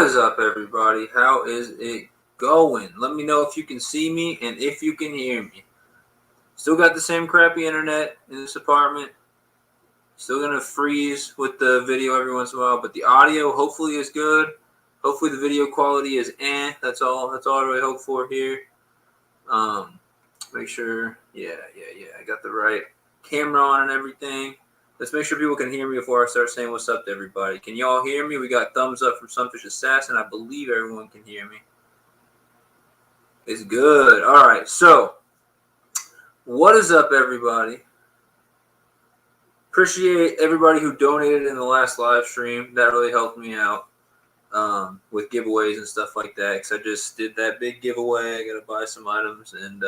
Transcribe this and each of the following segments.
What is up, everybody? How is it going? Let me know if you can see me and if you can hear me. Still got the same crappy internet in this apartment. Still gonna freeze with the video every once in a while, but the audio hopefully is good. Hopefully the video quality is That's all I really hope for here. Make sure, yeah. I got the right camera on and everything. Let's make sure people can hear me before I start saying what's up to everybody. Can y'all hear me? We got thumbs up from Sunfish Assassin. I believe everyone can hear me. It's good. All right, so what is up, everybody? Appreciate everybody who donated in the last live stream. That really helped me out with giveaways and stuff like that, because I just did that big giveaway. I got to buy some items and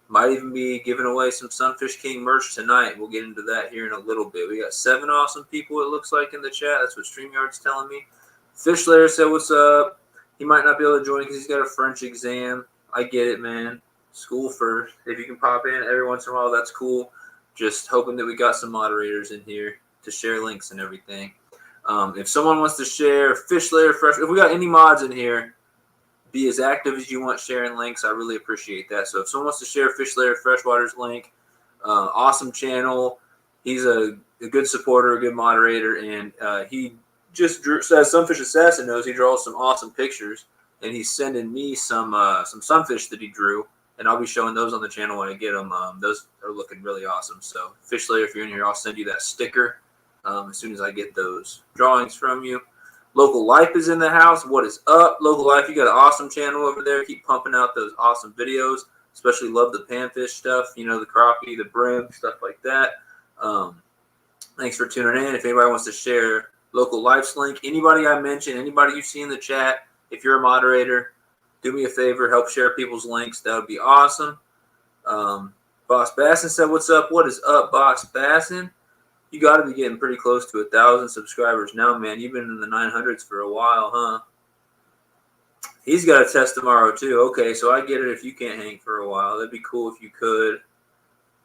might even be giving away some SunfishKing merch tonight. We'll get into that here in a little bit. We got 7 awesome people, it looks like, in the chat. That's what StreamYard's telling me. FishLayer said, what's up? He might not be able to join because he's got a French exam. I get it, man. School first. If you can pop in every once in a while, that's cool. Just hoping that we got some moderators in here to share links and everything. If someone wants to share FishLayer, if we got any mods in here, be as active as you want sharing links. I really appreciate that. So if someone wants to share FishLayer Freshwater's link, awesome channel. He's a good supporter, a good moderator, and he just drew, as Sunfish Assassin knows, he draws some awesome pictures, and he's sending me some sunfish that he drew, and I'll be showing those on the channel when I get them. Those are looking really awesome. So FishLayer, if you're in here, I'll send you that sticker as soon as I get those drawings from you. Local Life is in the house. What is up, Local Life? You got an awesome channel over there. Keep pumping out those awesome videos. Especially love the panfish stuff, you know, the crappie, the brim, stuff like that. Thanks for tuning in. If anybody wants to share Local Life's link, anybody I mentioned, anybody you see in the chat, if you're a moderator, do me a favor, help share people's links. That would be awesome. Boss Bassin said, what's up? What is up, Boss Bassin? You got to be getting pretty close to 1,000 subscribers now, man. You've been in the 900s for a while, huh? He's got a test tomorrow, too. Okay, so I get it if you can't hang for a while. That'd be cool if you could.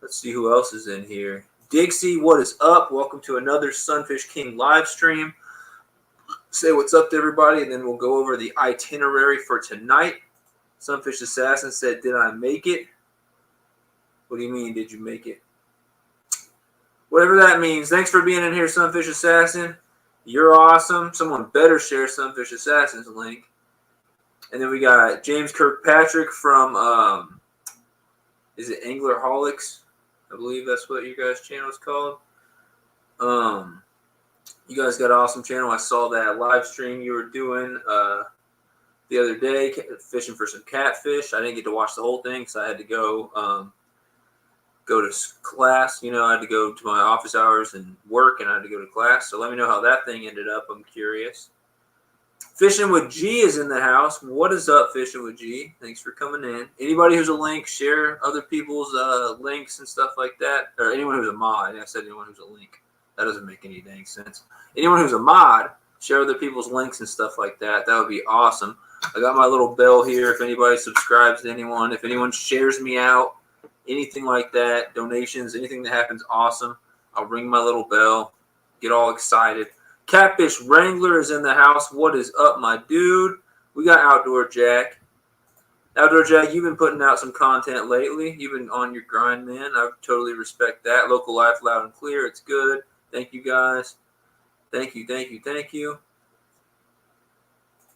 Let's see who else is in here. Dixie, what is up? Welcome to another SunfishKing live stream. Say what's up to everybody, and then we'll go over the itinerary for tonight. Sunfish Assassin said, did I make it? What do you mean, did you make it? Whatever that means. Thanks for being in here, Sunfish Assassin. You're awesome. Someone better share Sunfish Assassin's link. And then we got James Kirkpatrick from, is it Anglerholics? I believe that's what your guys' channel is called. You guys got an awesome channel. I saw that live stream you were doing the other day, fishing for some catfish. I didn't get to watch the whole thing because I had to go to class. You know, I had to go to my office hours and work, and I had to go to class. So let me know how that thing ended up. I'm curious. Fishing with G is in the house. What is up, Fishing with G? Thanks for coming in. Anybody who's a link, share other people's links and stuff like that. Or anyone who's a mod. I said anyone who's a link. That doesn't make any dang sense. Anyone who's a mod, share other people's links and stuff like that. That would be awesome. I got my little bell here if anybody subscribes to anyone. If anyone shares me out, anything like that, donations, anything that happens, awesome. I'll ring my little bell, get all excited. Catfish Wrangler is in the house. What is up, my dude? We got Outdoor Jack. Outdoor Jack, you've been putting out some content lately. You've been on your grind, man. I totally respect that. Local Life, loud and clear. It's good. Thank you, guys. Thank you.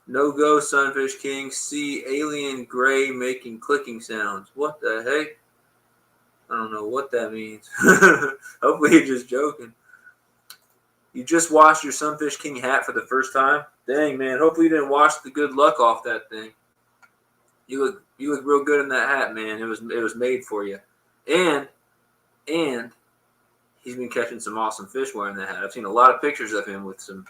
No go, SunfishKing. See alien gray making clicking sounds. What the heck? I don't know what that means. Hopefully you're just joking. You just washed your SunfishKing hat for the first time? Dang, man. Hopefully you didn't wash the good luck off that thing. You look real good in that hat, man. It was made for you. And he's been catching some awesome fish wearing that hat. I've seen a lot of pictures of him with some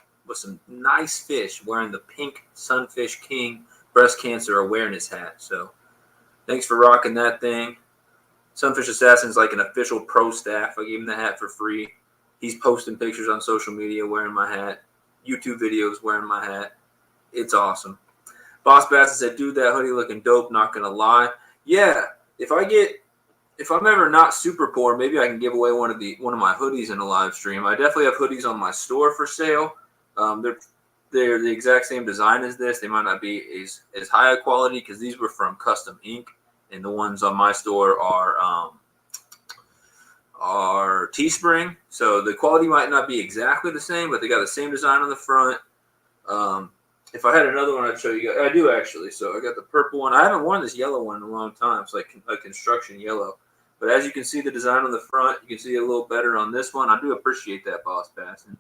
nice fish wearing the pink SunfishKing breast cancer awareness hat. So thanks for rocking that thing. Sunfish Assassin's like an official pro staff. I gave him the hat for free. He's posting pictures on social media wearing my hat. YouTube videos wearing my hat. It's awesome. Boss Bassin said, dude, that hoodie looking dope, not going to lie. Yeah, if I'm ever not super poor, maybe I can give away one of my hoodies in a live stream. I definitely have hoodies on my store for sale. They're they're the exact same design as this. They might not be as high a quality because these were from Custom Ink, and the ones on my store are Teespring. So the quality might not be exactly the same, but they got the same design on the front. If I had another one, I'd show you guys. I do actually. So I got the purple one. I haven't worn this yellow one in a long time. It's like a construction yellow. But as you can see, the design on the front, you can see it a little better on this one. I do appreciate that, Boss Bass. And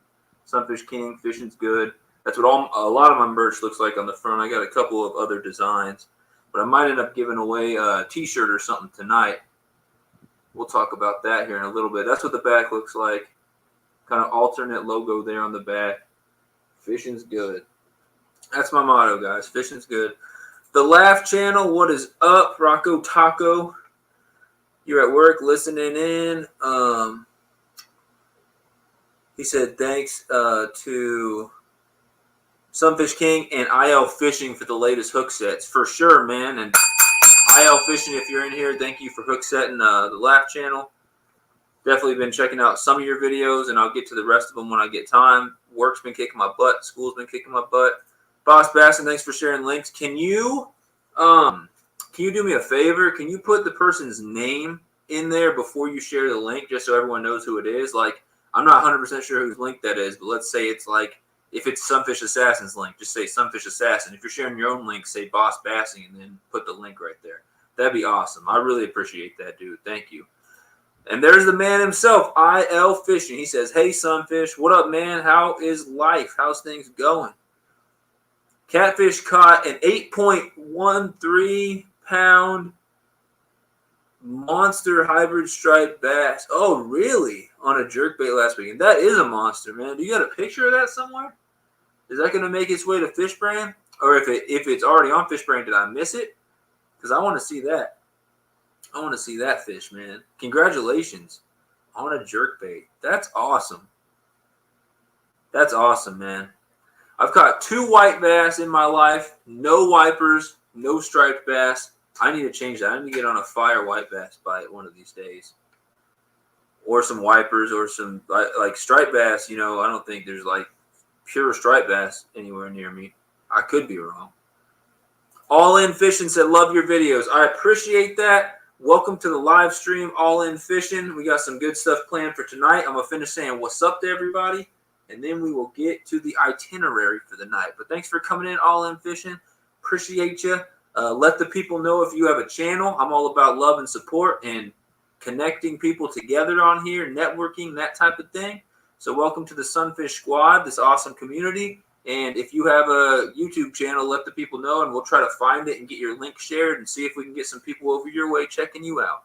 Sunfish King, fishing's good. That's what a lot of my merch looks like on the front. I got a couple of other designs, but I might end up giving away a T-shirt or something tonight. We'll talk about that here in a little bit. That's what the back looks like. Kind of alternate logo there on the back. Fishing's good. That's my motto, guys. Fishing's good. The Laugh Channel, what is up? Rocco Taco. You're at work listening in. He said thanks to Sunfish King and IL Fishing for the latest hook sets. For sure, man. And IL Fishing, if you're in here, thank you for hook setting the Laugh Channel. Definitely been checking out some of your videos, and I'll get to the rest of them when I get time. Work's been kicking my butt. School's been kicking my butt. Boss Bassin, thanks for sharing links. Can you do me a favor? Can you put the person's name in there before you share the link, just so everyone knows who it is? Like, I'm not 100% sure whose link that is, but let's say it's like, if it's Sunfish Assassin's link, just say Sunfish Assassin. If you're sharing your own link, say Boss Bassing and then put the link right there. That'd be awesome. I really appreciate that, dude. Thank you. And there's the man himself, IL Fishing. He says, hey, Sunfish. What up, man? How is life? How's things going? Catfish caught an 8.13 pound monster hybrid striped bass. Oh, really? On a jerkbait last weekend. That is a monster, man. Do you got a picture of that somewhere? Is that going to make its way to Fishbrain? Or if it's already on Fishbrain, did I miss it? Because I want to see that. I want to see that fish, man. Congratulations on a jerkbait. That's awesome. That's awesome, man. I've caught 2 white bass in my life. No wipers, no striped bass. I need to change that. I need to get on a fire white bass bite one of these days. Or some wipers or some, like striped bass, you know, I don't think there's like pure striped bass anywhere near me. I could be wrong. All In Fishing said, love your videos. I appreciate that. Welcome to the live stream, All In Fishing. We got some good stuff planned for tonight. I'm going to finish saying what's up to everybody, and then we will get to the itinerary for the night. But thanks for coming in, All In Fishing. Appreciate you. Let the people know if you have a channel. I'm all about love and support and connecting people together on here, networking, that type of thing. So welcome to the Sunfish Squad, this awesome community. And if you have a YouTube channel, let the people know, and we'll try to find it and get your link shared and see if we can get some people over your way checking you out.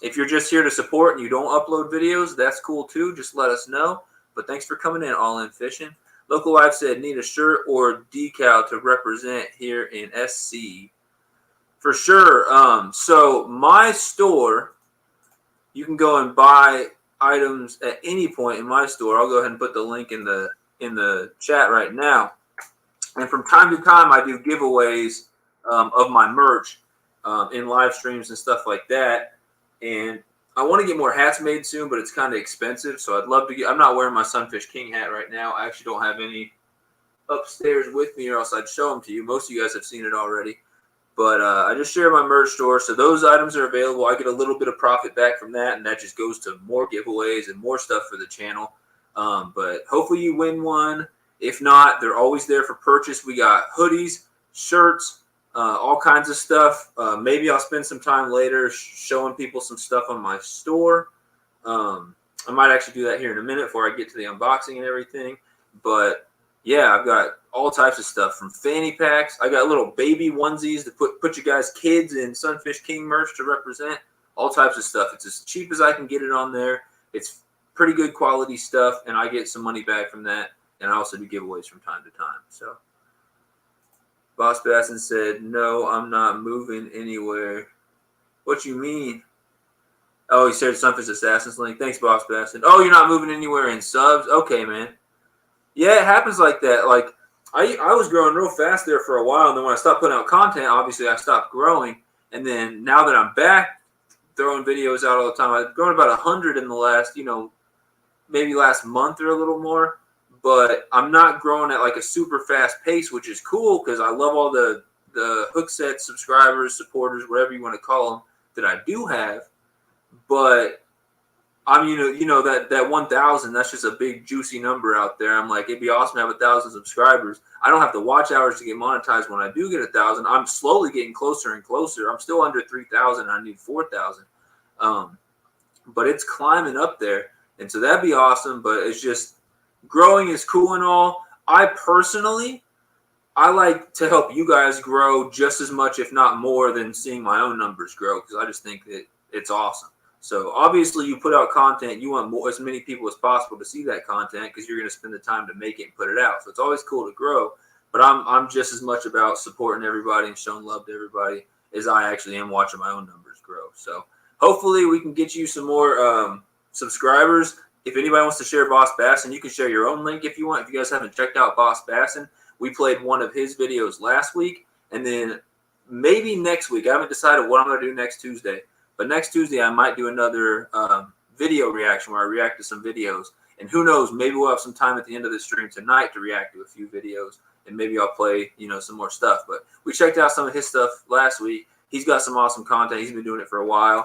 If you're just here to support and you don't upload videos, that's cool too. Just let us know. But thanks for coming in, All In Fishing. Local Life said, need a shirt or decal to represent here in SC. For sure. So my store, you can go and buy items at any point in my store. I'll go ahead and put the link in the chat right now. And from time to time, I do giveaways of my merch in live streams and stuff like that. And I want to get more hats made soon, but it's kind of expensive. So I'd love to get, I'm not wearing my Sunfish King hat right now. I actually don't have any upstairs with me, or else I'd show them to you. Most of you guys have seen it already. But I just share my merch store. So those items are available. I get a little bit of profit back from that, and that just goes to more giveaways and more stuff for the channel. But hopefully you win one. If not, they're always there for purchase. We got hoodies, shirts, all kinds of stuff. Maybe I'll spend some time later showing people some stuff on my store. I might actually do that here in a minute before I get to the unboxing and everything. But yeah, I've got all types of stuff from fanny packs. I got little baby onesies to put you guys' kids in Sunfish King merch to represent. All types of stuff. It's as cheap as I can get it on there. It's pretty good quality stuff, and I get some money back from that. And I also do giveaways from time to time. So Boss Bassin said, no, I'm not moving anywhere. What you mean? Oh, he said Sunfish Assassin's link. Thanks, Boss Bassin. Oh, you're not moving anywhere in subs? Okay, man. Yeah, it happens like that. Like, I was growing real fast there for a while, and then when I stopped putting out content, obviously I stopped growing. And then now that I'm back throwing videos out all the time, I've grown about 100 in the last, maybe last month or a little more. but I'm not growing at like a super fast pace, which is cool because I love all the hook set subscribers, supporters, whatever you want to call them, that I do have. But I'm that 1,000. That's just a big juicy number out there. I'm like, it'd be awesome to have 1,000 subscribers. I don't have to watch hours to get monetized when I do get 1,000. I'm slowly getting closer and closer. I'm still under 3,000. I need 4,000. But it's climbing up there, and so that'd be awesome. But it's just growing is cool and all. I personally, I like to help you guys grow just as much, if not more, than seeing my own numbers grow, because I just think that it's awesome. So obviously you put out content, you want as many people as possible to see that content because you're going to spend the time to make it and put it out. So it's always cool to grow, but I'm just as much about supporting everybody and showing love to everybody as I actually am watching my own numbers grow. So hopefully we can get you some more subscribers. If anybody wants to share Boss Bassin, you can share your own link if you want. If you guys haven't checked out Boss Bassin, we played one of his videos last week, and then maybe next week. I haven't decided what I'm going to do next Tuesday. But next Tuesday, I might do another video reaction where I react to some videos. And who knows, maybe we'll have some time at the end of the stream tonight to react to a few videos. And maybe I'll play, some more stuff. But we checked out some of his stuff last week. He's got some awesome content. He's been doing it for a while.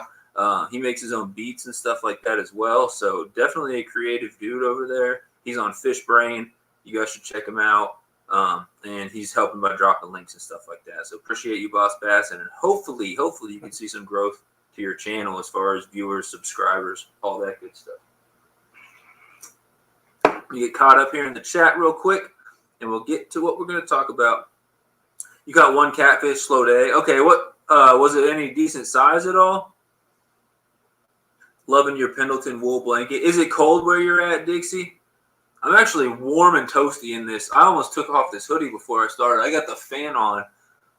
He makes his own beats and stuff like that as well. So definitely a creative dude over there. He's on Fishbrain. You guys should check him out. And he's helping by dropping links and stuff like that. So appreciate you, Boss Bassin. And hopefully you can see some growth to your channel as far as viewers, subscribers, all that good stuff. You get caught up here in the chat real quick, and we'll get to what we're going to talk about. You got one catfish, slow day. Okay, what was it? Any decent size at all? Loving your Pendleton wool blanket. Is it cold where you're at, Dixie? I'm actually warm and toasty in this. I almost took off this hoodie before I started. I got the fan on.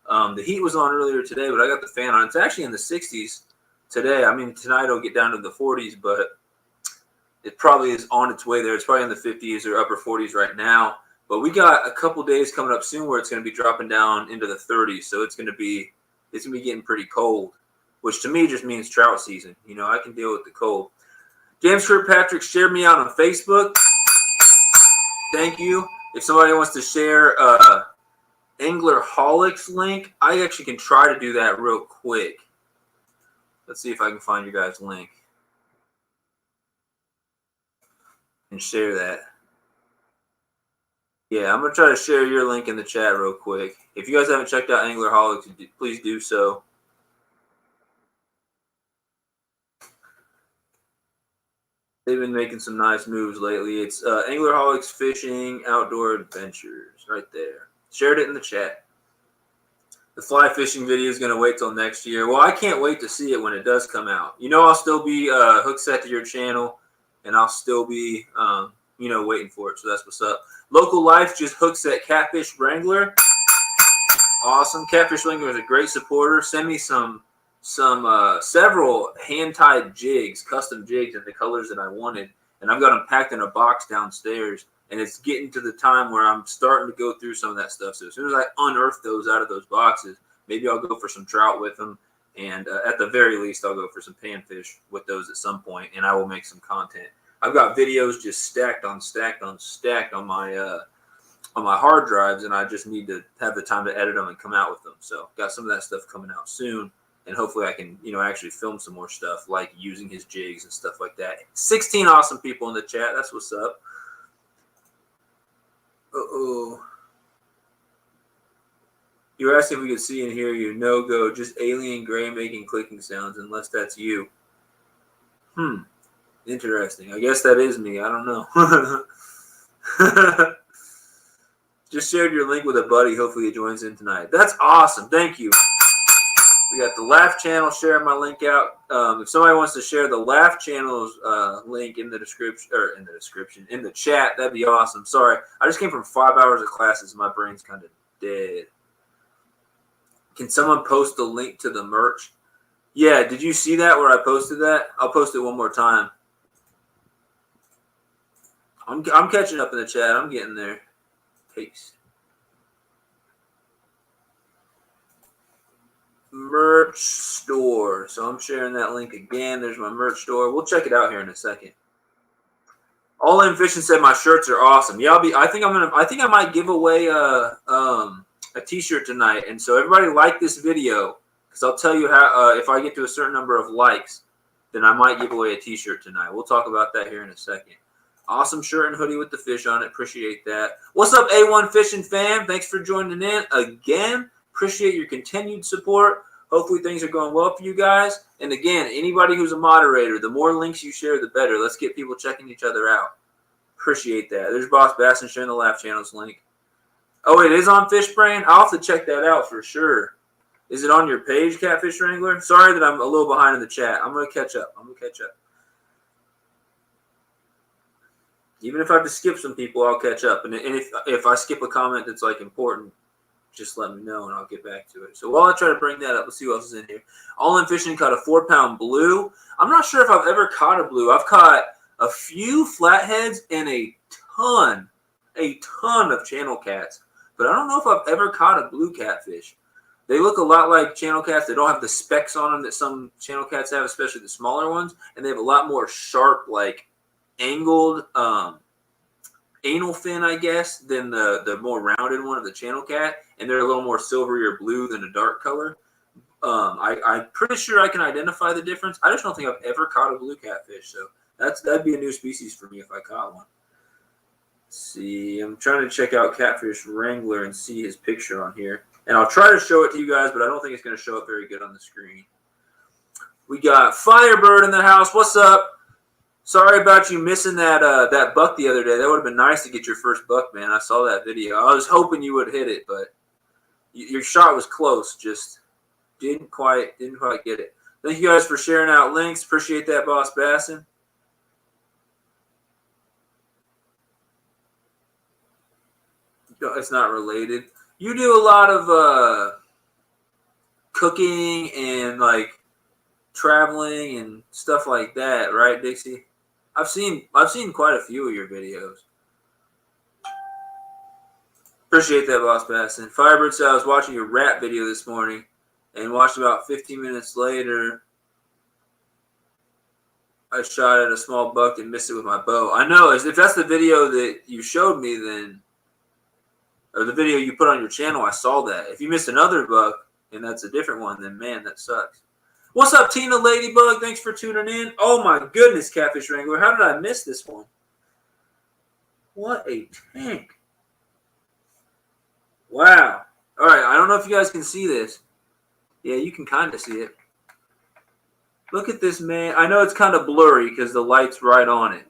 The heat was on earlier today, but I got the fan on. It's actually in the 60s. Today, I mean, tonight it'll get down to the 40s, but it probably is on its way there. It's probably in the 50s or upper 40s right now. But we got a couple days coming up soon where it's going to be dropping down into the 30s. So it's going to be getting pretty cold, which to me just means trout season. I can deal with the cold. James Kirkpatrick shared me out on Facebook. Thank you. If somebody wants to share Anglerholic's link, I actually can try to do that real quick. Let's see if I can find your guys' link and share that. Yeah, I'm going to try to share your link in the chat real quick. If you guys haven't checked out Anglerholics, please do so. They've been making some nice moves lately. It's Anglerholics Fishing Outdoor Adventures right there. Shared it in the chat. The fly fishing video is going to wait till next year. Well, I can't wait to see it when it does come out. I'll still be hook set to your channel, and I'll still be, waiting for it. So that's what's up. Local Life just hook set Catfish Wrangler. Awesome. Catfish Wrangler is a great supporter. Send me several hand-tied jigs, custom jigs in the colors that I wanted, and I've got them packed in a box downstairs. And it's getting to the time where I'm starting to go through some of that stuff. So as soon as I unearth those out of those boxes, maybe I'll go for some trout with them. And at the very least, I'll go for some panfish with those at some point, and I will make some content. I've got videos just stacked on my hard drives, and I just need to have the time to edit them and come out with them. So got some of that stuff coming out soon. And hopefully I can, actually film some more stuff like using his jigs and stuff like that. 16 awesome people in the chat. That's what's up. Uh-oh. You were asking if we could see and hear you. No go. Just alien gray making clicking sounds, unless that's you. Interesting. I guess that is me. I don't know. Just shared your link with a buddy. Hopefully he joins in tonight. That's awesome. Thank you. We got the Laugh channel sharing my link out. If somebody wants to share the Laugh channel's link in the description, in the chat, that'd be awesome. Sorry, I just came from 5 hours of classes. My brain's kind of dead. Can someone post the link to the merch? Yeah, did you see that where I posted that? I'll post it one more time. I'm catching up in the chat. I'm getting there. Peace. Merch store. So I'm sharing that link again. There's my merch store. We'll check it out here in a second. All in fishing said my shirts are awesome. Yeah, I think I might give away a T-shirt tonight, and so everybody like this video because I'll tell you how if I get to a certain number of likes, then I might give away a T-shirt tonight. We'll talk about that here in a second. Awesome shirt and hoodie with the fish on it. Appreciate that. What's up, A1 Fishing fam? Thanks for joining in again. Appreciate your continued support. Hopefully things are going well for you guys. And again, anybody who's a moderator, the more links you share, the better. Let's get people checking each other out. Appreciate that. There's Boss Bass and sharing the Laugh Channels link. Oh, it is on Fishbrain? I'll have to check that out for sure. Is it on your page, Catfish Wrangler? Sorry that I'm a little behind in the chat. I'm going to catch up. Even if I have to skip some people, I'll catch up. And if I skip a comment that's like important, just let me know and I'll get back to it. So while I try to bring that up, let's see what else is in here. All in fishing caught a 4-pound blue. I'm not sure if I've ever caught a blue. I've caught a few flatheads and a ton of channel cats. But I don't know if I've ever caught a blue catfish. They look a lot like channel cats. They don't have the specks on them that some channel cats have, especially the smaller ones. And they have a lot more sharp, like angled anal fin, I guess, than the more rounded one of the channel cat. And they're a little more silvery or blue than a dark color. I'm pretty sure I can identify the difference. I just don't think I've ever caught a blue catfish. So that'd be a new species for me if I caught one. Let's see, I'm trying to check out Catfish Wrangler and see his picture on here. And I'll try to show it to you guys, but I don't think it's going to show up very good on the screen. We got Firebird in the house. What's up? Sorry about you missing that buck the other day. That would have been nice to get your first buck, man. I saw that video. I was hoping you would hit it, but your shot was close. Just didn't quite get it. Thank you guys for sharing out links. Appreciate that, Boss Bassin. It's not related. You do a lot of cooking and like traveling and stuff like that, right, Dixie? I've seen quite a few of your videos. Appreciate that, Boss Bassin. Firebird said I was watching your rap video this morning and watched about 15 minutes later. I shot at a small buck and missed it with my bow. I know. If that's the video that you showed me, then, or the video you put on your channel, I saw that. If you missed another buck and that's a different one, then man, that sucks. What's up, Tina Ladybug? Thanks for tuning in. Oh my goodness, Catfish Wrangler. How did I miss this one? What a tank. Wow. All right, I don't know if you guys can see this. Yeah, you can kind of see it. Look at this, man. I know it's kind of blurry because the light's right on it.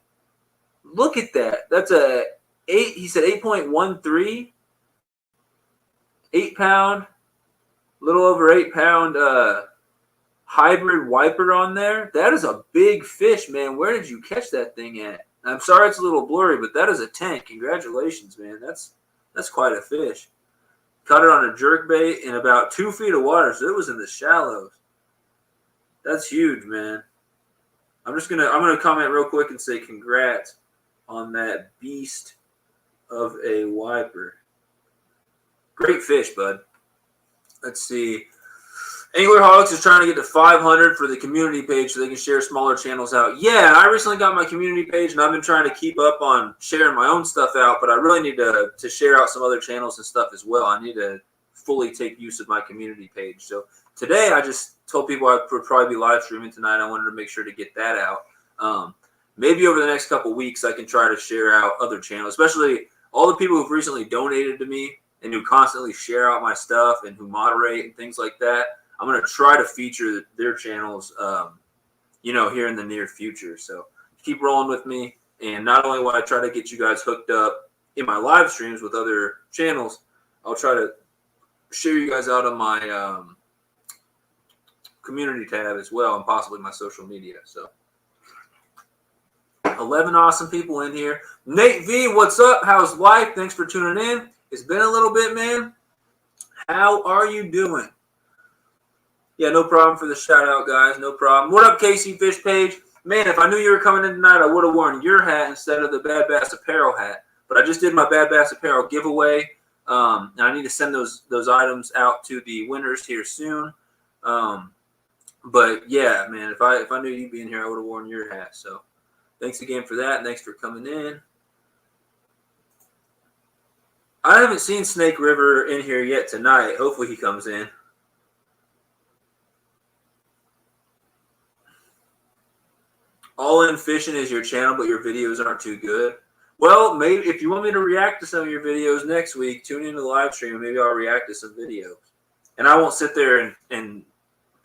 Look at that. That's a 8. He said 8.13. 8-pound, little over 8-pound hybrid wiper on there. That is a big fish, man. Where did you catch that thing at? I'm sorry it's a little blurry, but that is a tank. Congratulations, man. That's quite a fish. Caught it on a jerkbait in about 2 feet of water, so it was in the shallows. That's huge, man. I'm gonna comment real quick and say congrats on that beast of a wiper. Great fish, bud. Let's see. Anglerholics is trying to get to 500 for the community page so they can share smaller channels out. Yeah, I recently got my community page, and I've been trying to keep up on sharing my own stuff out, but I really need to share out some other channels and stuff as well. I need to fully take use of my community page. So today I just told people I would probably be live streaming tonight. I wanted to make sure to get that out. Maybe over the next couple weeks I can try to share out other channels, especially all the people who've recently donated to me and who constantly share out my stuff and who moderate and things like that. I'm going to try to feature their channels, here in the near future. So keep rolling with me. And not only will I try to get you guys hooked up in my live streams with other channels, I'll try to share you guys out on my community tab as well and possibly my social media. So 11 awesome people in here. Nate V, what's up? How's life? Thanks for tuning in. It's been a little bit, man. How are you doing? Yeah, no problem for the shout out, guys. No problem. What up, Casey Fish Page? Man, if I knew you were coming in tonight, I would have worn your hat instead of the Bad Bass Apparel hat. But I just did my Bad Bass Apparel giveaway. And I need to send those items out to the winners here soon. But yeah, man, if I knew you'd be in here, I would have worn your hat. So Thanks again for that. Thanks for coming in. I haven't seen Snake River in here yet tonight. Hopefully he comes in. All In Fishing is your channel, but your videos aren't too good. Well, maybe if you want me to react to some of your videos next week, tune into the live stream and maybe I'll react to some videos. And I won't sit there and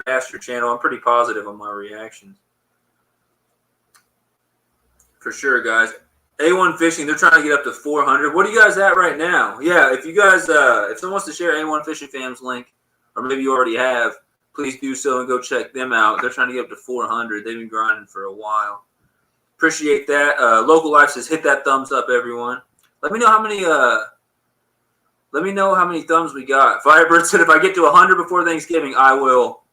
bash your channel. I'm pretty positive on my reactions. For sure, guys. A1 Fishing, they're trying to get up to 400. What are you guys at right now? Yeah, if you guys, if someone wants to share A1 Fishing Fam's link, or maybe you already have, please do so and go check them out. They're trying to get up to 400. They've been grinding for a while. Appreciate that. Local Life says, hit that thumbs up, everyone. Let me know how many thumbs we got. Firebird said, if I get to 100 before Thanksgiving, I will.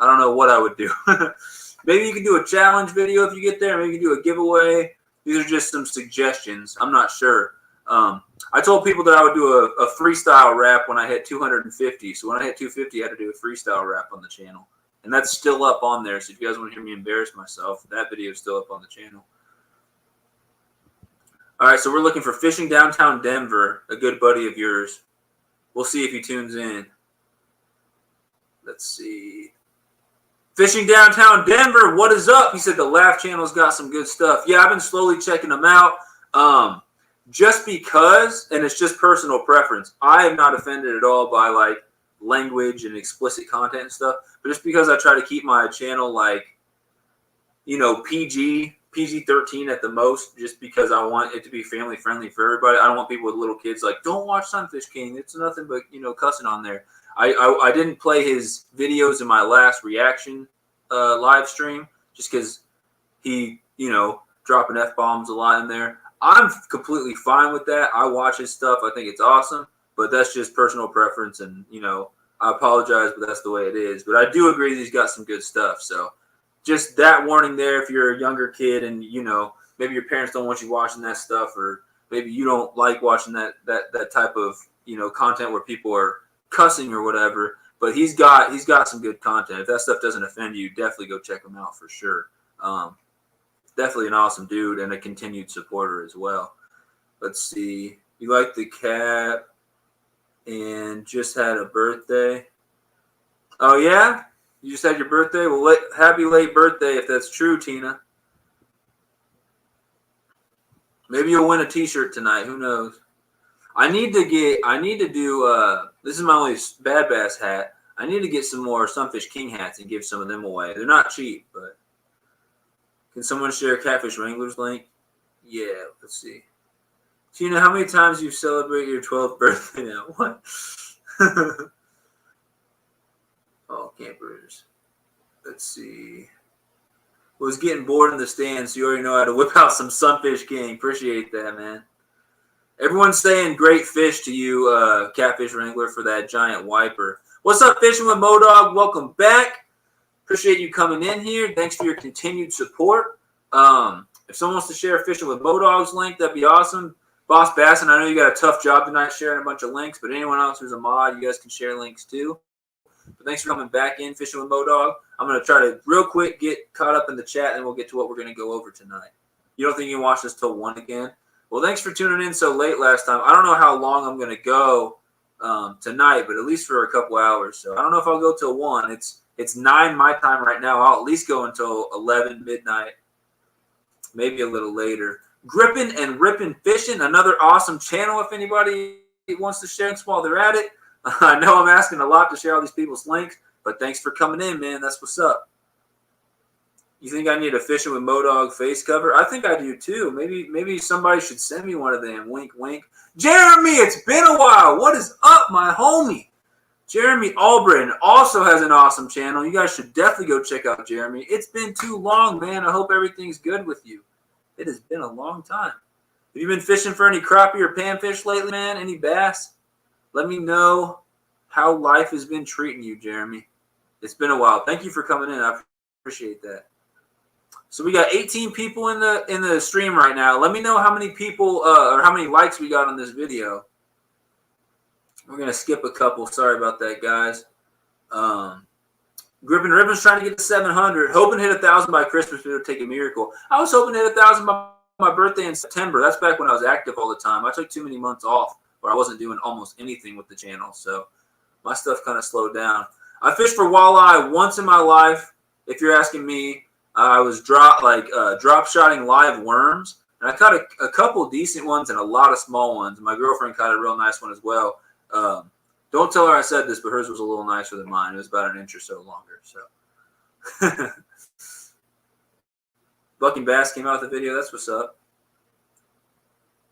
I don't know what I would do. Maybe you can do a challenge video if you get there. Maybe you can do a giveaway. These are just some suggestions. I'm not sure. I told people that I would do a freestyle rap when I hit 250. So when I hit 250, I had to do a freestyle rap on the channel. And that's still up on there. So if you guys want to hear me embarrass myself, that video is still up on the channel. All right, so we're looking for Fishing Downtown Denver, a good buddy of yours. We'll see if he tunes in. Let's see. Fishing Downtown Denver, what is up? He said the Laugh channel's got some good stuff. Yeah, I've been slowly checking them out. Just because, and it's just personal preference, I am not offended at all by like language and explicit content and stuff. But just because I try to keep my channel like, you know, PG-13 at the most, just because I want it to be family friendly for everybody. I don't want people with little kids like, don't watch SunfishKing. It's nothing but, you know, cussing on there. I didn't play his videos in my last reaction live stream just because he, you know, dropping F-bombs a lot in there. I'm completely fine with that. I watch his stuff. I think it's awesome, but that's just personal preference. And, you know, I apologize, but that's the way it is. But I do agree that he's got some good stuff. So just that warning there if you're a younger kid and, you know, maybe your parents don't want you watching that stuff, or maybe you don't like watching that type of, you know, content where people are cussing or whatever, but he's got some good content. If that stuff doesn't offend you, definitely go check him out for sure. Definitely an awesome dude and a continued supporter as well. Let's see. You like the cat and just had a birthday. Oh yeah, you just had your birthday. Well, happy late birthday if that's true, Tina. Maybe you'll win a t-shirt tonight. Who knows? I need to do, this is my only Bad Bass hat. I need to get some more Sunfish King hats and give some of them away. They're not cheap, but can someone share Catfish Wrangler's link? Yeah, let's see. Tina, how many times you celebrate your 12th birthday now? What? Oh, campers. Let's see. Was getting bored in the stands, so you already know how to whip out some Sunfish King. Appreciate that, man. Everyone's saying great fish to you, Catfish Wrangler, for that giant wiper. What's up, Fishing with Modog? Welcome back. Appreciate you coming in here. Thanks for your continued support. If someone wants to share Fishing with Modog's link, that'd be awesome. Boss Bassin, I know you got a tough job tonight sharing a bunch of links, but anyone else who's a mod, you guys can share links too. But thanks for coming back in, Fishing with Modog. I'm going to try to real quick get caught up in the chat, and we'll get to what we're going to go over tonight. You don't think you can watch this till 1 again? Well, thanks for tuning in so late last time. I don't know how long I'm going to go tonight, but at least for a couple hours. So I don't know if I'll go till 1. It's 9 my time right now. I'll at least go until 11 midnight, maybe a little later. Gripping and Ripping Fishing, another awesome channel if anybody wants to share links while they're at it. I know I'm asking a lot to share all these people's links, but thanks for coming in, man. That's what's up. You think I need a Fishing with Modog face cover? I think I do too. Maybe somebody should send me one of them. Wink, wink. Jeremy, it's been a while. What is up, my homie? Jeremy Albritton also has an awesome channel. You guys should definitely go check out Jeremy. It's been too long, man. I hope everything's good with you. It has been a long time. Have you been fishing for any crappie or panfish lately, man? Any bass? Let me know how life has been treating you, Jeremy. It's been a while. Thank you for coming in. I appreciate that. So we got 18 people in the stream right now. Let me know how many people or how many likes we got on this video. We're gonna skip a couple. Sorry about that, guys. Gripping Ribbons trying to get to 700, hoping to hit 1,000 by Christmas, but it would take a miracle. I was hoping to hit 1,000 by my birthday in September. That's back when I was active all the time. I took too many months off where I wasn't doing almost anything with the channel, so my stuff kind of slowed down. I fished for walleye once in my life. If you're asking me, I was drop shotting live worms, and I caught a couple decent ones and a lot of small ones. My girlfriend caught a real nice one as well. Don't tell her I said this, but hers was a little nicer than mine. It was about an inch or so longer. So, Bucking Bass came out with the video. That's what's up.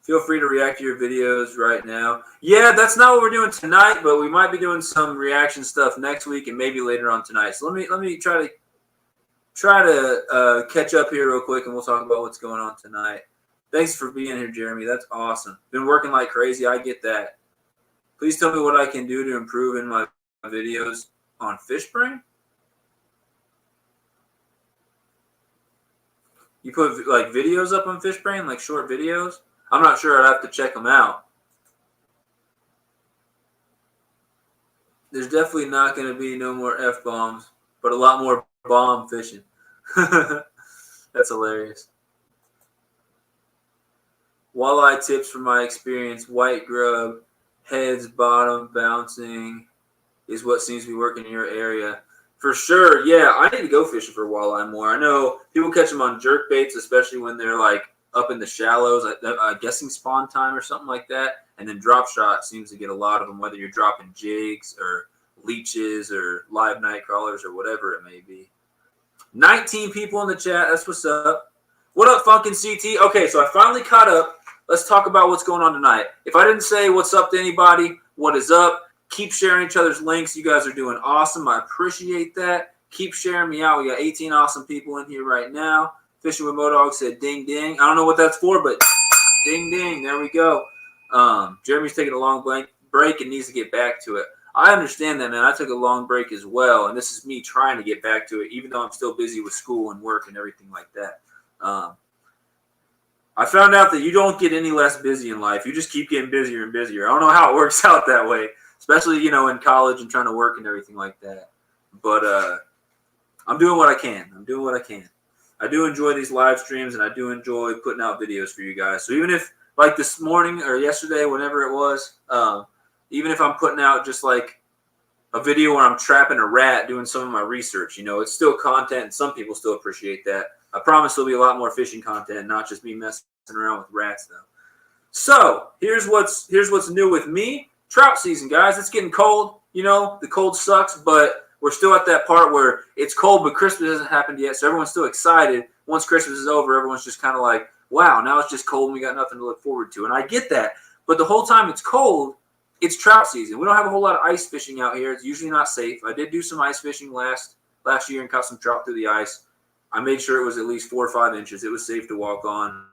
Feel free to react to your videos right now. Yeah, that's not what we're doing tonight, but we might be doing some reaction stuff next week and maybe later on tonight. So let me try to catch up here real quick, and we'll talk about what's going on tonight. Thanks for being here, Jeremy. That's awesome. Been working like crazy. I get that. Please tell me what I can do to improve in my videos on Fishbrain. You put like videos up on Fishbrain, like short videos? I'm not sure. I'd have to check them out. There's definitely not going to be no more F-bombs, but a lot more bomb fishing. That's hilarious. Walleye tips from my experience. White grub, heads, bottom, bouncing is what seems to be working in your area. For sure, yeah, I need to go fishing for walleye more. I know people catch them on jerk baits, especially when they're like up in the shallows, I'm guessing spawn time or something like that. And then drop shot seems to get a lot of them, whether you're dropping jigs or leeches or live night crawlers or whatever it may be. 19 people in the chat. That's what's up. What up, Funkin' CT? Okay, so I finally caught up. Let's talk about what's going on tonight. If I didn't say what's up to anybody, what is up? Keep sharing each other's links. You guys are doing awesome. I appreciate that. Keep sharing me out. We got 18 awesome people in here right now. Fishing with Modog said ding, ding. I don't know what that's for, but ding, ding. There we go. Jeremy's taking a long break and needs to get back to it. I understand that, man. I took a long break as well, and this is me trying to get back to it, even though I'm still busy with school and work and everything like that. I found out that you don't get any less busy in life. You just keep getting busier and busier. I don't know how it works out that way, especially, you know, in college and trying to work and everything like that. But I'm doing what I can. I'm doing what I can. I do enjoy these live streams, and I do enjoy putting out videos for you guys. So even if, like this morning or yesterday, whenever it was, even if I'm putting out just like a video where I'm trapping a rat doing some of my research, you know, it's still content, and some people still appreciate that. I promise there'll be a lot more fishing content, not just me messing around with rats, though. So here's what's new with me. Trout season, guys. It's getting cold. You know, the cold sucks, but we're still at that part where it's cold, but Christmas hasn't happened yet, so everyone's still excited. Once Christmas is over, everyone's just kind of like, wow, now it's just cold and we got nothing to look forward to. And I get that, but the whole time it's cold, it's trout season. We don't have a whole lot of ice fishing out here. It's usually not safe. I did do some ice fishing last year and caught some trout through the ice. I made sure it was at least 4 or 5 inches. It was safe to walk on,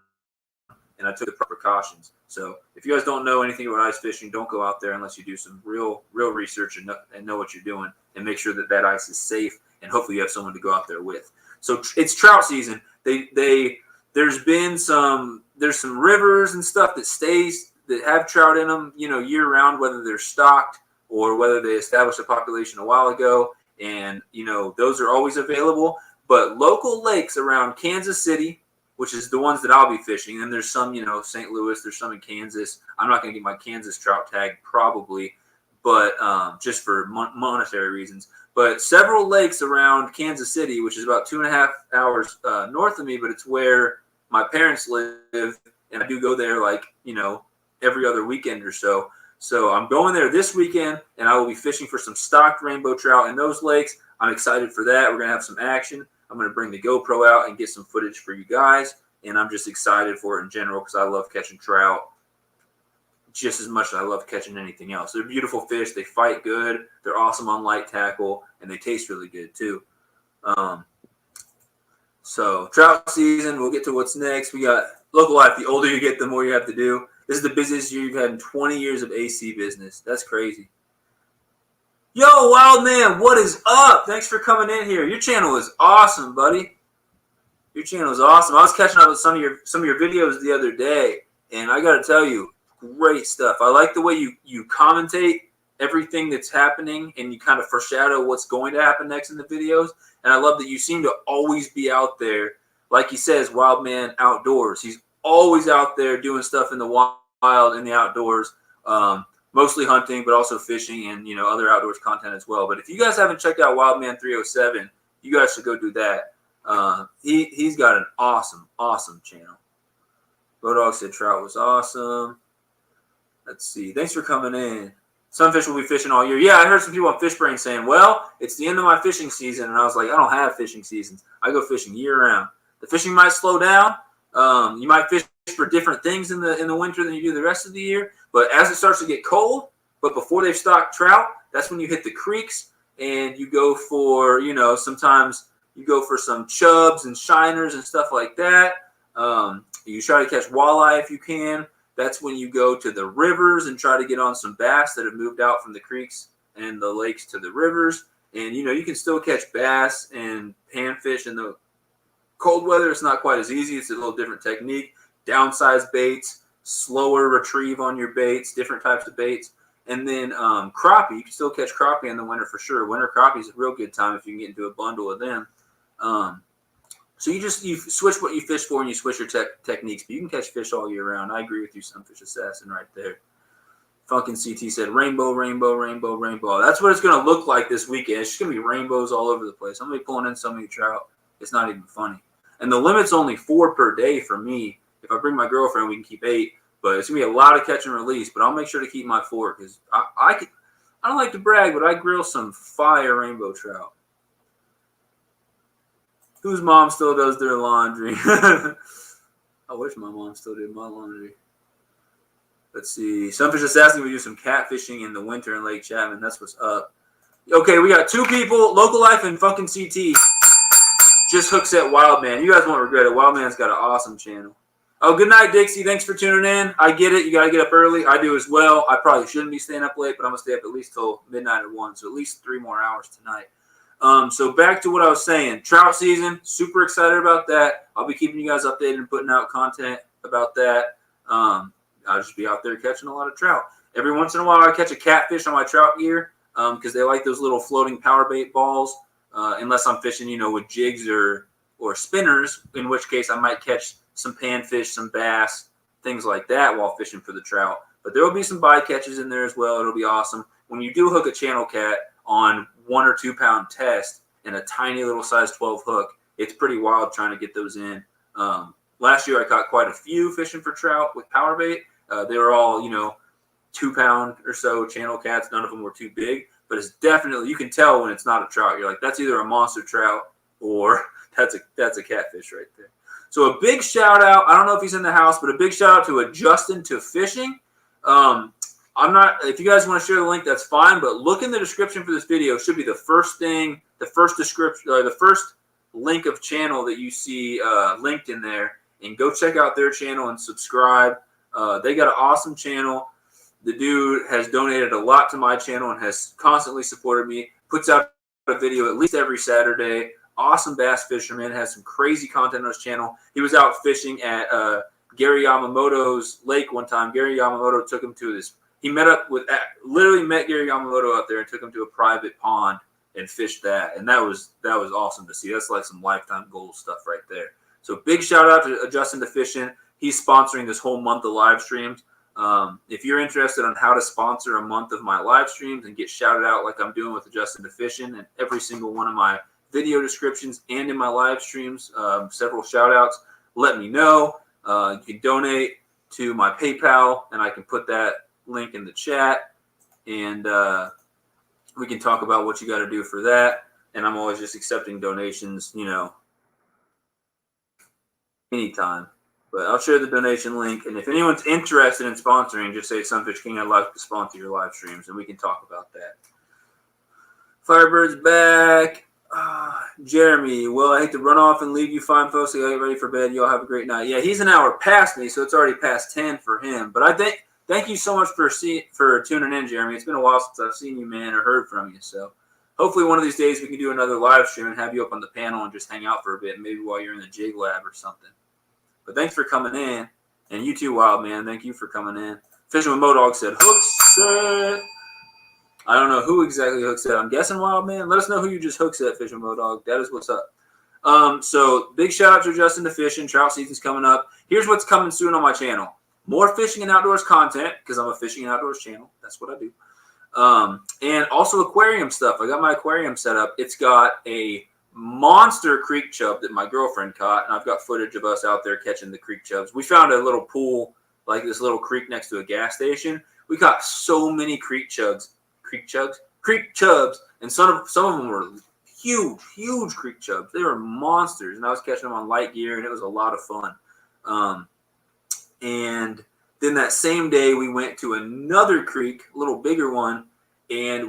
and I took the precautions. So if you guys don't know anything about ice fishing, don't go out there unless you do some real research and know what you're doing, and make sure that that ice is safe, and hopefully you have someone to go out there with. So it's trout season. There's some rivers and stuff that have trout in them, you know, year round, whether they're stocked or whether they established a population a while ago, and you know those are always available. But local lakes around Kansas City, which is the ones that I'll be fishing, and there's some, you know, St. Louis, there's some in Kansas. I'm not going to get my Kansas trout tag probably, but just for monetary reasons. But several lakes around Kansas City, which is about 2.5 hours north of me, but it's where my parents live, and I do go there like, you know, every other weekend or so. So I'm going there this weekend, and I will be fishing for some stocked rainbow trout in those lakes. I'm excited for that. We're going to have some action. I'm going to bring the GoPro out and get some footage for you guys, and I'm just excited for it in general because I love catching trout just as much as I love catching anything else. They're beautiful fish. They fight good. They're awesome on light tackle, and they taste really good too. So trout season, we'll get to what's next. We got local life. The older you get, the more you have to do. This is the busiest year you've had in 20 years of AC business. That's crazy. Yo, Wild Man, what is up? Thanks for coming in here. Your channel is awesome, buddy. Your channel is awesome. I was catching up with some of your videos the other day, and I got to tell you, great stuff. I like the way you commentate everything that's happening, and you kind of foreshadow what's going to happen next in the videos. And I love that you seem to always be out there. Like he says, Wild Man Outdoors. He's always out there doing stuff in the wild, in the outdoors, mostly hunting, but also fishing and, you know, other outdoors content as well. But if you guys haven't checked out Wildman 307, you guys should go do that. He's got an awesome channel. Bodog said trout was awesome. Let's see. Thanks for coming in. Sunfish will be fishing all year. Yeah, I heard some people on Fishbrain saying, well, it's the end of my fishing season. And I was like, I don't have fishing seasons. I go fishing year round. The fishing might slow down. You might fish for different things in the winter than you do the rest of the year. But as it starts to get cold, but before they've stocked trout, that's when you hit the creeks and you go for, you know, sometimes you go for some chubs and shiners and stuff like that. You try to catch walleye if you can. That's when you go to the rivers and try to get on some bass that have moved out from the creeks and the lakes to the rivers. And, you know, you can still catch bass and panfish in the cold weather. It's not quite as easy. It's a little different technique. Downsize baits, slower retrieve on your baits, different types of baits. And then crappie, you can still catch crappie in the winter for sure. Winter crappie is a real good time if you can get into a bundle of them. So you switch what you fish for and you switch your techniques, but you can catch fish all year round. I agree with you, Sunfish Assassin, right there. Funkin' CT said rainbow, rainbow, rainbow, rainbow. That's what it's going to look like this weekend. It's just going to be rainbows all over the place. I'm going to be pulling in so many trout. It's not even funny. And the limit's only 4 per day for me. If I bring my girlfriend, we can keep 8. But it's going to be a lot of catch and release. But I'll make sure to keep my 4 because I don't like to brag, but I grill some fire rainbow trout. Whose mom still does their laundry? I wish my mom still did my laundry. Let's see. Sunfish Assassin, we do some catfishing in the winter in Lake Chapman. That's what's up. Okay, we got 2 people, Local Life and Funkin' CT. Just hooks at Wildman. You guys won't regret it. Wildman's got an awesome channel. Oh, good night, Dixie. Thanks for tuning in. I get it. You got to get up early. I do as well. I probably shouldn't be staying up late, but I'm going to stay up at least till midnight or 1, so at least 3 more hours tonight. So back to what I was saying. Trout season. Super excited about that. I'll be keeping you guys updated and putting out content about that. I'll just be out there catching a lot of trout. Every once in a while, I catch a catfish on my trout gear because they like those little floating power bait balls. Unless I'm fishing, you know, with jigs or spinners, in which case I might catch some panfish, some bass, things like that while fishing for the trout. But there will be some bycatches in there as well. It'll be awesome. When you do hook a channel cat on 1 or 2 pound test and a tiny little size 12 hook, it's pretty wild trying to get those in. Last year I caught quite a few fishing for trout with power bait. They were all, you know, 2 pound or so channel cats. None of them were too big, but it's definitely, you can tell when it's not a trout. You're like, that's either a monster trout or that's a catfish right there. So a big shout out. I don't know if he's in the house, but a big shout out to AdJustin to Fishing. I'm not, if you guys want to share the link, that's fine, but look in the description for this video. It should be the first thing, the first description, or the first link of channel that you see linked in there, and go check out their channel and subscribe. They got an awesome channel. The dude has donated a lot to my channel and has constantly supported me. Puts out a video at least every Saturday. Awesome bass fisherman. Has some crazy content on his channel. He was out fishing at Gary Yamamoto's lake one time. Gary Yamamoto took him to this. He literally met Gary Yamamoto out there and took him to a private pond and fished that. And that was awesome to see. That's like some lifetime goal stuff right there. So big shout out to AdJustin to Fishing. He's sponsoring this whole month of live streams. If you're interested on how to sponsor a month of my live streams and get shouted out like I'm doing with AdJustin to Fishing and every single one of my video descriptions and in my live streams, several shout outs, let me know. You can donate to my PayPal and I can put that link in the chat, and we can talk about what you got to do for that. And I'm always just accepting donations, you know, anytime. But I'll share the donation link, and if anyone's interested in sponsoring, just say SunfishKing, I'd like to sponsor your live streams, and we can talk about that. Firebird's back. Jeremy, well, I hate to run off and leave you fine folks. I gotta get ready for bed. Y'all have a great night. Yeah, he's an hour past me, so it's already past 10 for him. But I think thank you so much for tuning in, Jeremy. It's been a while since I've seen you, man, or heard from you. So hopefully one of these days we can do another live stream and have you up on the panel and just hang out for a bit, maybe while you're in the jig lab or something. But thanks for coming in. And you too, Wild Man. Thank you for coming in. Fishing with Modog said, hooks set. I don't know who exactly hooks at. I'm guessing Wild Man. Let us know who you just hooks at, Fishing Mo Dog. That is what's up. So big shout out to AdJustin to fishing. Trout season's coming up. Here's what's coming soon on my channel. More fishing and outdoors content, because I'm a fishing and outdoors channel. That's what I do. And also aquarium stuff. I got my aquarium set up. It's got a monster creek chub that my girlfriend caught, and I've got footage of us out there catching the creek chubs. We found a little pool, like this little creek next to a gas station. We caught so many creek chubs, and some of them were huge creek chubs. They were monsters, and I was catching them on light gear, and it was a lot of fun. And then that same day, we went to another creek, a little bigger one, and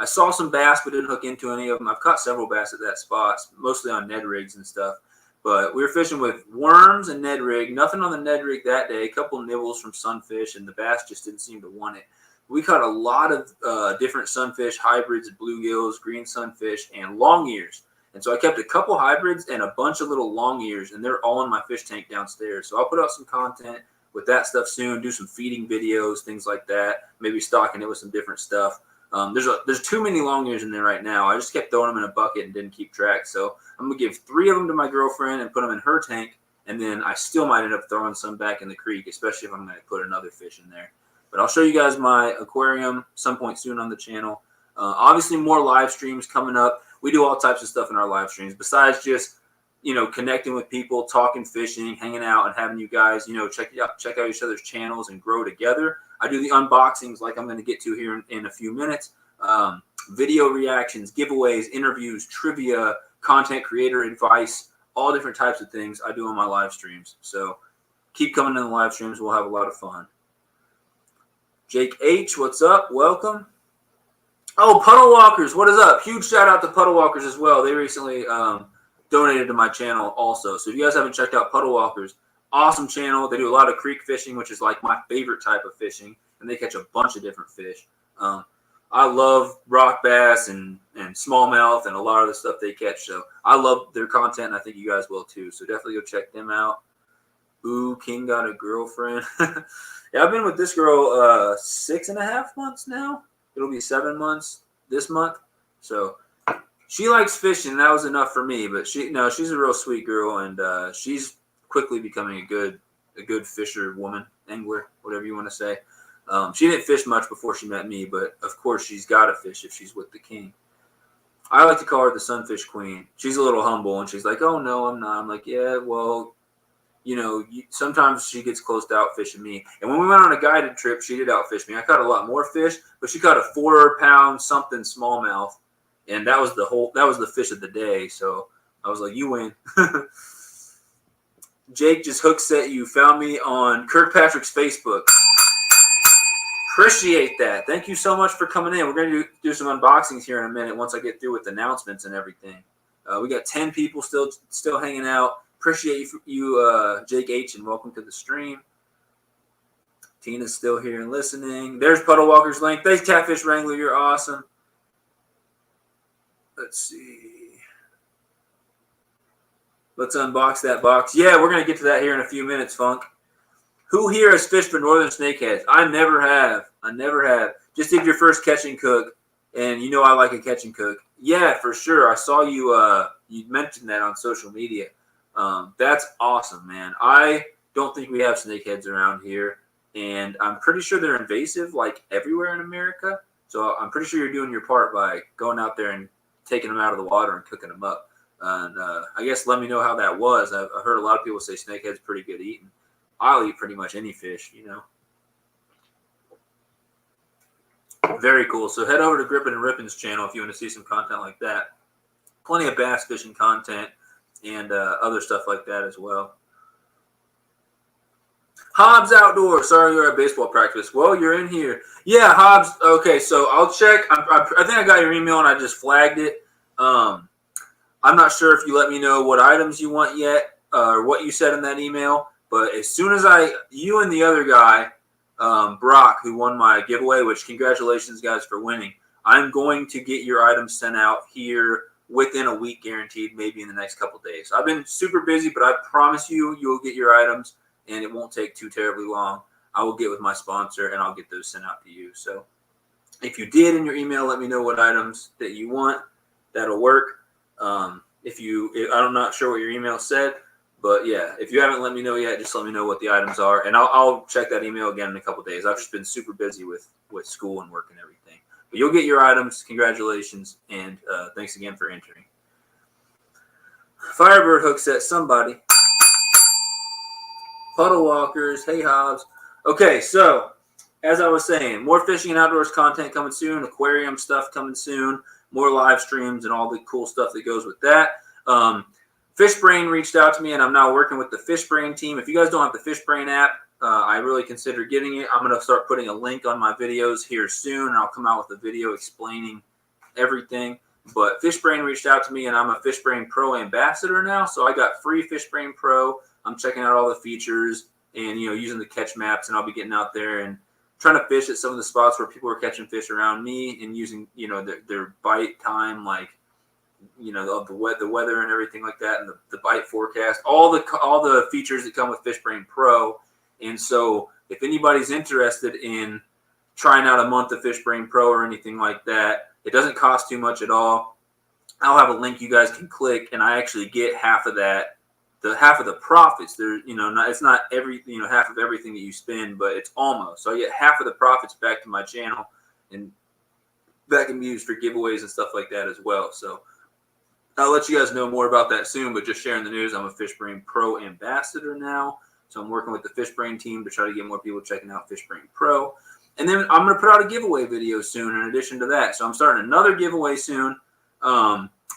I saw some bass, but didn't hook into any of them. I've caught several bass at that spot, mostly on Ned rigs and stuff. But we were fishing with worms and Ned rig. Nothing on the Ned rig that day. A couple nibbles from Sunfish, and the bass just didn't seem to want it. We caught a lot of different sunfish, hybrids, bluegills, green sunfish, and long ears. And so I kept a couple hybrids and a bunch of little long ears, and they're all in my fish tank downstairs. So I'll put out some content with that stuff soon, do some feeding videos, things like that, maybe stocking it with some different stuff. There's too many long ears in there right now. I just kept throwing them in a bucket and didn't keep track. So I'm going to give 3 of them to my girlfriend and put them in her tank, and then I still might end up throwing some back in the creek, especially if I'm going to put another fish in there. But I'll show you guys my aquarium some point soon on the channel. Obviously, more live streams coming up. We do all types of stuff in our live streams besides just, connecting with people, talking fishing, hanging out, and having you guys, check out each other's channels and grow together. I do the unboxings like I'm going to get to here in a few minutes. Video reactions, giveaways, interviews, trivia, content creator advice, all different types of things I do on my live streams. So keep coming in the live streams. We'll have a lot of fun. Jake H, what's up? Welcome. Oh, Puddle Walkers, what is up? Huge shout out to Puddle Walkers as well. They recently donated to my channel also. So if you guys haven't checked out Puddle Walkers, awesome channel. They do a lot of creek fishing, which is like my favorite type of fishing, and they catch a bunch of different fish. I love rock bass and smallmouth and a lot of the stuff they catch. So I love their content, and I think you guys will too. So definitely go check them out. Ooh, King got a girlfriend. Yeah, I've been with this girl 6.5 months now. It'll be 7 months this month. So she likes fishing. That was enough for me. But she's a real sweet girl, and she's quickly becoming a good fisher woman, angler, whatever you want to say. She didn't fish much before she met me, but of course she's got to fish if she's with the king. I like to call her the Sunfish Queen. She's a little humble, and she's like, "Oh no, I'm not." I'm like, "Yeah, well, sometimes she gets close to outfishing me." And when we went on a guided trip, she did outfish me. I caught a lot more fish, but she caught a 4-pound something smallmouth, and that was the fish of the day. So I was like, "You win." Jake just hook set you. Found me on Kirkpatrick's Facebook. Appreciate that. Thank you so much for coming in. We're going to do some unboxings here in a minute once I get through with announcements and everything. We got 10 people still hanging out. Appreciate you, Jake H, and welcome to the stream. Tina's still here and listening. There's Puddle Walker's link. Thanks, Catfish Wrangler. You're awesome. Let's see. Let's unbox that box. Yeah, we're going to get to that here in a few minutes, Funk. Who here has fished for northern snakeheads? I never have. Just did your first catch and cook, and I like a catch and cook. Yeah, for sure. I saw you you mentioned that on social media. That's awesome, man. I don't think we have snakeheads around here, and I'm pretty sure they're invasive like everywhere in America. So I'm pretty sure you're doing your part by going out there and taking them out of the water and cooking them up. And I guess let me know how that was. I've heard a lot of people say snakehead's pretty good eating. I'll eat pretty much any fish, Very cool. So head over to Grippin' and Rippin's channel if you want to see some content like that. Plenty of bass fishing content and other stuff like that as well. Hobbs Outdoor. Sorry, you're at baseball practice. Well, you're in here. Yeah, Hobbs. Okay, so I'll check. I think I got your email and I just flagged it. I'm not sure if you let me know what items you want yet or what you said in that email. But as soon as you and the other guy, Brock, who won my giveaway, which congratulations, guys, for winning, I'm going to get your items sent out here within a week, guaranteed, maybe in the next couple days. I've been super busy, but I promise you will get your items, and it won't take too terribly long. I will get with my sponsor, and I'll get those sent out to you. So If you did in your email, let me know what items that you want. That'll work. I'm not sure what your email said, but yeah, if you haven't let me know yet, just let me know what the items are, and I'll check that email again in a couple days. I've just been super busy with school and work and everything. But you'll get your items. Congratulations, and thanks again for entering. Firebird hook set, somebody. Puddle walkers, hey Hobbs. Okay, so as I was saying, more fishing and outdoors content coming soon, aquarium stuff coming soon, more live streams and all the cool stuff that goes with that. Fishbrain reached out to me, and I'm now working with the Fishbrain team. If you guys don't have the Fishbrain app, I really consider getting it. I'm going to start putting a link on my videos here soon, and I'll come out with a video explaining everything. But Fishbrain reached out to me, and I'm a Fishbrain Pro ambassador now, so I got free Fishbrain Pro. I'm checking out all the features and, using the catch maps, and I'll be getting out there and trying to fish at some of the spots where people are catching fish around me and using, their bite time, like, the weather and everything like that, and the bite forecast, all the features that come with Fishbrain Pro. And so if anybody's interested in trying out a month of Fishbrain Pro or anything like that, it doesn't cost too much at all. I'll have a link you guys can click, and I actually get half of that. Half of the profits, it's not half of everything that you spend, but it's almost. So I get half of the profits back to my channel, and that can be used for giveaways and stuff like that as well. So I'll let you guys know more about that soon, but just sharing the news, I'm a Fishbrain Pro ambassador now. So I'm working with the Fishbrain team to try to get more people checking out Fishbrain Pro. And then I'm going to put out a giveaway video soon in addition to that. So I'm starting another giveaway soon.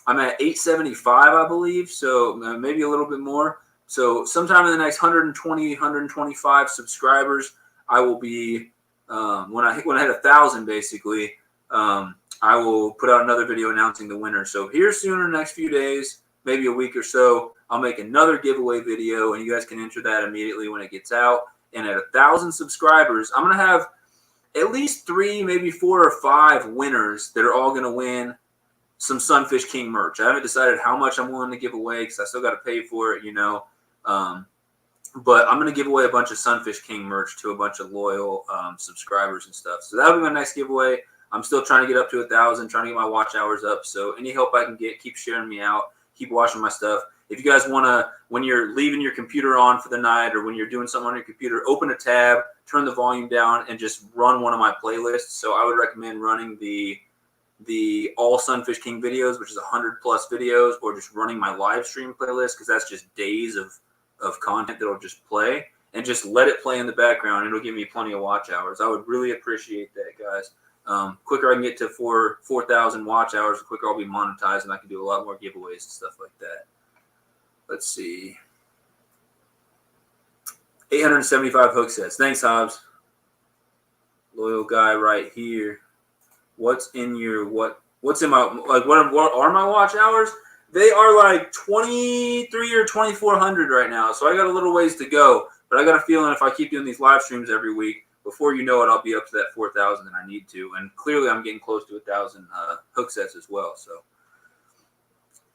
I'm at 875, I believe, so maybe a little bit more. So sometime in the next 120, 125 subscribers, I will be, when I hit 1,000, basically, I will put out another video announcing the winner. So here soon in the next few days, maybe a week or so, I'll make another giveaway video, and you guys can enter that immediately when it gets out. And at 1,000 subscribers, I'm going to have at least 3, maybe 4 or 5 winners that are all going to win some SunfishKing merch. I haven't decided how much I'm willing to give away because I still got to pay for it, but I'm going to give away a bunch of SunfishKing merch to a bunch of loyal subscribers and stuff. So that'll be my next giveaway. I'm still trying to get up to 1,000, trying to get my watch hours up. So any help I can get, keep sharing me out, keep watching my stuff. If you guys want to, when you're leaving your computer on for the night or when you're doing something on your computer, open a tab, turn the volume down, and just run one of my playlists. So I would recommend running the all SunfishKing videos, which is 100+ videos, or just running my live stream playlist, because that's just days of content that'll just play, and just let it play in the background. It'll give me plenty of watch hours. I would really appreciate that, guys. Quicker I can get to 4,000 watch hours, the quicker I'll be monetized, and I can do a lot more giveaways and stuff like that. Let's see. 875 hook sets. Thanks, Hobbs. Loyal guy right here. What's in my, like, what are my watch hours? They are like 23 or 2,400 right now. So I got a little ways to go, but I got a feeling if I keep doing these live streams every week, before you know it, I'll be up to that 4,000 that I need to. And clearly I'm getting close to 1,000 hook sets as well. So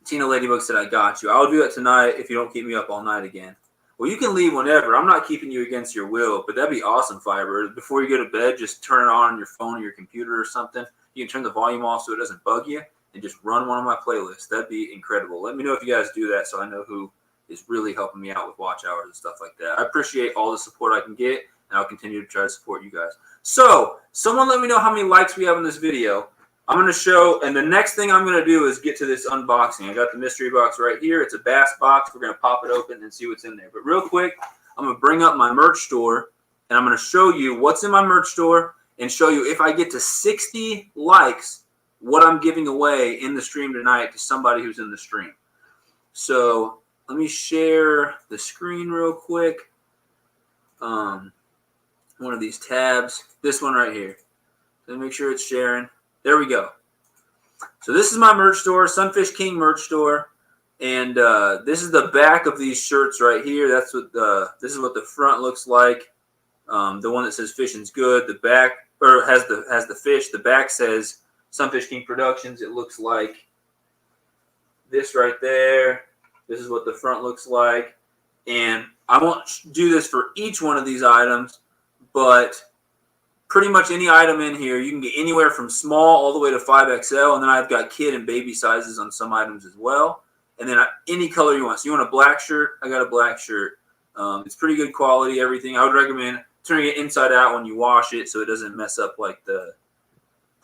Tina Ladybug said, I got you. I'll do it tonight if you don't keep me up all night again. Well, you can leave whenever. I'm not keeping you against your will, but that'd be awesome, Firebird. Before you go to bed, just turn it on your phone or your computer or something. You can turn the volume off so it doesn't bug you, and just run one of my playlists. That'd be incredible. Let me know if you guys do that so I know who is really helping me out with watch hours and stuff like that. I appreciate all the support I can get, and I'll continue to try to support you guys. So, someone let me know how many likes we have in this video. I'm going to show, and the next thing I'm going to do is get to this unboxing. I got the mystery box right here. It's a bass box. We're going to pop it open and see what's in there. But real quick, I'm going to bring up my merch store, and I'm going to show you what's in my merch store and show you if I get to 60 likes, what I'm giving away in the stream tonight to somebody who's in the stream. So let me share the screen real quick. One of these tabs, this one right here. So make sure it's sharing. There we go. So this is my merch store, SunfishKing merch store, and this is the back of these shirts right here. That's what this is what the front looks like. The one that says "Fishing's good." The back has the fish. The back says SunfishKing Productions. It looks like this right there. This is what the front looks like, and I won't do this for each one of these items, but pretty much any item in here. You can get anywhere from small all the way to 5XL, and then I've got kid and baby sizes on some items as well. And then any color you want. So you want a black shirt? I got a black shirt. It's pretty good quality, everything. I would recommend turning it inside out when you wash it so it doesn't mess up like the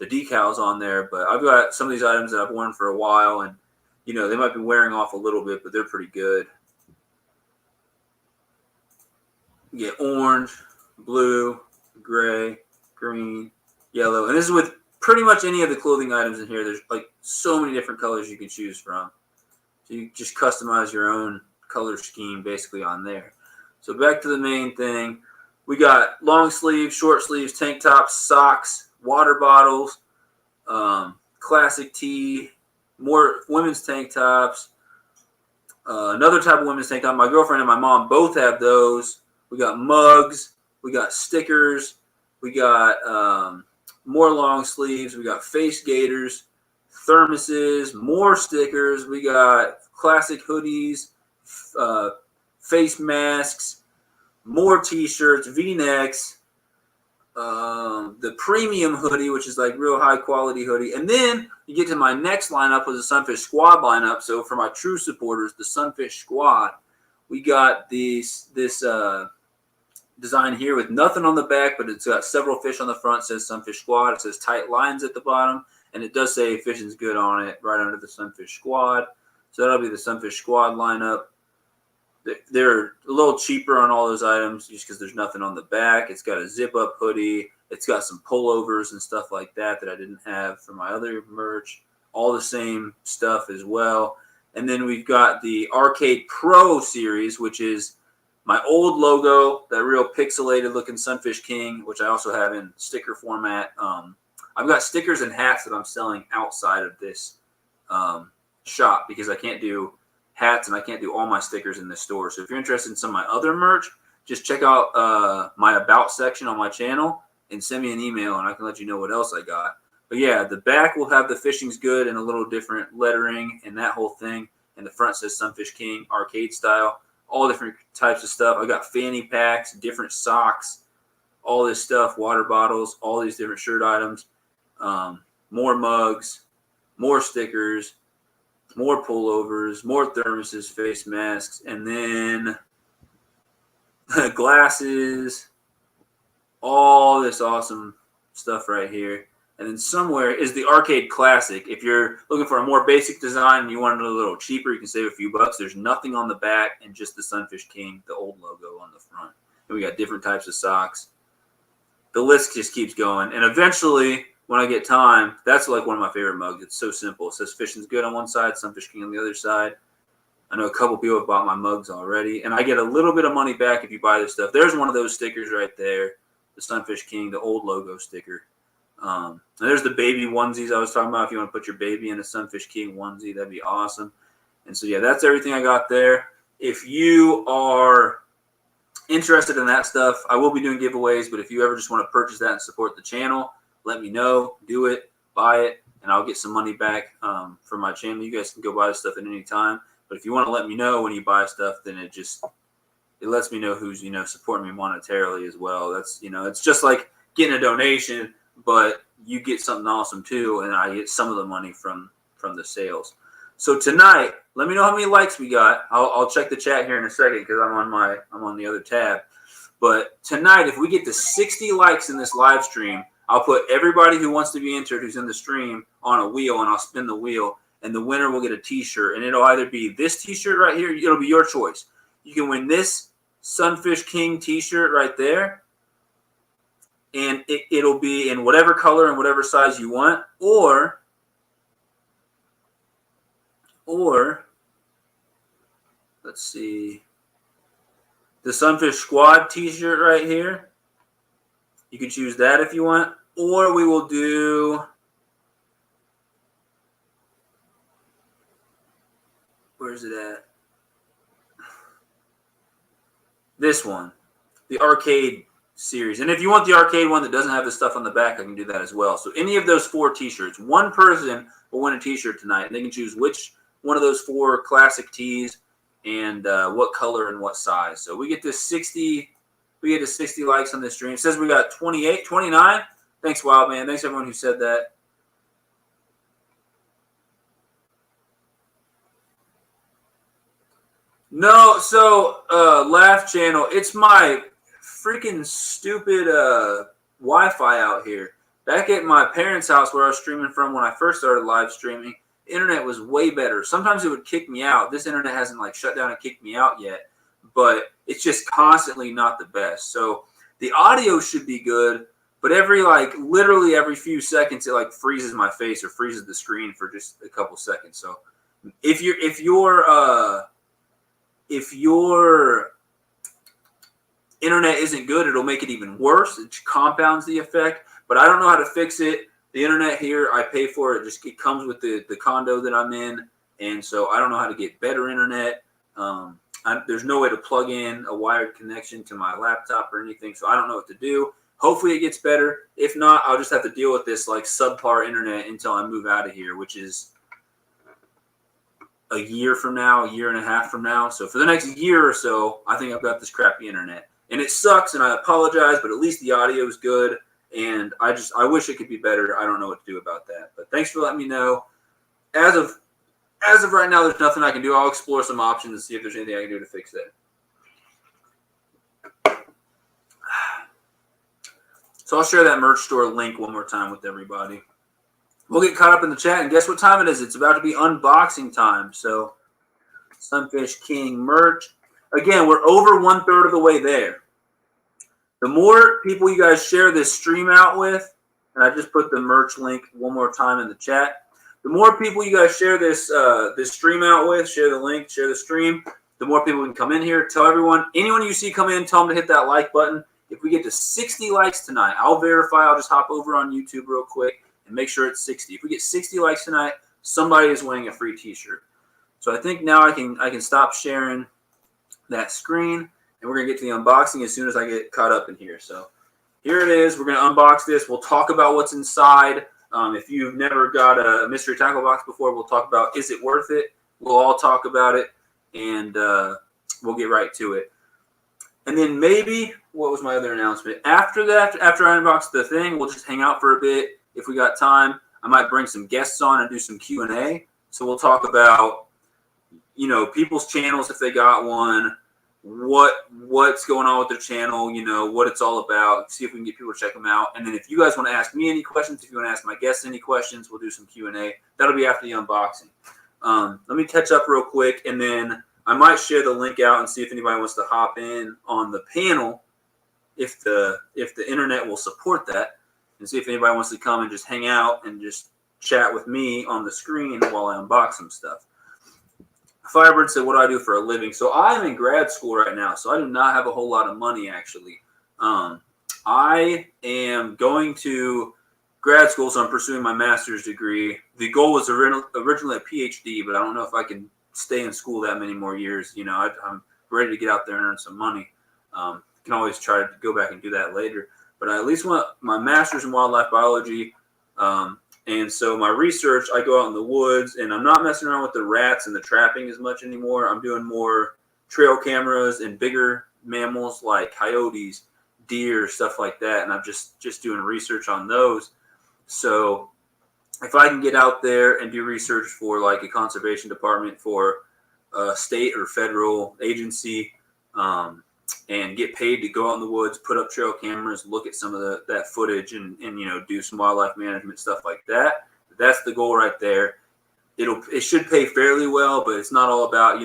decals on there. But I've got some of these items that I've worn for a while, and you know, they might be wearing off a little bit, but they're pretty good. You get orange, blue, gray, green, yellow. And this is with pretty much any of the clothing items in here. There's like so many different colors you can choose from. So you just customize your own color scheme basically on there. So back to the main thing. We got long sleeves, short sleeves, tank tops, socks, water bottles, classic tee, more women's tank tops, another type of women's tank top. My girlfriend and my mom both have those. We got mugs. We got stickers. We got more long sleeves. We got face gaiters, thermoses, more stickers. We got classic hoodies, face masks, more t-shirts, V-necks, the premium hoodie, which is like real high quality hoodie. And then you get to my next lineup was the Sunfish Squad lineup. So for my true supporters, the Sunfish Squad, we got this design here with nothing on the back, but it's got several fish on the front. It says Sunfish Squad. It says tight lines at the bottom, and it does say fishing's good on it right under the Sunfish Squad. So that'll be the Sunfish Squad lineup. They're a little cheaper on all those items just because there's nothing on the back. It's got a zip-up hoodie. It's got some pullovers and stuff like that I didn't have for my other merch. All the same stuff as well. And then we've got the Arcade Pro series, which is my old logo, that real pixelated looking Sunfish King, which I also have in sticker format. I've got stickers and hats that I'm selling outside of this shop because I can't do hats and I can't do all my stickers in this store. So if you're interested in some of my other merch, just check out my about section on my channel and send me an email and I can let you know what else I got. But yeah, the back will have the fishing's good and a little different lettering and that whole thing. And the front says Sunfish King arcade style. All different types of stuff. I got fanny packs, different socks, all this stuff, water bottles, all these different shirt items, more mugs, more stickers, more pullovers, more thermoses, face masks, and then glasses, all this awesome stuff right here. And then somewhere is the Arcade Classic. If you're looking for a more basic design and you want it a little cheaper, you can save a few bucks. There's nothing on the back and just the Sunfish King, the old logo on the front. And we got different types of socks. The list just keeps going. And eventually, when I get time, that's like one of my favorite mugs. It's so simple. It says Fishing's Good on one side, Sunfish King on the other side. I know a couple people have bought my mugs already. And I get a little bit of money back if you buy this stuff. There's one of those stickers right there, the Sunfish King, the old logo sticker. And there's the baby onesies I was talking about. If you want to put your baby in a Sunfish King onesie, that'd be awesome. And so, yeah, that's everything I got there. If you are interested in that stuff, I will be doing giveaways. But if you ever just want to purchase that and support the channel, let me know. Do it. Buy it. And I'll get some money back from my channel. You guys can go buy this stuff at any time. But if you want to let me know when you buy stuff, then it lets me know who's, supporting me monetarily as well. That's, it's just like getting a donation, but you get something awesome too, and I get some of the money from the sales. So tonight, let me know how many likes we got. I'll check the chat here in a second because I'm on the other tab. But tonight, if we get to 60 likes in this live stream, I'll put everybody who wants to be entered who's in the stream on a wheel, and I'll spin the wheel, and the winner will get a T-shirt. And it'll either be this T-shirt right here. It'll be your choice. You can win this Sunfish King T-shirt right there. And it'll be in whatever color and whatever size you want, or let's see, the Sunfish Squad T-shirt right here. You can choose that if you want, or we will do, where's it at? This one, the Arcade series. And if you want the arcade one that doesn't have the stuff on the back, I can do that as well. So any of those 4 T-shirts, one person will win a T-shirt tonight, and they can choose which one of those 4 classic tees and what color and what size. So we get to 60 we get to 60 likes on this stream. It says we got 28, 29. Thanks, Wild Man. Thanks, everyone who said that. No, so Laugh Channel, it's my freaking stupid Wi-Fi out here. Back at my parents' house where I was streaming from when I first started live streaming, the internet was way better. Sometimes it would kick me out. This internet hasn't like shut down and kicked me out yet, but it's just constantly not the best. So the audio should be good, but literally every few seconds it like freezes my face or freezes the screen for just a couple seconds. So if your internet isn't good, it'll make it even worse. It compounds the effect, but I don't know how to fix it. The internet here, I pay for it. It comes with the condo that I'm in, and so I don't know how to get better internet. There's no way to plug in a wired connection to my laptop or anything, so I don't know what to do. Hopefully it gets better. If not, I'll just have to deal with this like subpar internet until I move out of here, which is a year from now, a year and a half from now. So for the next year or so, I think I've got this crappy internet. And it sucks, and I apologize, but at least the audio is good. And I wish it could be better. I don't know what to do about that. But thanks for letting me know. As of right now, there's nothing I can do. I'll explore some options and see if there's anything I can do to fix that. So I'll share that merch store link one more time with everybody. We'll get caught up in the chat, and guess what time it is? It's about to be unboxing time. So SunfishKing merch. Again, we're over 1/3 of the way there. The more people you guys share this stream out with, and I just put the merch link one more time in the chat. The more people you guys share this stream out with, share the link, share the stream, the more people can come in here. Tell everyone, anyone you see come in, tell them to hit that like button. If we get to 60 likes tonight, I'll verify. I'll just hop over on YouTube real quick and make sure it's 60. If we get 60 likes tonight, somebody is winning a free t-shirt. So I think now I can stop sharing that screen, and we're going to get to the unboxing as soon as I get caught up in here. So here it is. We're going to unbox this. We'll talk about what's inside. If you've never got a mystery tackle box before, we'll talk about, is it worth it? We'll all talk about it, and we'll get right to it. And then maybe, what was my other announcement? After that, after I unbox the thing, we'll just hang out for a bit. If we got time, I might bring some guests on and do some Q&A. So we'll talk about, people's channels if they got one, what's going on with their channel, what it's all about, see if we can get people to check them out. And then if you guys want to ask me any questions, if you want to ask my guests any questions, we'll do some Q&A. That'll be after the unboxing. Let me catch up real quick, and then I might share the link out and see if anybody wants to hop in on the panel, if the internet will support that, and see if anybody wants to come and just hang out and just chat with me on the screen while I unbox some stuff. Firebird said, what do I do for a living? So I'm in grad school right now, so I do not have a whole lot of money, actually. I am going to grad school, so I'm pursuing my master's degree. The goal was originally a PhD, but I don't know if I can stay in school that many more years. I'm ready to get out there and earn some money. Can always try to go back and do that later. But I at least want my master's in wildlife biology. And so my research, I go out in the woods, and I'm not messing around with the rats and the trapping as much anymore. I'm doing more trail cameras and bigger mammals like coyotes, deer, stuff like that. And I'm just doing research on those. So if I can get out there and do research for like a conservation department for a state or federal agency, and get paid to go out in the woods, put up trail cameras, look at some of that footage, and do some wildlife management stuff like that. That's the goal right there. It should pay fairly well, but it's not all about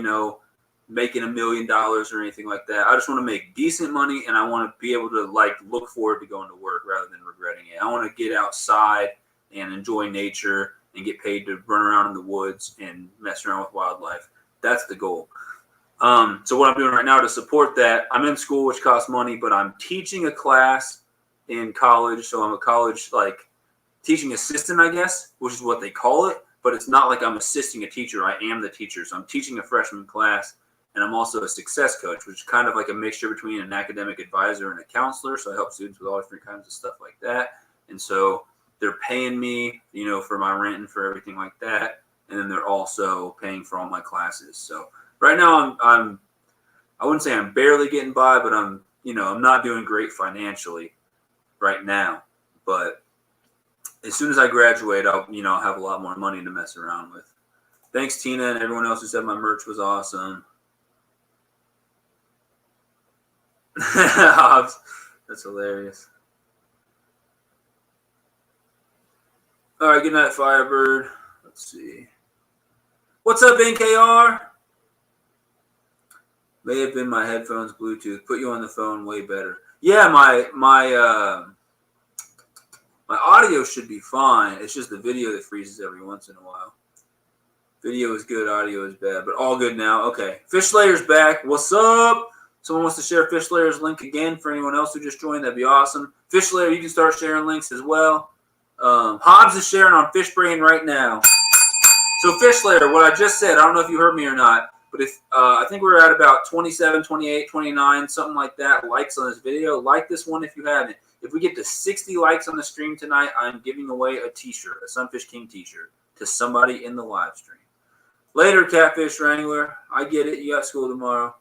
making $1 million or anything like that. I just want to make decent money, and I want to be able to look forward to going to work rather than regretting it. I want to get outside and enjoy nature and get paid to run around in the woods and mess around with wildlife. That's the goal. So what I'm doing right now to support that, I'm in school, which costs money, but I'm teaching a class in college. So I'm a college teaching assistant, I guess, which is what they call it. But it's not like I'm assisting a teacher. I am the teacher. So I'm teaching a freshman class, and I'm also a success coach, which is kind of like a mixture between an academic advisor and a counselor. So I help students with all different kinds of stuff like that. And so they're paying me, for my rent and for everything like that. And then they're also paying for all my classes. So right now I wouldn't say I'm barely getting by, but I'm, you know, I'm not doing great financially right now, but as soon as I graduate, I'll, you know, have a lot more money to mess around with. Thanks, Tina, and everyone else who said my merch was awesome. That's hilarious. All right, good night, Firebird. Let's see. What's up, NKR? May have been my headphones Bluetooth. Put you on the phone way better. Yeah, my audio should be fine. It's just the video that freezes every once in a while. Video is good, audio is bad, but all good now. Okay, FishSlayer's back. What's up? Someone wants to share FishSlayer's link again for anyone else who just joined. That'd be awesome. FishSlayer, you can start sharing links as well. Hobbs is sharing on Fishbrain right now. So FishSlayer, what I just said, I don't know if you heard me or not, but if I think we're at about 27, 28, 29, something like that, likes on this video. Like this one if you haven't. If we get to 60 likes on the stream tonight, I'm giving away a t-shirt, a SunfishKing t-shirt, to somebody in the live stream. Later, Catfish Wrangler. I get it. You got school tomorrow.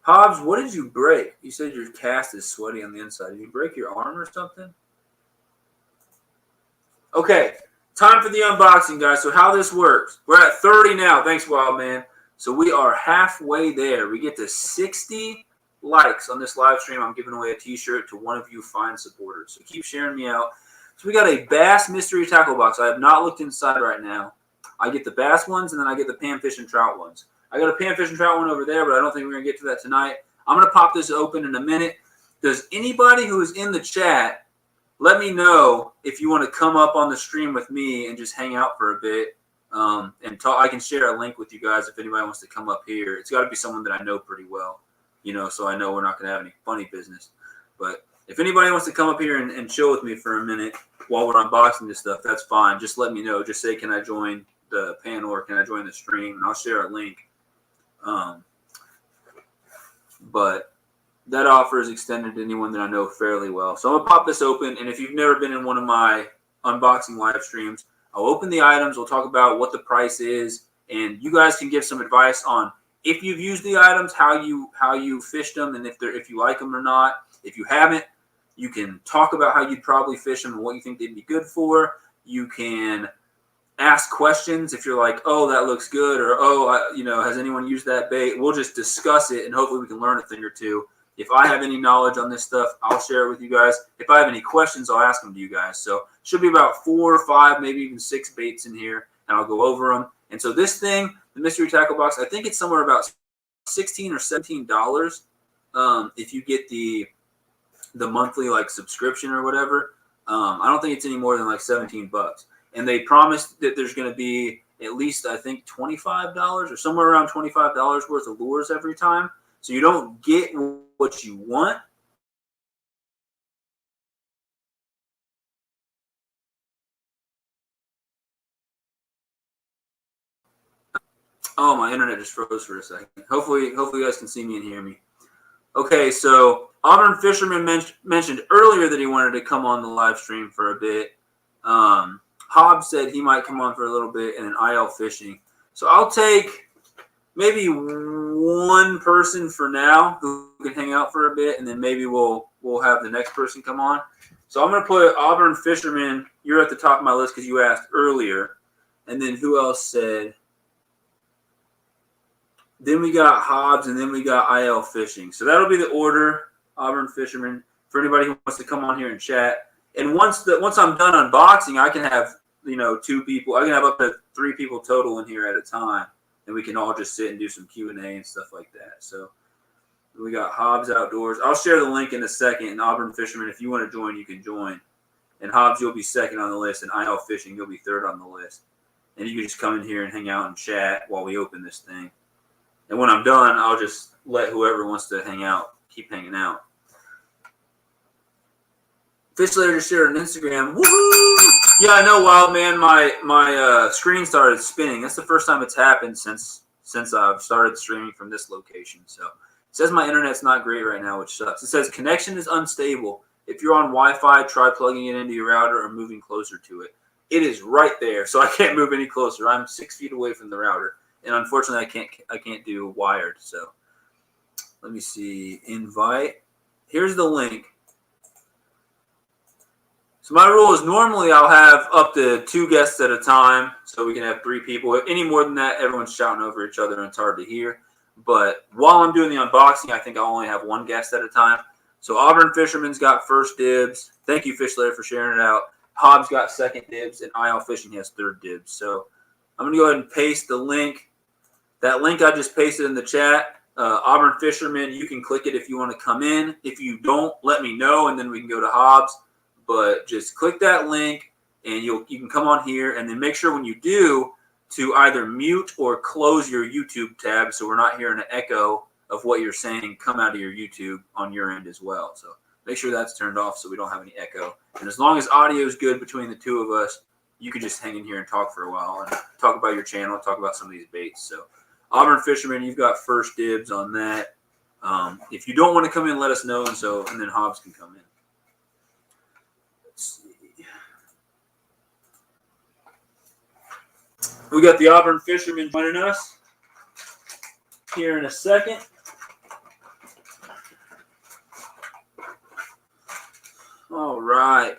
Hobbs, what did you break? You said your cast is sweaty on the inside. Did you break your arm or something? Okay, time for the unboxing, guys. So how this works. We're at 30 now. Thanks, Wild Man. So we are halfway there. We get to 60 likes on this live stream. I'm giving away a t-shirt to one of you fine supporters. So keep sharing me out. So we got a bass mystery tackle box. I have not looked inside right now. I get the bass ones, and then I get the panfish and trout ones. I got a panfish and trout one over there, but I don't think we're going to get to that tonight. I'm going to pop this open in a minute. Does anybody who is in the chat, let me know if you want to come up on the stream with me and just hang out for a bit and talk. I can share a link with you guys if anybody wants to come up here. It's got to be someone that I know pretty well, you know, so I know we're not going to have any funny business. But if anybody wants to come up here and chill with me for a minute while we're unboxing this stuff, that's fine. Just let me know. Just say, can I join the panel or can I join the stream? And I'll share a link. But that offer is extended to anyone that I know fairly well. So I'm going to pop this open, and if you've never been in one of my unboxing live streams, I'll open the items. We'll talk about what the price is, and you guys can give some advice on if you've used the items, how you fished them, and if you like them or not. If you haven't, you can talk about how you'd probably fish them and what you think they'd be good for. You can ask questions if you're like, oh, that looks good, or oh, you know, has anyone used that bait? We'll just discuss it, and hopefully we can learn a thing or two. If I have any knowledge on this stuff, I'll share it with you guys. If I have any questions, I'll ask them to you guys. So should be about 4 or 5, maybe even 6 baits in here, and I'll go over them. And so this thing, the mystery tackle box, I think it's somewhere about $16 or $17 if you get the monthly like subscription or whatever. I don't think it's any more than like $17. And they promised that there's going to be at least, I think, $25 or somewhere around $25 worth of lures every time. So you don't get what you want. Oh, my internet just froze for a second. Hopefully you guys can see me and hear me. Okay, so Auburn Fisherman mentioned earlier that he wanted to come on the live stream for a bit. Hobbs said he might come on for a little bit, and then IL Fishing. So I'll take maybe one person for now who can hang out for a bit, and then maybe we'll have the next person come on. So I'm going to put Auburn Fisherman. You're at the top of my list because you asked earlier. And then who else said? Then we got Hobbs, and then we got IL Fishing. So that'll be the order, Auburn Fisherman, for anybody who wants to come on here and chat. And once I'm done unboxing, I can have, you know, 2 people. I can have up to 3 people total in here at a time, and we can all just sit and do some Q&A and stuff like that. So we got Hobbs Outdoors. I'll share the link in a second. And Auburn Fisherman, if you want to join, you can join. And Hobbs, you'll be second on the list, and IL Fishing, you'll be third on the list. And you can just come in here and hang out and chat while we open this thing. And when I'm done, I'll just let whoever wants to hang out keep hanging out. FishSlayer just shared on Instagram. Woohoo! Yeah, I know, Wild Man. My screen started spinning. That's the first time it's happened since I've started streaming from this location. So it says my internet's not great right now, which sucks. It says connection is unstable. If you're on Wi-Fi, try plugging it into your router or moving closer to it. It is right there, so I can't move any closer. I'm 6 feet away from the router, and unfortunately, I can't do wired. So let me see, invite. Here's the link. So my rule is normally I'll have up to 2 guests at a time, so we can have 3 people. Any more than that, everyone's shouting over each other and it's hard to hear. But while I'm doing the unboxing, I think I'll only have 1 guest at a time. So Auburn Fisherman's got first dibs. Thank you, FishLayer, for sharing it out. Hobbs got second dibs, and IL Fishing has third dibs. So I'm going to go ahead and paste the link. That link I just pasted in the chat. Auburn Fisherman, you can click it if you want to come in. If you don't, let me know, and then we can go to Hobbs. But just click that link, and you can come on here, and then make sure when you do to either mute or close your YouTube tab so we're not hearing an echo of what you're saying come out of your YouTube on your end as well. So make sure that's turned off so we don't have any echo. And as long as audio is good between the 2 of us, you can just hang in here and talk for a while and talk about your channel, talk about some of these baits. So Auburn Fisherman, you've got first dibs on that. If you don't want to come in, let us know, and then Hobbs can come in. Let's see. We got the Auburn Fisherman joining us here in a second. All right.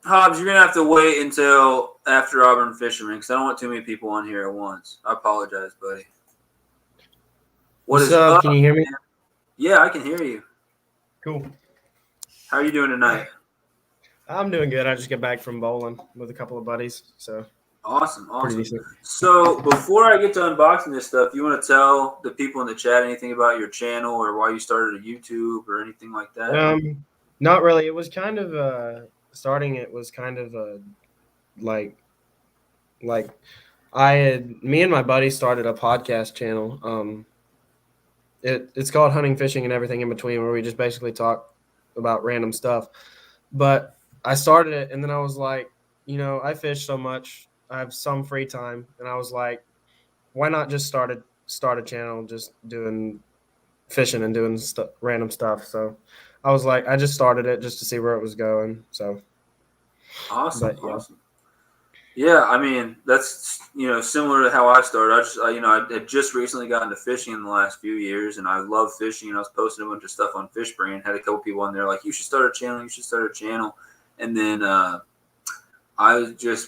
Hobbs, you're going to have to wait until after Auburn Fisherman because I don't want too many people on here at once. I apologize, buddy. What's up? Can you hear me? Yeah, I can hear you. Cool. How are you doing tonight? I'm doing good. I just got back from bowling with a couple of buddies. So Awesome. So before I get to unboxing this stuff, you want to tell the people in the chat anything about your channel or why you started a YouTube or anything like that? Not really. It was kind of starting. It was kind of like me and my buddy started a podcast channel. It's called Hunting, Fishing, and Everything in Between, where we just basically talk about random stuff. But I started it, and then I was like, I fish so much. I have some free time, and I was like, why not just start a channel just doing fishing and doing random stuff. So I was like, I just started it just to see where it was going. So awesome. Yeah, I mean, that's, similar to how I started. I had just recently gotten to fishing in the last few years, and I love fishing. I was posting a bunch of stuff on Fishbrain. Had a couple people on there like, you should start a channel. And then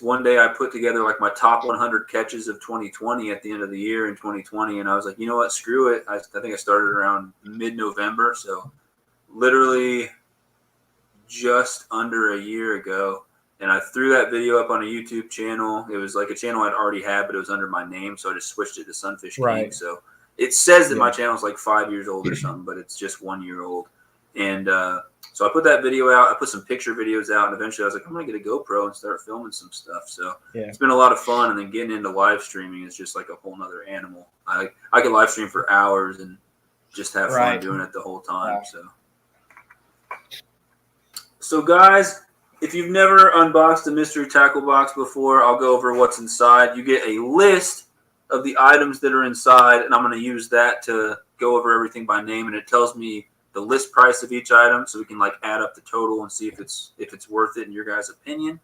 one day I put together like my top 100 catches of 2020 at the end of the year in 2020. And I was like, you know what, screw it. I think I started around mid-November. So literally just under a year ago. And I threw that video up on a YouTube channel. It was like a channel I'd already had, but it was under my name. So I just switched it to SunfishKing. Right. So it says that my channel is like 5 years old or something, but it's just 1 year old. And so I put that video out. I put some picture videos out. And eventually I was like, I'm going to get a GoPro and start filming some stuff. So it's been a lot of fun. And then getting into live streaming is just like a whole nother animal. I could live stream for hours and just have fun doing it the whole time. So guys, if you've never unboxed a mystery tackle box before, I'll go over what's inside. You get a list of the items that are inside, and I'm going to use that to go over everything by name, and it tells me the list price of each item, so we can like add up the total and see if it's worth it in your guys' opinion.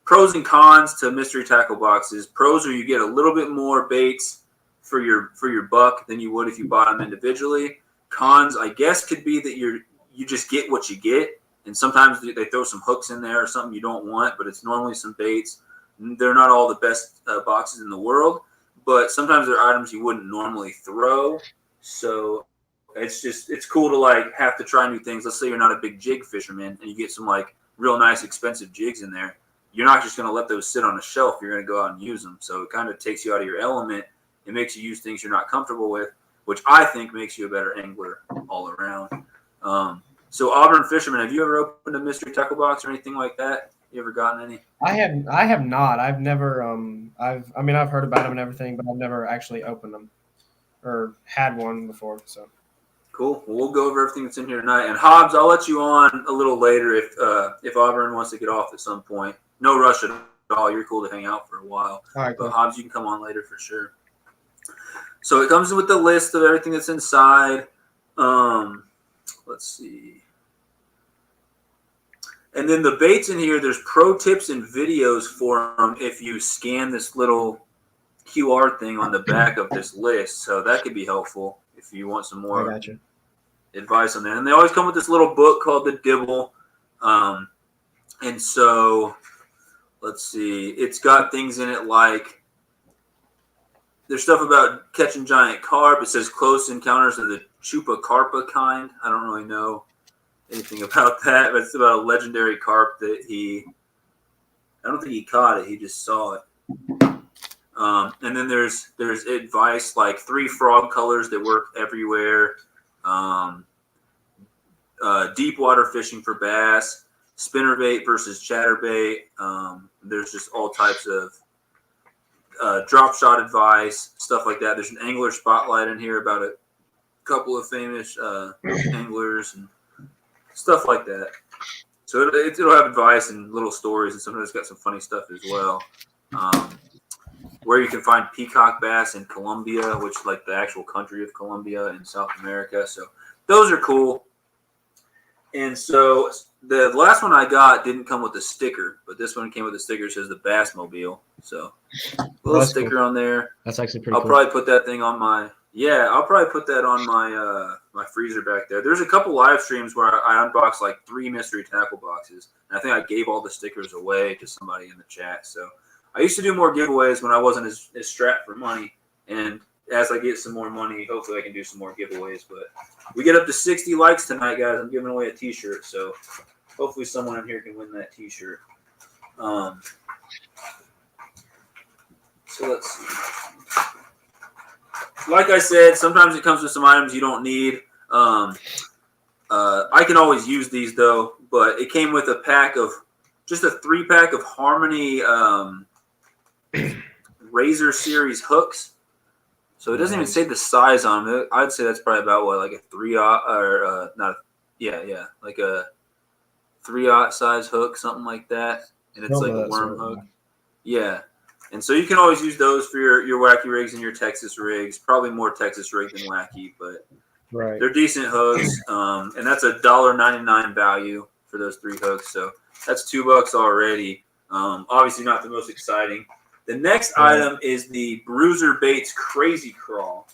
Pros and cons to mystery tackle boxes. Pros are you get a little bit more baits for your buck than you would if you bought them individually. Cons, I guess, could be that you just get what you get. And sometimes they throw some hooks in there or something you don't want, but it's normally some baits. They're not all the best boxes in the world, but sometimes they're items you wouldn't normally throw. So it's cool to like have to try new things. Let's say you're not a big jig fisherman and you get some like real nice expensive jigs in there. You're not just going to let those sit on a shelf. You're going to go out and use them. So it kind of takes you out of your element. It makes you use things you're not comfortable with, which I think makes you a better angler all around. So Auburn Fisherman, have you ever opened a mystery tackle box or anything like that? You ever gotten any? I have not. I've never I've heard about them and everything, but I've never actually opened them or had one before. So cool. Well, we'll go over everything that's in here tonight. And Hobbs, I'll let you on a little later if Auburn wants to get off at some point. No rush at all. You're cool to hang out for a while. All right, cool. But Hobbs, you can come on later for sure. So it comes with the list of everything that's inside. Let's see. And then the baits in here, there's pro tips and videos for them if you scan this little QR thing on the back of this list. So that could be helpful if you want some I more got you. advice on that. And they always come with this little book called The Dibble. And so, let's see. It's got things in it like there's stuff about catching giant carp. It says close encounters of the chupacabra kind. I don't really know anything about that, but it's about a legendary carp that I don't think he caught it. He just saw it. And then there's advice like 3 frog colors that work everywhere. Deep water fishing for bass, spinnerbait versus chatterbait. There's just all types of drop shot advice, stuff like that. There's an angler spotlight in here about a couple of famous anglers and stuff like that. So it'll have advice and little stories, and sometimes it's got some funny stuff as well. Where you can find peacock bass in Colombia, which is like the actual country of Colombia in South America. So those are cool. And so the last one I got didn't come with a sticker, but this one came with a sticker that says the Bass Mobile. So a little sticker cool on there. That's actually pretty cool. I'll probably put that thing on my my freezer back there. There's a couple live streams where I unboxed like 3 mystery tackle boxes, and I think I gave all the stickers away to somebody in the chat. So I used to do more giveaways when I wasn't as strapped for money, and as I get some more money, hopefully I can do some more giveaways. But we get up to 60 likes tonight, guys. I'm giving away a t-shirt, so hopefully someone in here can win that t-shirt. So let's see. Like I said, sometimes it comes with some items you don't need. I can always use these though, but it came with a 3-pack of Harmony Razor Series hooks. So it doesn't even say the size on it. I'd say that's probably about what, like a 3/0 or like a 3/0 size hook, something like that. And it's like a worm hook. Yeah. And so you can always use those for your wacky rigs and your Texas rigs. Probably more Texas rig than wacky, but they're decent hooks. And that's a $1.99 value for those 3 hooks. So that's $2 already. Obviously not the most exciting. The next item is the Bruiser Baits Crazy Crawl,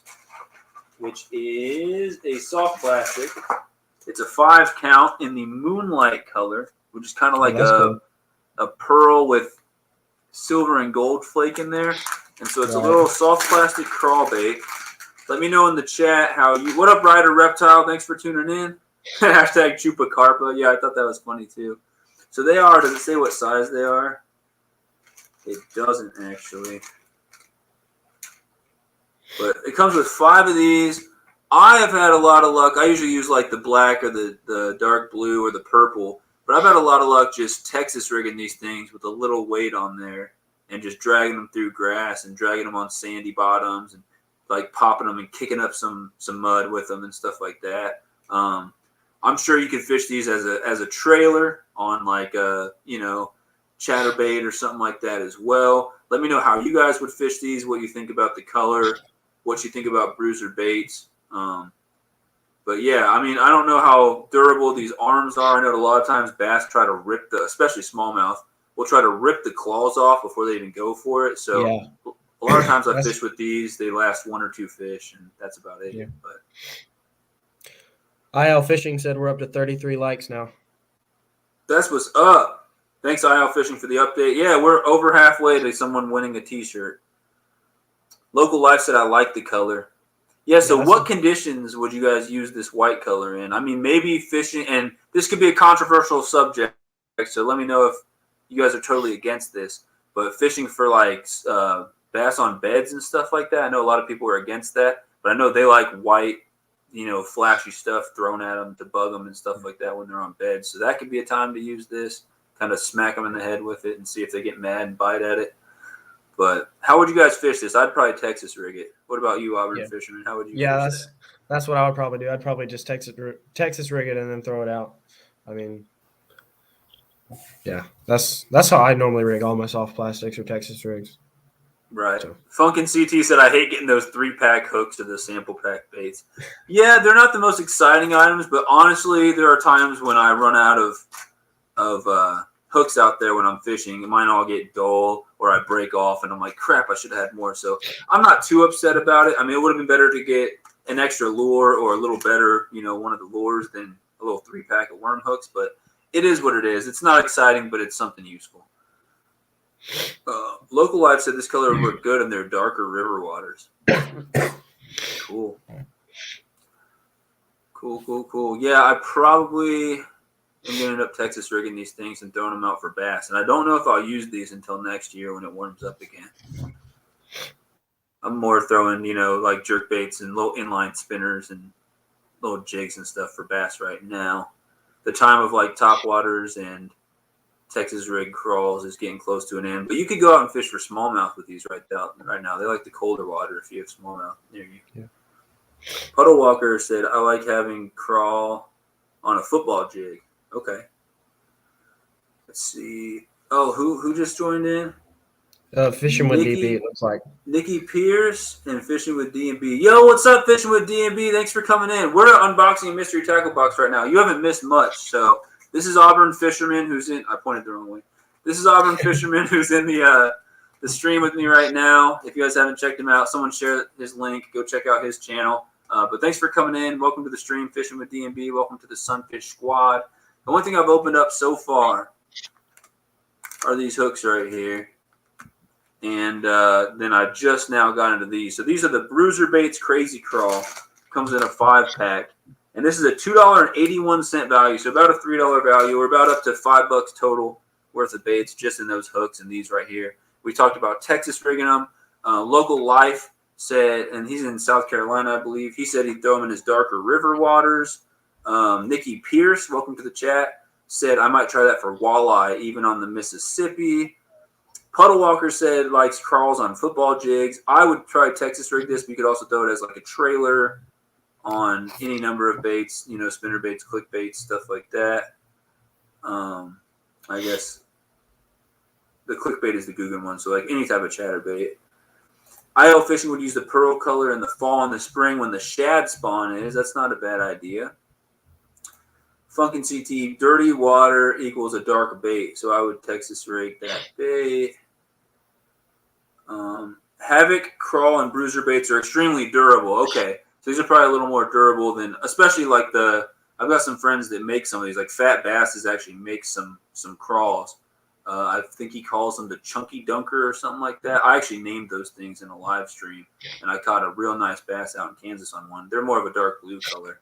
which is a soft plastic. It's a 5 count in the Moonlight color, which is kind of like a pearl with silver and gold flake in there. And so it's a little soft plastic crawl bait. Let me know in the chat what up, Ryder Reptile? Thanks for tuning in. Hashtag Chupacabra. Yeah, I thought that was funny too. So they are, does it say what size they are? It doesn't actually. But it comes with 5 of these. I have had a lot of luck. I usually use like the black or the dark blue or the purple. But I've had a lot of luck just Texas rigging these things with a little weight on there and just dragging them through grass and dragging them on sandy bottoms and like popping them and kicking up some mud with them and stuff like that. I'm sure you could fish these as a trailer on like a, chatterbait or something like that as well. Let me know how you guys would fish these, what you think about the color, what you think about Bruiser baits. But yeah, I mean, I don't know how durable these arms are. I know a lot of times bass try to rip especially smallmouth, will try to rip the claws off before they even go for it. So a lot of times I fish with these, they last 1 or 2 fish, and that's about it. Yeah. But IL Fishing said we're up to 33 likes now. That's what's up. Thanks, IL Fishing, for the update. Yeah, we're over halfway to someone winning a t-shirt. Local Life said I like the color. Yeah, so what conditions would you guys use this white color in? I mean, maybe fishing, and this could be a controversial subject, so let me know if you guys are totally against this. But fishing for like bass on beds and stuff like that, I know a lot of people are against that, but I know they like white, flashy stuff thrown at them to bug them and stuff like that when they're on beds. So that could be a time to use this, kind of smack them in the head with it and see if they get mad and bite at it. But how would you guys fish this? I'd probably Texas rig it. What about you, Auburn Fisherman? How would you fish that? That's what I would probably do. I'd probably just Texas rig it and then throw it out. I mean, yeah, that's how I normally rig all my soft plastics or Texas rigs. Right. So. Funkin' CT said, I hate getting those 3-pack hooks to the sample pack baits. Yeah, they're not the most exciting items, but honestly, there are times when I run out of hooks out there when I'm fishing. Mine all get dull or I break off and I'm like, crap, I should have had more. So I'm not too upset about it. I mean, it would have been better to get an extra lure or a little better, one of the lures than a little 3-pack of worm hooks. But it is what it is. It's not exciting, but it's something useful. Local Life said this color would look good in their darker river waters. Cool. Yeah, I probably am going to end up Texas rigging these things and throwing them out for bass. And I don't know if I'll use these until next year when it warms up again. I'm more throwing, like jerk baits and little inline spinners and little jigs and stuff for bass right now. The time of like top waters and Texas rig crawls is getting close to an end. But you could go out and fish for smallmouth with these right now. They like the colder water if you have smallmouth near you. Yeah. Puddle Walker said, I like having crawl on a football jig. Okay. Let's see. Oh, who just joined in? Fishing with DB, it looks like. Nikki Pierce and Fishing with D&B. Yo, what's up, Fishing with D&B? Thanks for coming in. We're unboxing a mystery tackle box right now. You haven't missed much. So this is Auburn Fisherman who's in. I pointed the wrong way. This is Auburn Fisherman who's in the stream with me right now. If you guys haven't checked him out, someone share his link. Go check out his channel. But thanks for coming in. Welcome to the stream, Fishing with D&B. Welcome to the Sunfish Squad. The one thing I've opened up so far are these hooks right here. And then I just now got into these. So these are the Bruiser Baits Crazy Crawl. Comes in a 5-pack. And this is a $2.81 value. So about a $3 value. We're about up to $5 total worth of baits just in those hooks and these right here. We talked about Texas rigging them. Local Life said, and he's in South Carolina, I believe. He said he'd throw them in his darker river waters. Nikki Pierce, welcome to the chat, said I might try that for walleye, even on the Mississippi. Puddle Walker said likes crawls on football jigs. I would try Texas rig this, but you could also throw it as like a trailer on any number of baits, spinner baits, click baits, stuff like that. I guess the clickbait is the Guggen one, so like any type of chatterbait. IO Fishing would use the pearl color in the fall and the spring when the shad spawn is. That's not a bad idea. Funkin' CT, dirty water equals a dark bait, so I would Texas rig that bait. Havoc, crawl, and bruiser baits are extremely durable. Okay, so these are probably a little more durable than, especially like I've got some friends that make some of these, like Fat Bass actually makes some crawls. I think he calls them the Chunky Dunker or something like that. I actually named those things in a live stream, and I caught a real nice bass out in Kansas on one. They're more of a dark blue color,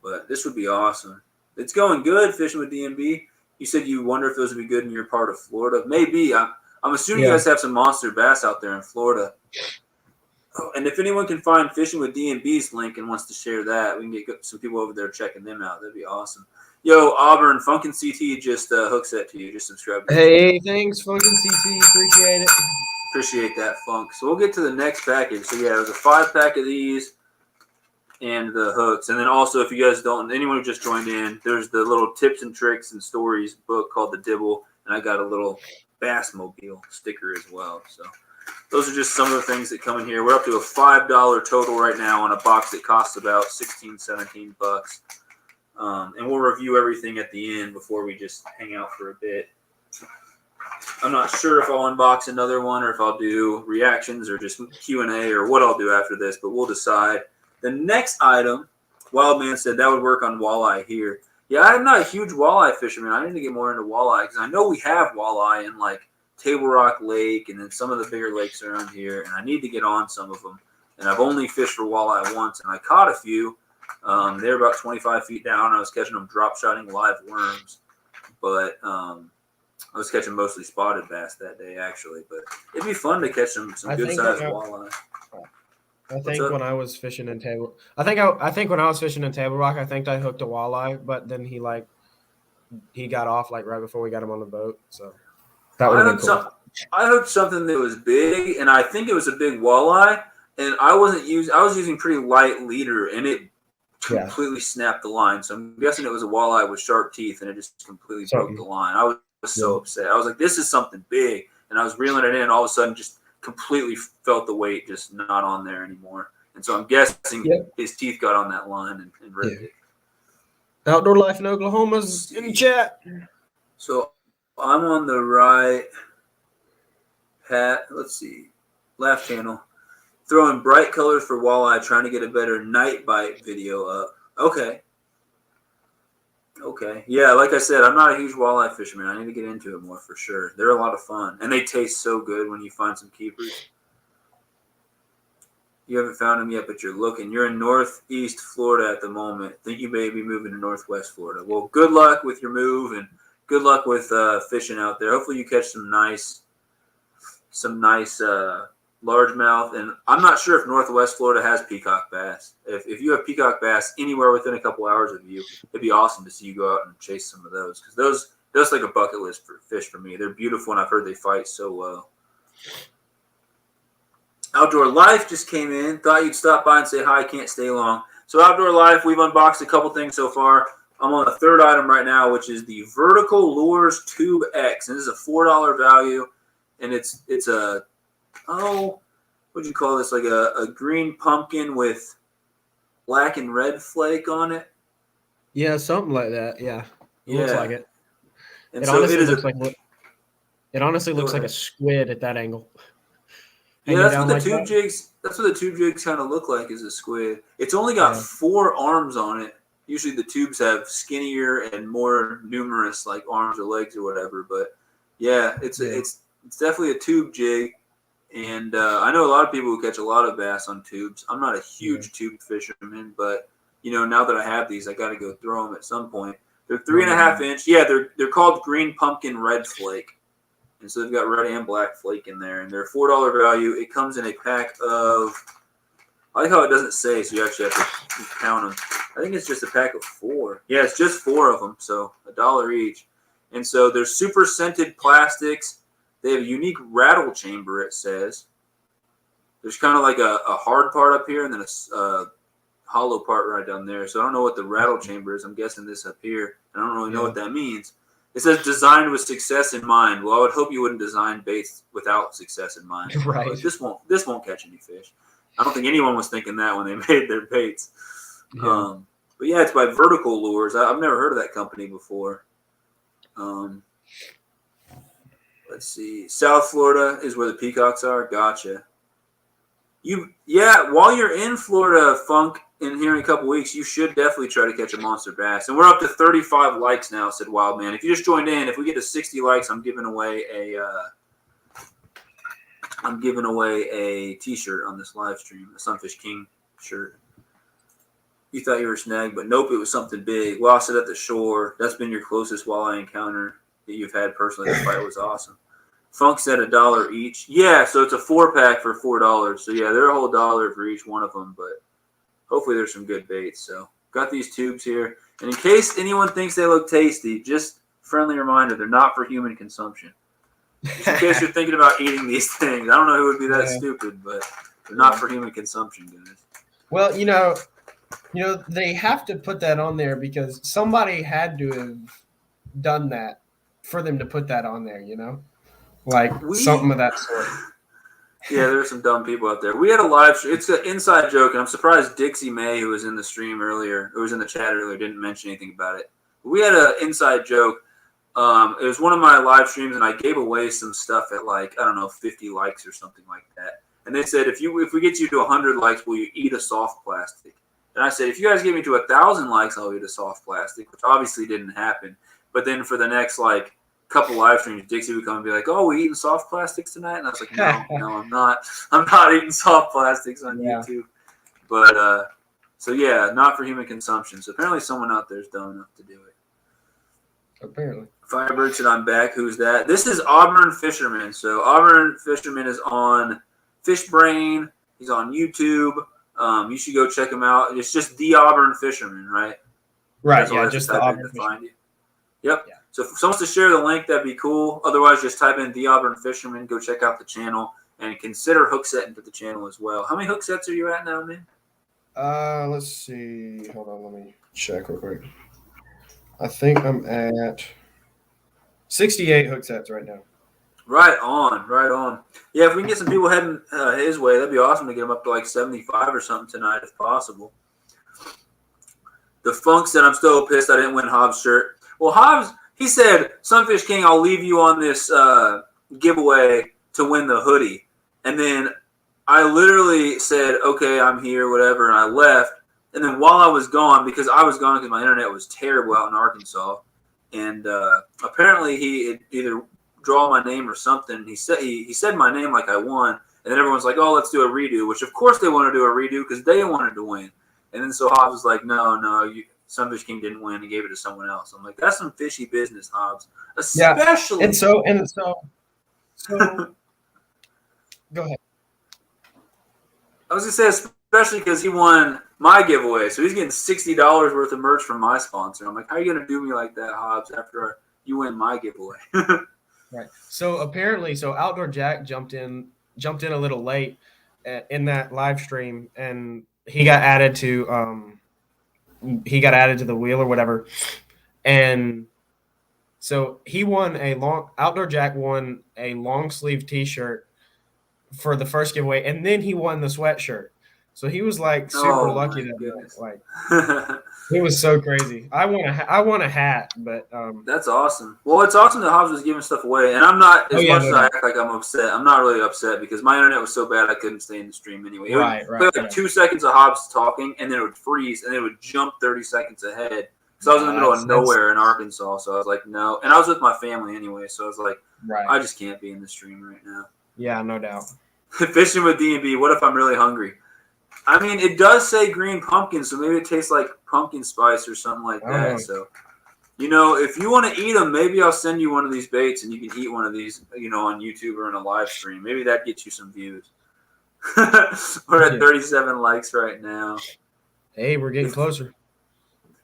but this would be awesome. It's going good, Fishing with D&B. You said you wonder if those would be good in your part of Florida. Maybe. I'm assuming you guys have some monster bass out there in Florida. Oh, and if anyone can find Fishing with D&B's link and wants to share that, we can get some people over there checking them out. That'd be awesome. Yo, Auburn, Funkin' CT just hooks that to you. Just subscribe. Hey, thanks, Funkin' CT. Appreciate it. Appreciate that, Funk. So we'll get to the next package. So, yeah, there's a 5-pack of these and the hooks. And then also, if you guys don't, anyone who just joined in, there's the little tips and tricks and stories book called The Dibble. And I got a little Bassmobile sticker as well. So those are just some of the things that come in here. We're up to a $5 total right now on a box that costs about $16-17. And we'll review everything at the end before we just hang out for a bit. I'm not sure if I'll unbox another one or if I'll do reactions or just Q&A or what I'll do after this, but we'll decide. The next item, Wildman said that would work on walleye here. Yeah, I'm not a huge walleye fisherman. I need to get more into walleye because I know we have walleye in like Table Rock Lake and then some of the bigger lakes around here, and I need to get on some of them. And I've only fished for walleye once, and I caught a few. They were about 25 feet down. I was catching them drop-shotting live worms, but I was catching mostly spotted bass that day, actually. But it'd be fun to catch some good-sized walleye. I think when I was fishing in Table, I think when I was fishing in Table Rock, I think I hooked a walleye, but then he got off like right before we got him on the boat. So that would have been cool. I hooked something that was big, and I think it was a big walleye. And I was using pretty light leader, and it completely snapped the line. So I'm guessing it was a walleye with sharp teeth, and it just completely broke the line. I was so upset. I was like, this is something big. And I was reeling it in, and all of a sudden just completely felt the weight just not on there anymore. And so I'm guessing his teeth got on that line and ripped it. Outdoor Life in Oklahoma's in chat. So I'm on the right. Pat, let's see. Left channel. Throwing bright colors for walleye, trying to get a better night bite video up. Okay. Yeah, like I said, I'm not a huge walleye fisherman. I need to get into it more for sure. They're a lot of fun. And they taste so good when you find some keepers. You haven't found them yet, but you're looking. You're in northeast Florida at the moment. Think you may be moving to northwest Florida. Well, good luck with your move and good luck with fishing out there. Hopefully you catch some nice largemouth. And I'm not sure if northwest Florida has peacock bass. If you have peacock bass anywhere within a couple hours of you, it'd be awesome to see you go out and chase some of those, because those like a bucket list for fish for me. They're beautiful, and I've heard they fight so well. Outdoor Life just came in. Thought you'd stop by and say hi. Can't stay long. So Outdoor Life, we've unboxed a couple things so far. I'm on the third item right now, which is the Vertical Lures Tube X. And this is a $4 value, and it's a what'd you call this? Like a green pumpkin with black and red flake on it. Yeah, something like that. Yeah, looks like it. And so it honestly looks like a squid at that angle. Yeah, that's what the tube jigs. That's what the tube jigs kind of look like, is a squid. It's only got 4 arms on it. Usually the tubes have skinnier and more numerous like arms or legs or whatever. But yeah, it's definitely a tube jig. And I know a lot of people who catch a lot of bass on tubes. I'm not a huge tube fisherman, but now that I have these, I got to go throw them at some point. They're 3.5 inch. Yeah, they're called green pumpkin red flake. And so they've got red and black flake in there, and they're $4 value. It comes in a pack of, I like how it doesn't say, so you actually have to count them. I think it's just a pack of 4. Yeah, it's just 4 of them, so $1 each. And so they're super scented plastics. They have a unique rattle chamber, it says. There's kind of like a hard part up here and then a hollow part right down there. So I don't know what the rattle chamber is. I'm guessing this up here. I don't really know what that means. It says designed with success in mind. Well, I would hope you wouldn't design baits without success in mind. Right. But this won't catch any fish. I don't think anyone was thinking that when they made their baits. Yeah. But yeah, it's by Vertical Lures. I've never heard of that company before. Let's see. South Florida is where the peacocks are. Gotcha. While you're in Florida, Funk, in here in a couple weeks, you should definitely try to catch a monster bass. And we're up to 35 likes now, said Wildman. If you just joined in, if we get to 60 likes, I'm giving away a T-shirt on this live stream, a SunfishKing shirt. You thought you were snagged, but nope, it was something big. Lost it at the shore. That's been your closest walleye encounter that you've had personally. That fight was awesome. Funk said $1 each. Yeah, so it's a 4-pack for $4. So yeah, they're a whole $1 for each one of them, but hopefully there's some good baits. So got these tubes here. And in case anyone thinks they look tasty, just friendly reminder, they're not for human consumption. Just in case you're thinking about eating these things. I don't know who would be that stupid, but they're not for human consumption, guys. Well, they have to put that on there because somebody had to have done that for them to put that on there, Like something of that sort. Yeah, there's some dumb people out there. We had a live stream. It's an inside joke, and I'm surprised Dixie May, who was in the stream earlier, who was in the chat earlier, didn't mention anything about it. We had an inside joke. It was one of my live streams, and I gave away some stuff at 50 likes or something like that. And they said, if we get you to 100 likes, will you eat a soft plastic? And I said, if you guys get me to 1,000 likes, I'll eat a soft plastic, which obviously didn't happen. But then for the next couple live streams, Dixie would come and be like, "Oh, we eating soft plastics tonight?" And I was like, "No, I'm not. I'm not eating soft plastics on YouTube." But so yeah, not for human consumption. So apparently, someone out there is dumb enough to do it. Apparently, Firebird said, "I'm back." Who's that? This is Auburn Fisherman. So Auburn Fisherman is on Fishbrain. He's on YouTube. You should go check him out. It's just the Auburn Fisherman, right? Right. Yeah, just the Auburn Fisherman. Find you. Yep. Yeah. So if someone wants to share the link, that'd be cool. Otherwise, just type in The Auburn Fisherman. Go check out the channel and consider hook setting to the channel as well. How many hook sets are you at now, man? Let's see. Hold on, let me check real quick. I think I'm at 68 hook sets right now. Right on. Yeah, if we can get some people heading his way, that'd be awesome to get him up to 75 or something tonight if possible. The Funk said, "I'm still pissed I didn't win Hobbs' shirt." Well, Hobbs, he said, "Sunfish King, I'll leave you on this giveaway to win the hoodie." And then I literally said, okay, I'm here, whatever, and I left. And then while I was gone, because my internet was terrible out in Arkansas, and apparently he either draw my name or something. He said my name like I won, and then everyone's like, oh, let's do a redo, which of course they want to do a redo because they wanted to win. And then so Hobbs was like, no, Sunfish King didn't win. He gave it to someone else. I'm like, that's some fishy business, Hobbs. Especially. Yeah. And so go ahead. I was gonna say, especially because he won my giveaway, so he's getting $60 worth of merch from my sponsor. I'm like, how are you gonna do me like that, Hobbs? After you win my giveaway. Right. So apparently, Outdoor Jack jumped in a little late in that live stream, and he got added to the wheel or whatever, and so Outdoor Jack won a long sleeve T-shirt for the first giveaway, and then he won the sweatshirt. So he was like super lucky that like it was so crazy. I won a hat, but that's awesome. Well, it's awesome that Hobbs was giving stuff away, and I'm not as much as I act like I'm upset. I'm not really upset because my internet was so bad I couldn't stay in the stream anyway. It would like 2 seconds of Hobbs talking, and then it would freeze, and it would jump 30 seconds ahead. So I was in the middle of nowhere in Arkansas, so I was like, no, and I was with my family anyway, so I was like, I just can't be in the stream right now. Yeah, no doubt. Fishing with D&B. What if I'm really hungry? I mean, it does say green pumpkin, so maybe it tastes like pumpkin spice or something like that. So, if you want to eat them, maybe I'll send you one of these baits and you can eat one of these, on YouTube or in a live stream. Maybe that gets you some views. We're at 37 likes right now. Hey, we're getting closer.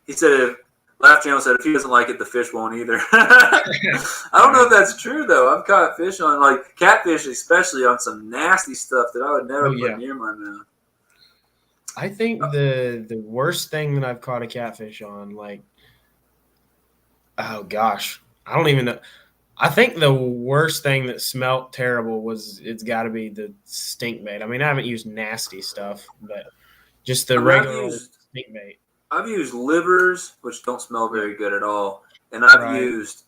He said, Laugh Channel said, if he doesn't like it, the fish won't either. I don't know if that's true, though. I've caught fish on, like catfish, especially on some nasty stuff that I would never put near my mouth. I think the worst thing that I've caught a catfish on, like, oh gosh, I don't even know. I think the worst thing that smelled terrible it's got to be the stink bait. I mean, I haven't used nasty stuff, but just the regular stink bait. I've used livers, which don't smell very good at all, and I've used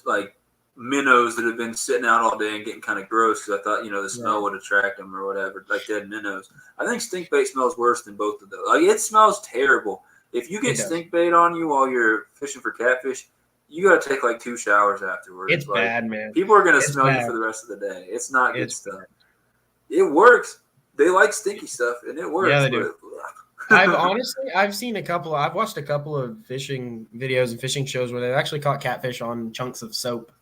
like minnows that have been sitting out all day and getting kind of gross because I thought the smell would attract them or whatever, like dead minnows. I think stink bait smells worse than both of those. Like, it smells terrible. If you get stink bait on you while you're fishing for catfish, you got to take like 2 showers afterwards. It's like, bad, man. People are going to smell you for the rest of the day. It's not good stuff. It works. They like stinky stuff, and it works. Yeah, they do. I've watched a couple of fishing videos and fishing shows where they've actually caught catfish on chunks of soap.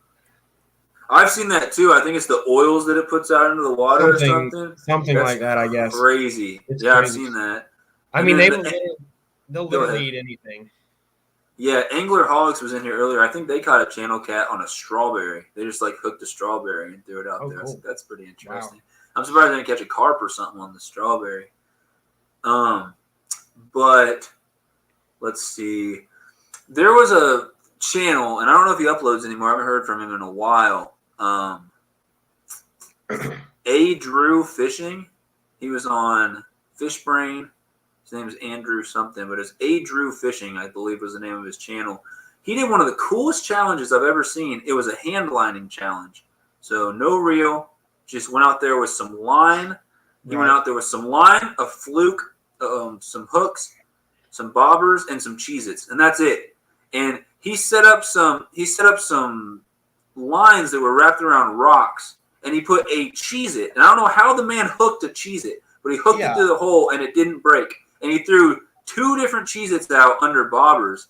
I've seen that too. I think it's the oils that it puts out into the water or something. Something like that, I guess. Crazy. Crazy. I've seen that. I mean, they'll literally eat anything. Yeah, Anglerholics was in here earlier. I think they caught a channel cat on a strawberry. They just like hooked a strawberry and threw it out there. Cool. That's pretty interesting. Wow. I'm surprised they didn't catch a carp or something on the strawberry. But let's see. There was a channel, and I don't know if he uploads anymore. I haven't heard from him in a while. Drew Fishing. He was on Fishbrain. His name is Andrew something, but it's Drew Fishing, I believe was the name of his channel. He did one of the coolest challenges I've ever seen. It was a hand lining challenge. So no reel, just went out there with some line. He went out there with some line, a fluke, some hooks, some bobbers, and some Cheez-Its, and that's it. And he set up some lines that were wrapped around rocks, and he put a Cheez-It. And I don't know how the man hooked a Cheez-It, but he hooked it to the hole, and it didn't break. And he threw 2 different Cheez-Its out under bobbers,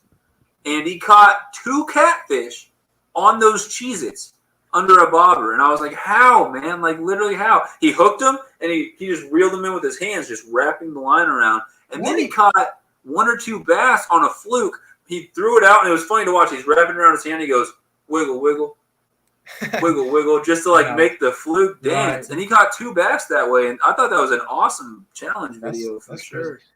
and he caught 2 catfish on those Cheez-Its under a bobber. And I was like, how, man? Like, literally how? He hooked them, and he just reeled them in with his hands, just wrapping the line around. And then he caught 1 or 2 bass on a fluke. He threw it out, and it was funny to watch. He's wrapping around his hand. He goes, wiggle, wiggle, wiggle, wiggle, just to, like, make the fluke dance. Right. And he caught 2 bass that way, and I thought that was an awesome challenge video for sure. Crazy.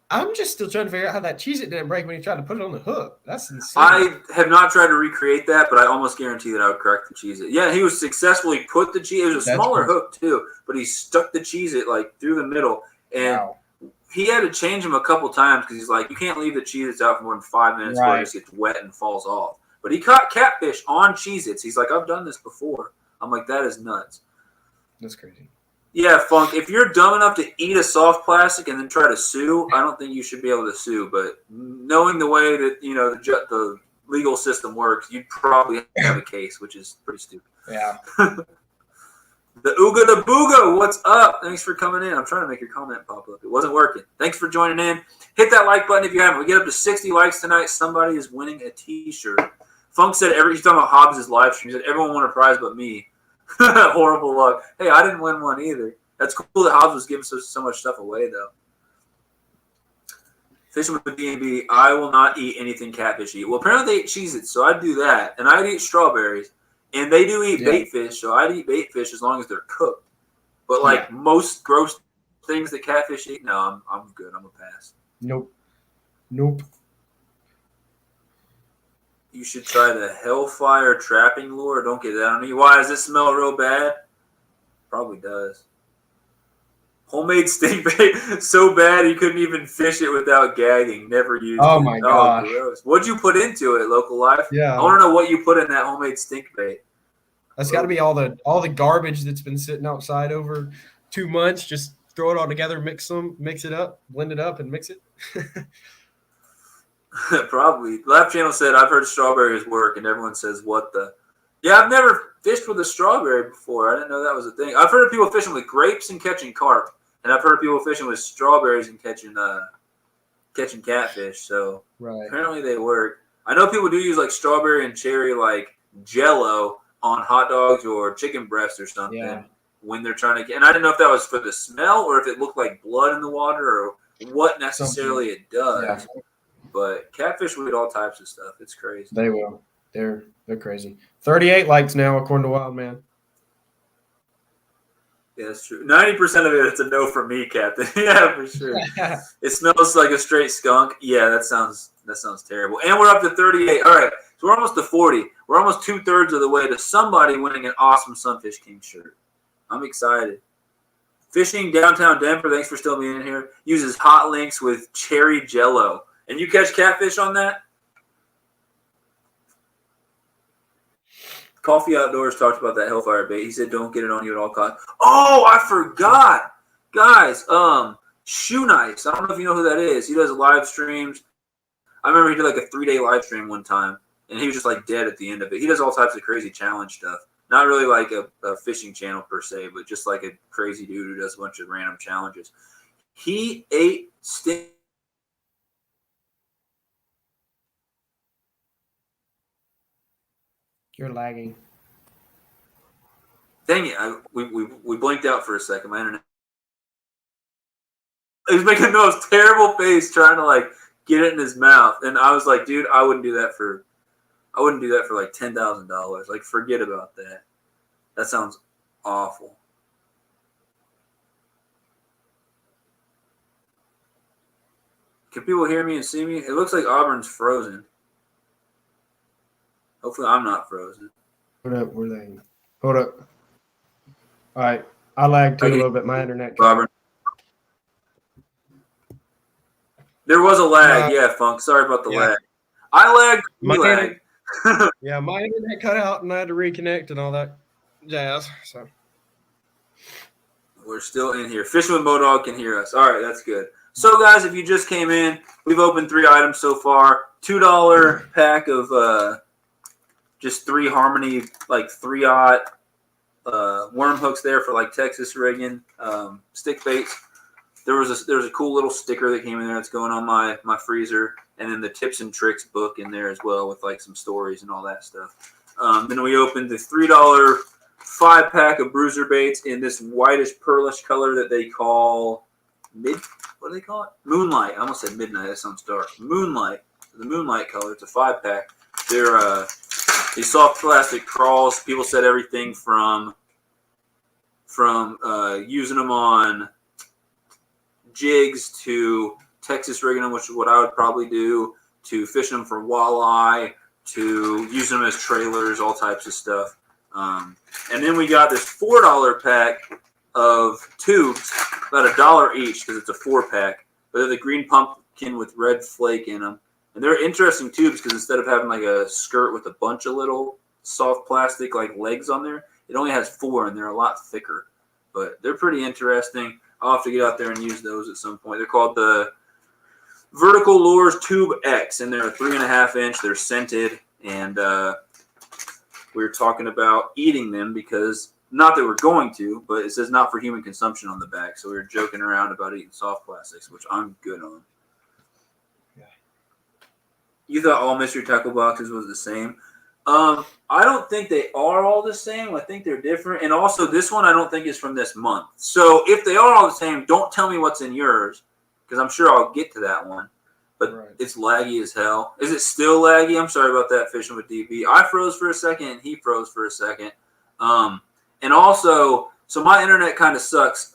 I'm just still trying to figure out how that Cheez-It didn't break when he tried to put it on the hook. That's insane. I have not tried to recreate that, but I almost guarantee that I would correct the Cheez-It. Yeah, he was successfully put the Cheez-It. It was a smaller hook, too, but he stuck the Cheez-It, like, through the middle. And he had to change him a couple times because he's like, you can't leave the Cheez-Its out for more than 5 minutes before it just gets wet and falls off. But he caught catfish on Cheez-Its. He's like, I've done this before. I'm like, that is nuts. That's crazy. Yeah, Funk, if you're dumb enough to eat a soft plastic and then try to sue, I don't think you should be able to sue. But knowing the way that, the legal system works, you'd probably have a case, which is pretty stupid. Yeah. The Ooga the Booga, what's up? Thanks for coming in. I'm trying to make your comment pop up. It wasn't working. Thanks for joining in. Hit that like button if you haven't. We get up to 60 likes tonight. Somebody is winning a t-shirt. Funk said, he's talking about Hobbs' live stream. He said, everyone won a prize but me. Horrible luck. Hey, I didn't win one either. That's cool that Hobbs was giving so much stuff away, though. Fishing with D&B, I will not eat anything catfish eat. Well, apparently they eat Cheez-Its, so I'd do that. And I'd eat strawberries. And they do eat bait fish, so I'd eat bait fish as long as they're cooked. But, most gross things that catfish eat, no, I'm good. I'm a pass. Nope. You should try the Hellfire trapping lure. Don't get that on me. Why? Does it smell real bad? Probably does. Homemade stink bait so bad you couldn't even fish it without gagging. Never used it. Oh, my gosh. Gross. What'd you put into it, Local Life? Yeah. I want to know what you put in that homemade stink bait. That's got to be all the garbage that's been sitting outside over 2 months. Just throw it all together, mix it up, blend it up, and mix it. Probably. Lap Channel said, I've heard strawberries work, and everyone says, what the? Yeah, I've never fished with a strawberry before. I didn't know that was a thing. I've heard of people fishing with grapes and catching carp, and I've heard of people fishing with strawberries and catching catfish. So apparently they work. I know people do use like strawberry and cherry like Jello on hot dogs or chicken breast or something when they're trying to get. And I didn't know if that was for the smell or if it looked like blood in the water or what necessarily it does. Yeah. But catfish will eat all types of stuff. It's crazy. They will. They're crazy. 38 likes now, according to Wildman. Yeah, that's true. 90% of it, it's a no from me, Captain. Yeah, for sure. It smells like a straight skunk. Yeah, that sounds terrible. And we're up to 38. All right, so we're almost to 40. We're almost 2/3 of the way to somebody winning an awesome SunfishKing shirt. I'm excited. Fishing downtown Denver, thanks for still being in here, uses hot links with cherry Jello. And you catch catfish on that? Coffee Outdoors talked about that Hellfire bait. He said, don't get it on you at all costs. Oh, I forgot. Guys, Shoe Nice. I don't know if you know who that is. He does live streams. I remember he did like a 3-day live stream one time, and he was just like dead at the end of it. He does all types of crazy challenge stuff. Not really like a fishing channel per se, but just like a crazy dude who does a bunch of random challenges. He ate stink. You're lagging. Dang it! We blinked out for a second. My internet. He was making the most terrible face trying to like get it in his mouth, and I was like, dude, I wouldn't do that for like $10,000. Like, forget about that. That sounds awful. Can people hear me and see me? It looks like Auburn's frozen. Hopefully I'm not frozen. Hold up, we're lagging. Hold up. All right. I lagged too a little bit. My internet. Auburn. There was a lag. Yeah, Funk. Sorry about the lag. I lagged. You lagged. Yeah, my internet cut out and I had to reconnect and all that jazz. So we're still in here. Fishing with Modog can hear us. All right, that's good. So, guys, if you just came in, we've opened 3 items so far. $2 pack of just 3 Harmony, like 3/0 worm hooks there for like Texas rigging, stick baits. There was a cool little sticker that came in there that's going on my freezer, and then the tips and tricks book in there as well with like some stories and all that stuff. Then we opened the $3 5-pack of bruiser baits in this whitish pearlish color that they call what do they call it? Moonlight. I almost said midnight. That sounds dark. Moonlight. The Moonlight color. It's a 5-pack. They're these soft plastic crawls. People said everything from using them on jigs to Texas rigging them, which is what I would probably do, to fishing them for walleye, to using them as trailers, all types of stuff. And then we got this $4 pack of tubes, about $1 each because it's a 4-pack. But they're the green pumpkin with red flake in them. And they're interesting tubes because instead of having like a skirt with a bunch of little soft plastic like legs on there, it only has 4 and they're a lot thicker. but they're pretty interesting. I'll have to get out there and use those at some point. They're called the Vertical Lures Tube X, and they're 3.5 inch. They're scented, and we were talking about eating them because, not that we're going to, but it says not for human consumption on the back. So we were joking around about eating soft plastics, which I'm good on. Yeah. You thought all mystery tackle boxes was the same. I don't think they are all the same. I think they're different. And also, this one I don't think is from this month. So if they are all the same, don't tell me what's in yours, because I'm sure I'll get to that one. But Right. It's laggy as hell. Is it still laggy? I'm sorry about that, Fishing with DB. I froze for a second, and he froze for a second. And also, so my internet kind of sucks.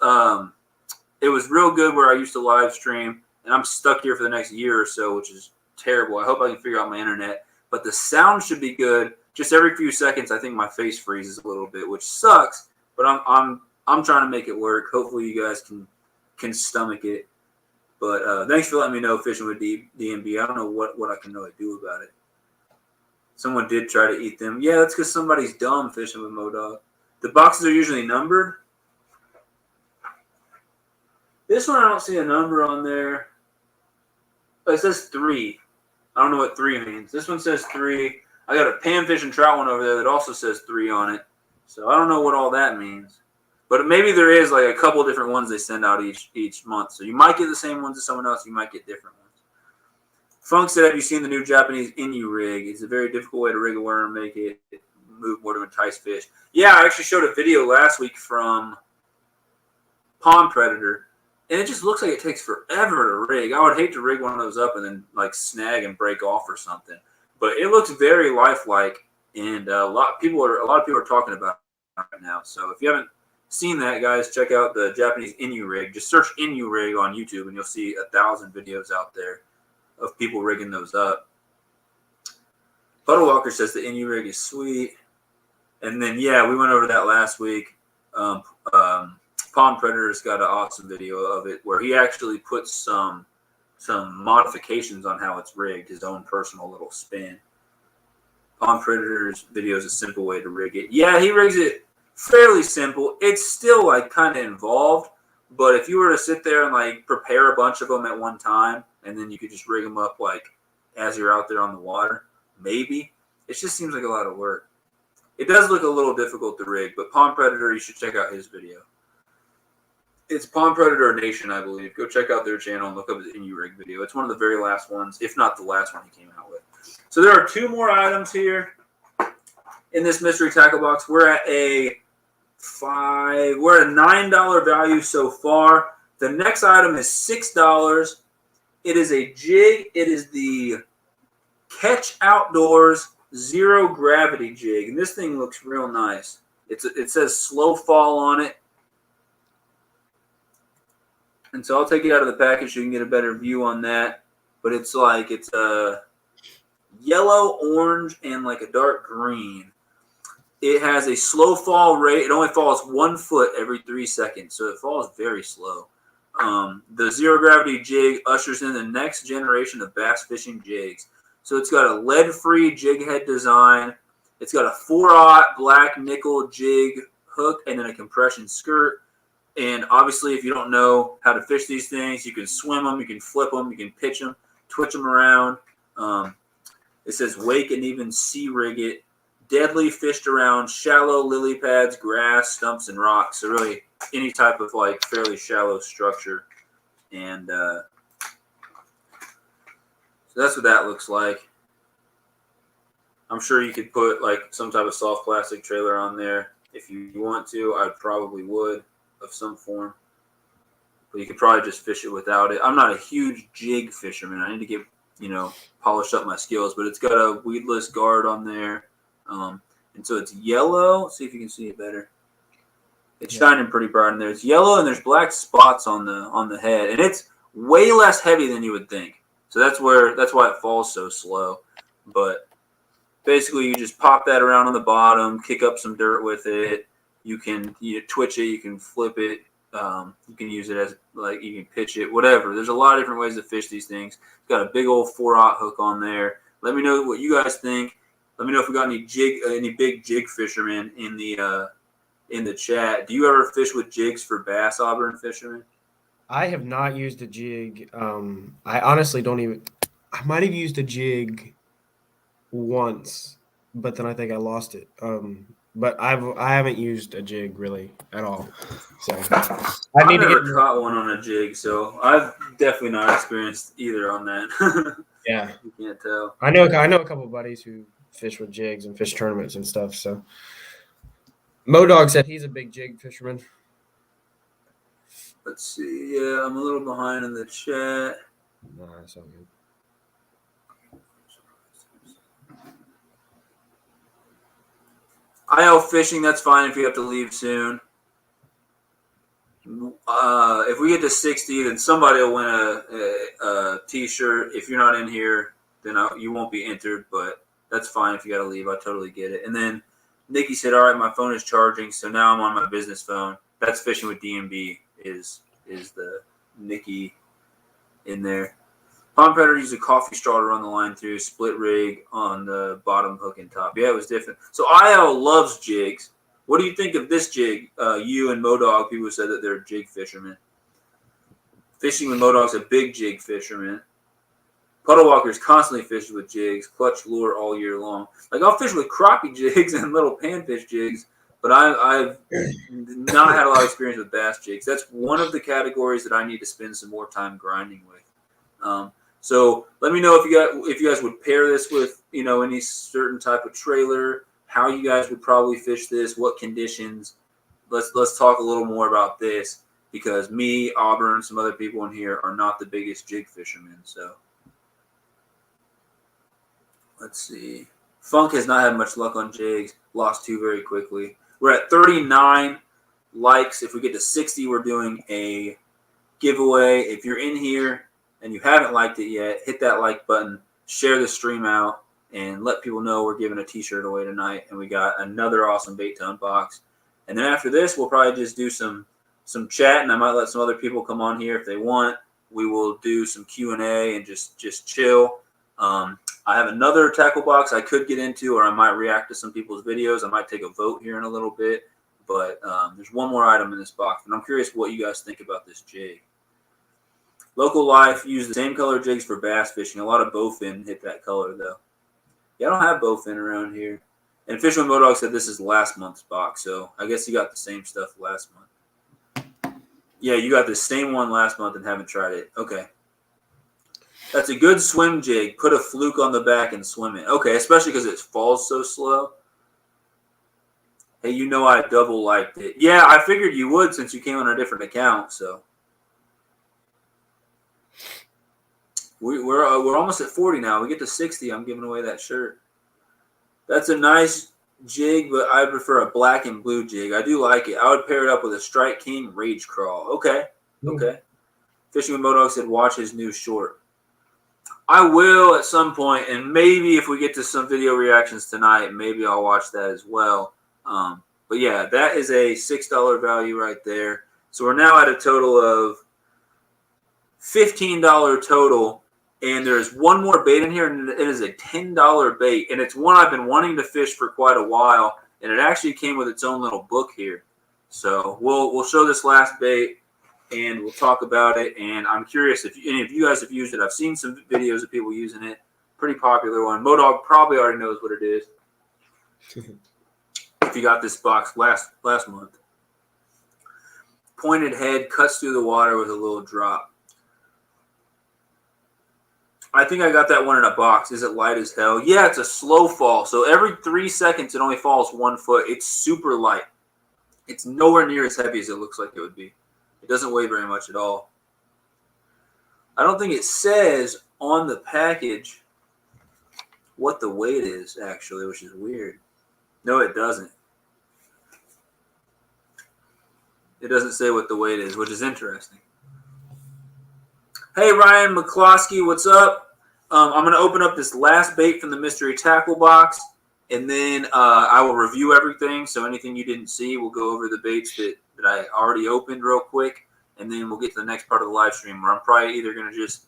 It was real good where I used to live stream, and I'm stuck here for the next year or so, which is terrible. I hope I can figure out my internet. But the sound should be good. Just every few seconds, I think my face freezes a little bit, which sucks. But I'm trying to make it work. Hopefully, you guys can stomach it. But thanks for letting me know, Fishing with DMB. I don't know what I can really do about it. Someone did try to eat them. Yeah, that's because somebody's dumb, Fishing with Modog. The boxes are usually numbered. This one, I don't see a number on there. Oh, it says 3. I don't know what 3 means. This one says 3. I got a panfish and trout one over there that also says 3 on it. So I don't know what all that means. But maybe there is like a couple different ones they send out each month. So you might get the same ones as someone else. You might get different ones. Funk said, have you seen the new Japanese Inu rig? It's a very difficult way to rig a worm, make it move more to entice fish. Yeah, I actually showed a video last week from Pond Predator. And it just looks like it takes forever to rig. I would hate to rig one of those up and then like snag and break off or something. But it looks very lifelike, and a lot of people are talking about it right now. So if you haven't seen that, guys, check out the Japanese Inu rig. Just search Inu rig on YouTube, and you'll see 1,000 videos out there of people rigging those up. Puddle Walker says the Inu rig is sweet. And then yeah, we went over that last week. Pond Predator's got an awesome video of it where he actually puts some modifications on how it's rigged, his own personal little spin. Pond Predator's video is a simple way to rig it. Yeah, he rigs it fairly simple. It's still like kind of involved, but if you were to sit there and like prepare a bunch of them at one time, and then you could just rig them up like as you're out there on the water, maybe. It just seems like a lot of work. It does look a little difficult to rig, but Pond Predator, you should check out his video. It's Pond Predator Nation, I believe. Go check out their channel and look up his Inu rig video. It's one of the very last ones, if not the last one he came out with. So there are 2 more items here in this mystery tackle box. We're at a $9 value so far. The next item is $6. It is a jig. It is the Catch Outdoors Zero Gravity jig, and this thing looks real nice. It says slow fall on it. And so I'll take it out of the package so you can get a better view on that. But it's a yellow, orange, and like a dark green. It has a slow fall rate. It only falls 1 foot every 3 seconds, so it falls very slow. The zero gravity jig ushers in the next generation of bass fishing jigs. So it's got a lead-free jig head design. It's got a 4/0 black nickel jig hook and then a compression skirt. And obviously, if you don't know how to fish these things, you can swim them, you can flip them, you can pitch them, twitch them around. It says wake and even sea rig it. Deadly fished around shallow lily pads, grass, stumps, and rocks. So really any type of like fairly shallow structure. And so that's what that looks like. I'm sure you could put like some type of soft plastic trailer on there if you want to. I probably would. Of some form, but you could probably just fish it without it. I'm not a huge jig fisherman. I need to get polish up my skills, but it's got a weedless guard on there, and so it's yellow. Let's see if you can see it better. It's shining pretty bright in there. It's yellow and there's black spots on the head, and it's way less heavy than you would think. So that's why it falls so slow. But basically, you just pop that around on the bottom, kick up some dirt with it. You can twitch it, you can flip it, you can use it as you can pitch it, whatever. There's a lot of different ways to fish these things. It's got a big old 4/0 hook on there. Let me know what you guys think. Let me know if we got any big jig fishermen in in the chat. Do you ever fish with jigs for bass, Auburn fishermen? I have not used a jig. I honestly don't even. I might have used a jig once, but then I think I lost it. But I haven't used a jig really at all. So I've never caught one on a jig, so I've definitely not experienced either on that. Yeah, you can't tell. I know a couple of buddies who fish with jigs and fish tournaments and stuff. So Modog said he's a big jig fisherman. Let's see. Yeah, I'm a little behind in the chat. Nah, that's all good. IL fishing, that's fine if you have to leave soon. If we get to 60, then somebody will win a T-shirt. If you're not in here, then you won't be entered, but that's fine if you got to leave. I totally get it. And then Nikki said, all right, my phone is charging, so now I'm on my business phone. That's fishing with DMB is the Nikki in there. Pond Predator used a coffee straw to run the line through, split rig on the bottom hook and top. Yeah, it was different. So IL loves jigs. What do you think of this jig? You and Modog, people said that they're jig fishermen. Fishing with Modog's a big jig fisherman. Puddle Walker's constantly fishes with jigs, clutch lure all year long. Like, I'll fish with crappie jigs and little panfish jigs, but I've not had a lot of experience with bass jigs. That's one of the categories that I need to spend some more time grinding with. So let me know if you guys would pair this with, any certain type of trailer, how you guys would probably fish this, what conditions. Let's talk a little more about this, because me, Auburn, some other people in here are not the biggest jig fishermen. So let's see. Funk has not had much luck on jigs. Lost 2 very quickly. We're at 39 likes. If we get to 60, we're doing a giveaway. If you're in here and you haven't liked it yet, hit that like button, share the stream out, and let people know we're giving a T-shirt away tonight. And we got another awesome bait to unbox. And then after this, we'll probably just do some chat, and I might let some other people come on here if they want. We will do some Q&A and just chill. I have another tackle box I could get into, or I might react to some people's videos. I might take a vote here in a little bit. But there's one more item in this box, and I'm curious what you guys think about this jig. Local Life use the same color jigs for bass fishing. A lot of bowfin hit that color, though. Yeah, I don't have bowfin around here. And Fisherman Modog said this is last month's box, so I guess you got the same stuff last month. Yeah, you got the same one last month and haven't tried it. Okay. That's a good swim jig. Put a fluke on the back and swim it. Okay, especially because it falls so slow. Hey, I double liked it. Yeah, I figured you would since you came on a different account, so. We're almost at 40 now. We get to 60, I'm giving away that shirt. That's a nice jig, but I prefer a black and blue jig. I do like it. I would pair it up with a Strike King Rage Crawl. Okay. Fishing with Modog said watch his new short. I will at some point, and maybe if we get to some video reactions tonight, maybe I'll watch that as well. But yeah, that is a $6 value right there. So we're now at a total of $15 total. And there's one more bait in here, and it is a $10 bait. And it's one I've been wanting to fish for quite a while, and it actually came with its own little book here. So we'll show this last bait, and we'll talk about it. And I'm curious if any of you guys have used it. I've seen some videos of people using it. Pretty popular one. Modog probably already knows what it is. If you got this box last month. Pointed head, cuts through the water with a little drop. I think I got that one in a box. Is it light as hell? Yeah, it's a slow fall. So every 3 seconds, it only falls 1 foot. It's super light. It's nowhere near as heavy as it looks like it would be. It doesn't weigh very much at all. I don't think it says on the package what the weight is, actually, which is weird. No, it doesn't. It doesn't say what the weight is, which is interesting. Hey, Ryan McCloskey, what's up? I'm going to open up this last bait from the mystery tackle box, and then I will review everything. So anything you didn't see, we'll go over the baits that I already opened real quick, and then we'll get to the next part of the live stream where I'm probably either going to just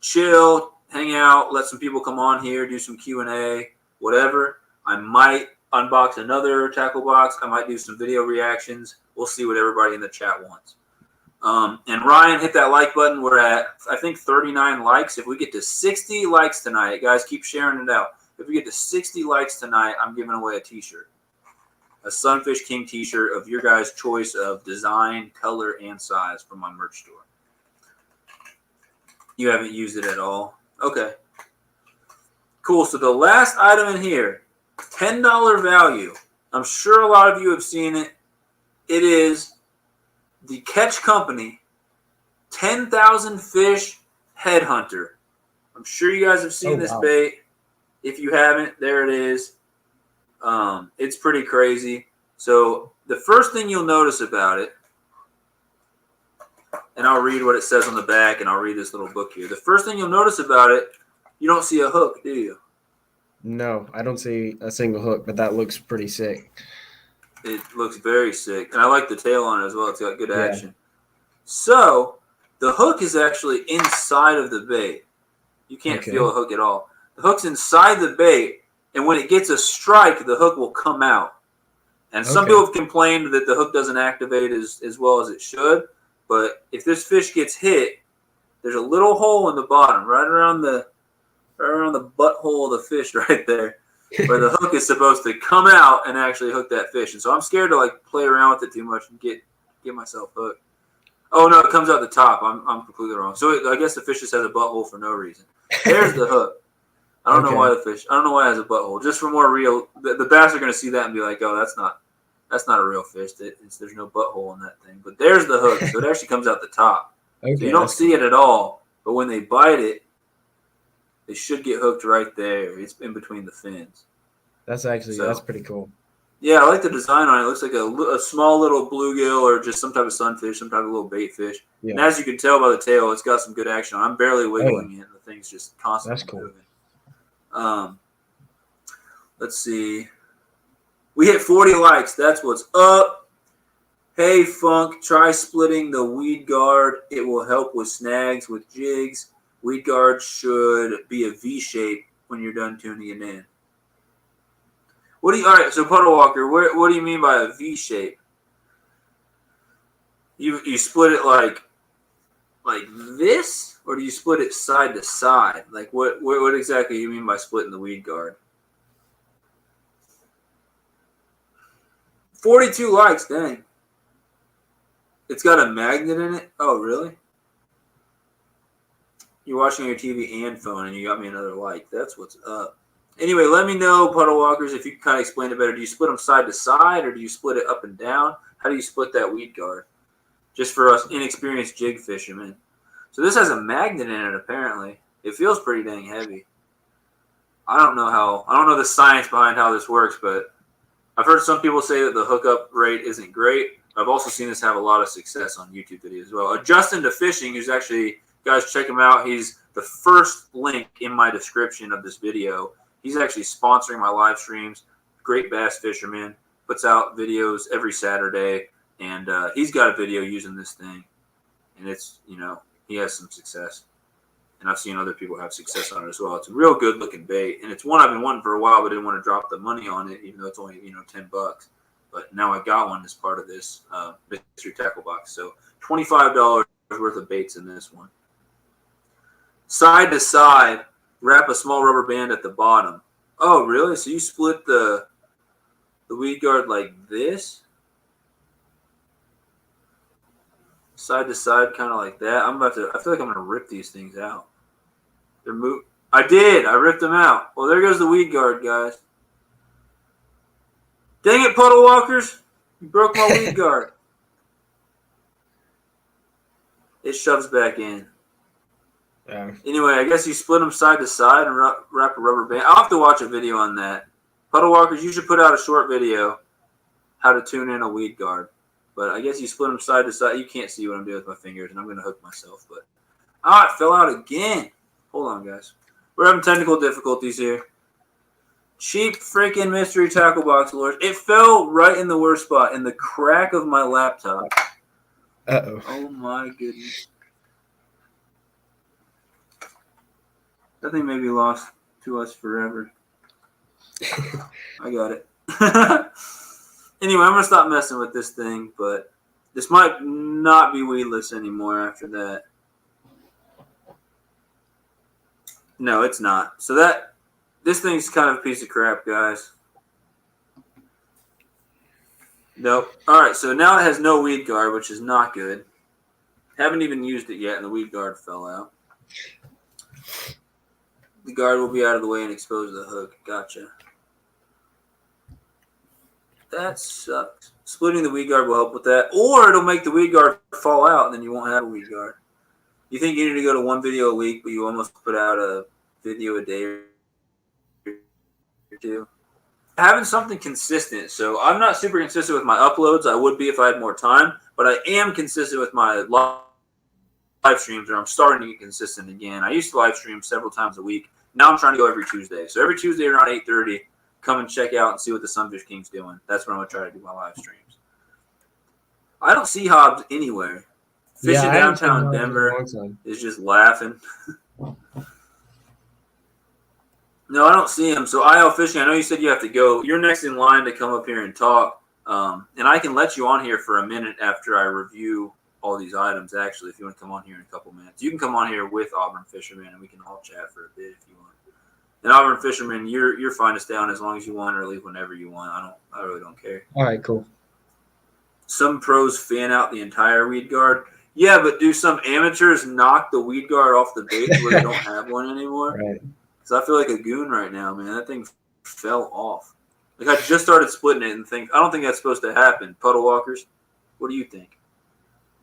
chill, hang out, let some people come on here, do some Q&A, whatever. I might unbox another tackle box. I might do some video reactions. We'll see what everybody in the chat wants. And Ryan, hit that like button. We're at, I think, 39 likes. If we get to 60 likes tonight, guys, keep sharing it out. If we get to 60 likes tonight, I'm giving away a t-shirt. A SunfishKing t-shirt of your guys' choice of design, color, and size from my merch store. You haven't used it at all? Okay. Cool. So the last item in here, $10 value. I'm sure a lot of you have seen it. It is the Catch Company 10,000 Fish Headhunter. I'm sure you guys have seen this bait. If you haven't, there it is. It's pretty crazy. So the first thing you'll notice about it, and I'll read what it says on the back, and I'll read this little book here. The first thing you'll notice about it, you don't see a hook, do you? No, I don't see a single hook, but that looks pretty sick. It looks very sick. And I like the tail on it as well. It's got good action. So the hook is actually inside of the bait. You can't feel a hook at all. The hook's inside the bait, and when it gets a strike, the hook will come out. And some people have complained that the hook doesn't activate as well as it should. But if this fish gets hit, there's a little hole in the bottom, right around the butthole of the fish right there, where the hook is supposed to come out and actually hook that fish. And so I'm scared to like play around with it too much and get myself hooked. Oh no, it comes out the top. I'm completely wrong. So I guess the fish just has a butthole for no reason. There's the hook. I don't know why the fish. I don't know why it has a butthole. Just for more real, the bass are going to see that and be like, oh, that's not a real fish. There's no butthole in that thing. But there's the hook. So it actually comes out the top. Okay, so you don't see it at all. But when they bite it, they should get hooked right there. It's in between the fins. That's pretty cool. Yeah, I like the design on it. It looks like a small little bluegill or just some type of sunfish, some type of little bait fish. Yeah. And as you can tell by the tail, it's got some good action on it. I'm barely wiggling it. The thing's just constantly moving. Let's see. We hit 40 likes. That's what's up. Hey, Funk, try splitting the weed guard. It will help with snags with jigs. Weed guard should be a V shape when you're done tuning it in. All right, so Puddle Walker, what do you mean by a V shape? You split it like this, or do you split it side to side? Like what exactly do you mean by splitting the weed guard? 42 likes, dang. It's got a magnet in it? Oh, really? You're watching your TV and phone, and you got me another like. That's what's up. Anyway, let me know, Puddle Walkers, if you can kind of explain it better. Do you split them side to side, or do you split it up and down? How do you split that weed guard? Just for us inexperienced jig fishermen. So this has a magnet in it, apparently. It feels pretty dang heavy. I don't know the science behind how this works, but I've heard some people say that the hookup rate isn't great. I've also seen this have a lot of success on YouTube videos as well. AdJustin to Fishing, who's actually, guys, check him out. He's the first link in my description of this video. He's actually sponsoring my live streams. Great bass fisherman. Puts out videos every Saturday. And he's got a video using this thing. And it's, he has some success. And I've seen other people have success on it as well. It's a real good looking bait. And it's one I've been wanting for a while, but didn't want to drop the money on it, even though it's only, $10. But now I got one as part of this mystery tackle box. So $25 worth of baits in this one. Side to side, wrap a small rubber band at the bottom. Oh, really? So you split the weed guard like this? Side to side, kind of like that. I feel like I'm going to rip these things out. I did. I ripped them out. Well, there goes the weed guard, guys. Dang it, Puddle Walkers. You broke my weed guard. It shoves back in. Yeah. Anyway, I guess you split them side to side and wrap a rubber band. I'll have to watch a video on that. Puddle Walkers, you should put out a short video how to tune in a weed guard. But I guess you split them side to side. You can't see what I'm doing with my fingers, and I'm going to hook myself. But it fell out again. Hold on, guys. We're having technical difficulties here. Cheap freaking mystery tackle box lures. It fell right in the worst spot, in the crack of my laptop. Uh-oh. Oh, my goodness. That thing may be lost to us forever. I got it. Anyway, I'm gonna stop messing with this thing, but this might not be weedless anymore after that. No, it's not. So this thing's kind of a piece of crap, guys. Nope. All right, so now it has no weed guard, which is not good. Haven't even used it yet, and the weed guard fell out. The guard will be out of the way and expose the hook. Gotcha. That sucks. Splitting the weed guard will help with that, or it'll make the weed guard fall out, and then you won't have a weed guard. You think you need to go to one video a week, but you almost put out a video a day or two. Having something consistent. So I'm not super consistent with my uploads. I would be if I had more time, but I am consistent with my live streams, or I'm starting to get consistent again. I used to live stream several times a week. Now I'm trying to go every Tuesday. So every Tuesday around 8:30, come and check out and see what the Sunfish King's doing. That's when I'm going to try to do my live streams. I don't see Hobbs anywhere. Fishing downtown Denver is just laughing. No, I don't see him. So IL Fishing, I know you said you have to go. You're next in line to come up here and talk. And I can let you on here for a minute after I review all these items, actually, if you want to come on here in a couple minutes. You can come on here with Auburn Fisherman, and we can all chat for a bit if you want. And Auburn Fisherman, you're fine to stay on as long as you want or leave whenever you want. I really don't care. All right, cool. Some pros fan out the entire weed guard. Yeah, but do some amateurs knock the weed guard off the bait where they don't have one anymore? Right. Because I feel like a goon right now, man. That thing fell off. Like, I just started splitting it and I don't think that's supposed to happen. Puddle walkers, what do you think?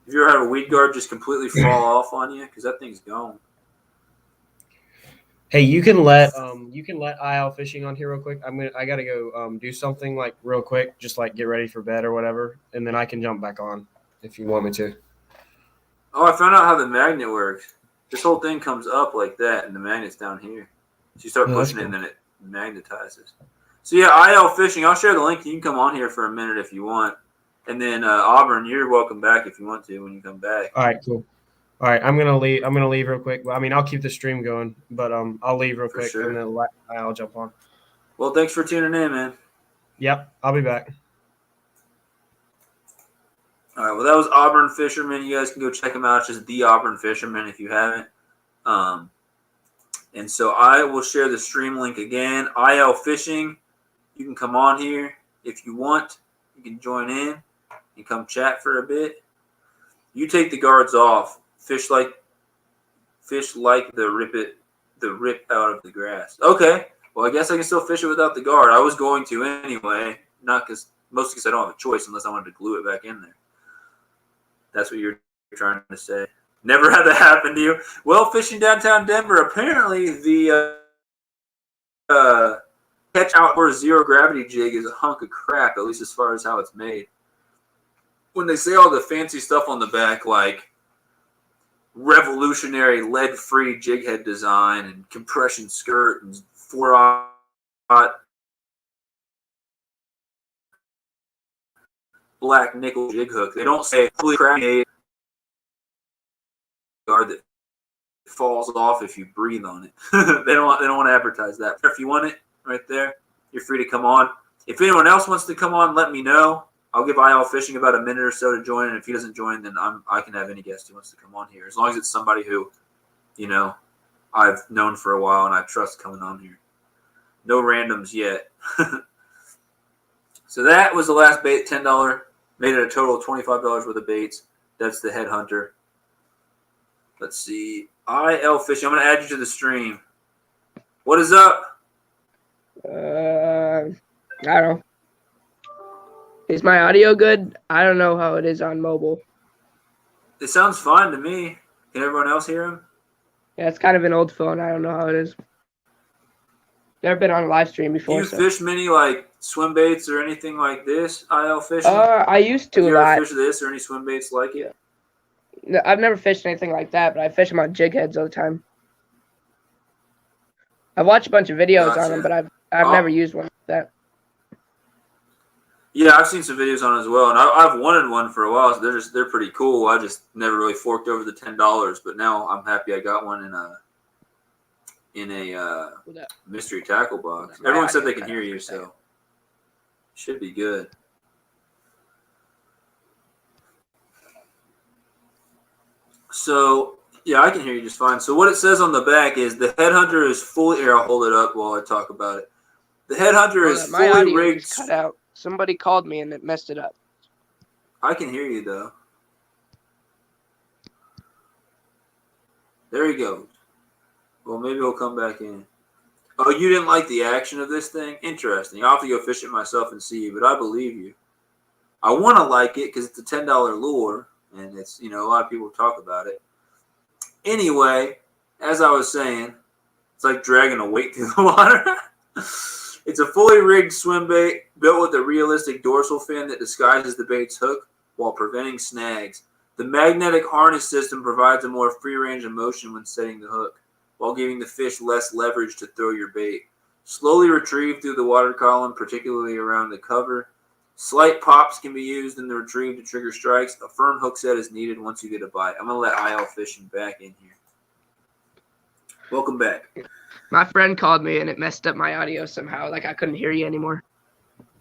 Have you ever had a weed guard just completely fall off on you? Because that thing's gone. Hey, you can let IL Fishing on here real quick. I gotta go do something like real quick, just like get ready for bed or whatever, and then I can jump back on if you want me to. Oh, I found out how the magnet works. This whole thing comes up like that, and the magnet's down here. So you start pushing it, and then it magnetizes. So yeah, IL Fishing. I'll share the link. You can come on here for a minute if you want, and then Auburn, you're welcome back if you want to when you come back. All right, cool. All right, I'm gonna leave real quick. I mean, I'll keep the stream going, but I'll leave real quick, sure. And then I'll jump on. Well, thanks for tuning in, man. Yep, I'll be back. All right, well, that was Auburn Fisherman. You guys can go check him out. It's just The Auburn Fisherman if you haven't. And so I will share the stream link again. IL Fishing, you can come on here if you want. You can join in and come chat for a bit. You take the guards off. Fish like the rip out of the grass. Okay, well, I guess I can still fish it without the guard. I was going to anyway, mostly because I don't have a choice unless I wanted to glue it back in there. That's what you're trying to say. Never had that happen to you. Well, fishing downtown Denver, apparently the Catch Outdoor Zero Gravity jig is a hunk of crap, at least as far as how it's made. When they say all the fancy stuff on the back, like revolutionary lead-free jig head design and compression skirt and 4-aught black nickel jig hook, they don't say holy crap guard that falls off if you breathe on it. they don't want to advertise that. If you want it right there, you're free to come on. If anyone else wants to come on, let me know. I'll give IL Fishing about a minute or so to join, and if he doesn't join, then I can have any guest who wants to come on here, as long as it's somebody who, I've known for a while and I trust coming on here. No randoms yet. So that was the last bait, $10. Made it a total of $25 worth of baits. That's the Headhunter. Let's see. IL Fishing. I'm going to add you to the stream. What is up? I don't know. Is my audio good? I don't know how it is on mobile. It sounds fine to me. Can everyone else hear him? Yeah, it's kind of an old phone. I don't know how it is. Never been on a live stream before. Do you fish many swim baits or anything like this? IL Fishing? I used to. Do you ever fish this or any swim baits like it? No, I've never fished anything like that, but I fish them on jig heads all the time. I've watched a bunch of videos on them, but I've never used one like that. Yeah, I've seen some videos on it as well, and I've wanted one for a while. So they're pretty cool. I just never really forked over the $10, but now I'm happy I got one in a mystery tackle box. Everyone said they can hear you, so Should be good. So, yeah, I can hear you just fine. So what it says on the back is the Headhunter is fully. Here, I'll hold it up while I talk about it. The Headhunter is My fully audio rigged. just cut out. Somebody called me and it messed it up. I can hear you though. There he goes. Well, maybe he'll come back in. Oh, you didn't like the action of this thing? Interesting. I'll have to go fish it myself and see, but I believe you. I want to like it because it's a $10 lure, and it's, a lot of people talk about it. Anyway, as I was saying, it's like dragging a weight through the water. It's a fully rigged swim bait built with a realistic dorsal fin that disguises the bait's hook while preventing snags. The magnetic harness system provides a more free range of motion when setting the hook, while giving the fish less leverage to throw your bait. Slowly retrieve through the water column, particularly around the cover. Slight pops can be used in the retrieve to trigger strikes. A firm hook set is needed once you get a bite. I'm going to let IL Fishing back in here. Welcome back. My friend called me and it messed up my audio somehow. Like I couldn't hear you anymore.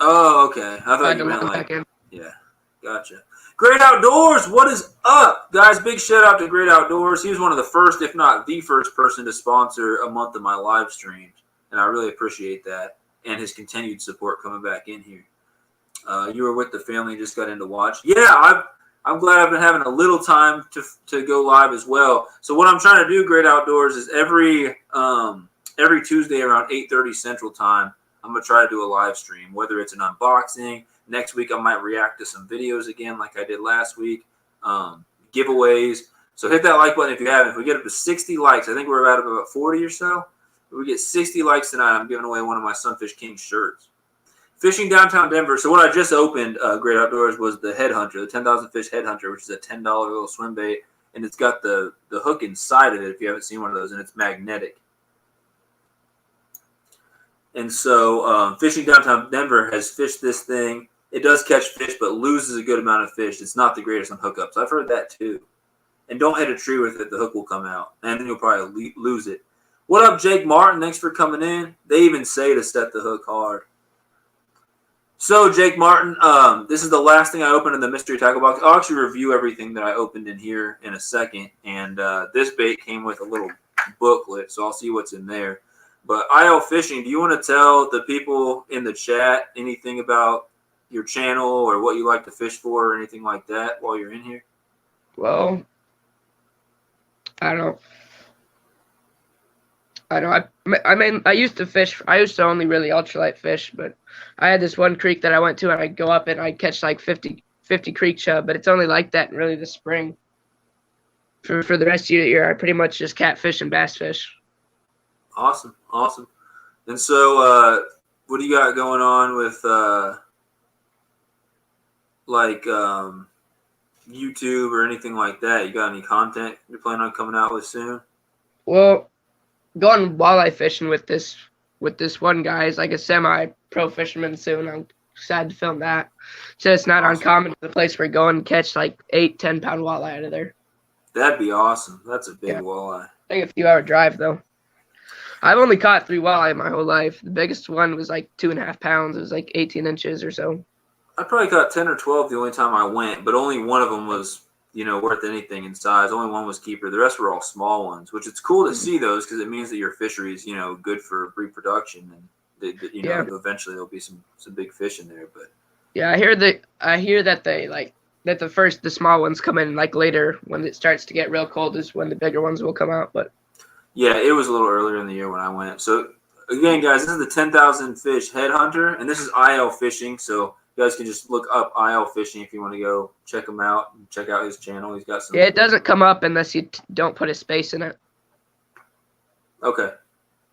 Oh, okay. I thought you meant like, yeah, gotcha. Great Outdoors, what is up? Guys, big shout out to Great Outdoors. He was one of the first, if not the first person to sponsor a month of my live streams. And I really appreciate that and his continued support coming back in here. You were with the family and just got in to watch. Yeah, I'm glad I've been having a little time to go live as well. So what I'm trying to do, Great Outdoors, is every Tuesday around 8:30 Central Time, I'm going to try to do a live stream, whether it's an unboxing. Next week, I might react to some videos again like I did last week, giveaways. So hit that like button if you haven't. If we get up to 60 likes, I think we're about 40 or so. If we get 60 likes tonight, I'm giving away one of my SunfishKing shirts. Fishing downtown Denver. So what I just opened, Great Outdoors, was the Headhunter, the 10,000 Fish Headhunter, which is a $10 little swim bait. And it's got the hook inside of it, if you haven't seen one of those, and it's magnetic. And so Fishing Downtown Denver has fished this thing. It does catch fish, but loses a good amount of fish. It's not the greatest on hookups. I've heard that too. And don't hit a tree with it. The hook will come out. And then you'll probably lose it. What up, Jake Martin? Thanks for coming in. They even say to set the hook hard. So, Jake Martin, this is the last thing I opened in the mystery tackle box. I'll actually review everything that I opened in here in a second. And this bait came with a little booklet, so I'll see what's in there. But IL Fishing, do you want to tell the people in the chat anything about your channel or what you like to fish for or anything like that while you're in here? Well, I don't know. I mean, I used to fish. I used to only really ultralight fish, but I had this one creek that I went to, and I'd go up and I'd catch like 50 creek chub, but it's only like that in really the spring. For the rest of the year, I pretty much just catfish and bass fish. Awesome. And so what do you got going on with YouTube or anything like that? You got any content you're planning on coming out with soon? Well, going walleye fishing with this one guy is like a semi-pro fisherman soon. I'm excited to film that. So it's not uncommon for the place we're going to catch like 8-10 pound walleye out of there. That'd be awesome. That's a big walleye. I think a few hour drive though. I've only caught 3 walleye my whole life. The biggest one was like 2.5 pounds. It was like 18 inches or so. I probably caught 10 or 12 the only time I went, but only one of them was, worth anything in size. Only one was keeper. The rest were all small ones, which it's cool to see those because it means that your fishery is, good for reproduction and eventually there'll be some big fish in there. But yeah, I hear that the small ones come in like later when it starts to get real cold is when the bigger ones will come out. But yeah, it was a little earlier in the year when I went. So again, guys, this is the 10,000 Fish Headhunter, and this is IL Fishing. So you guys can just look up IL Fishing if you want to go check him out and check out his channel. He's got some. Yeah, it doesn't come up unless you don't put a space in it. Okay.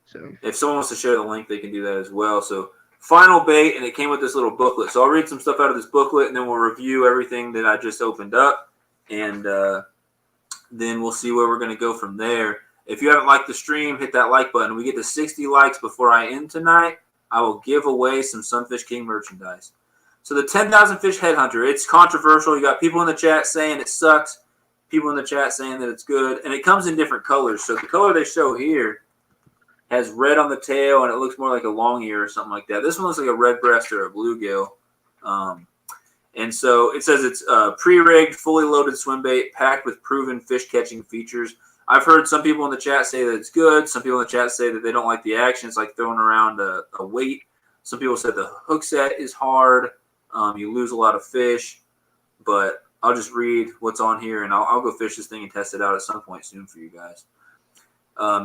So if someone wants to share the link, they can do that as well. So final bait, and it came with this little booklet. So I'll read some stuff out of this booklet, and then we'll review everything that I just opened up, and then we'll see where we're going to go from there. If you haven't liked the stream, hit that like button. We get to 60 likes before I end tonight, I will give away some SunfishKing merchandise. So the 10,000 Fish Headhunter, it's controversial. You got people in the chat saying it sucks, people in the chat saying that it's good, and it comes in different colors. So the color they show here has red on the tail, and it looks more like a long ear or something like that. This one looks like a red breast or a bluegill. And so it says it's pre-rigged, fully loaded swim bait, packed with proven fish-catching features. I've heard some people in the chat say that it's good. Some people in the chat say that they don't like the action. It's like throwing around a weight. Some people said the hook set is hard. You lose a lot of fish. But I'll just read what's on here, and I'll go fish this thing and test it out at some point soon for you guys.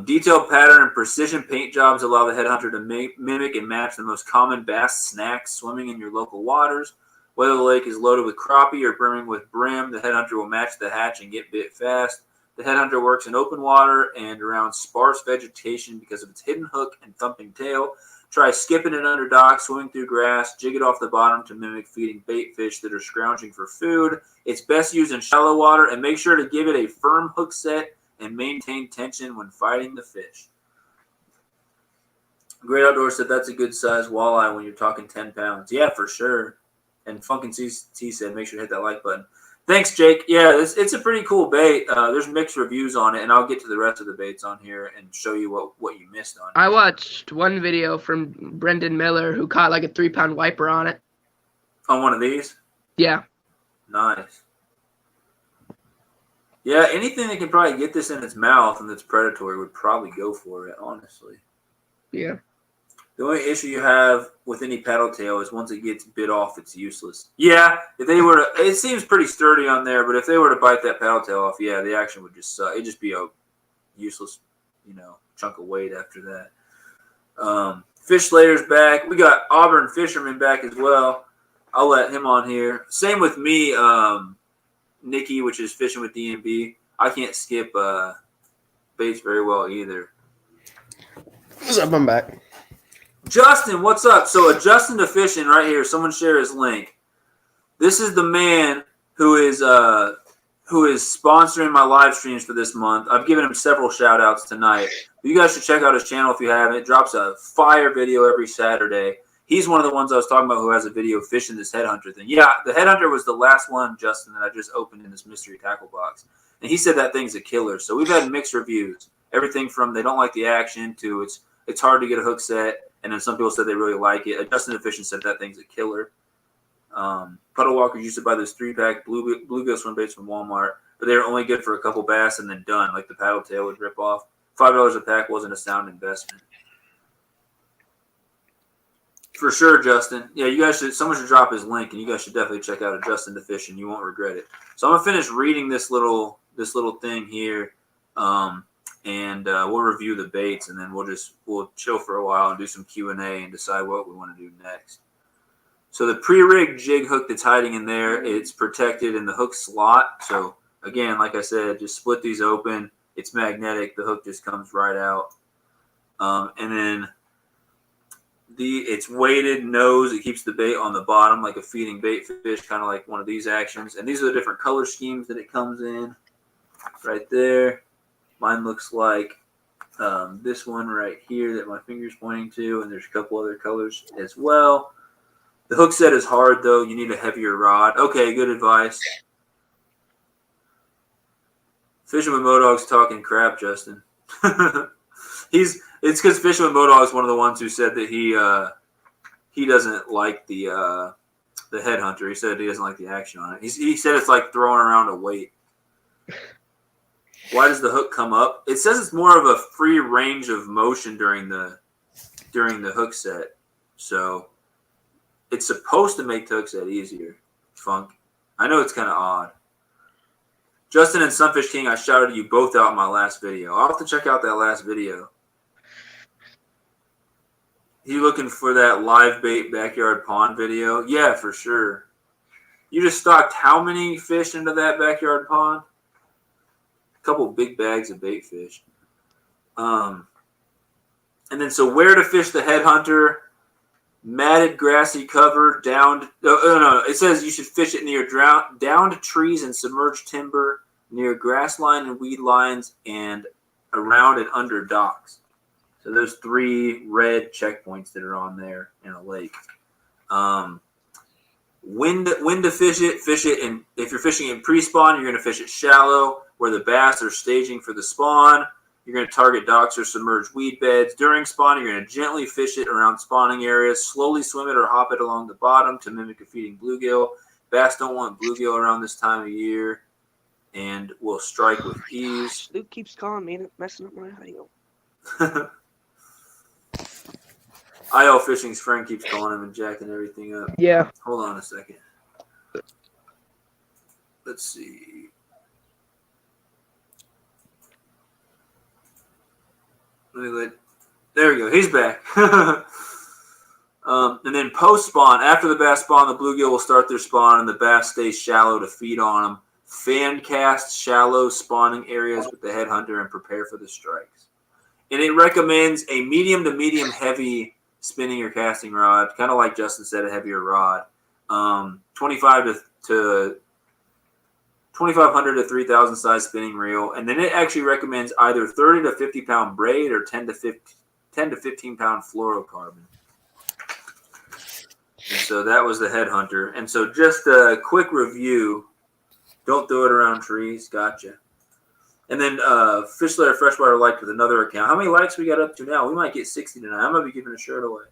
Detailed pattern and precision paint jobs allow the headhunter to mimic and match the most common bass snacks swimming in your local waters. Whether the lake is loaded with crappie or brimming with brim, the headhunter will match the hatch and get bit fast. The headhunter works in open water and around sparse vegetation because of its hidden hook and thumping tail. Try skipping it under dock, swimming through grass, jig it off the bottom to mimic feeding bait fish that are scrounging for food. It's best used in shallow water, and make sure to give it a firm hook set and maintain tension when fighting the fish. Great Outdoors said that's a good size walleye when you're talking 10 pounds. Yeah, for sure. And Funkin' T said, make sure to hit that like button. Thanks, Jake. Yeah, it's a pretty cool bait. There's mixed reviews on it, and I'll get to the rest of the baits on here and show you what you missed on it. I watched one video from Brendan Miller who caught like a 3-pound wiper on it. On one of these? Yeah. Nice. Yeah, anything that can probably get this in its mouth and that's predatory would probably go for it, honestly. Yeah. The only issue you have with any paddle tail is once it gets bit off, it's useless. Yeah, if they were to, it seems pretty sturdy on there, but if they were to bite that paddle tail off, yeah, the action would just it'd just be a useless, chunk of weight after that. Fish Slayer's back. We got Auburn Fisherman back as well. I'll let him on here. Same with me, Nikki, which is Fishing with DMB. I can't skip baits very well either. What's up? I'm back. Justin, what's up? So AdJustin to Fishing right here. Someone share his link. This is the man who is sponsoring my live streams for this month. I've given him several shout outs tonight. You guys should check out his channel if you haven't. It drops a fire video every Saturday. He's one of the ones I was talking about who has a video fishing this headhunter thing. Yeah, the headhunter was the last one, Justin, that I just opened in this mystery tackle box. And he said that thing's a killer. So we've had mixed reviews. Everything from they don't like the action to it's hard to get a hook set. And then some people said they really like it. AdJustin to Fishing said that thing's a killer. Puddle Walkers used to buy those 3-pack bluegill swim baits from Walmart, but they were only good for a couple bass and then done. Like the paddle tail would rip off. $5 a pack wasn't a sound investment. For sure, Justin. Yeah, you guys should. Someone should drop his link, and you guys should definitely check out AdJustin to Fishing. You won't regret it. So I'm gonna finish reading this little thing here. And we'll review the baits, and then we'll chill for a while and do some Q&A and decide what we want to do next. So the pre-rigged jig hook that's hiding in there, it's protected in the hook slot. So again, like I said, just split these open. It's magnetic. The hook just comes right out. And then it's weighted nose. It keeps the bait on the bottom like a feeding bait fish, kind of like one of these actions. And these are the different color schemes that it comes in right there. Mine looks like this one right here that my finger's pointing to, and there's a couple other colors as well. The hook set is hard, though. You need a heavier rod. Okay, good advice. Fishing with Modog's talking crap, Justin. It's because Fishing with Modog is one of the ones who said that he doesn't like the headhunter. He said he doesn't like the action on it. He said it's like throwing around a weight. Why does the hook come up? It says it's more of a free range of motion during the hook set. So it's supposed to make the hook set easier. Funk. I know it's kind of odd. Justin and SunfishKing, I shouted you both out in my last video. I'll have to check out that last video. You looking for that live bait backyard pond video? Yeah, for sure. You just stocked how many fish into that backyard pond? Couple big bags of bait fish. And then so where to fish the headhunter? Matted grassy cover, downed. No. It says you should fish it near downed trees and submerged timber, near grass line and weed lines, and around and under docks. So those 3 red checkpoints that are on there in a lake. When to fish it, and if you're fishing in pre-spawn, you're going to fish it shallow, where the bass are staging for the spawn. You're going to target docks or submerged weed beds. During spawning, you're going to gently fish it around spawning areas, slowly swim it or hop it along the bottom to mimic a feeding bluegill. Bass don't want bluegill around this time of year and will strike with ease. Gosh, Luke keeps calling me and messing up my audio. IL Fishing's friend keeps calling him and jacking everything up. Yeah. Hold on a second. Let's see. There we go. He's back. And then post spawn, after the bass spawn, the bluegill will start their spawn, and the bass stays shallow to feed on them. Fan cast shallow spawning areas with the headhunter and prepare for the strikes. And it recommends a medium to medium heavy spinning or casting rod, kind of like Justin said, a heavier rod. 2500 to 3,000 size spinning reel, and then it actually recommends either 30 to 50 pound braid or 10 to 15 pound fluorocarbon. And so that was the headhunter. And so just a quick review: don't throw it around trees. Gotcha. And then FishLayer Freshwater liked with another account. How many likes we got up to now? We might get 60 tonight. I might be giving a shirt away.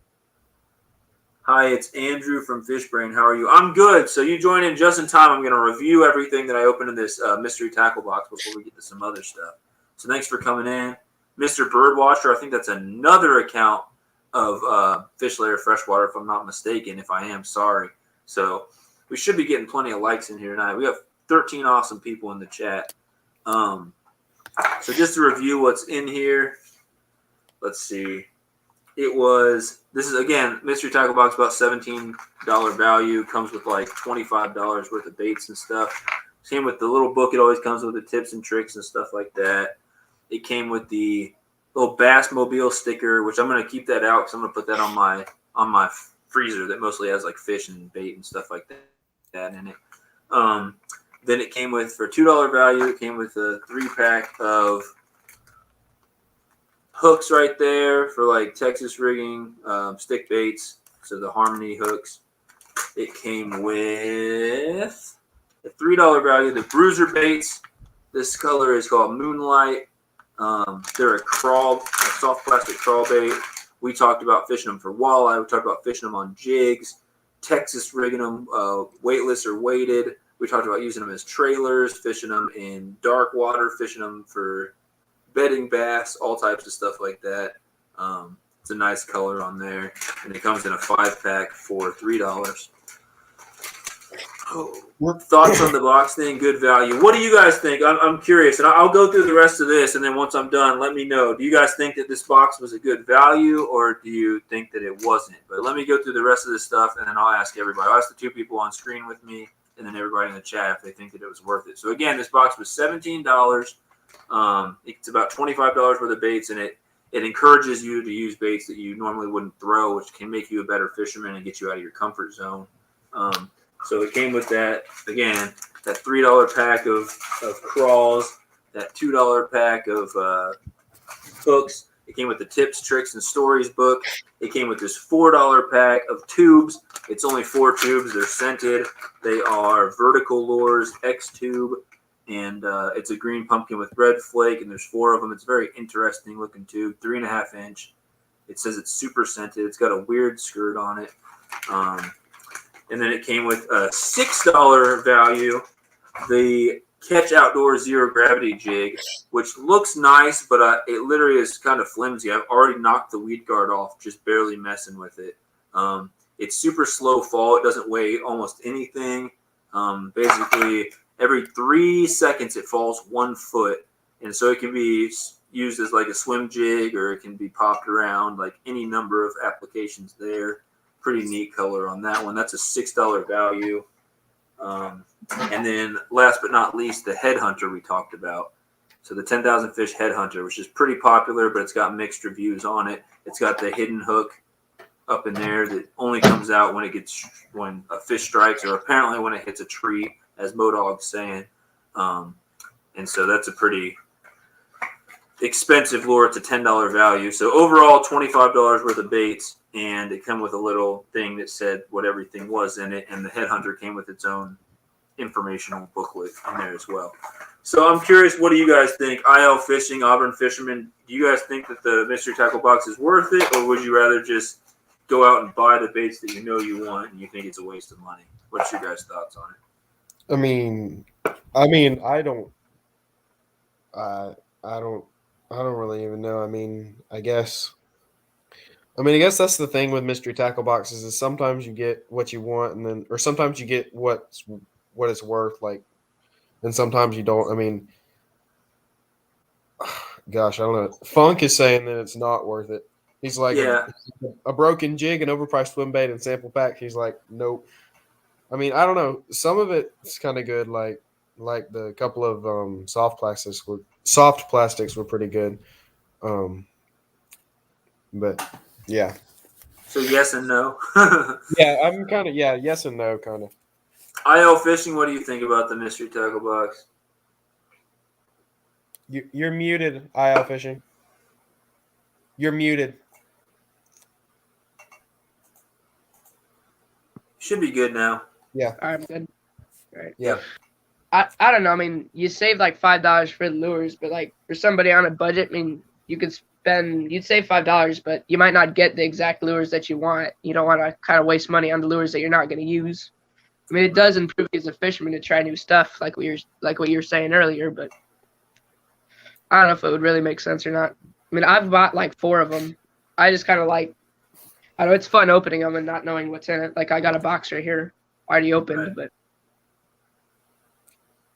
Hi, it's Andrew from Fishbrain. How are you? I'm good. So you joined in just in time. I'm going to review everything that I opened in this mystery tackle box before we get to some other stuff. So thanks for coming in. Mr. Birdwatcher, I think that's another account of FishLayer Freshwater, if I'm not mistaken. If I am, sorry. So we should be getting plenty of likes in here tonight. We have 13 awesome people in the chat. So just to review what's in here, let's see. This is, again, mystery tackle box, about $17 value. Comes with like $25 worth of baits and stuff. Came with the little book. It always comes with the tips and tricks and stuff like that. It came with the little Bass Mobile sticker, which I'm going to keep that out because I'm going to put that on my freezer that mostly has like fish and bait and stuff like that in it. Then it came with, for $2 value, it came with a 3-pack of hooks right there for like Texas rigging, stick baits, so the Harmony hooks. It came with a $3 value, the Bruiser baits. This color is called Moonlight. They're a soft plastic crawl bait. We talked about fishing them for walleye. We talked about fishing them on jigs, Texas rigging them, weightless or weighted. We talked about using them as trailers, fishing them in dark water, fishing them for bedding bass, all types of stuff like that. It's a nice color on there. And it comes in a 5-pack for $3. Thoughts on the box thing? Good value. What do you guys think? I'm curious, and I'll go through the rest of this, and then once I'm done, let me know. Do you guys think that this box was a good value, or do you think that it wasn't? But let me go through the rest of this stuff, and then I'll ask everybody. I'll ask the 2 people on screen with me, and then everybody in the chat if they think that it was worth it. So again, this box was $17. It's about $25 worth of baits, and it encourages you to use baits that you normally wouldn't throw, which can make you a better fisherman and get you out of your comfort zone. So it came with that, again, that $3 pack of crawls, that $2 pack of hooks. It came with the tips, tricks, and stories book. It came with this $4 pack of tubes. It's only 4 tubes. They're scented. They are Vertical Lures X tube, and it's a green pumpkin with red flake, and there's 4 of them. It's a very interesting looking tube, 3.5 inch. It says it's super scented. It's got a weird skirt on it. And then it came with a $6 value, the Catch Outdoor Zero Gravity jig, which looks nice, but it literally is kind of flimsy. I've already knocked the weed guard off, just barely messing with it. It's super slow fall. It doesn't weigh almost anything. Basically, every 3 seconds it falls 1 foot. And so it can be used as like a swim jig, or it can be popped around, like any number of applications there. Pretty neat color on that one. That's a $6 value. And then last but not least, the headhunter we talked about. So the 10,000 fish headhunter, which is pretty popular, but it's got mixed reviews on it. It's got the hidden hook up in there that only comes out when a fish strikes, or apparently when it hits a tree, as Modog's saying. And so that's a pretty expensive lure. It's a $10 value. So overall, $25 worth of baits. And it came with a little thing that said what everything was in it. And the headhunter came with its own informational booklet in there as well. So I'm curious, what do you guys think? IL fishing, Auburn fishermen, do you guys think that the mystery tackle box is worth it, or would you rather just go out and buy the baits that you know you want and you think it's a waste of money? What's your guys' thoughts on it? I mean, I don't really even know. I guess that's the thing with mystery tackle boxes is sometimes you get what you want or sometimes you get what it's worth, like, and sometimes you don't. Gosh, I don't know. Funk is saying that it's not worth it. He's like, a broken jig, an overpriced swim bait, and sample pack. He's like, nope. I don't know. Some of it's kind of good, like the couple of soft plastics were pretty good. But yeah. So yes and no. Yeah, I'm kind of yes and no kind of. IL fishing, what do you think about the mystery tackle box? You're muted, IL fishing. You're muted. Should be good now. Yeah. All right, I'm good. All right. Yeah. I don't know. You save like $5 for the lures, but like for somebody on a budget, you'd save $5, but you might not get the exact lures that you want. You don't want to kind of waste money on the lures that you're not going to use. It does improve you as a fisherman to try new stuff, like what you were saying earlier, but I don't know if it would really make sense or not. I've bought like 4 of them. I just kind of I know it's fun opening them and not knowing what's in it. Like I got a box right here, already opened, right. But.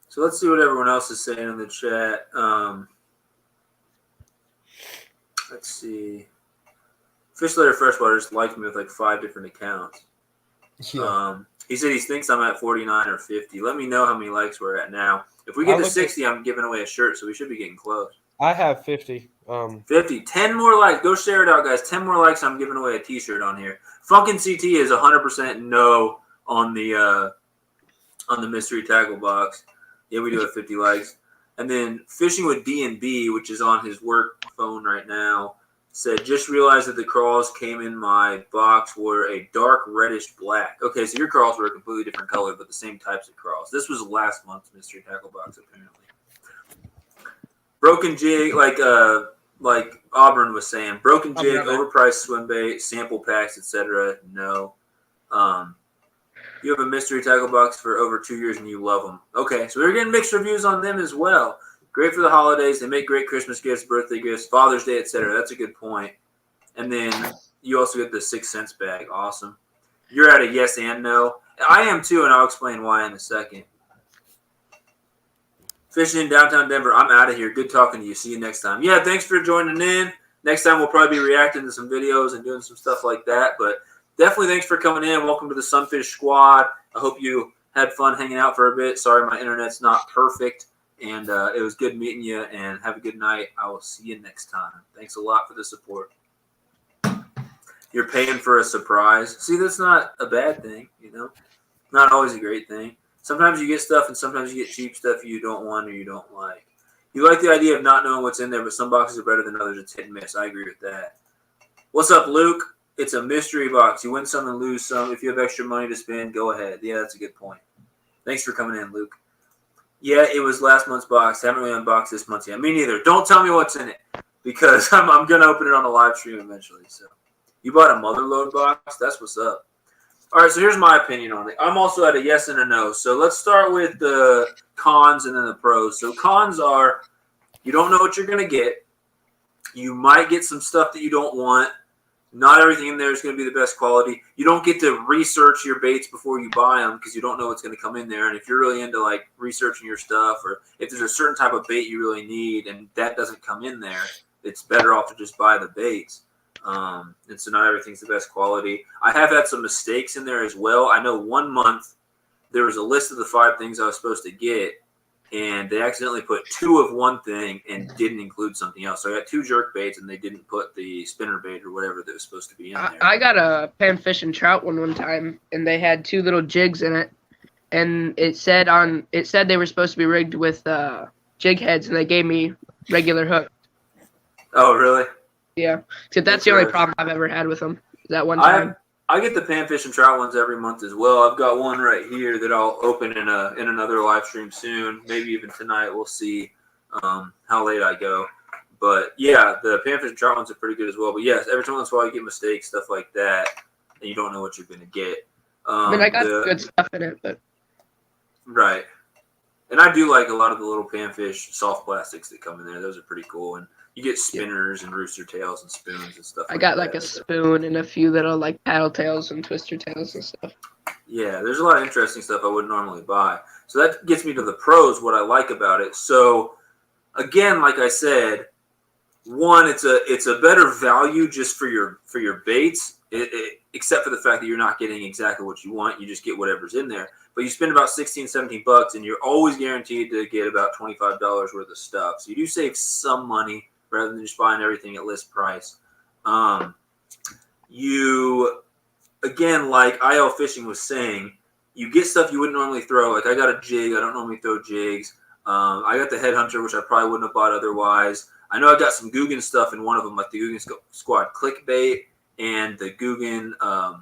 So let's see what everyone else is saying in the chat. Let's see. Fish Later Freshwater just liked me with like 5 different accounts. Yeah. He said he thinks I'm at 49 or 50. Let me know how many likes we're at now. If we get to 60, I'm giving away a shirt, so we should be getting close. I have 50. 50. 10 more likes. Go share it out, guys. 10 more likes, I'm giving away a T-shirt on here. Funkin' CT is 100% no on the mystery tackle box. Yeah, we do have 50 likes. And then Fishing with D&B, which is on his work phone right now, said, just realized that the crawls came in my box were a dark reddish black. Okay, so your crawls were a completely different color, but the same types of crawls. This was last month's mystery tackle box, apparently. Broken jig, like Auburn was saying, broken jig, overpriced swim bait, sample packs, etc. No. You have a mystery tackle box for over 2 years and you love them. Okay, so we're getting mixed reviews on them as well. Great for the holidays. They make great Christmas gifts, birthday gifts, Father's Day, etc. That's a good point. And then you also get the 6 cents bag. Awesome. You're at a yes and no. I am too, and I'll explain why in a second. Fishing in downtown Denver. I'm out of here. Good talking to you. See you next time. Yeah, thanks for joining in. Next time we'll probably be reacting to some videos and doing some stuff like that. But definitely thanks for coming in. Welcome to the Sunfish Squad. I hope you had fun hanging out for a bit. Sorry my internet's not perfect. And it was good meeting you. And have a good night. I will see you next time. Thanks a lot for the support. You're paying for a surprise. See, that's not a bad thing, you know. Not always a great thing. Sometimes you get stuff and sometimes you get cheap stuff you don't want or you don't like. You like the idea of not knowing what's in there, but some boxes are better than others. It's hit and miss. I agree with that. What's up, Luke? It's a mystery box. You win some and lose some. If you have extra money to spend, go ahead. Yeah, that's a good point. Thanks for coming in, Luke. Yeah, it was last month's box. I haven't really unboxed this month yet. Me neither. Don't tell me what's in it because I'm going to open it on a live stream eventually. So, you bought a motherload box? That's what's up. All right, so here's my opinion on it. I'm also at a yes and a no. So let's start with the cons and then the pros. So cons are you don't know what you're going to get. You might get some stuff that you don't want. Not everything in there is going to be the best quality. You don't get to research your baits before you buy them because you don't know what's going to come in there. And if you're really into like researching your stuff or if there's a certain type of bait you really need and that doesn't come in there, it's better off to just buy the baits. And so not everything's the best quality. I have had some mistakes in there as well. I know 1 month there was a list of the 5 things I was supposed to get, and they accidentally put 2 of one thing and didn't include something else. So I got 2 jerk baits, and they didn't put the spinner bait or whatever that was supposed to be in there. I got a panfish and trout one time, and they had 2 little jigs in it, and it said they were supposed to be rigged with jig heads, and they gave me regular hook. Oh, really? Yeah, so that's the only problem I've ever had with them. That one time. I get the panfish and trout ones every month as well. I've got one right here that I'll open in another live stream soon, maybe even tonight. We'll see how late I go. But yeah, the panfish and trout ones are pretty good as well. But yes, every time once in a while you get mistakes, stuff like that, and you don't know what you're gonna get. I mean, I got good stuff in it, but right. And I do like a lot of the little panfish soft plastics that come in there. Those are pretty cool. And you get spinners and rooster tails and spoons and stuff. I got like a spoon and a few little like paddle tails and twister tails and stuff. Yeah, there's a lot of interesting stuff I wouldn't normally buy. So that gets me to the pros, what I like about it. So again, like I said, one, it's a better value just for your baits, except for the fact that you're not getting exactly what you want. You just get whatever's in there. But you spend about $16, $17, and you're always guaranteed to get about $25 worth of stuff. So you do save some money rather than just buying everything at list price. You, again, like IL Fishing was saying, you get stuff you wouldn't normally throw. Like I got a jig. I don't normally throw jigs. I got the Headhunter, which I probably wouldn't have bought otherwise. I know I got some Guggen stuff in one of them, like the Guggen Squad Clickbait and the Guggen,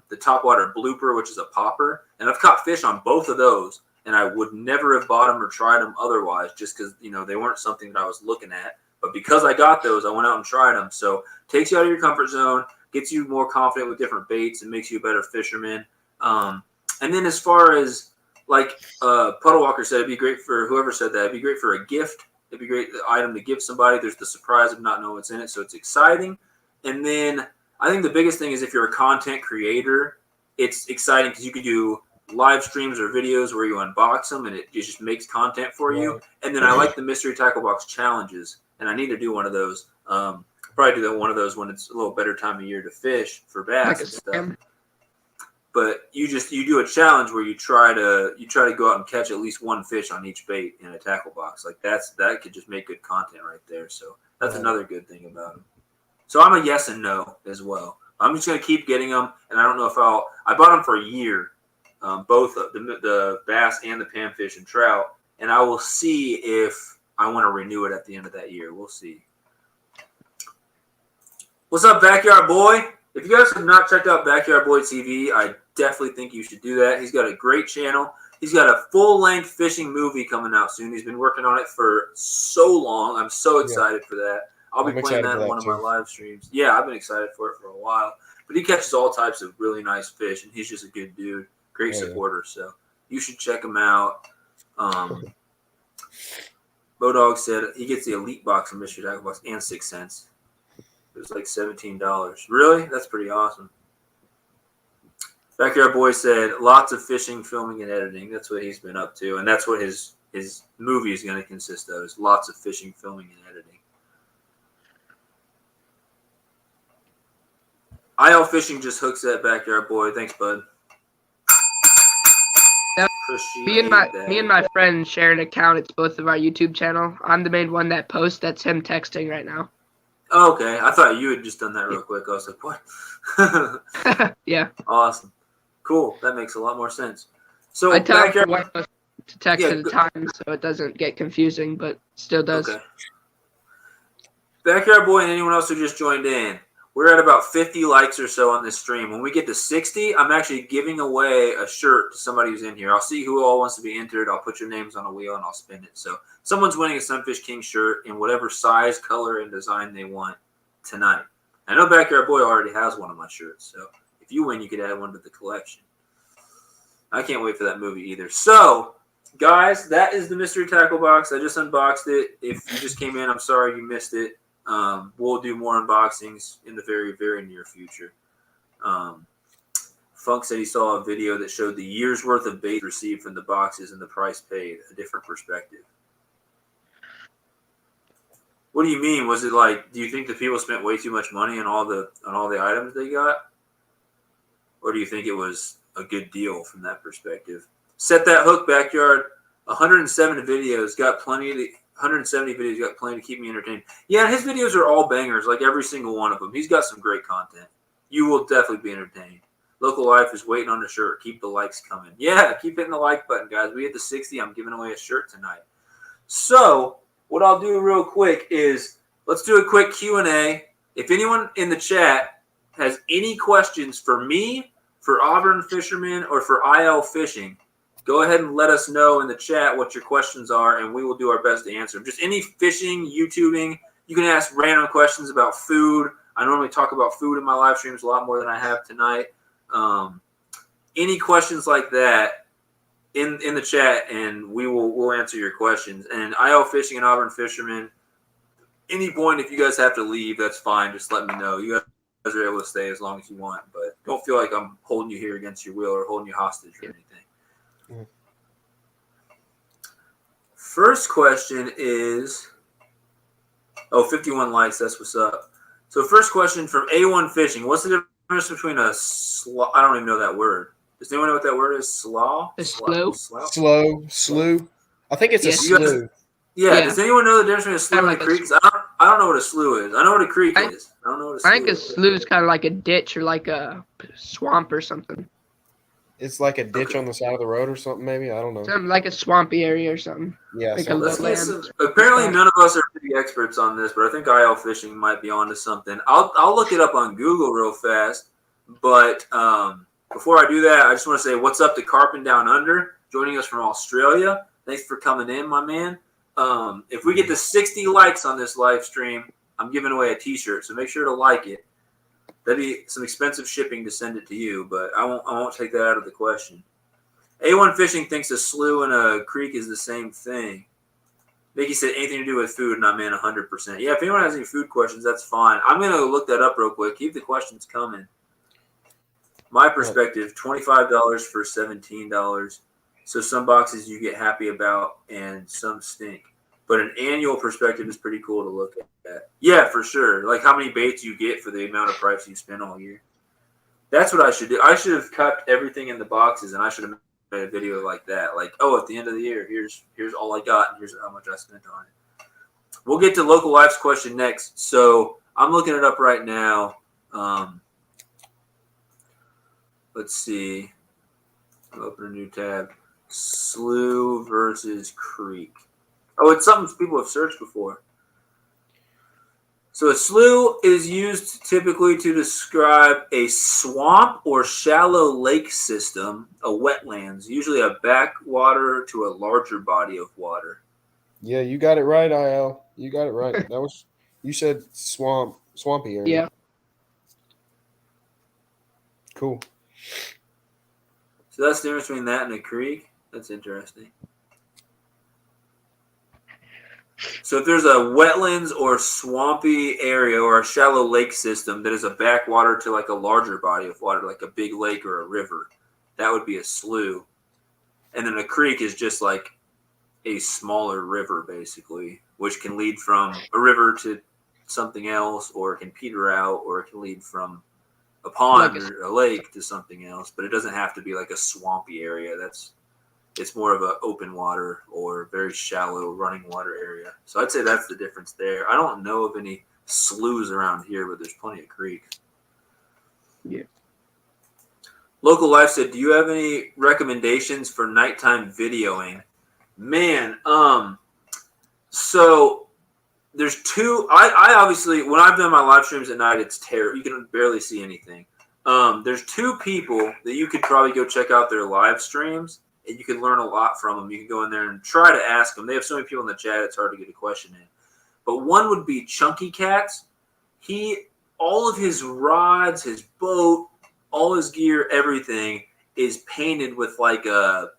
the Topwater Blooper, which is a popper. And I've caught fish on both of those, and I would never have bought them or tried them otherwise just because, they weren't something that I was looking at. But because I got those, I went out and tried them. So takes you out of your comfort zone, gets you more confident with different baits, and makes you a better fisherman. And then as far as, like Puddle Walker said, it'd be great for whoever said that. It'd be great for a gift. It'd be a great item to give somebody. There's the surprise of not knowing what's in it, so it's exciting. And then I think the biggest thing is if you're a content creator, it's exciting because you can do live streams or videos where you unbox them, and it just makes content for you. And then I like the mystery tackle box challenges, and I need to do one of those. Probably do one of those when it's a little better time of year to fish for bass and stuff. But you do a challenge where you try to go out and catch at least one fish on each bait in a tackle box. Like that could just make good content right there. So that's another good thing about them. So I'm a yes and no as well. I'm just gonna keep getting them, and I don't know if I bought them for a year, both the bass and the panfish and trout, and I will see if I want to renew it at the end of that year. We'll see. What's up, Backyard Boy? If you guys have not checked out Backyard Boy TV, I definitely think you should do that. He's got a great channel. He's got a full-length fishing movie coming out soon. He's been working on it for so long. I'm so excited for that. I'll be playing that in one of my live streams. Yeah, I've been excited for it for a while. But he catches all types of really nice fish, and he's just a good dude, great supporter. So you should check him out. Bodog said he gets the Elite Box from Mystery Tackle Box and 6 cents. It was like $17. Really? That's pretty awesome. Backyard Boy said lots of fishing, filming, and editing. That's what he's been up to, and that's what his movie is going to consist of, is lots of fishing, filming, and editing. IL Fishing just hooks that, Backyard Boy. Thanks, bud. Me and my friend share an account. It's both of our YouTube channel. I'm the main one that posts. That's him texting right now. Oh, okay. I thought you had just done that real quick. I was like, what? Yeah. Awesome. Cool. That makes a lot more sense. So I tell everyone to text at a time so it doesn't get confusing, but still does. Okay. Backyard Boy and anyone else who just joined in, we're at about 50 likes or so on this stream. When we get to 60, I'm actually giving away a shirt to somebody who's in here. I'll see who all wants to be entered. I'll put your names on a wheel and I'll spin it. So someone's winning a Sunfish King shirt in whatever size, color, and design they want tonight. I know Backyard Boy already has one of my shirts, so if you win, you could add one to the collection. I can't wait for that movie either. So, guys, that is the mystery tackle box. I just unboxed it. If you just came in, I'm sorry you missed it. We'll do more unboxings in the very, very near future. Funk said he saw a video that showed the year's worth of bait received from the boxes and the price paid, a different perspective. What do you mean? Was it like, do you think the people spent way too much money on all the items they got? Or do you think it was a good deal from that perspective? Set that hook, Backyard. 170 videos got plenty to keep me entertained. Yeah, his videos are all bangers, like every single one of them. He's got some great content. You will definitely be entertained. Local Life is waiting on the shirt. Keep the likes coming. Yeah, keep hitting the like button, guys. We hit the 60. I'm giving away a shirt tonight. So what I'll do real quick is let's do a quick Q&A. If anyone in the chat has any questions for me, for Auburn fishermen or for IL fishing, go ahead and let us know in the chat what your questions are, and we will do our best to answer them. Just any fishing, YouTubing, you can ask random questions about food. I normally talk about food in my live streams a lot more than I have tonight. Any questions like that in the chat, and we'll answer your questions. And IL fishing and Auburn fishermen, any point if you guys have to leave, that's fine. Just let me know. You guys are able to stay as long as you want, but don't feel like I'm holding you here against your will or holding you hostage or anything. Mm. First question is, 51 likes. That's what's up. So first question from A1 Fishing. What's the difference between a slough? I don't even know that word. Does anyone know what that word is? Slough? A slough? Slough. I think it's a Yes. slough. Yeah. Yeah. Does anyone know the difference between a slough and a creek? 'Cause I don't know what a slough is. I know what a creek is. I don't know what a slough I think a is. slough is kind of like a ditch or like a swamp or something. It's like a ditch Okay. on the side of the road or something, maybe. I don't know. Something like a swampy area or something. Yeah, Like a something Let's like get lowland. some. Apparently, none of us are big experts on this, but I think IL fishing might be onto something. I'll look it up on Google real fast. But before I do that, I just want to say what's up to Carpin Down Under, joining us from Australia. Thanks for coming in, my man. If we get to 60 likes on this live stream, I'm giving away a T-shirt, so make sure to like it. That'd be some expensive shipping to send it to you, but I won't take that out of the question. A1 Fishing thinks a slough and a creek is the same thing. Mickey said anything to do with food, and I'm in 100%. Yeah, if anyone has any food questions, that's fine. I'm going to look that up real quick. Keep the questions coming. My perspective, $25 for $17. So some boxes you get happy about, and some stink. But an annual perspective is pretty cool to look at. Yeah, for sure. Like how many baits you get for the amount of price you spend all year. That's what I should do. I should have cut everything in the boxes, and I should have made a video like that. Like, oh, at the end of the year, here's all I got, and here's how much I spent on it. We'll get to Local Life's question next. So I'm looking it up right now. Let's see. I'll open a new tab. Slough versus creek. Oh, it's something people have searched before. So a slough is used typically to describe a swamp or shallow lake system, a wetlands, usually a backwater to a larger body of water. Yeah, you got it right, IL. You got it right. That was you said swampy area. Yeah. Cool. So that's the difference between that and a creek. That's interesting. So if there's a wetlands or swampy area or a shallow lake system that is a backwater to like a larger body of water, like a big lake or a river, that would be a slough. And then a creek is just like a smaller river, basically, which can lead from a river to something else, or it can peter out, or it can lead from a pond or a lake to something else. But it doesn't have to be like a swampy area. It's more of an open water or very shallow running water area. So I'd say that's the difference there. I don't know of any sloughs around here, but there's plenty of creeks. Yeah. Local Life said, do you have any recommendations for nighttime videoing? Man, so there's two. I obviously, when I've done my live streams at night, it's terrible. You can barely see anything. There's two people that you could probably go check out their live streams, and you can learn a lot from them. You can go in there and try to ask them. They have so many people in the chat, it's hard to get a question in. But one would be Chunky Cats. All of his rods, his boat, all his gear, everything is painted with like a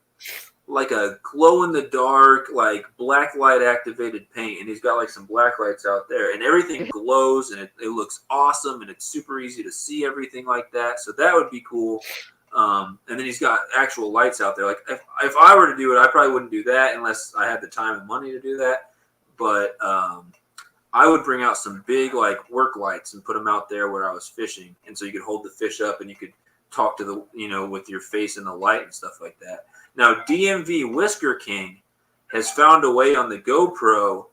glow in the dark, like black light activated paint, and he's got like some black lights out there, and everything glows, and it looks awesome, and it's super easy to see everything like that. So that would be cool. And then he's got actual lights out there. Like if I were to do it, I probably wouldn't do that unless I had the time and money to do that. But I would bring out some big like work lights and put them out there where I was fishing, and so you could hold the fish up and you could talk to the with your face in the light and stuff like that. Now DMV Whisker King has found a way on the GoPro.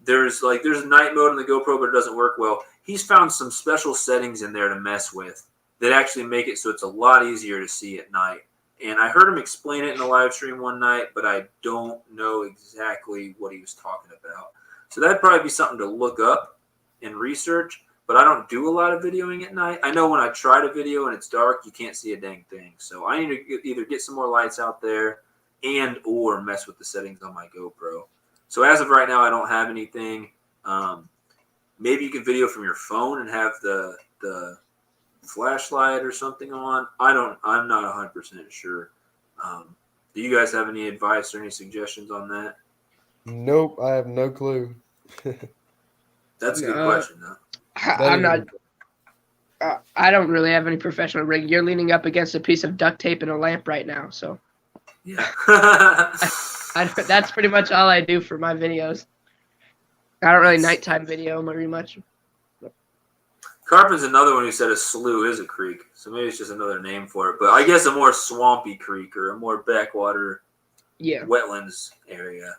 There's night mode on the GoPro, but it doesn't work well. He's found some special settings in there to mess with that actually make it so it's a lot easier to see at night. And I heard him explain it in the live stream one night, but I don't know exactly what he was talking about. So that'd probably be something to look up and research. but I don't do a lot of videoing at night. I know when I try to video and it's dark, you can't see a dang thing. So I need to either get some more lights out there and or mess with the settings on my GoPro. So as of right now, I don't have anything. Maybe you can video from your phone and have the flashlight or something on. I'm not 100% sure. Do you guys have any advice or any suggestions on that? Nope, I have no clue. That's a good question, though. I'm not. I don't really have any professional rig. You're leaning up against a piece of duct tape and a lamp right now, so Yeah. that's pretty much all I do for my videos. I don't really nighttime video very much. Carpin's another one who said a slough is a creek, so maybe it's just another name for it. But I guess a more swampy creek or a more backwater wetlands area.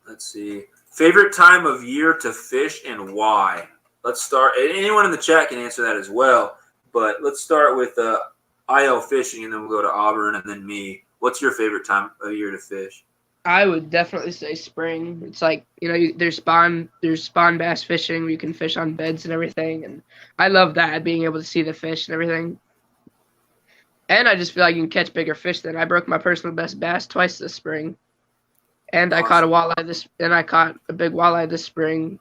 Let's see. Favorite time of year to fish and why? Let's start. Anyone in the chat can answer that as well. But let's start with IL Fishing, and then we'll go to Auburn, and then me. What's your favorite time of year to fish? I would definitely say spring. It's like, there's spawn bass fishing where you can fish on beds and everything, and I love that, being able to see the fish and everything. And I just feel like you can catch bigger fish than I broke my personal best bass twice this spring. And I caught a walleye I caught a big walleye this spring.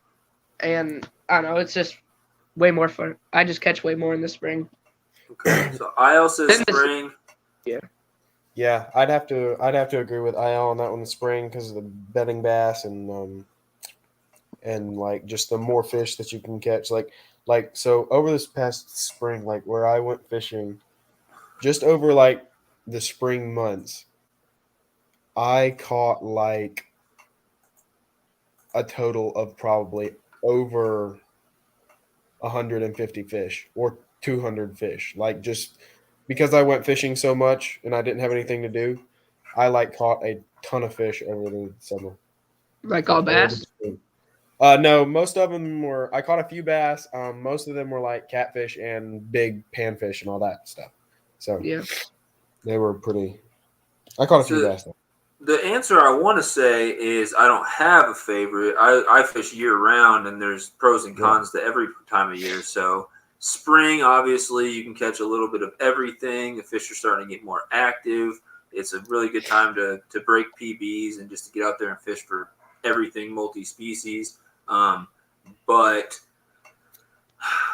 And I don't know, it's just way more fun. I just catch way more in the spring. Okay. So IL says spring. Yeah, I'd have to agree with IL on that one. The spring, because of the bedding bass and like just the more fish that you can catch. Like so over this past spring, like where I went fishing, just over like the spring months, I caught like a total of probably over 150 fish or 200 fish. Like just because I went fishing so much and I didn't have anything to do, I like caught a ton of fish over the summer. Like all bass? No, most of them were. I caught a few bass. Most of them were like catfish and big panfish and all that stuff. So yeah, they were pretty. I caught a few bass though. The answer I want to say is I don't have a favorite. I fish year round, and there's pros and cons to every time of year. So spring, obviously, you can catch a little bit of everything. The fish are starting to get more active. It's a really good time to break PBs and just to get out there and fish for everything multi-species. But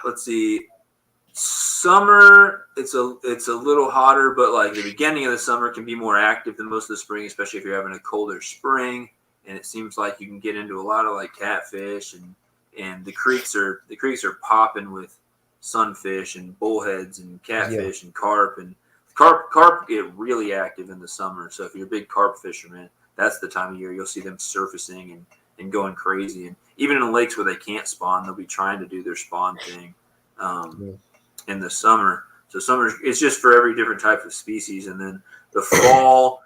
let's see. Summer, it's a little hotter, but like the beginning of the summer can be more active than most of the spring, especially if you're having a colder spring. And it seems like you can get into a lot of like catfish and the creeks are popping with sunfish and bullheads and catfish and carp, and carp get really active in the summer. So if you're a big carp fisherman, that's the time of year you'll see them surfacing and going crazy. And even in the lakes where they can't spawn, they'll be trying to do their spawn thing in the summer. So summer, it's just for every different type of species. And then the fall,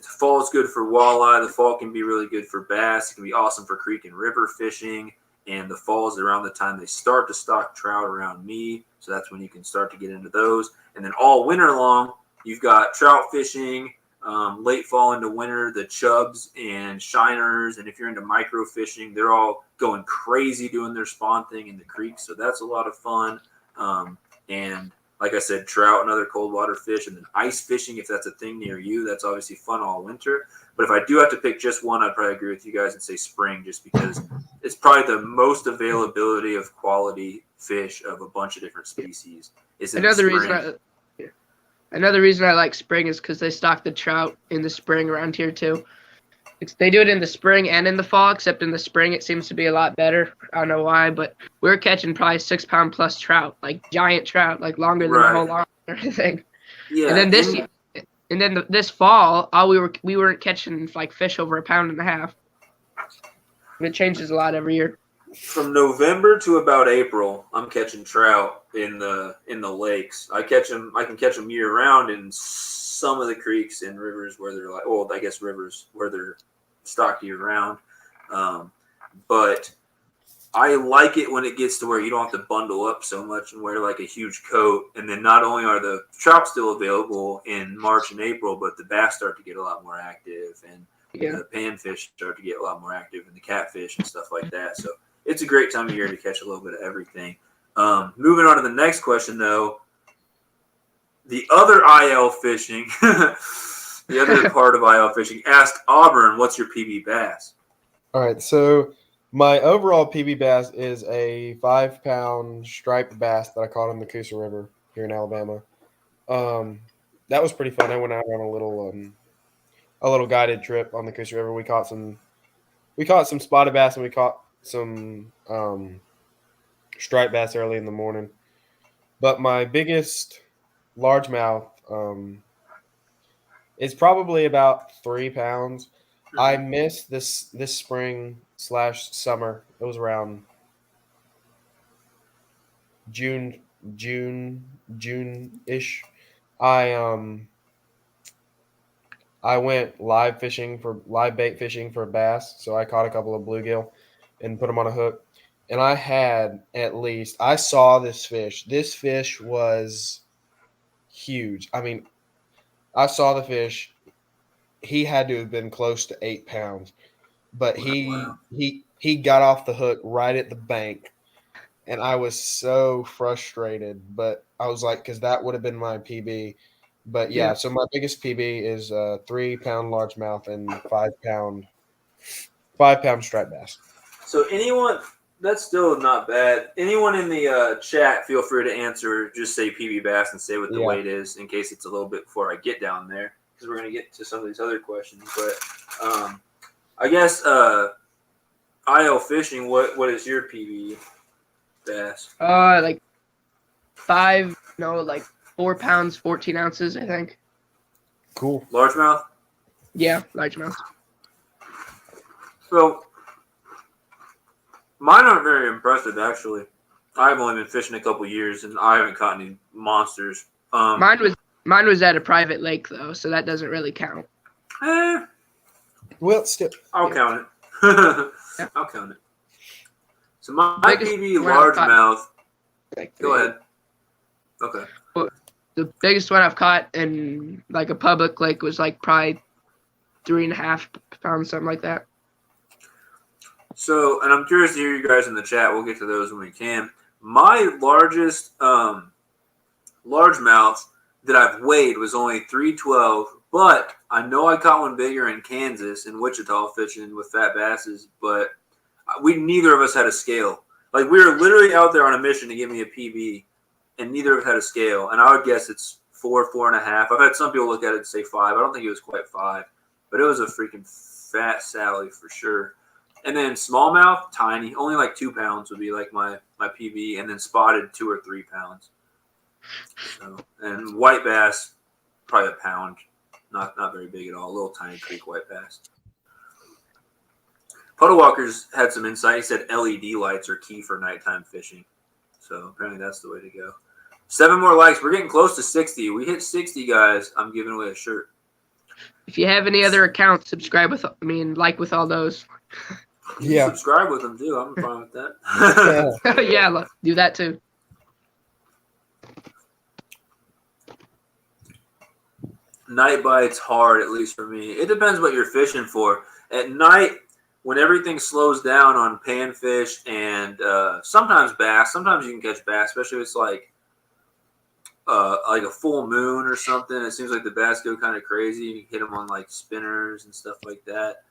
fall is good for walleye. The fall can be really good for bass. It can be awesome for creek and river fishing. And the fall is around the time they start to stock trout around me. So that's when you can start to get into those. And then all winter long, you've got trout fishing, late fall into winter, the chubs and shiners. And if you're into micro fishing, they're all going crazy doing their spawn thing in the creek. So that's a lot of fun. And like I said, trout and other cold water fish, and then ice fishing, if that's a thing near you, that's obviously fun all winter. But if I do have to pick just one, I'd probably agree with you guys and say spring, just because it's probably the most availability of quality fish of a bunch of different species. Another reason I like spring is because they stock the trout in the spring around here too. They do it in the spring and in the fall, except in the spring it seems to be a lot better. I don't know why, but we're catching probably 6 pound plus trout, like giant trout, like longer than the whole arm and everything. Yeah. And then this fall, we weren't catching like fish over 1.5 pounds. It changes a lot every year. From November to about April, I'm catching trout in the lakes. I can catch them year round in some of the creeks and rivers where they're like, well, I guess rivers where they're stocked year round. But I like it when it gets to where you don't have to bundle up so much and wear like a huge coat. And then not only are the trout still available in March and April, but the bass start to get a lot more active. And Yeah. the panfish start to get a lot more active, and the catfish and stuff like that. So it's a great time of year to catch a little bit of everything. Moving on to the next question, though. The other IL fishing, the other part of IL fishing, asked Auburn, what's your PB bass? All right, so my overall PB bass is a 5-pound striped bass that I caught in the Coosa River here in Alabama. That was pretty fun. I went out on a little guided trip on the Coosa River. We caught some spotted bass, and we caught some striped bass early in the morning. But my biggest largemouth is probably about 3 pounds. I missed this spring/summer. It was around June-ish. I went live bait fishing for bass, so I caught a couple of bluegill and put them on a hook. And I saw this fish. This fish was huge. I mean, I saw the fish. He had to have been close to 8 pounds, but he got off the hook right at the bank, and I was so frustrated. But I was like, because that would have been my PB. But yeah, so my biggest PB is 3-pound largemouth and 5-pound striped bass. So anyone, that's still not bad. Anyone in the chat, feel free to answer. Just say PB bass and say what the weight is in case it's a little bit before I get down there, because we're going to get to some of these other questions. But I guess IL fishing, what is your PB bass? Like 4 pounds, 14 ounces, I think. Cool. Largemouth? Yeah, largemouth. So mine aren't very impressive, actually. I've only been fishing a couple years, and I haven't caught any monsters. Mine was at a private lake, though, so that doesn't really count. Well, still, I'll count it. I'll count it. So my PB largemouth. Go ahead. Okay. The biggest one I've caught in like a public lake was like probably 3.5 pounds, something like that. So, and I'm curious to hear you guys in the chat. We'll get to those when we can. My largest largemouth that I've weighed was only 312, but I know I caught one bigger in Kansas, in Wichita, fishing with fat basses, but neither of us had a scale. Like, we were literally out there on a mission to get me a PB, and neither of us had a scale. And I would guess it's 4.5. I've had some people look at it and say 5. I don't think it was quite 5, but it was a freaking fat Sally for sure. And then smallmouth, tiny, only like 2 pounds would be like my PB, and then spotted 2 or 3 pounds. So, and white bass, probably a pound, not very big at all, a little tiny creek white bass. Puddle Walker's had some insight. He said LED lights are key for nighttime fishing. So apparently that's the way to go. 7 more likes. We're getting close to 60. We hit 60, guys. I'm giving away a shirt. If you have any other accounts, subscribe with all those. You can subscribe with them too. I'm fine with that. Yeah, do that too. Night bites hard, at least for me. It depends what you're fishing for. At night, when everything slows down on panfish and sometimes bass, sometimes you can catch bass, especially if it's like a full moon or something. It seems like the bass go kind of crazy. You can hit them on like spinners and stuff like that.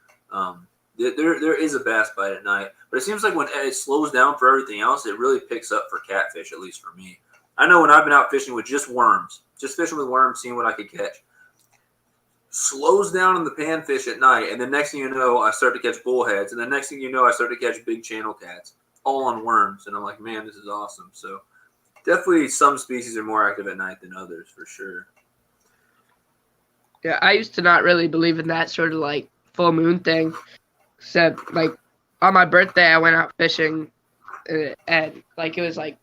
There is a bass bite at night, but it seems like when it slows down for everything else, it really picks up for catfish, at least for me. I know when I've been out fishing with just worms, just fishing with worms, seeing what I could catch. Slows down on the panfish at night, and the next thing you know, I start to catch bullheads, and the next thing you know, I start to catch big channel cats, all on worms, and I'm like, man, this is awesome. So definitely some species are more active at night than others, for sure. Yeah, I used to not really believe in that sort of like full moon thing, except like on my birthday, I went out fishing, and like it was like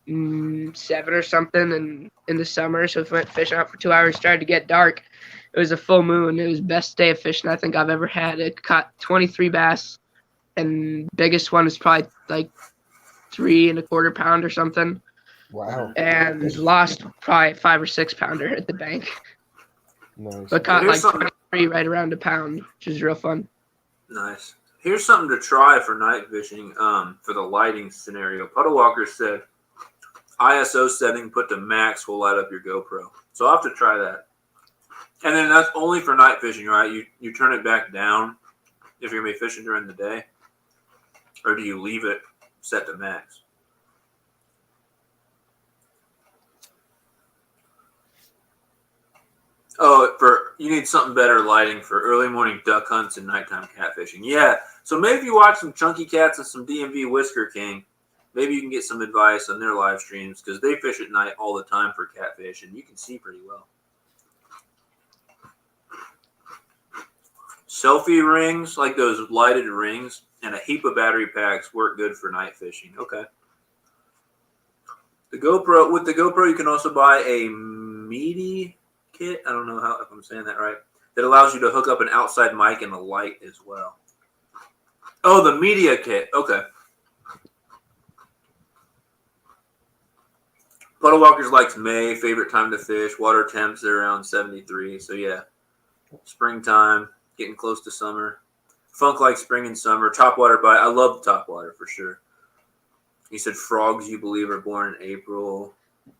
7 or something, and in the summer, so we went fishing out for 2 hours, started to get dark. It was a full moon. It was the best day of fishing I think I've ever had. It caught 23 bass, and biggest one was probably like 3.25 pound or something. Wow. And lost probably 5 or 6 pounder at the bank. Nice. But caught like right around a pound, which is real fun. Nice. Here's something to try for night fishing. For the lighting scenario, Puddle Walker said ISO setting put to max will light up your GoPro. So I'll have to try that. And then that's only for night fishing, right? You turn it back down if you're gonna be fishing during the day, or do you leave it set to max? Oh, you need something better lighting for early morning duck hunts and nighttime catfishing. Yeah, so maybe if you watch some Chunky Cats and some DMV Whisker King, maybe you can get some advice on their live streams because they fish at night all the time for catfish, and you can see pretty well. Selfie rings, like those lighted rings, and a heap of battery packs work good for night fishing. Okay. With the GoPro, you can also buy a meaty kit. I don't know if I'm saying that right. That allows you to hook up an outside mic and a light as well. Oh, the media kit. Okay. Puddle Walkers likes May, favorite time to fish. Water temps are around 73. So yeah, springtime, getting close to summer. Funk likes spring and summer. Topwater bite. I love topwater for sure. He said frogs you believe are born in April,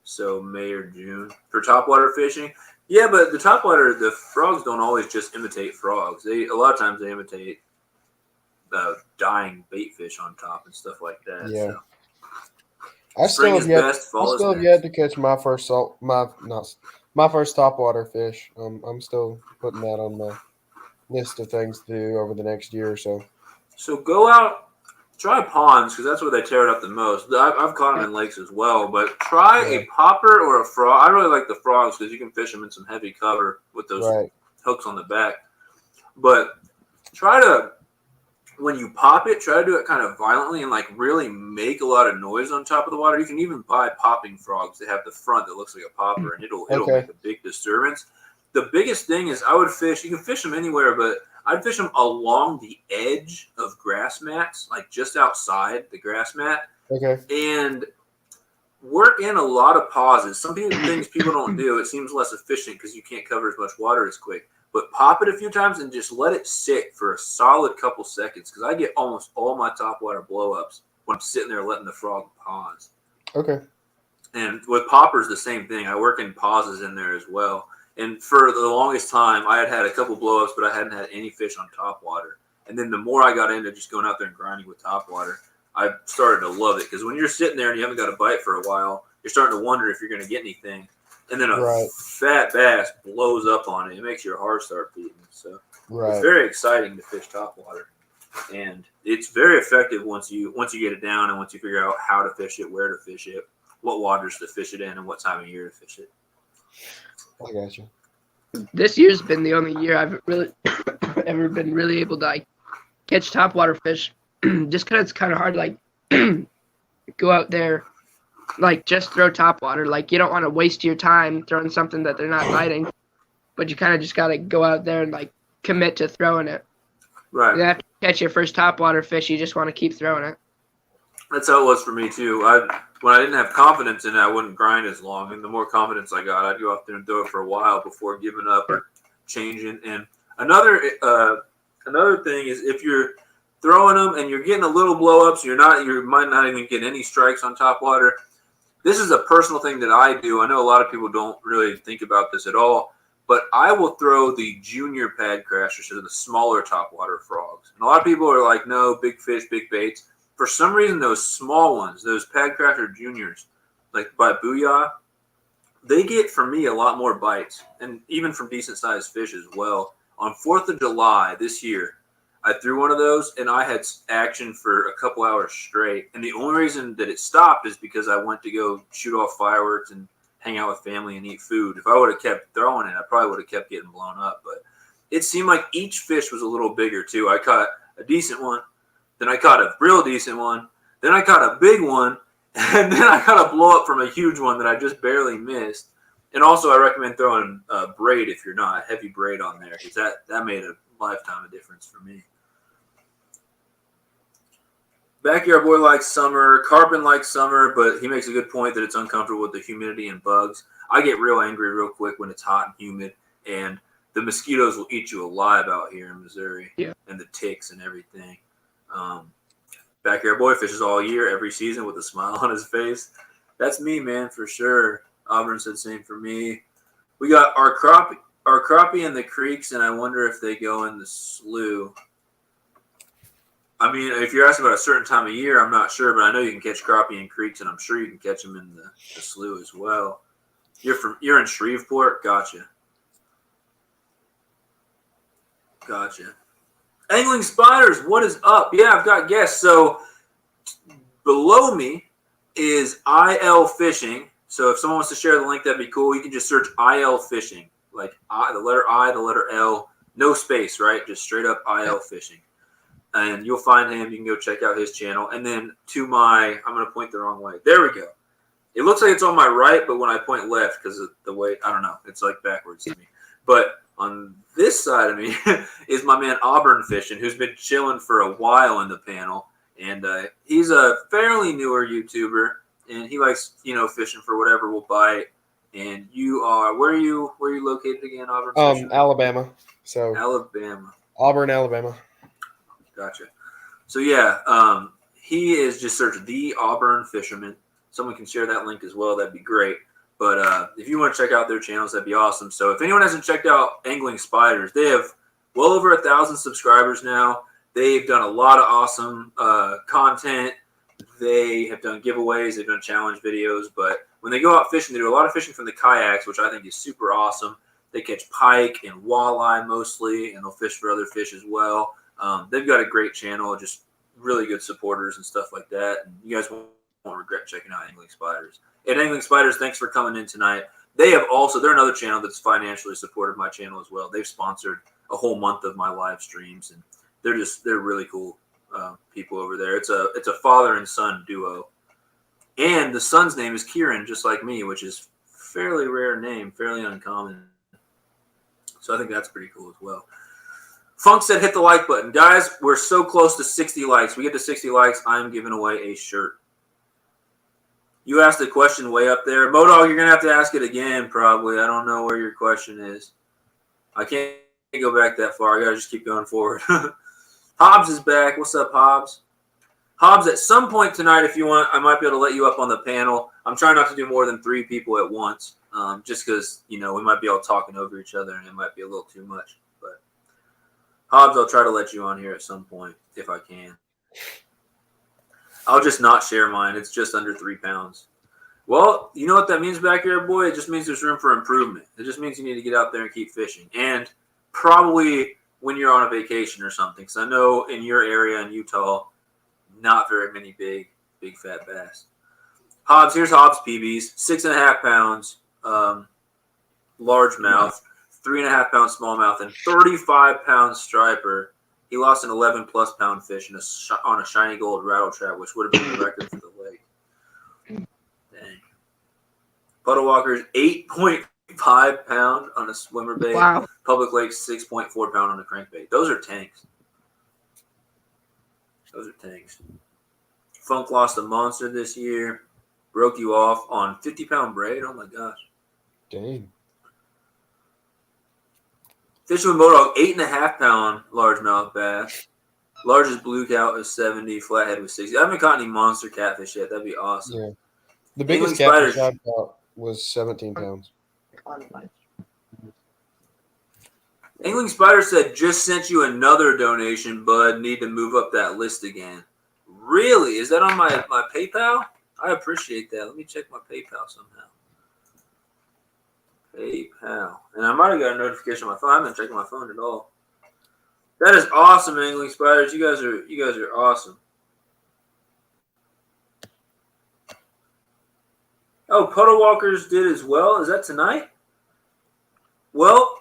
so May or June for topwater fishing. Yeah, but the frogs don't always just imitate frogs. A lot of times they imitate dying bait fish on top and stuff like that. Yeah. So. I Spring still is have best, fall is next. yet to catch my first my first topwater fish. I'm still putting that on my list of things to do over the next year or so. So go out, try ponds because that's where they tear it up the most. I've caught them in lakes as well, but try a popper or a frog. I really like the frogs because you can fish them in some heavy cover with those hooks on the back. But try to, when you pop it, try to do it kind of violently and like really make a lot of noise on top of the water. You can even buy popping frogs. They have the front that looks like a popper, and it'll make a big disturbance. The biggest thing is you can fish them anywhere, but I'd fish them along the edge of grass mats, like just outside the grass mat. Okay. And work in a lot of pauses. Some things people don't do. It seems less efficient because you can't cover as much water as quick. But pop it a few times and just let it sit for a solid couple seconds because I get almost all my topwater blow-ups when I'm sitting there letting the frog pause. Okay. And with poppers, the same thing. I work in pauses in there as well. And for the longest time, I had a couple blow-ups, but I hadn't had any fish on topwater. And then the more I got into just going out there and grinding with topwater, I started to love it. Because when you're sitting there and you haven't got a bite for a while, you're starting to wonder if you're going to get anything. And then a fat bass blows up on it. It makes your heart start beating. So it's very exciting to fish topwater. And it's very effective once you get it down and once you figure out how to fish it, where to fish it, what waters to fish it in, and what time of year to fish it. I got you. This year's been the only year I've really ever been really able to like catch topwater fish. Just because it's kind of hard to like go out there, like just throw topwater. Like you don't want to waste your time throwing something that they're not biting, but you kind of just got to go out there and like commit to throwing it. Right. And after you catch your first topwater fish, you just want to keep throwing it. That's how it was for me too. When I didn't have confidence in it, I wouldn't grind as long. And the more confidence I got, I'd go out there and throw it for a while before giving up or changing. And another thing is if you're throwing them and you're getting a little blow ups, you might not even get any strikes on topwater. This is a personal thing that I do. I know a lot of people don't really think about this at all, but I will throw the junior pad crashers to the smaller topwater frogs. And a lot of people are like, no, big fish, big baits. For some reason, those small ones, those pad crasher juniors, like by Booyah, they get, for me, a lot more bites, and even from decent-sized fish as well. On 4th of July this year, I threw one of those, and I had action for a couple hours straight. And the only reason that it stopped is because I went to go shoot off fireworks and hang out with family and eat food. If I would have kept throwing it, I probably would have kept getting blown up. But it seemed like each fish was a little bigger, too. I caught a decent one. Then I caught a real decent one. Then I caught a big one. And then I caught a blow up from a huge one that I just barely missed. And also I recommend throwing a braid if you're not, a heavy braid on there. Because that made a lifetime of difference for me. Backyard Boy likes summer. Carbon likes summer, but he makes a good point that it's uncomfortable with the humidity and bugs. I get real angry real quick when it's hot and humid. And the mosquitoes will eat you alive out here in Missouri. Yeah. And the ticks and everything. Backyard boy fishes all year, every season with a smile on his face. That's me, man, for sure. Auburn said same for me. We got our crappie in the creeks, and I wonder if they go in the slough. I mean, if you're asking about a certain time of year, I'm not sure, but I know you can catch crappie in creeks, and I'm sure you can catch them in the slough as well. You're in Shreveport? Gotcha. Angling Spiders, what is up? Yeah, I've got guests. So below me is IL Fishing. So if someone wants to share the link, that'd be cool. You can just search IL Fishing, like the letter I, the letter L, no space, right? Just straight up IL Fishing. And you'll find him. You can go check out his channel. And then to my, I'm going to point the wrong way. There we go. It looks like it's on my right, but when I point left, because of the way, I don't know, it's like backwards to me. But on this side of me is my man Auburn Fishing, who's been chilling for a while in the panel. And he's a fairly newer YouTuber, and he likes, fishing for whatever will bite. And you are, where are you located again, Auburn Fishing? Alabama. So Alabama. Auburn, Alabama. Gotcha. So yeah, he is just search the Auburn Fisherman. Someone can share that link as well. That'd be great. But if you want to check out their channels, that'd be awesome. So if anyone hasn't checked out Angling Spiders, they have well over 1,000 subscribers now. They've done a lot of awesome content. They have done giveaways. They've done challenge videos. But when they go out fishing, they do a lot of fishing from the kayaks, which I think is super awesome. They catch pike and walleye mostly, and they'll fish for other fish as well. They've got a great channel, just really good supporters and stuff like that. And you guys won't regret checking out Angling Spiders. And Angling Spiders, thanks for coming in tonight. They're another channel that's financially supported my channel as well. They've sponsored a whole month of my live streams, and they're really cool people over there. It's a father and son duo, and the son's name is Kieran, just like me, which is fairly rare name, fairly uncommon. So I think that's pretty cool as well. Funk said, hit the like button. Guys, we're so close to 60 likes. We get to 60 likes, I'm giving away a shirt. You asked a question way up there. Modog, you're going to have to ask it again, probably. I don't know where your question is. I can't go back that far. I got to just keep going forward. Hobbs is back. What's up, Hobbs? Hobbs, at some point tonight, if you want, I might be able to let you up on the panel. I'm trying not to do more than 3 people at once, just because, we might be all talking over each other, and it might be a little too much. But Hobbs, I'll try to let you on here at some point, if I can. I'll just not share mine. It's just under 3 pounds. Well, you know what that means, Backyard Boy? It just means there's room for improvement. It just means you need to get out there and keep fishing. And probably when you're on a vacation or something. Because I know in your area in Utah, not very many big fat bass. Hobbs, here's Hobbs PBs. 6.5 pounds, largemouth, 3.5 pound smallmouth, and 35 pound striper. He lost an 11+ pound fish on a shiny gold rattle trap, which would have been the record for the lake. Dang. Puddle Walker's 8.5 pound on a swimmer bait. Wow. Public Lake's 6.4 pound on a crankbait. Those are tanks. Funk lost a monster this year. Broke you off on 50-pound braid. Oh my gosh. Dang. Fishing with Modog, 8.5 pound largemouth bass. Largest blue cow is 70, flathead was 60. I haven't caught any monster catfish yet. That'd be awesome. Yeah. The biggest Angling catfish Spiders I caught was 17 pounds. Angling Spider said, just sent you another donation, bud. Need to move up that list again. Really? Is that on my PayPal? I appreciate that. Let me check my PayPal somehow. PayPal. And I might have got a notification on my phone. I haven't checked my phone at all. That is awesome, Angling Spiders. You guys are awesome. Oh, Puddle Walkers did as well. Is that tonight? Well,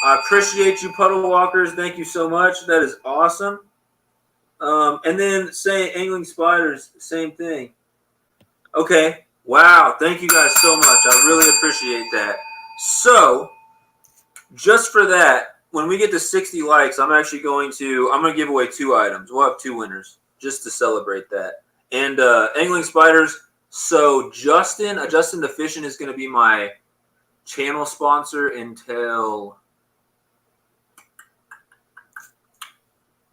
I appreciate you, Puddle Walkers. Thank you so much. That is awesome. And then say Angling Spiders, same thing. Okay. Wow. Thank you guys so much. I really appreciate that. So, just for that, when we get to 60 likes, I'm going to give away 2 items. We'll have 2 winners just to celebrate that. And Angling Spiders, so AdJustin the Fishing is going to be my channel sponsor until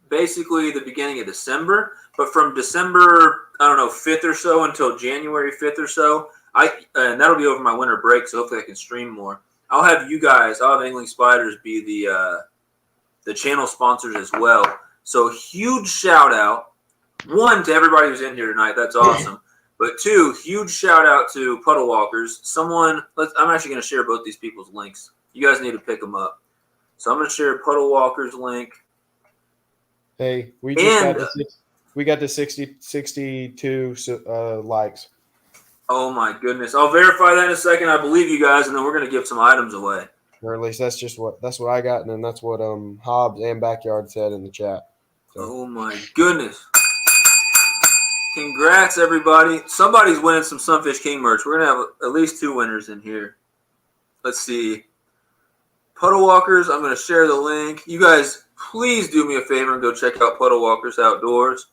basically the beginning of December. But from December, I don't know, 5th or so until January 5th or so, and that'll be over my winter break, so hopefully I can stream more. I'll have Angling Spiders be the channel sponsors as well. So huge shout out, one, to everybody who's in here tonight. That's awesome. But two, huge shout out to Puddle Walkers. I'm actually going to share both these people's links. You guys need to pick them up. So I'm going to share Puddle Walker's link. Hey, we got the 62 likes. Oh my goodness! I'll verify that in a second. I believe you guys, and then we're going to give some items away. Or at least that's what I got, and then that's what Hobbs and Backyard said in the chat. So. Oh my goodness! Congrats, everybody! Somebody's winning some Sunfish King merch. We're gonna have at least 2 winners in here. Let's see. Puddle Walkers. I'm gonna share the link. You guys, please do me a favor and go check out Puddle Walkers Outdoors.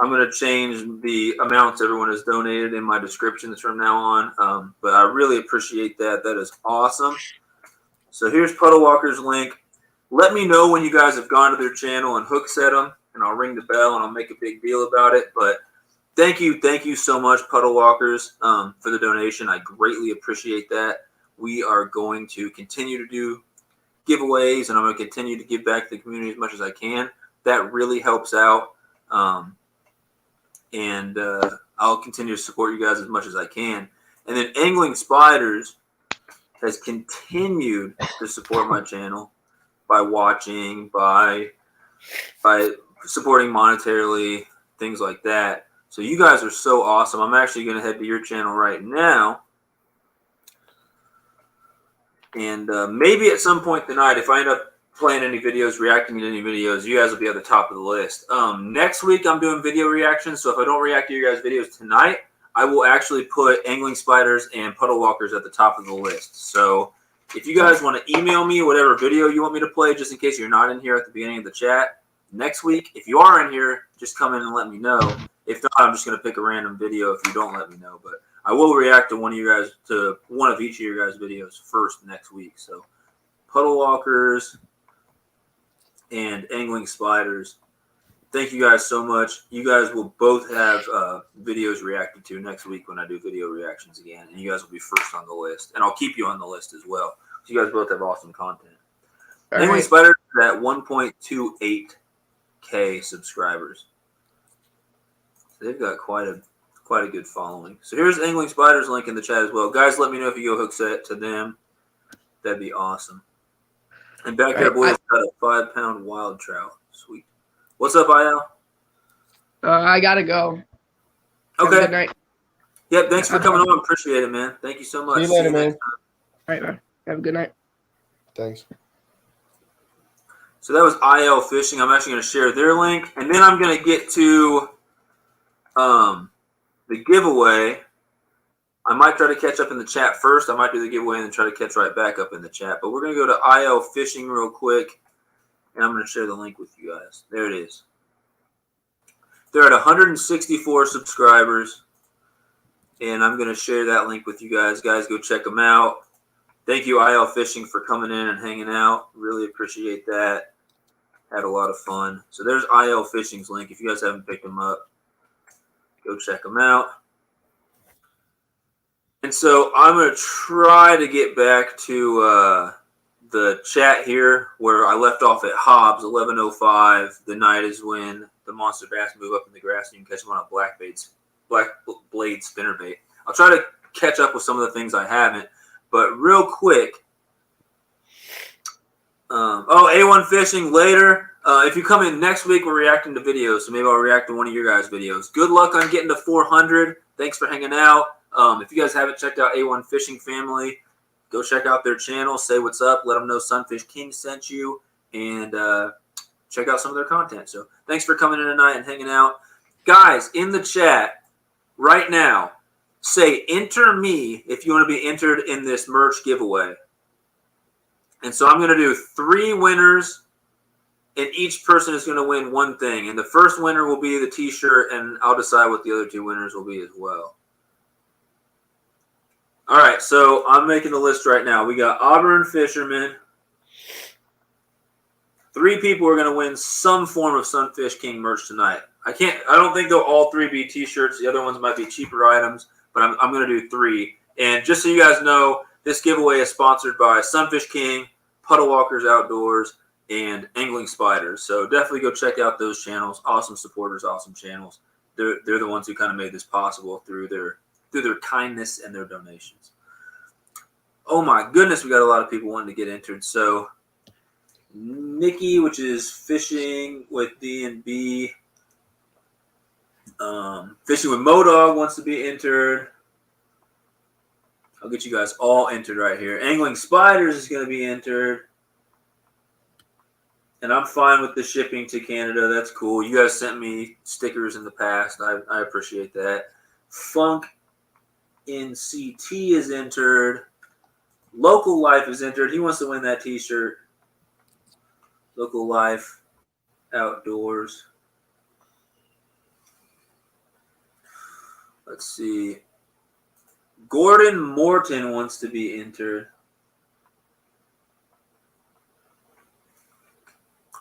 I'm going to change the amounts everyone has donated in my descriptions from now on. But I really appreciate that. That is awesome. So here's Puddle Walker's link. Let me know when you guys have gone to their channel and hook set them, and I'll ring the bell and I'll make a big deal about it. But thank you so much, Puddle Walkers, for the donation. I greatly appreciate that. We are going to continue to do giveaways, and I'm going to continue to give back to the community as much as I can. That really helps out. And I'll continue to support you guys as much as I can. And then Angling Spiders has continued to support my channel by watching, by supporting monetarily, things like that. So you guys are so awesome. I'm actually going to head to your channel right now. And maybe at some point tonight, if I end up playing any videos, reacting to any videos, you guys will be at the top of the list. Next week, I'm doing video reactions, so if I don't react to your guys' videos tonight, I will actually put Angling Spiders and Puddle Walkers at the top of the list. So if you guys want to email me whatever video you want me to play, just in case you're not in here at the beginning of the chat, next week, if you are in here, just come in and let me know. If not, I'm just going to pick a random video if you don't let me know. But I will react to one of each of your guys' videos first next week. So Puddle Walkers and Angling Spiders, thank you guys so much. You guys will both have videos reacted to next week when I do video reactions again, and you guys will be first on the list, and I'll keep you on the list as well. So you guys both have awesome content. Angling Spiders is at 1.28K subscribers. So they've got quite a good following. So here's Angling Spiders link in the chat as well. Guys, let me know if you go hook set to them. That'd be awesome. And Backyard Boys got a 5-pound wild trout. Sweet. What's up, IL? I gotta go. Okay. Good night. Yep. Thanks for coming on. Appreciate it, man. Thank you so much. See you later, man. All right, man. Have a good night. Thanks. So that was IL Fishing. I'm actually going to share their link, and then I'm going to get to the giveaway. I might try to catch up in the chat first. I might do the giveaway and then try to catch right back up in the chat. But we're going to go to IL Fishing real quick, and I'm going to share the link with you guys. There it is. They're at 164 subscribers, and I'm going to share that link with you guys. Guys, go check them out. Thank you, IL Fishing, for coming in and hanging out. Really appreciate that. Had a lot of fun. So there's IL Fishing's link. If you guys haven't picked them up, go check them out. And so I'm going to try to get back to the chat here where I left off at Hobbs, 11:05. The night is when the monster bass move up in the grass and you can catch them on a black blade spinnerbait. I'll try to catch up with some of the things I haven't. But real quick, A1 Fishing later. If you come in next week, we're reacting to videos, so maybe I'll react to one of your guys' videos. Good luck on getting to 400. Thanks for hanging out. If you guys haven't checked out A1 Fishing Family, go check out their channel. Say what's up. Let them know SunfishKing sent you, and check out some of their content. So thanks for coming in tonight and hanging out. Guys, in the chat right now, say enter me if you want to be entered in this merch giveaway. And so I'm going to do 3 winners, and each person is going to win one thing. And the first winner will be the t-shirt, and I'll decide what the other 2 winners will be as well. All All right, so I'm making the list right now. We got Auburn Fisherman. 3 people are going to win some form of SunfishKing merch tonight. I don't think they'll all 3 be T-shirts. The other ones might be cheaper items, but I'm going to do 3. And just so you guys know, this giveaway is sponsored by SunfishKing, Puddle Walkers Outdoors, and Angling Spiders. So definitely go check out those channels. Awesome supporters, awesome channels. They're the ones who kind of made this possible through their kindness and their donations. Oh my goodness, we got a lot of people wanting to get entered. So Nikki, which is fishing with D&B. Fishing with Modog wants to be entered. I'll get you guys all entered right here. Angling Spiders is going to be entered. And I'm fine with the shipping to Canada. That's cool. You guys sent me stickers in the past. I appreciate that. Funk in CT is entered. Local Life is entered. He wants to win that T-shirt. Local Life Outdoors. Let's see. Gordon Morton wants to be entered.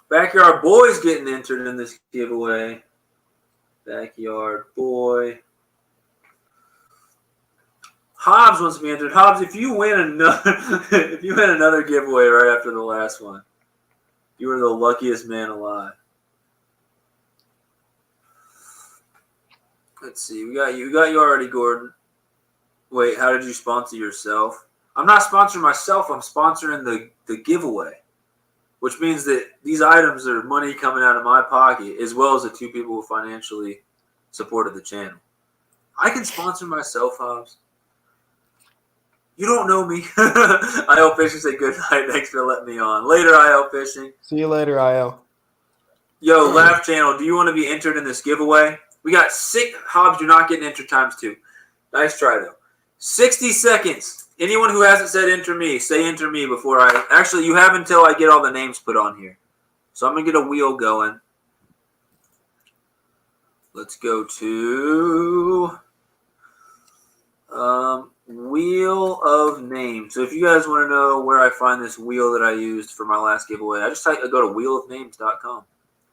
Backyard Boy's getting entered in this giveaway. Backyard Boy. Hobbs wants to be entered. Hobbs, if you win another giveaway right after the last one, you are the luckiest man alive. Let's see. We got you already, Gordon. Wait, how did you sponsor yourself? I'm not sponsoring myself. I'm sponsoring the giveaway, which means that these items are money coming out of my pocket, as well as the 2 people who financially supported the channel. I can sponsor myself, Hobbs. You don't know me. IL Fishing say good night. Thanks for letting me on. Later, IL Fishing. See you later, IL. Yo, Laugh Channel, do you want to be entered in this giveaway? We got 6. Hobbs, you're not getting entered times 2. Nice try, though. 60 seconds. Anyone who hasn't said enter me, say enter me before I... Actually, you have until I get all the names put on here. So I'm going to get a wheel going. Let's go to... Wheel of names. So if you guys want to know where I find this wheel that I used for my last giveaway, I go to wheelofnames.com.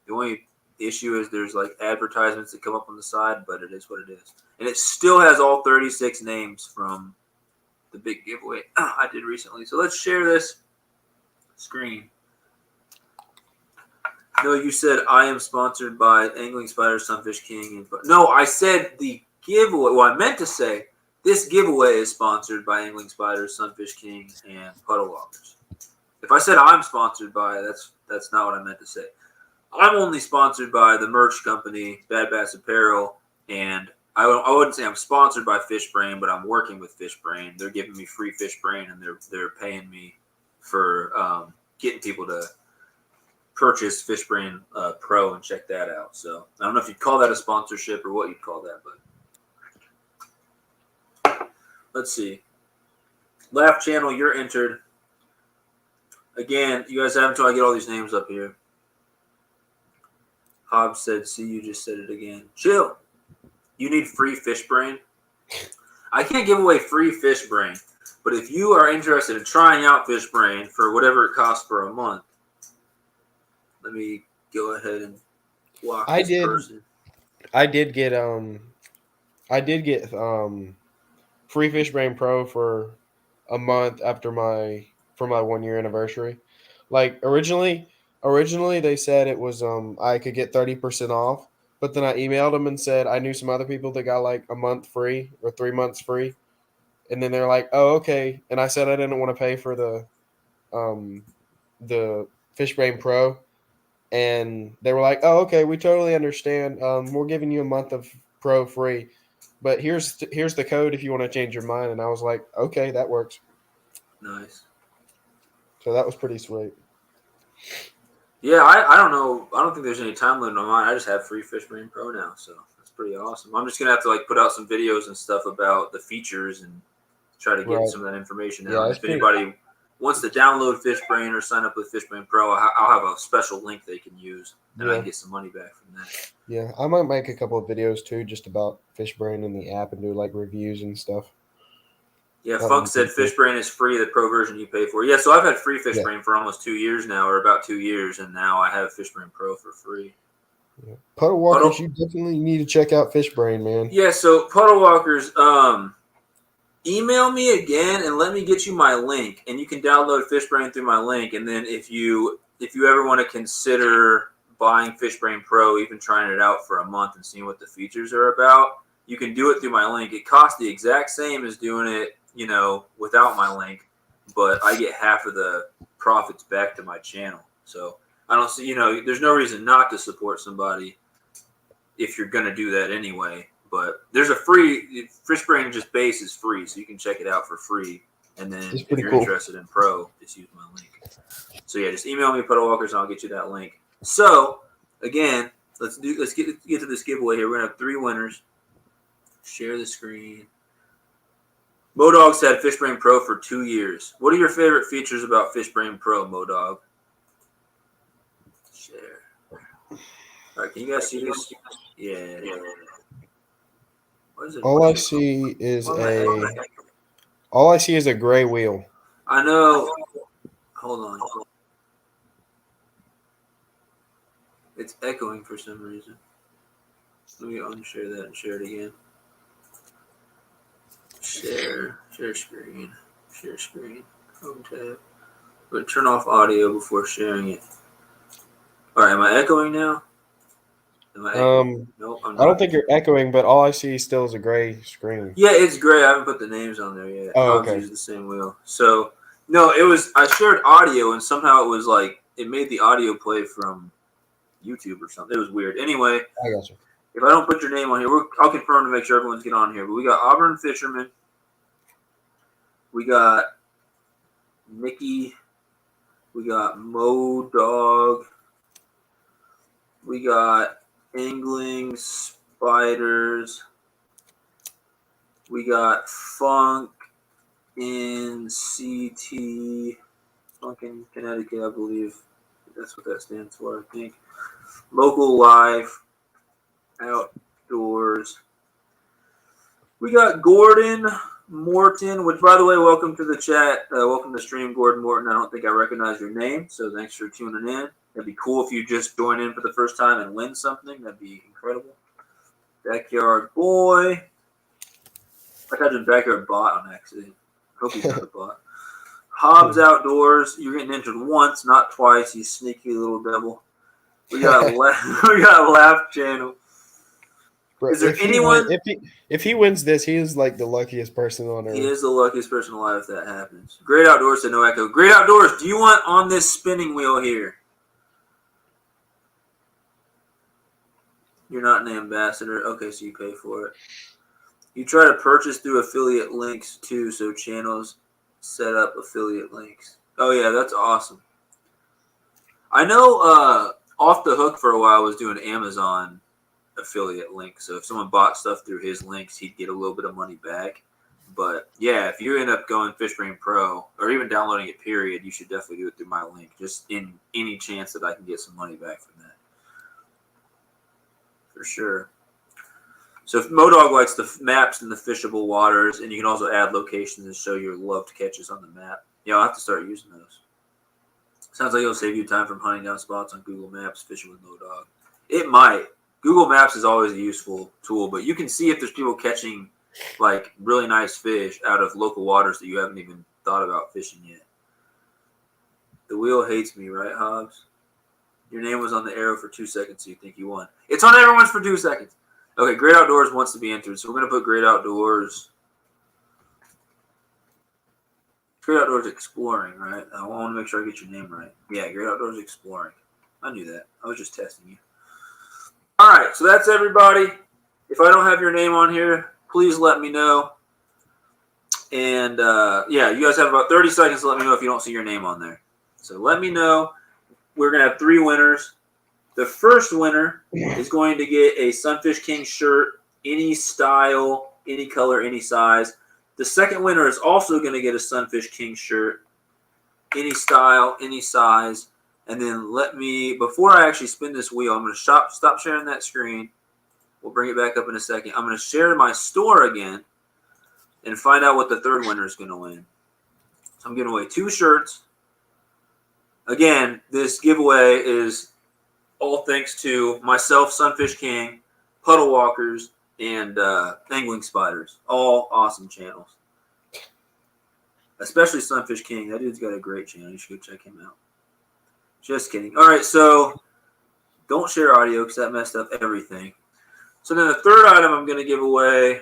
The only issue is there's like advertisements that come up on the side, but it is what it is. And it still has all 36 names from the big giveaway I did recently. So let's share this screen. No, you said I am sponsored by Angling Spiders, SunfishKing. No, I said the giveaway. Well, I meant to say this giveaway is sponsored by Angling Spiders, SunfishKing, and Puddle Walkers. If I said I'm sponsored by, that's not what I meant to say. I'm only sponsored by the merch company, Bad Bass Apparel, and I wouldn't say I'm sponsored by Fishbrain, but I'm working with Fishbrain. They're giving me free Fishbrain, and they're paying me for getting people to purchase Fishbrain Pro and check that out. So I don't know if you'd call that a sponsorship or what you'd call that, but let's see. Laugh Channel, you're entered. Again, you guys have until I get all these names up here. Hobbs said, see, you just said it again. Chill. You need free Fishbrain. I can't give away free Fishbrain, but if you are interested in trying out Fishbrain for whatever it costs for a month, let me go ahead and block this person. I did get free Fishbrain Pro for a month after my 1 year anniversary. Like originally they said it was I could get 30% off, but then I emailed them and said I knew some other people that got like a month free or 3 months free, and then they're like, oh, okay. And I said I didn't want to pay for the Fishbrain Pro, and they were like, oh, okay, we totally understand. We're giving you a month of Pro free, but here's the code if you want to change your mind. And I was like, okay, that works. Nice. So that was pretty sweet. Yeah, I don't know. I don't think there's any time limit on mine. I just have free Fishbrain Pro now, so that's pretty awesome. I'm just gonna have to like put out some videos and stuff about the features and try to get some of that information out. Yeah, if anybody wants to download Fishbrain or sign up with Fishbrain Pro, I'll have a special link they can use, and I can get some money back from that. Yeah, I might make a couple of videos too, just about Fishbrain and the app, and do like reviews and stuff. Yeah, Funk said Fishbrain is free, the pro version you pay for. Yeah, so I've had free Fishbrain for almost 2 years now, or about 2 years, and now I have Fishbrain Pro for free. Yeah. Puddle Walkers, you definitely need to check out Fishbrain, man. Yeah, so Puddle Walkers, email me again and let me get you my link, and you can download Fishbrain through my link. And then if you ever want to consider buying Fishbrain Pro, even trying it out for a month and seeing what the features are about, you can do it through my link. It costs the exact same as doing it, without my link, but I get half of the profits back to my channel. So I don't see, there's no reason not to support somebody if you're going to do that anyway. But there's a free Fishbrain, just base is free, so you can check it out for free. And then if you're interested in Pro, just use my link. So yeah, just email me Puddle Walkers and I'll get you that link. So again, let's get to this giveaway here. We're gonna have 3 winners. Share the screen. Modog's had Fishbrain Pro for 2 years. What are your favorite features about Fishbrain Pro, Modog? Share. All right, can you guys see this? Yeah. All I see is a gray wheel. I know. Hold on. It's echoing for some reason. Let me unshare that and share it again. Share screen. Share screen. Home tab. But turn off audio before sharing it. All right, am I echoing now? Nope, I'm not. I don't think you're echoing, but all I see still is a gray screen. Yeah, it's gray. I haven't put the names on there yet. Oh, okay. Use the same wheel. So no, I shared audio and somehow it was like it made the audio play from YouTube or something. It was weird. Anyway, I got you. If I don't put your name on here, I'll confirm to make sure everyone's get on here. But we got Auburn Fisherman. We got Mickey. We got Modog. We got Angling Spiders. We got Funk in CT. Funk in Connecticut, I believe. That's what that stands for, I think. Local Life. Outdoors. We got Gordon Morton, which, by the way, welcome to the chat. Welcome to the stream, Gordon Morton. I don't think I recognize your name, so thanks for tuning in. That'd be cool if you just join in for the first time and win something. That'd be incredible. Backyard Boy. I typed in Backyard Bot on accident. Hope he's not a bot. Hobbs Outdoors. You're getting entered once, not twice, you sneaky little devil. We got Laugh Channel. Is there anyone? If he wins this, he is like the luckiest person on earth. He is the luckiest person alive if that happens. Great Outdoors said no echo. Great Outdoors, do you want on this spinning wheel here? You're not an ambassador. Okay, so you pay for it. You try to purchase through affiliate links too, so channels set up affiliate links. Oh yeah, that's awesome. I know Off the Hook for a while was doing Amazon affiliate links, so if someone bought stuff through his links, he'd get a little bit of money back. But yeah, if you end up going Fishbrain Pro or even downloading it period, you should definitely do it through my link, just in any chance that I can get some money back from that. For sure. So if Modog likes the maps and the fishable waters, and you can also add locations and show your loved catches on the map. Yeah, I'll have to start using those. Sounds like it'll save you time from hunting down spots on Google Maps, fishing with Modog. It might. Google Maps is always a useful tool, but you can see if there's people catching like really nice fish out of local waters that you haven't even thought about fishing yet. The wheel hates me, right, Hobbs? Your name was on the arrow for 2 seconds, so you think you won. It's on everyone's for 2 seconds. Okay, Great Outdoors wants to be entered, so we're going to put Great Outdoors. Great Outdoors Exploring, right? I want to make sure I get your name right. Yeah, Great Outdoors Exploring. I knew that. I was just testing you. All right, so that's everybody. If I don't have your name on here, please let me know. And, yeah, you guys have about 30 seconds to let me know if you don't see your name on there. So let me know. We're going to have 3 winners. The first winner is going to get a SunfishKing shirt, any style, any color, any size. The second winner is also going to get a SunfishKing shirt, any style, any size. And then let me, before I actually spin this wheel, I'm going to stop sharing that screen. We'll bring it back up in a second. I'm going to share my store again. and find out what the third winner is going to win. So I'm giving away 2 shirts. Again, this giveaway is all thanks to myself, SunfishKing, Puddle Walkers, and Angling Spiders. All awesome channels. Especially SunfishKing. That dude's got a great channel. You should go check him out. Just kidding. All right, so don't share audio because that messed up everything. So then the third item I'm going to give away,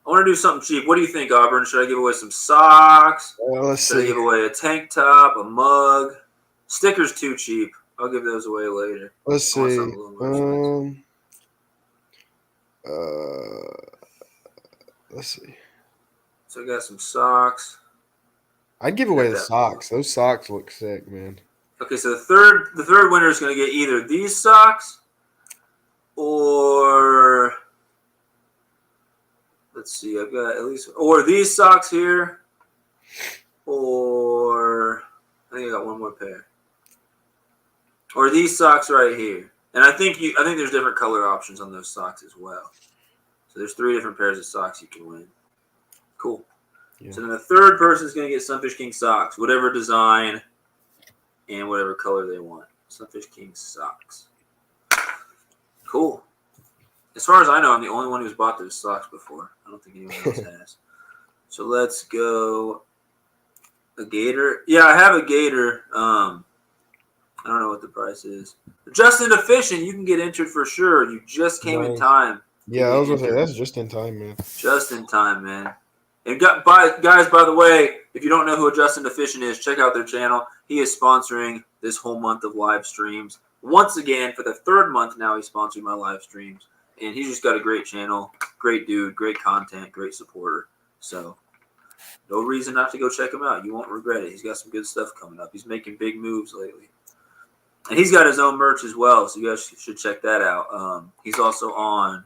I want to do something cheap. What do you think, Auburn? Should I give away some socks? Should I give away a tank top, a mug? Stickers too cheap. I'll give those away later. Let's see. Let's see. So I got some socks. I'd give away the socks. Those socks look sick, man. Okay, so the third winner is going to get either these socks or let's see, I've got at least or these socks here, or I think I got one more pair, or these socks right here. And I think there's different color options on those socks as well. So there's 3 different pairs of socks you can win. Cool. Yeah. So then the third person is going to get SunfishKing socks, whatever design and whatever color they want. SunfishKing socks. Cool. As far as I know, I'm the only one who's bought those socks before. I don't think anyone else has. So let's go. A gator. Yeah, I have a gator. I don't know what the price is. Justin to Fishing, you can get entered for sure. You just came in time. Yeah, I was going to say, that's just in time, man. Just in time, man. And guys, by the way, if you don't know who AdJustin to Fishing is, check out their channel. He is sponsoring this whole month of live streams. Once again, for the 3rd month now, he's sponsoring my live streams. And he's just got a great channel, great dude, great content, great supporter. So no reason not to go check him out. You won't regret it. He's got some good stuff coming up. He's making big moves lately. And he's got his own merch as well, so you guys should check that out. He's also on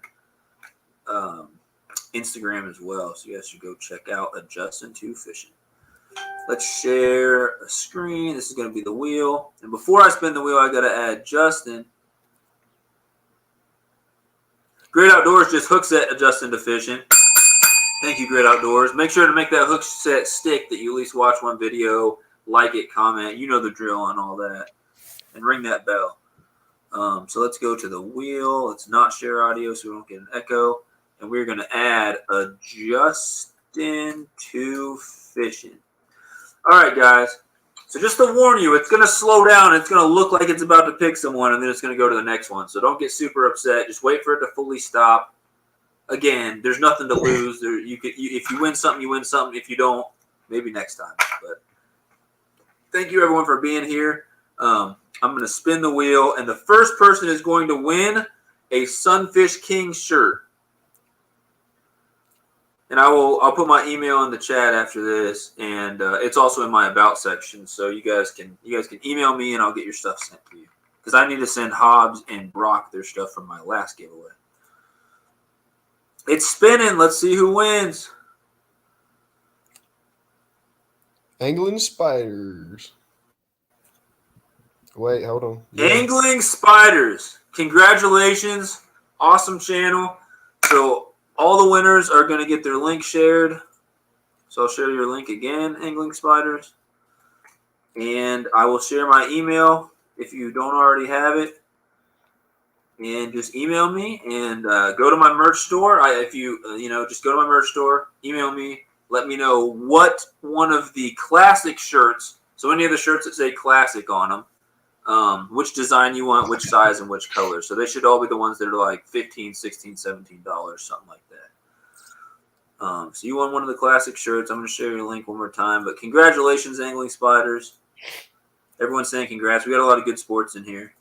Instagram as well, so you guys should go check out AdJustin to Fishing. Let's share a screen. This is going to be the wheel. And before I spin the wheel, I got to add Justin. Great Outdoors just hook set AdJustin to Fishing. Thank you, Great Outdoors. Make sure to make that hook set stick that you at least watch one video, like it, comment. You know the drill on all that. And ring that bell. So let's go to the wheel. Let's not share audio so we don't get an echo. And we're going to add AdJustin to Fishing. All right, guys. So just to warn you, it's going to slow down. It's going to look like it's about to pick someone, and then it's going to go to the next one. So don't get super upset. Just wait for it to fully stop. Again, there's nothing to lose. If you win something, you win something. If you don't, maybe next time. But thank you, everyone, for being here. I'm going to spin the wheel, and the first person is going to win a SunfishKing shirt. And I'll put my email in the chat after this, and it's also in my about section, so you guys can email me, and I'll get your stuff sent to you. Because I need to send Hobbs and Brock their stuff from my last giveaway. It's spinning. Let's see who wins. Angling Spiders. Wait, hold on. Yeah. Angling Spiders. Congratulations. Awesome channel. So all the winners are going to get their link shared. So I'll share your link again, Angling Spiders. And I will share my email if you don't already have it. And just email me and go to my merch store. Just go to my merch store, email me, let me know what one of the classic shirts, so any of the shirts that say classic on them, which design you want, which size, and which color. So they should all be the ones that are like $15, $16, $17, something like that. So you want one of the classic shirts. I'm going to share your link one more time. But congratulations, Angling Spiders. Everyone's saying congrats. We got a lot of good sports in here.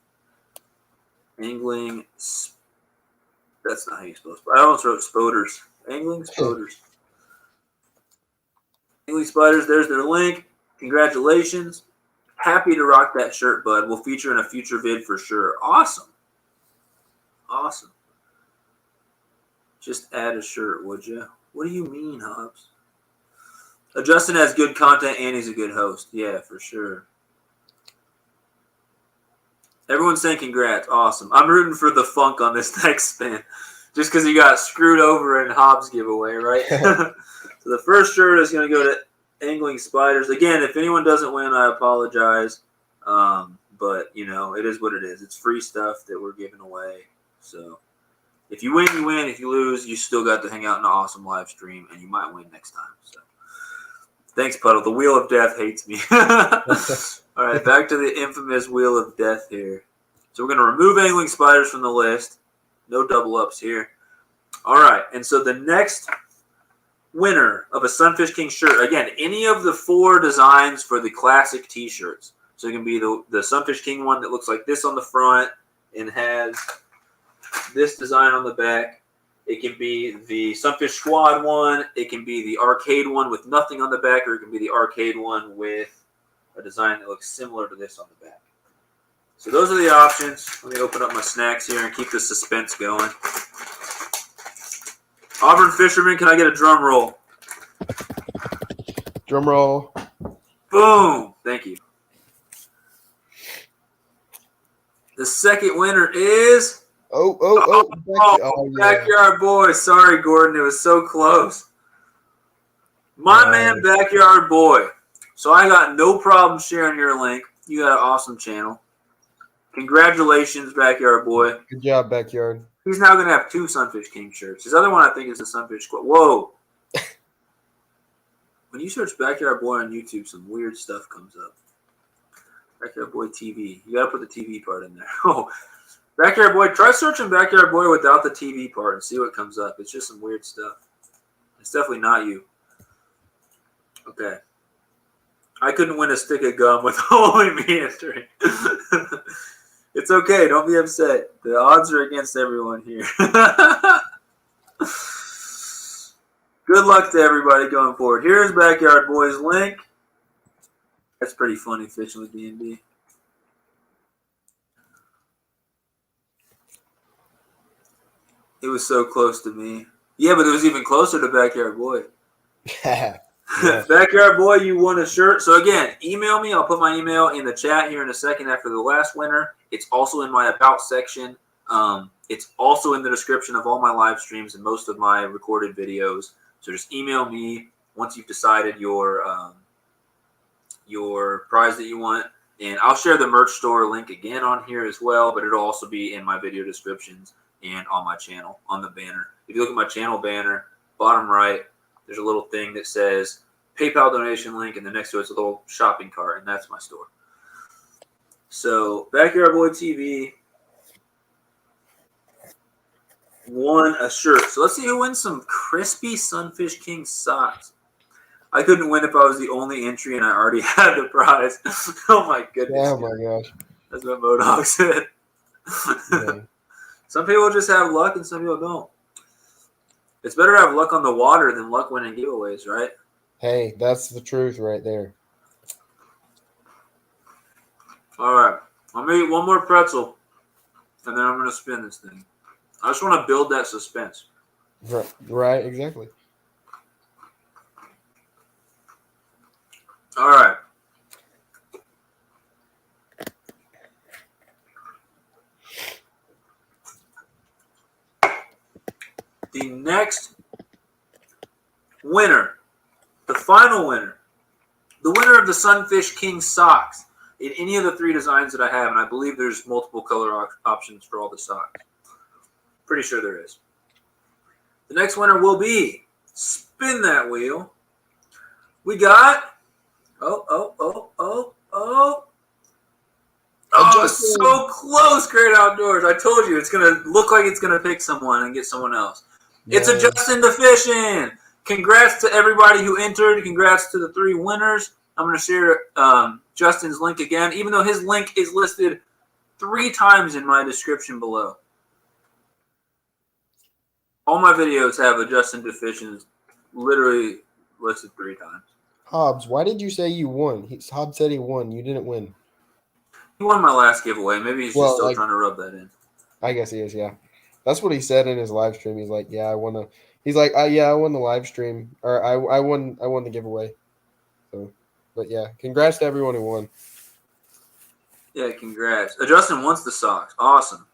Angling. That's not how you spell it. I almost wrote Spoders. Angling Spoders. Angling Spiders, there's their link. Congratulations. Happy to rock that shirt, bud. We'll feature in a future vid for sure. Awesome. Awesome. Just add a shirt, would you? What do you mean, Hobbs? AdJustin has good content and he's a good host. Yeah, for sure. Everyone's saying congrats. Awesome. I'm rooting for the funk on this next spin. just because he got screwed over in Hobbs' giveaway, right? So the first shirt is going to go to Angling Spiders. Again, if anyone doesn't win, I apologize. But, you know, it is what it is. It's free stuff that we're giving away. So if you win, you win. If you lose, you still got to hang out in an awesome live stream, and you might win next time. So thanks, Puddle. The Wheel of Death hates me. All right, back to the infamous Wheel of Death here. So we're going to remove Angling Spiders from the list. No double ups here. All right, and so the next winner of a SunfishKing shirt, again, any of the 4 designs for the classic T-shirts. So it can be the SunfishKing one that looks like this on the front and has this design on the back. It can be the Sunfish Squad one. It can be the arcade one with nothing on the back, or it can be the arcade one with a design that looks similar to this on the back. So those are the options. Let me open up my snacks here and keep the suspense going. Auburn Fisherman, can I get a drum roll? Drum roll. Boom. Thank you. The second winner is... Backyard Boy. Sorry, Gordon. It was so close. My man, Backyard Boy. So I got no problem sharing your link. You got an awesome channel. Congratulations, Backyard Boy. Good job, Backyard. He's now going to have 2 SunfishKing shirts. His other one, I think, is the Sunfish Squad. Whoa. When you search Backyard Boy on YouTube, some weird stuff comes up. Backyard Boy TV. You got to put the TV part in there. Oh, Backyard Boy. Try searching Backyard Boy without the TV part and see what comes up. It's just some weird stuff. It's definitely not you. Okay. I couldn't win a stick of gum with only me entering. It's okay. Don't be upset. The odds are against everyone here. Good luck to everybody going forward. Here's Backyard Boy's link. That's pretty funny, fishing with D&D. It was so close to me. Yeah, but it was even closer to Backyard Boy. Yeah. Backyard Boy, you won a shirt. So again, email me. I'll put my email in the chat here in a second after the last winner. It's also in my About section. It's also in the description of all my live streams and most of my recorded videos. So just email me once you've decided your prize that you want. And I'll share the merch store link again on here as well, but it'll also be in my video descriptions and on my channel, on the banner. If you look at my channel banner, bottom right, there's a little thing that says PayPal donation link, and then next to it's a little shopping cart, and that's my store. So Backyard Boy TV won a shirt. So let's see who wins some crispy SunfishKing socks. I couldn't win if I was the only entry and I already had the prize. Oh my goodness. Oh my gosh. That's what Modog said. Yeah. Some people just have luck and some people don't. It's better to have luck on the water than luck winning giveaways, right? Hey, that's the truth right there. All right. I'm going to eat one more pretzel, and then I'm going to spin this thing. I just want to build that suspense. Right, exactly. All right. The next winner, the final winner, the winner of the SunfishKing socks in any of the 3 designs that I have, and I believe there's multiple color options for all the socks. Pretty sure there is. The next winner will be, spin that wheel. We got, so close, Great Outdoors. I told you, it's going to look like it's going to pick someone and get someone else. Yeah. It's AdJustin the Fishing. Congrats to everybody who entered. Congrats to the 3 winners. I'm going to share Justin's link again, even though his link is listed 3 times in my description below. All my videos have AdJustin the Fishing literally listed 3 times. Hobbs, why did you say you won? Hobbs said he won. You didn't win. He won my last giveaway. Maybe he's just still trying to rub that in. I guess he is, yeah. That's what he said in his live stream. He's like, yeah, I won the. He's like, yeah, I won the live stream, or I won the giveaway. So, but yeah, congrats to everyone who won. Yeah, congrats. AdJustin wants the socks. Awesome.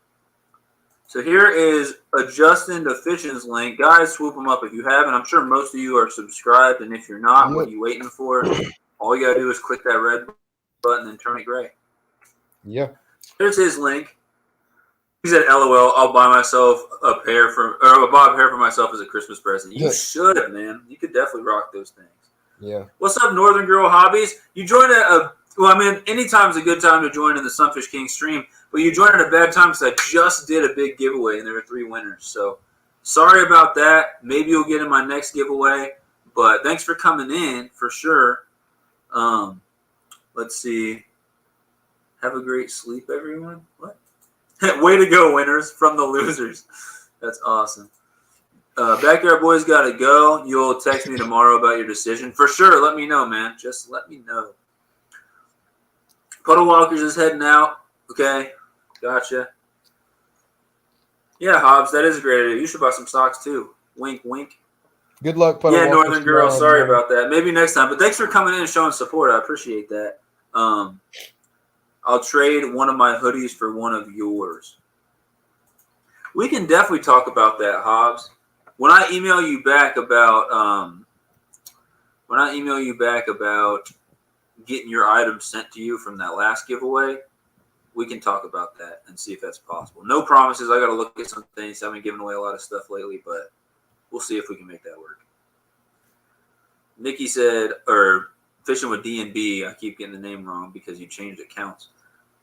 So here is AdJustin to Fishing's link. Guys, swoop them up if you haven't. I'm sure most of you are subscribed, and if you're not, what are you waiting for? All you got to do is click that red button and turn it gray. Yeah. Here's his link. He said, LOL, I'll buy myself a pair I'll buy a pair for myself as a Christmas present. You should, man. You could definitely rock those things. Yeah. What's up, Northern Girl Hobbies? You joined anytime's a good time to join in the Sunfish King stream, but you joined at a bad time because I just did a big giveaway and there were 3 winners. So sorry about that. Maybe you'll get in my next giveaway, but thanks for coming in for sure. Let's see. Have a great sleep, everyone. What? Way to go, winners from the losers. That's awesome. Backyard Boys got to go. You'll text me tomorrow about your decision. For sure, let me know, man. Just let me know. Puddle Walkers is heading out. Okay, gotcha. Yeah, Hobbs, that is a great idea. You should buy some socks, too. Wink, wink. Good luck, Puddle Yeah, Walkers Northern Girl, tomorrow, sorry man. about that. Maybe next time. But thanks for coming in and showing support. I appreciate that. I'll trade one of my hoodies for one of yours. We can definitely talk about that, Hobbs. When I email you back about getting your items sent to you from that last giveaway, we can talk about that and see if that's possible. No promises. I got to look at some things. I haven't given away a lot of stuff lately, but we'll see if we can make that work. Nikki said, or Fishing with D&B, I keep getting the name wrong because you changed accounts.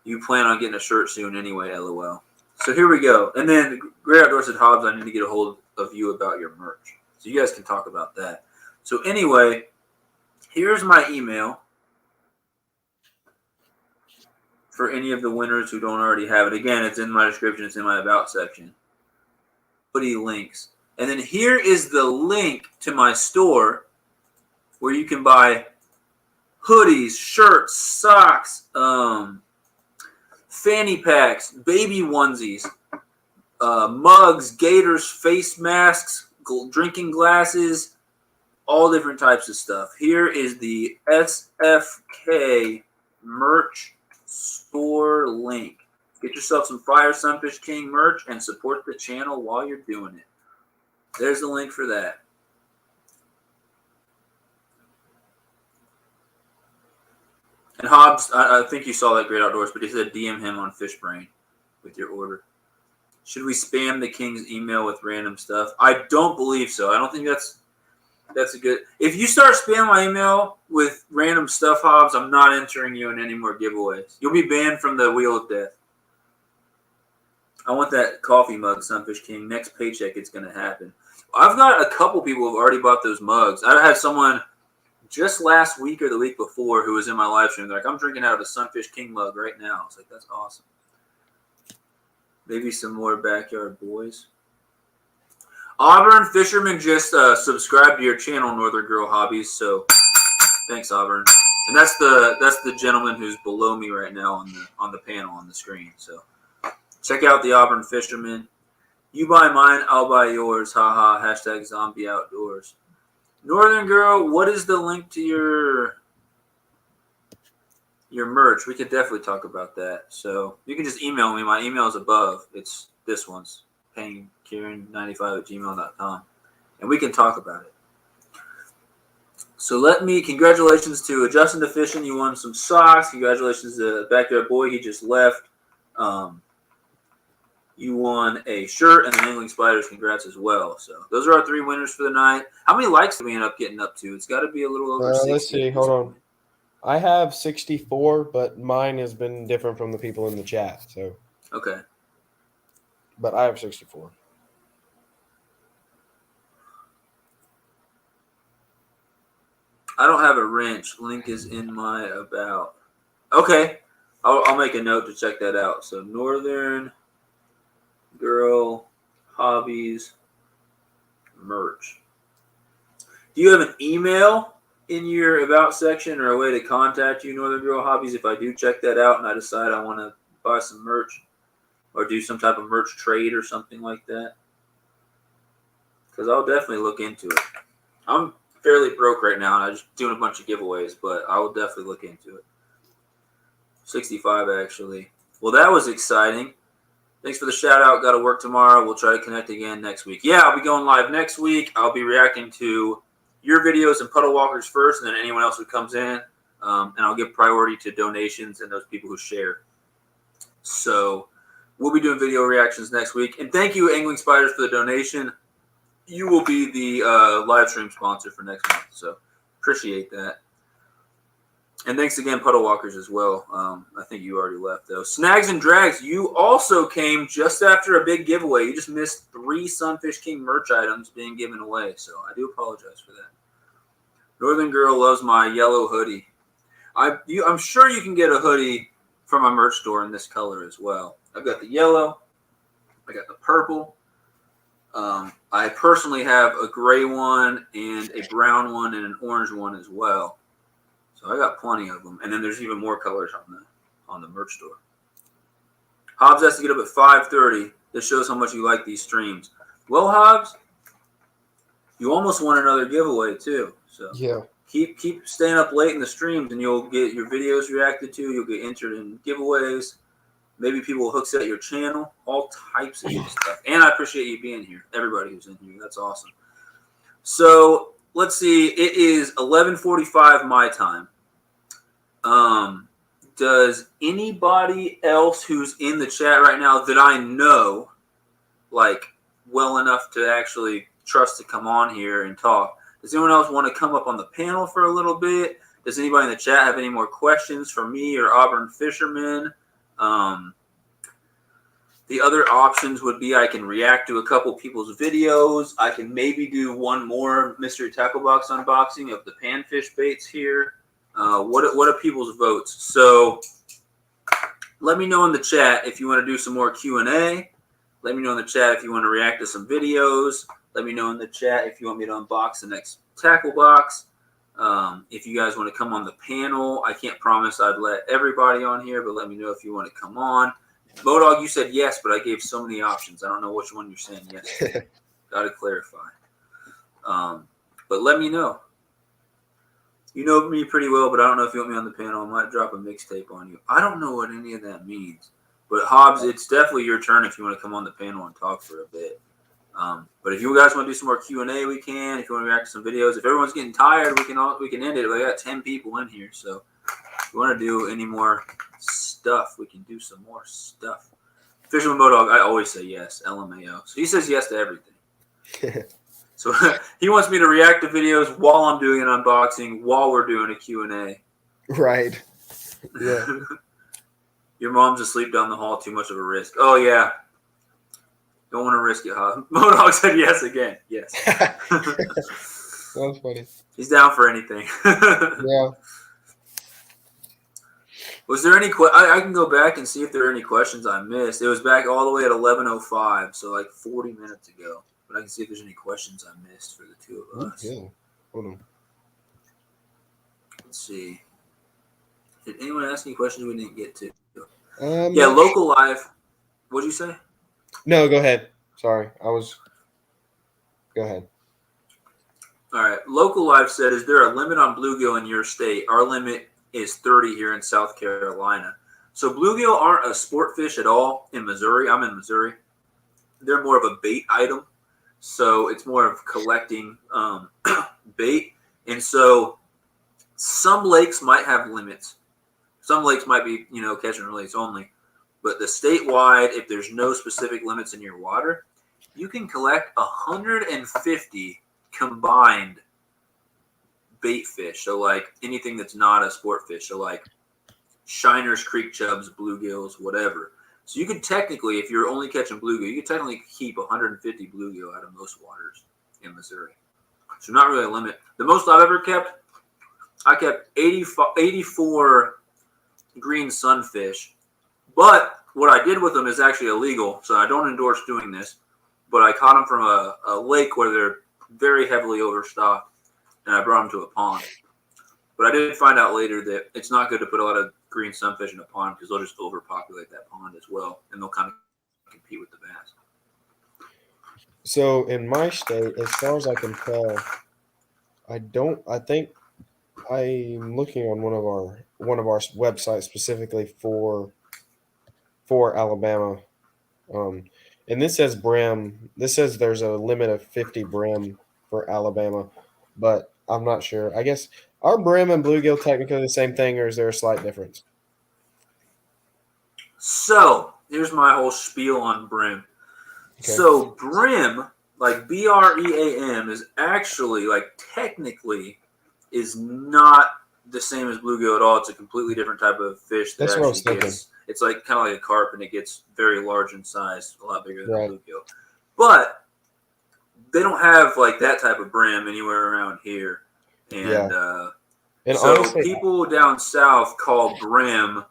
You plan on getting a shirt soon anyway, LOL. So here we go. And then Great Outdoor said, Hobbs, I need to get a hold of you about your merch. So you guys can talk about that. So anyway, here's my email for any of the winners who don't already have it. Again, it's in my description. It's in my About section. Hoodie links. And then here is the link to my store where you can buy hoodies, shirts, socks, fanny packs, baby onesies, mugs, gaiters, face masks, drinking glasses, all different types of stuff. Here is the SFK merch store link. Get yourself some fire Sunfish King merch and support the channel while you're doing it. There's the link for that. And Hobbs, I think you saw that Great Outdoors, but he said DM him on Fishbrain with your order. Should we spam the King's email with random stuff? I don't believe so. I don't think that's a good. If you start spamming my email with random stuff, Hobbs, I'm not entering you in any more giveaways. You'll be banned from the Wheel of Death. I want that coffee mug, Sunfish King. Next paycheck, it's going to happen. I've got a couple people who have already bought those mugs. I had someone just last week or the week before who was in my live stream. They're like, I'm drinking out of a Sunfish King mug right now. I was like, that's awesome. Maybe some more Backyard Boys. Auburn Fisherman just subscribed to your channel, Northern Girl Hobbies. So thanks, Auburn. And that's the gentleman who's below me right now on the panel on the screen. So check out the Auburn Fisherman. You buy mine, I'll buy yours. Haha. Hashtag Zombie Outdoors. Northern Girl, what is the link to your merch? We could definitely talk about that. So you can just email me. My email is above. It's this one's payingkieran95@gmail.com. And we can talk about it. So congratulations to AdJustin to Fishing. You won some socks. Congratulations to Backyard Boy. He just left. You won a shirt and the Angling Spiders. Congrats as well. So those are our 3 winners for the night. How many likes do we end up getting up to? It's got to be a little over 60. Let's see. Hold on. I have 64, but mine has been different from the people in the chat. So Okay. But I have 64. I don't have a wrench. Link is in my About. Okay. I'll make a note to check that out. So Northern Girl Hobbies merch. Do you have an email in your About section or a way to contact you, Northern Girl Hobbies, if I do check that out and I decide I want to buy some merch or do some type of merch trade or something like that? Because I'll definitely look into it. I'm fairly broke right now and I'm just doing a bunch of giveaways, but I will definitely look into it. 65 actually. Well, that was exciting. Thanks for the shout out. Got to work tomorrow. We'll try to connect again next week. Yeah, I'll be going live next week. I'll be reacting to your videos and puddle walkers first, and then anyone else who comes in. And I'll give priority to donations and those people who share. So we'll be doing video reactions next week. And thank you, Angling Spiders, for the donation. You will be the live stream sponsor for next month. So appreciate that. And thanks again, Puddle Walkers, as well. I think you already left, though. Snags and Drags, you also came just after a big giveaway. You just missed 3 SunfishKing merch items being given away, so I do apologize for that. Northern Girl loves my yellow hoodie. I'm sure you can get a hoodie from my merch store in this color as well. I've got the yellow. I got the purple. I personally have a gray one and a brown one and an orange one as well. So I got plenty of them, and then there's even more colors on the merch store. Hobbs has to get up at 5:30. This shows how much you like these streams. Well, Hobbs, you almost won another giveaway too. So Yeah. keep staying up late in the streams, and you'll get your videos reacted to. You'll get entered in giveaways. Maybe people will hook set your channel. All types of good stuff. And I appreciate you being here. Everybody who's in here, that's awesome. So let's see. It is 11:45 my time. Does anybody else who's in the chat right now that I know, like, well enough to actually trust to come on here and talk, does anyone else want to come up on the panel for a little bit? Does anybody in the chat have any more questions for me or Auburn Fisherman? The other options would be I can react to a couple people's videos. I can maybe do one more mystery tackle box unboxing of the panfish baits here. What are people's votes? So let me know in the chat if you want to do some more Q&A. Let me know in the chat if you want to react to some videos. Let me know in the chat if you want me to unbox the next tackle box. If you guys want to come on the panel, I can't promise I'd let everybody on here, but let me know if you want to come on. Bodog, you said yes, but I gave so many options. I don't know which one you're saying yes to. Got to clarify. But let me know. You know me pretty well, but I don't know if you want me on the panel. I might drop a mixtape on you. I don't know what any of that means. But Hobbs, it's definitely your turn if you want to come on the panel and talk for a bit. But if you guys want to do some more Q&A, we can. If you want to react to some videos, if everyone's getting tired, we can end it. We got 10 people in here, so if you want to do any more stuff, we can do some more stuff. Fisherman Bodog, I always say yes. LMAO. So he says yes to everything. So he wants me to react to videos while I'm doing an unboxing, while we're doing a Q&A. Right. Yeah. Your mom's asleep down the hall. Too much of a risk. Oh, yeah. Don't want to risk it, huh? Modog said yes again. Yes. That's funny. He's down for anything. Yeah. Was there any I can go back and see if there are any questions I missed. It was back all the way at 11:05, so like 40 minutes ago. But I can see if there's any questions I missed for the two of us. Yeah. Hold on. Let's see. Did anyone ask any questions we didn't get to? Yeah, local live. What'd you say? No, go ahead. Sorry. Go ahead. All right. Local live said, is there a limit on bluegill in your state? Our limit is 30 here in South Carolina. So bluegill aren't a sport fish at all in Missouri. I'm in Missouri. They're more of a bait item. So it's more of collecting bait. And so some lakes might have limits. Some lakes might be, catch and release only. But the statewide, if there's no specific limits in your water, you can collect 150 combined bait fish. So like anything that's not a sport fish. So like shiners, creek chubs, bluegills, whatever. So you could technically, if you're only catching bluegill, you could technically keep 150 bluegill out of most waters in Missouri. So not really a limit. The most I've ever kept, I kept 84 green sunfish. But what I did with them is actually illegal, so I don't endorse doing this. But I caught them from a lake where they're very heavily overstocked, and I brought them to a pond. But I did find out later that it's not good to put a lot of green sunfish in a pond because they'll just overpopulate that pond as well, and they'll kind of compete with the bass. So in my state, as far as I can tell, I think I'm looking on one of our websites specifically for Alabama. And this says brim. This says there's a limit of 50 brim for Alabama, but I'm not sure. I guess are brim and bluegill technically the same thing, or is there a slight difference? So here's my whole spiel on brim. Okay. So brim, like BREAM, is actually technically is not the same as bluegill at all. It's a completely different type of fish that That's what I was thinking. It's like kind of like a carp, and it gets very large in size, a lot bigger than Right. bluegill. But they don't have that type of brim anywhere around here. And And so honestly, people down south call brim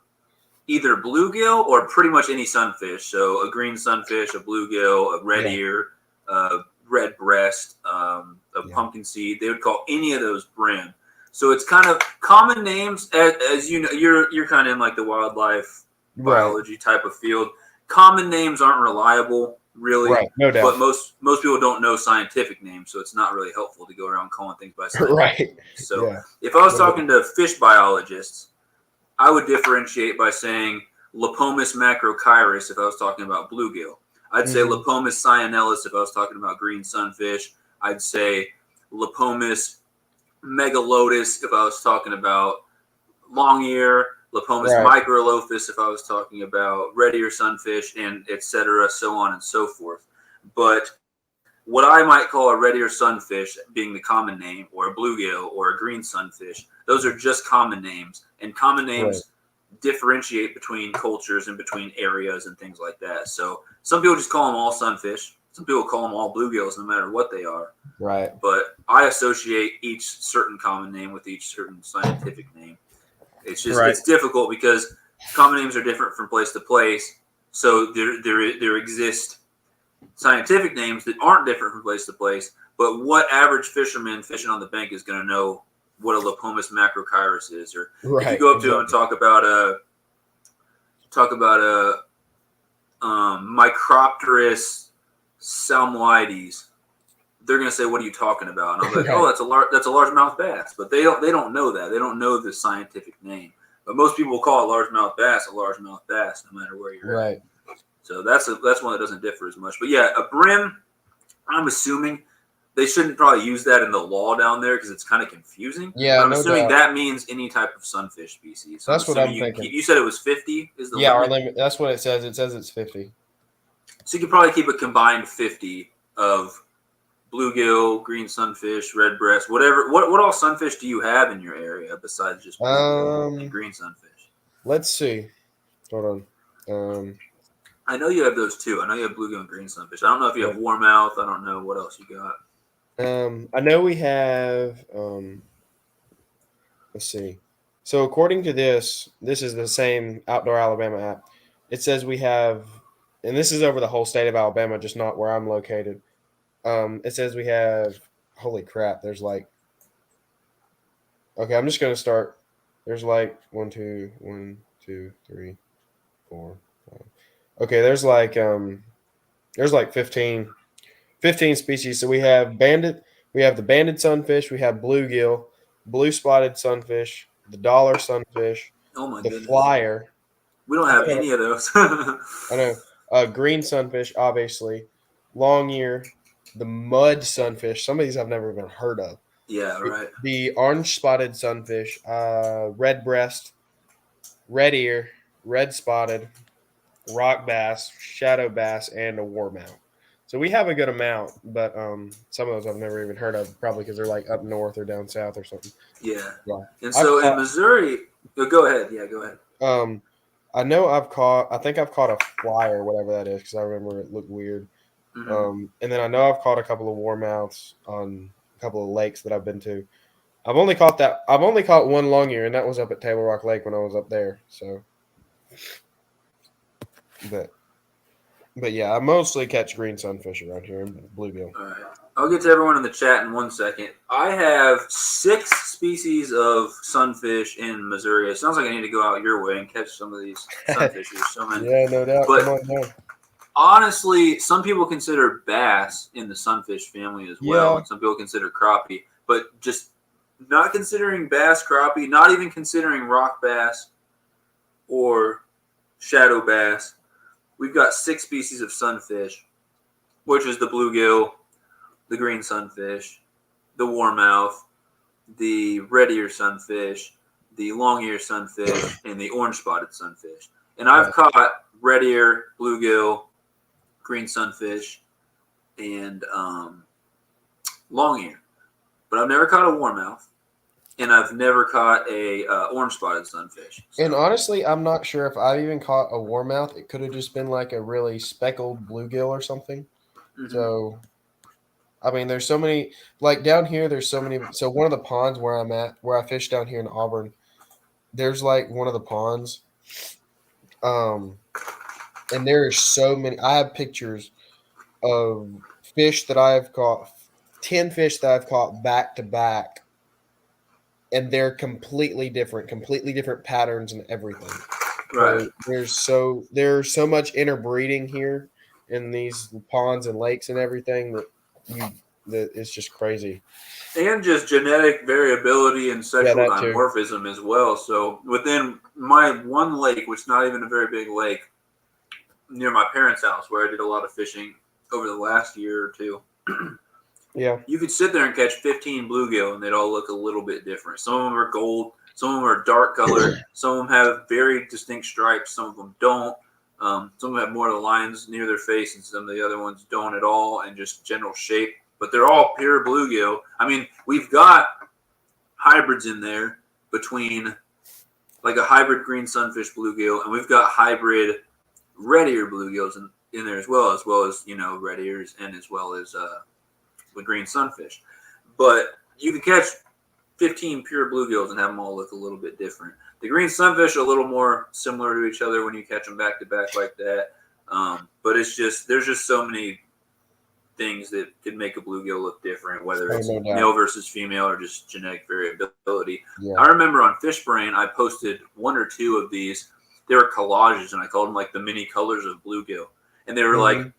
either bluegill or pretty much any sunfish. So a green sunfish, a bluegill, a red ear, red breast, a pumpkin seed. They would call any of those brim. So it's kind of common names, as you know, you're kind of in the wildlife biology type of field. Common names aren't reliable, really. Right, no doubt. But most people don't know scientific names, so it's not really helpful to go around calling things by scientific Right. names. So if I was talking to fish biologists, I would differentiate by saying Lepomis macrochirus if I was talking about bluegill. I'd say Lepomis cyanellus if I was talking about green sunfish. I'd say Lepomis megalotus if I was talking about long ear, Lepomis microlophus if I was talking about red ear sunfish, and etc., so on and so forth. But what I might call a red ear sunfish being the common name, or a bluegill, or a green sunfish, those are just common names. And common names differentiate between cultures and between areas and things like that. So some people just call them all sunfish. Some people call them all bluegills, no matter what they are. Right. But I associate each certain common name with each certain scientific name. It's just it's difficult because common names are different from place to place. So there exist scientific names that aren't different from place to place. But what average fisherman fishing on the bank is going to know what a Lepomis macrochirus is? Or if you go up to him and talk about Micropterus salmoides, they're going to say, "What are you talking about?" And I'm like, "Oh, that's a largemouth bass." But they don't know that. They don't know the scientific name. But most people will call a largemouth bass, no matter where you're at. So that's one that doesn't differ as much. But yeah, a brim, I'm assuming they shouldn't probably use that in the law down there because it's kind of confusing. Yeah, but I'm no assuming doubt. that means any type of sunfish species. So That's what I'm thinking. You said it was 50 is the limit? Our limit. That's what it says. It says it's 50. So you could probably keep a combined 50 of bluegill, green sunfish, red breast, whatever. What all sunfish do you have in your area besides just bluegill and green sunfish? Let's see. Hold on. I know you have those too. I know you have bluegill and green sunfish. I don't know if you have warmouth. I don't know what else you got. I know we have. Let's see. So according to this is the same Outdoor Alabama app. It says we have, and this is over the whole state of Alabama, just not where I'm located. It says we have. Holy crap! There's okay, I'm just gonna start. There's 1, 2, 3, 4, 5. Okay, there's 15 species. So we have the banded sunfish, we have bluegill, blue spotted sunfish, the dollar sunfish, goodness. flyer. We don't have any of those. I know. Green sunfish, obviously, long ear, the mud sunfish. Some of these I've never even heard of. Yeah, right. The orange spotted sunfish, red breast, red ear, red spotted, rock bass, shadow bass, and a warmouth. So we have a good amount, but some of those I've never even heard of, probably because they're up north or down south or something. Yeah. And so in Missouri, go ahead. Yeah, go ahead. I know I think I've caught a fly or whatever that is because I remember it looked weird. Mm-hmm. And then I know I've caught a couple of warmouths on a couple of lakes that I've been to. I've only caught one long ear, and that was up at Table Rock Lake when I was up there. So, but yeah, I mostly catch green sunfish around here and bluegill. All right. I'll get to everyone in the chat in 1 second. I have 6 species of sunfish in Missouri. It sounds like I need to go out your way and catch some of these sunfish. There's so many. Yeah, no doubt. But come on down. Honestly, some people consider bass in the sunfish family as well, and some people consider crappie. But just not considering bass, crappie, not even considering rock bass or shadow bass, we've got 6 species of sunfish, which is the bluegill, the green sunfish, the warmouth, the red ear sunfish, the long ear sunfish, and the orange spotted sunfish. And I've caught red ear, bluegill, green sunfish, and long ear, but I've never caught a warmouth, and I've never caught a orange spotted sunfish. So. And honestly, I'm not sure if I've even caught a warmouth. It could have just been like a really speckled bluegill or something. Mm-hmm. So, I mean, there's so many, like down here, there's so many. So one of the ponds where I'm at, where I fish down here in Auburn, there's like one of the ponds. And there are so many. I have pictures of fish that I have caught, 10 fish that I've caught back to back, and they're completely different patterns and everything. Right. So there's so much interbreeding here in these ponds and lakes and everything that it's just crazy. And just genetic variability and sexual dimorphism as well. So within my one lake, which is not even a very big lake, near my parents' house, where I did a lot of fishing over the last year or two, yeah, you could sit there and catch 15 bluegill, and they'd all look a little bit different. Some of them are gold, some of them are dark colored, some of them have very distinct stripes, some of them don't. Some of them have more of the lines near their face, and some of the other ones don't at all, and just general shape. But they're all pure bluegill. I mean, we've got hybrids in there between like a hybrid green sunfish bluegill, and we've got hybrid red ear bluegills in there as well as red ears, and as well as the green sunfish. But you can catch 15 pure bluegills and have them all look a little bit different. The green sunfish are a little more similar to each other when you catch them back to back like that. But there's just so many things that could make a bluegill look different, whether it's male versus female or just genetic variability. Yeah. I remember on Fishbrain, I posted 1 or 2 of these. They were collages, and I called them like the mini colors of bluegill. And they were like,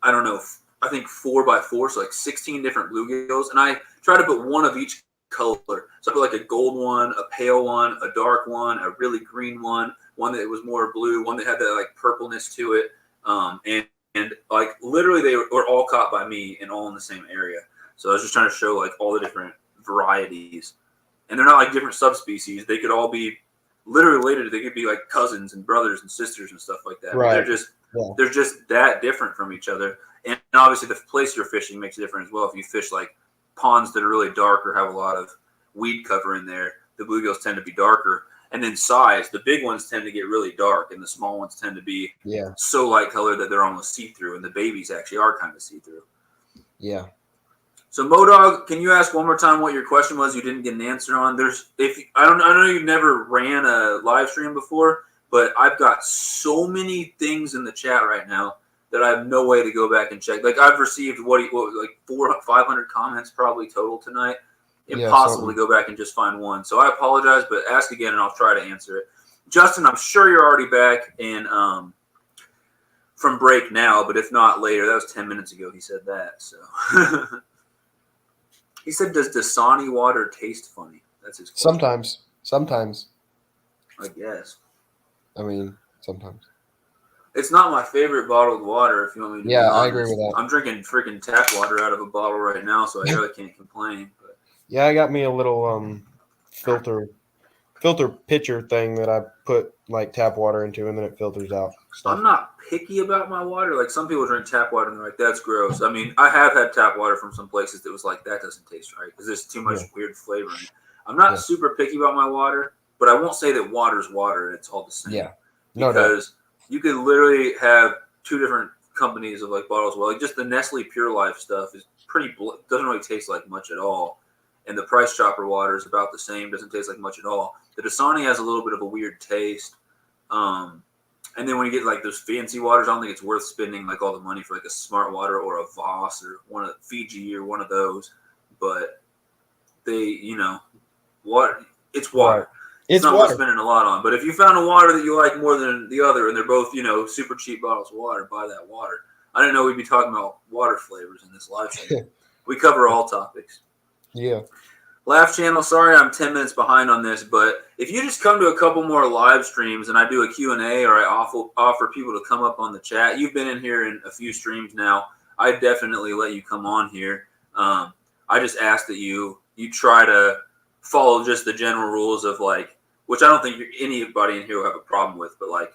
I don't know, I think 4x4, so like 16 different bluegills. And I tried to put one of each color. So I put like a gold one, a pale one, a dark one, a really green one that was more blue, one that had that like purpleness to it. And like literally they were all caught by me and all in the same area. So I was just trying to show like all the different varieties. And they're not like different subspecies. They could all be literally related. They could be like cousins and brothers and sisters and stuff like that. Right. They're just that different from each other. And obviously the place you're fishing makes a difference as well. If you fish like ponds that are really dark or have a lot of weed cover in there, the bluegills tend to be darker. And then size, the big ones tend to get really dark, and the small ones tend to be so light colored that they're almost see-through, and the babies actually are kind of see-through. Yeah. So Modog, can you ask one more time what your question was? You didn't get an answer on. I know you've never ran a live stream before, but I've got so many things in the chat right now that I have no way to go back and check. Like I've received like 500 comments probably total tonight. Impossible to go back and just find one. So I apologize, but ask again and I'll try to answer it. Justin, I'm sure you're already back in from break now, but if not later, that was 10 minutes ago he said that. So he said, does Dasani water taste funny? That's his question. Sometimes. I guess. I mean, sometimes. It's not my favorite bottled water, if you want me to be honest. I agree with that. I'm drinking freaking tap water out of a bottle right now, so I really can't complain. But. Yeah, I got me a little filter pitcher thing that I put like tap water into, and then it filters out stuff. I'm not picky about my water. Like some people drink tap water and they're like, that's gross. I mean, I have had tap water from some places that was like, that doesn't taste right because there's too much weird flavoring. I'm not super picky about my water, but I won't say that water's water and it's all the same. Yeah, because you could literally have 2 different companies of like bottles. Well, like just the Nestle Pure Life stuff is doesn't really taste like much at all. And the Price Chopper water is about the same, doesn't taste like much at all. The Dasani has a little bit of a weird taste. And then when you get like those fancy waters, I don't think it's worth spending like all the money for like a Smart Water or a Voss or one of Fiji or one of those. But they, water, it's water. Right. It's not worth spending a lot on. But if you found a water that you like more than the other, and they're both, super cheap bottles of water, buy that water. I didn't know we'd be talking about water flavors in this live stream. We cover all topics. Yeah. Laugh Channel, sorry I'm 10 minutes behind on this, but if you just come to a couple more live streams and I do a Q&A or I offer people to come up on the chat, you've been in here in a few streams now, I definitely let you come on here. I just ask that you try to follow just the general rules of like, which I don't think anybody in here will have a problem with, but like,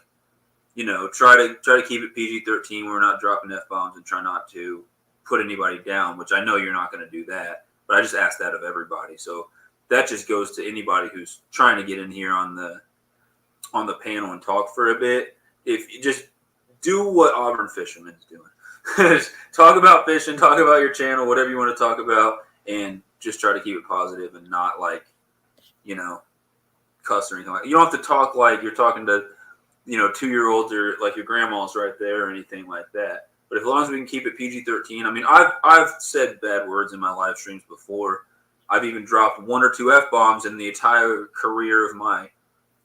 you know, try to keep it PG-13. We're not dropping F-bombs and try not to put anybody down, which I know you're not going to do that. But I just ask that of everybody. So that just goes to anybody who's trying to get in here on the panel and talk for a bit. If you just do what Auburn Fisherman is doing. Just talk about fishing, talk about your channel, whatever you want to talk about, and just try to keep it positive and not like, you know, cuss or anything like that. You don't have to talk like you're talking to, you know, 2-year-olds or like your grandma's right there or anything like that. But as long as we can keep it PG-13, I mean, I've said bad words in my live streams before. I've even dropped 1 or 2 F-bombs in the entire career of my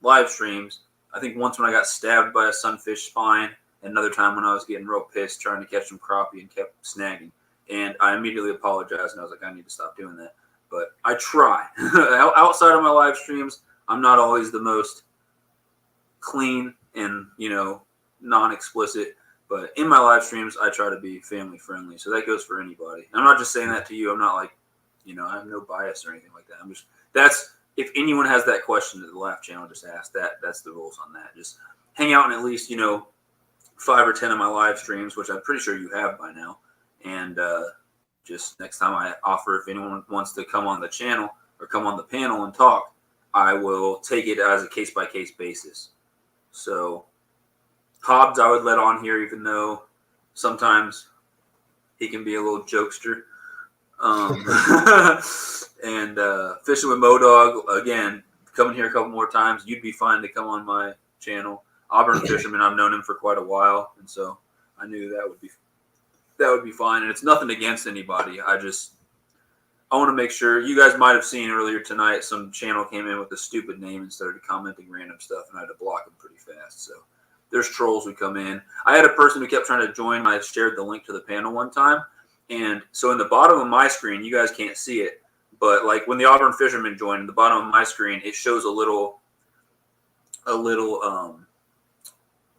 live streams. I think once when I got stabbed by a sunfish spine, and another time when I was getting real pissed trying to catch some crappie and kept snagging. And I immediately apologized, and I was like, I need to stop doing that. But I try. Outside of my live streams, I'm not always the most clean and, you know, non-explicit. But in my live streams, I try to be family friendly. So that goes for anybody. I'm not just saying that to you. I'm not like, you know, I have no bias or anything like that. I'm just, that's, if anyone has that question to the Laugh Channel, just ask that. That's the rules on that. Just hang out in at least, you know, 5 or 10 of my live streams, which I'm pretty sure you have by now. And just next time I offer, if anyone wants to come on the channel or come on the panel and talk, I will take it as a case-by-case basis. So Hobbs I would let on here, even though sometimes he can be a little jokester. And Fishing with Modog, again, coming here a couple more times, you'd be fine to come on my channel. Auburn Fisherman, I've known him for quite a while, and so I knew that would be fine. And it's nothing against anybody. I want to make sure. You guys might have seen earlier tonight, some channel came in with a stupid name and started commenting random stuff, and I had to block them pretty fast. So there's trolls who come in. I had a person who kept trying to join. I shared the link to the panel one time, and so in the bottom of my screen, you guys can't see it, but like when the Auburn Fisherman joined, in the bottom of my screen, it shows a little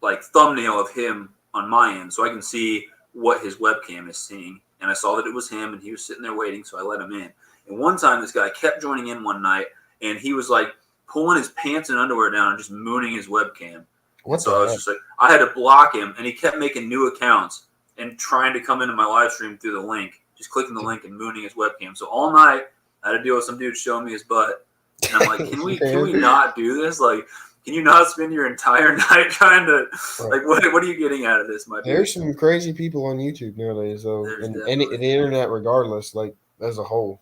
like thumbnail of him on my end, so I can see what his webcam is seeing. And I saw that it was him, and he was sitting there waiting, so I let him in. And one time, this guy kept joining in one night, and he was like pulling his pants and underwear down and just mooning his webcam. So I was just like, I had to block him, and he kept making new accounts and trying to come into my live stream through the link, just clicking the link and mooning his webcam. So all night, I had to deal with some dude showing me his butt. And I'm like, can we not do this? Like, can you not spend your entire night trying to, like, what are you getting out of this, my dude? There's some crazy people on YouTube nowadays, though, and the internet regardless, like, as a whole.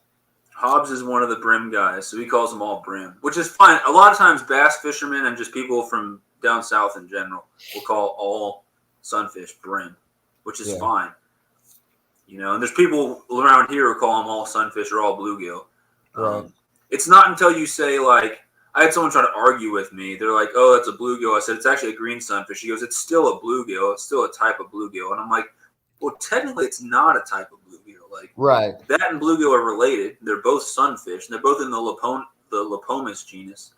Hobbs is one of the brim guys, so he calls them all brim, which is fine. A lot of times bass fishermen and just people from down south in general will call all sunfish brim, which is fine. You know, and there's people around here who call them all sunfish or all bluegill. Right. It's not until you say, like, I had someone try to argue with me. They're like, oh, that's a bluegill. I said, it's actually a green sunfish. He goes, it's still a bluegill. It's still a type of bluegill. And I'm like, well, technically it's not a type of bluegill. Like, right. That and bluegill are related. They're both sunfish. And they're both in the Lepomis genus.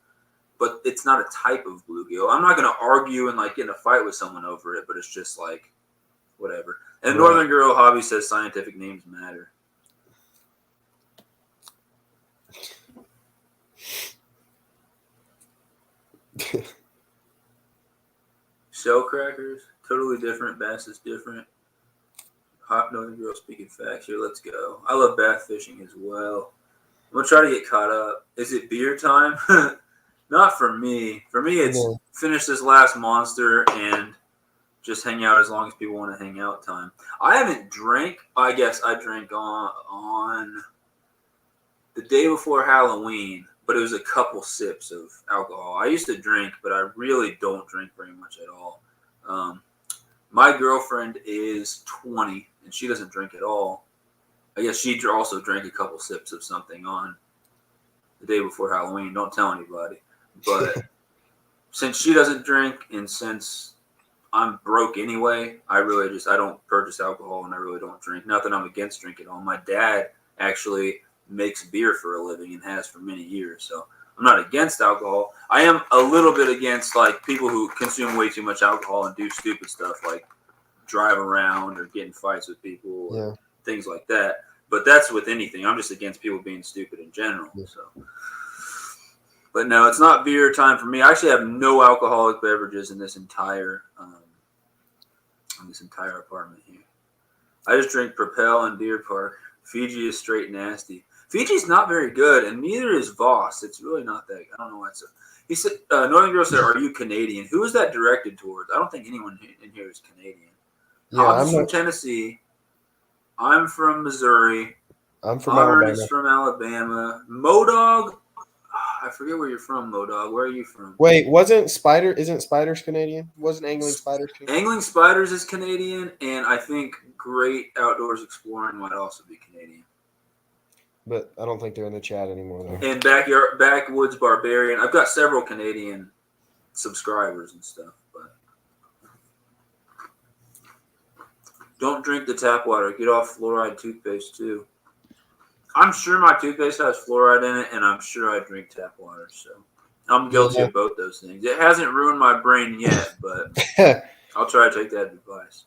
But it's not a type of bluegill. I'm not going to argue and, like, get in a fight with someone over it. But it's just, like, whatever. And Northern Girl Hobby says scientific names matter. Shell crackers, totally different. Bass is different. Hot Northern Girl speaking facts here. Let's go. I love bass fishing as well. I'm gonna try to get caught up. Is it beer time? Not for me. For me, it's finish this last monster and just hang out as long as people want to hang out time. I haven't drank. I guess I drank on the day before Halloween. But it was a couple sips of alcohol. I used to drink, but I really don't drink very much at all. My girlfriend is 20, and she doesn't drink at all. I guess she also drank a couple sips of something on the day before Halloween. Don't tell anybody. But since she doesn't drink, and since I'm broke anyway, I don't purchase alcohol, and I really don't drink. Not that I'm against drinking at all. My dad actually makes beer for a living and has for many years. So I'm not against alcohol. I am a little bit against like people who consume way too much alcohol and do stupid stuff like drive around or get in fights with people or things like that. But that's with anything. I'm just against people being stupid in general. So, but no, it's not beer time for me. I actually have no alcoholic beverages in this entire apartment here. I just drink Propel and Deer Park. Fiji is straight nasty. Fiji's not very good, and neither is Voss. It's really not that. I don't know why it's. He said, Northern Girl said, "Are you Canadian?" Who is that directed towards? I don't think anyone in here is Canadian. Yeah, I'm from Tennessee. I'm from Missouri. I'm from Auburn Alabama. is from Alabama. Modog, I forget where you're from, Modog. Where are you from? Wait, isn't Spiders Canadian? Wasn't Angling Spiders Canadian? Angling Spiders is Canadian, and I think Great Outdoors Exploring might also be Canadian. But I don't think they're in the chat anymore, though. And Backwoods Barbarian. I've got several Canadian subscribers and stuff, but don't drink the tap water. Get off fluoride toothpaste too. I'm sure my toothpaste has fluoride in it, and I'm sure I drink tap water. So I'm guilty of both those things. It hasn't ruined my brain yet, but I'll try to take that advice.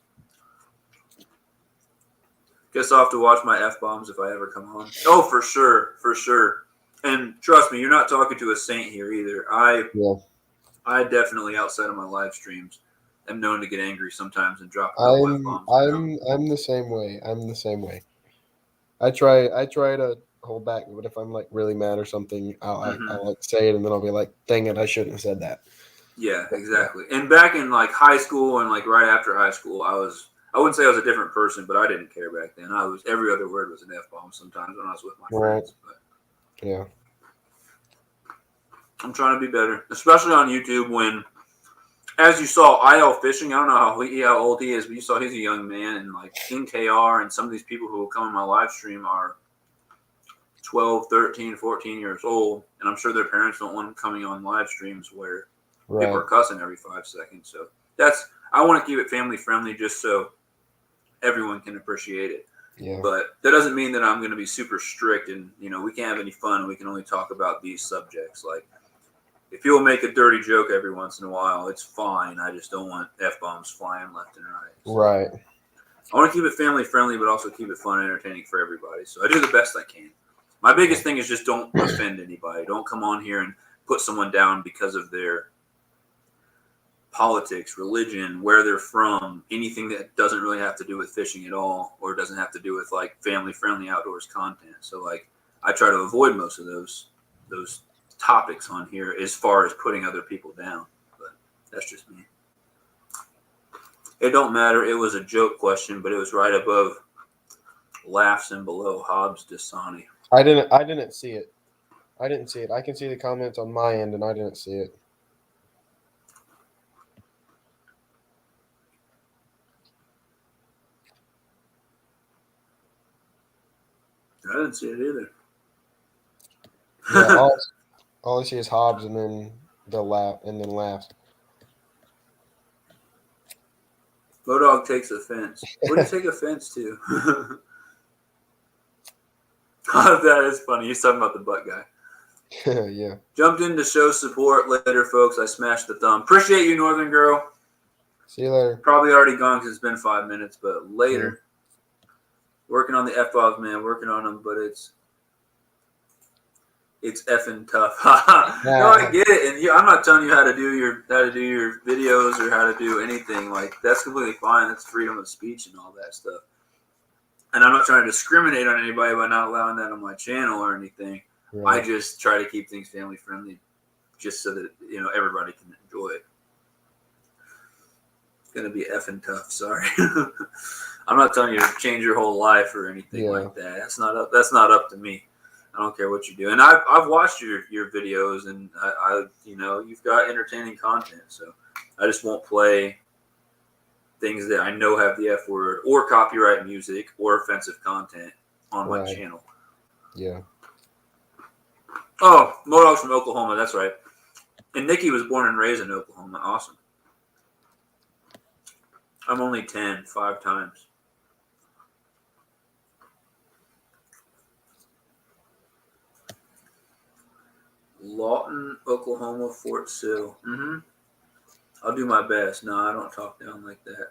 Guess I'll have to watch my F-bombs if I ever come on. Oh, for sure. For sure. And trust me, you're not talking to a saint here either. I definitely, outside of my live streams, am known to get angry sometimes and drop F-bombs. I'm the same way. I'm the same way. I try to hold back, but if I'm like really mad or something, I'll like say it, and then I'll be like, "Dang it, I shouldn't have said that." Yeah, exactly. And back in like high school and like right after high school, I wouldn't say I was a different person, but I didn't care back then. Every other word was an F-bomb sometimes when I was with my friends. But yeah. I'm trying to be better, especially on YouTube when, as you saw, IL Fishing, I don't know how old he is, but you saw he's a young man, and like King KR and some of these people who will come on my live stream are 12, 13, 14 years old, and I'm sure their parents don't want them coming on live streams where people are cussing every 5 seconds. So I want to keep it family friendly just so everyone can appreciate it. Yeah. But that doesn't mean that I'm going to be super strict and, we can't have any fun. We can only talk about these subjects. Like, if you'll make a dirty joke every once in a while, it's fine. I just don't want F-bombs flying left and right. So right. I want to keep it family friendly, but also keep it fun and entertaining for everybody. So I do the best I can. My biggest thing is just don't offend anybody. Don't come on here and put someone down because of their politics, religion, where they're from, anything that doesn't really have to do with fishing at all, or doesn't have to do with like family-friendly outdoors content. So like I try to avoid most of those topics on here as far as putting other people down. But that's just me. It don't matter. It was a joke question, but it was right above laughs and below Hobbs Dasani. I didn't see it. I didn't see it. I can see the comments on my end, and I didn't see it. I didn't see it either. Yeah, all I see is Hobbs, and then the laugh, and then laughs. Bodog takes offense. What do you take offense to? That is funny. He's talking about the butt guy. Yeah. Jumped in to show support later, folks. I smashed the thumb. Appreciate you, Northern Girl. See you later. Probably already gone because it's been 5 minutes, but later. Working on the F-bombs, man. Working on them, but it's effing tough. No, I get it, and I'm not telling you how to do your videos or how to do anything. Like, that's completely fine. That's freedom of speech and all that stuff. And I'm not trying to discriminate on anybody by not allowing that on my channel or anything. Right. I just try to keep things family friendly, just so that everybody can enjoy it. It's gonna be effing tough. Sorry. I'm not telling you to change your whole life or anything like that. That's not up to me. I don't care what you do. And I've watched your videos, and I you've got entertaining content. So I just won't play things that I know have the F word or copyright music or offensive content on my channel. Yeah. Oh, Modog's from Oklahoma. That's right. And Nikki was born and raised in Oklahoma. Awesome. I'm only 10, 5 times. Lawton, Oklahoma, Fort Sill. I'll do my best. No, I don't talk down like that.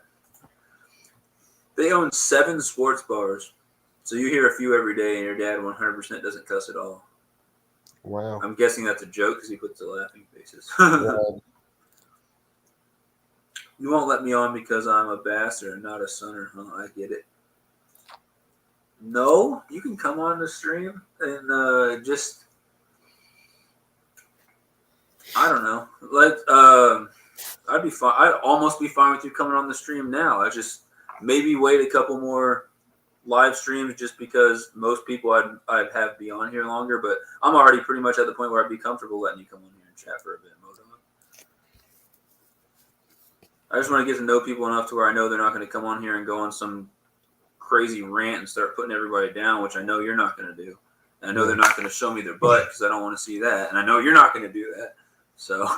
They own 7 sports bars. So you hear a few every day, and your dad 100% doesn't cuss at all. Wow. I'm guessing that's a joke because he puts the laughing faces. Wow. You won't let me on because I'm a bastard and not a sonner, huh? I get it. No, you can come on the stream and just, I don't know. I'd be fine. I'd almost be fine with you coming on the stream now. I just maybe wait a couple more live streams just because most people I'd have be on here longer. But I'm already pretty much at the point where I'd be comfortable letting you come on here and chat for a bit. I just want to get to know people enough to where I know they're not going to come on here and go on some crazy rant and start putting everybody down, which I know you're not going to do. And I know they're not going to show me their butt because I don't want to see that. And I know you're not going to do that. So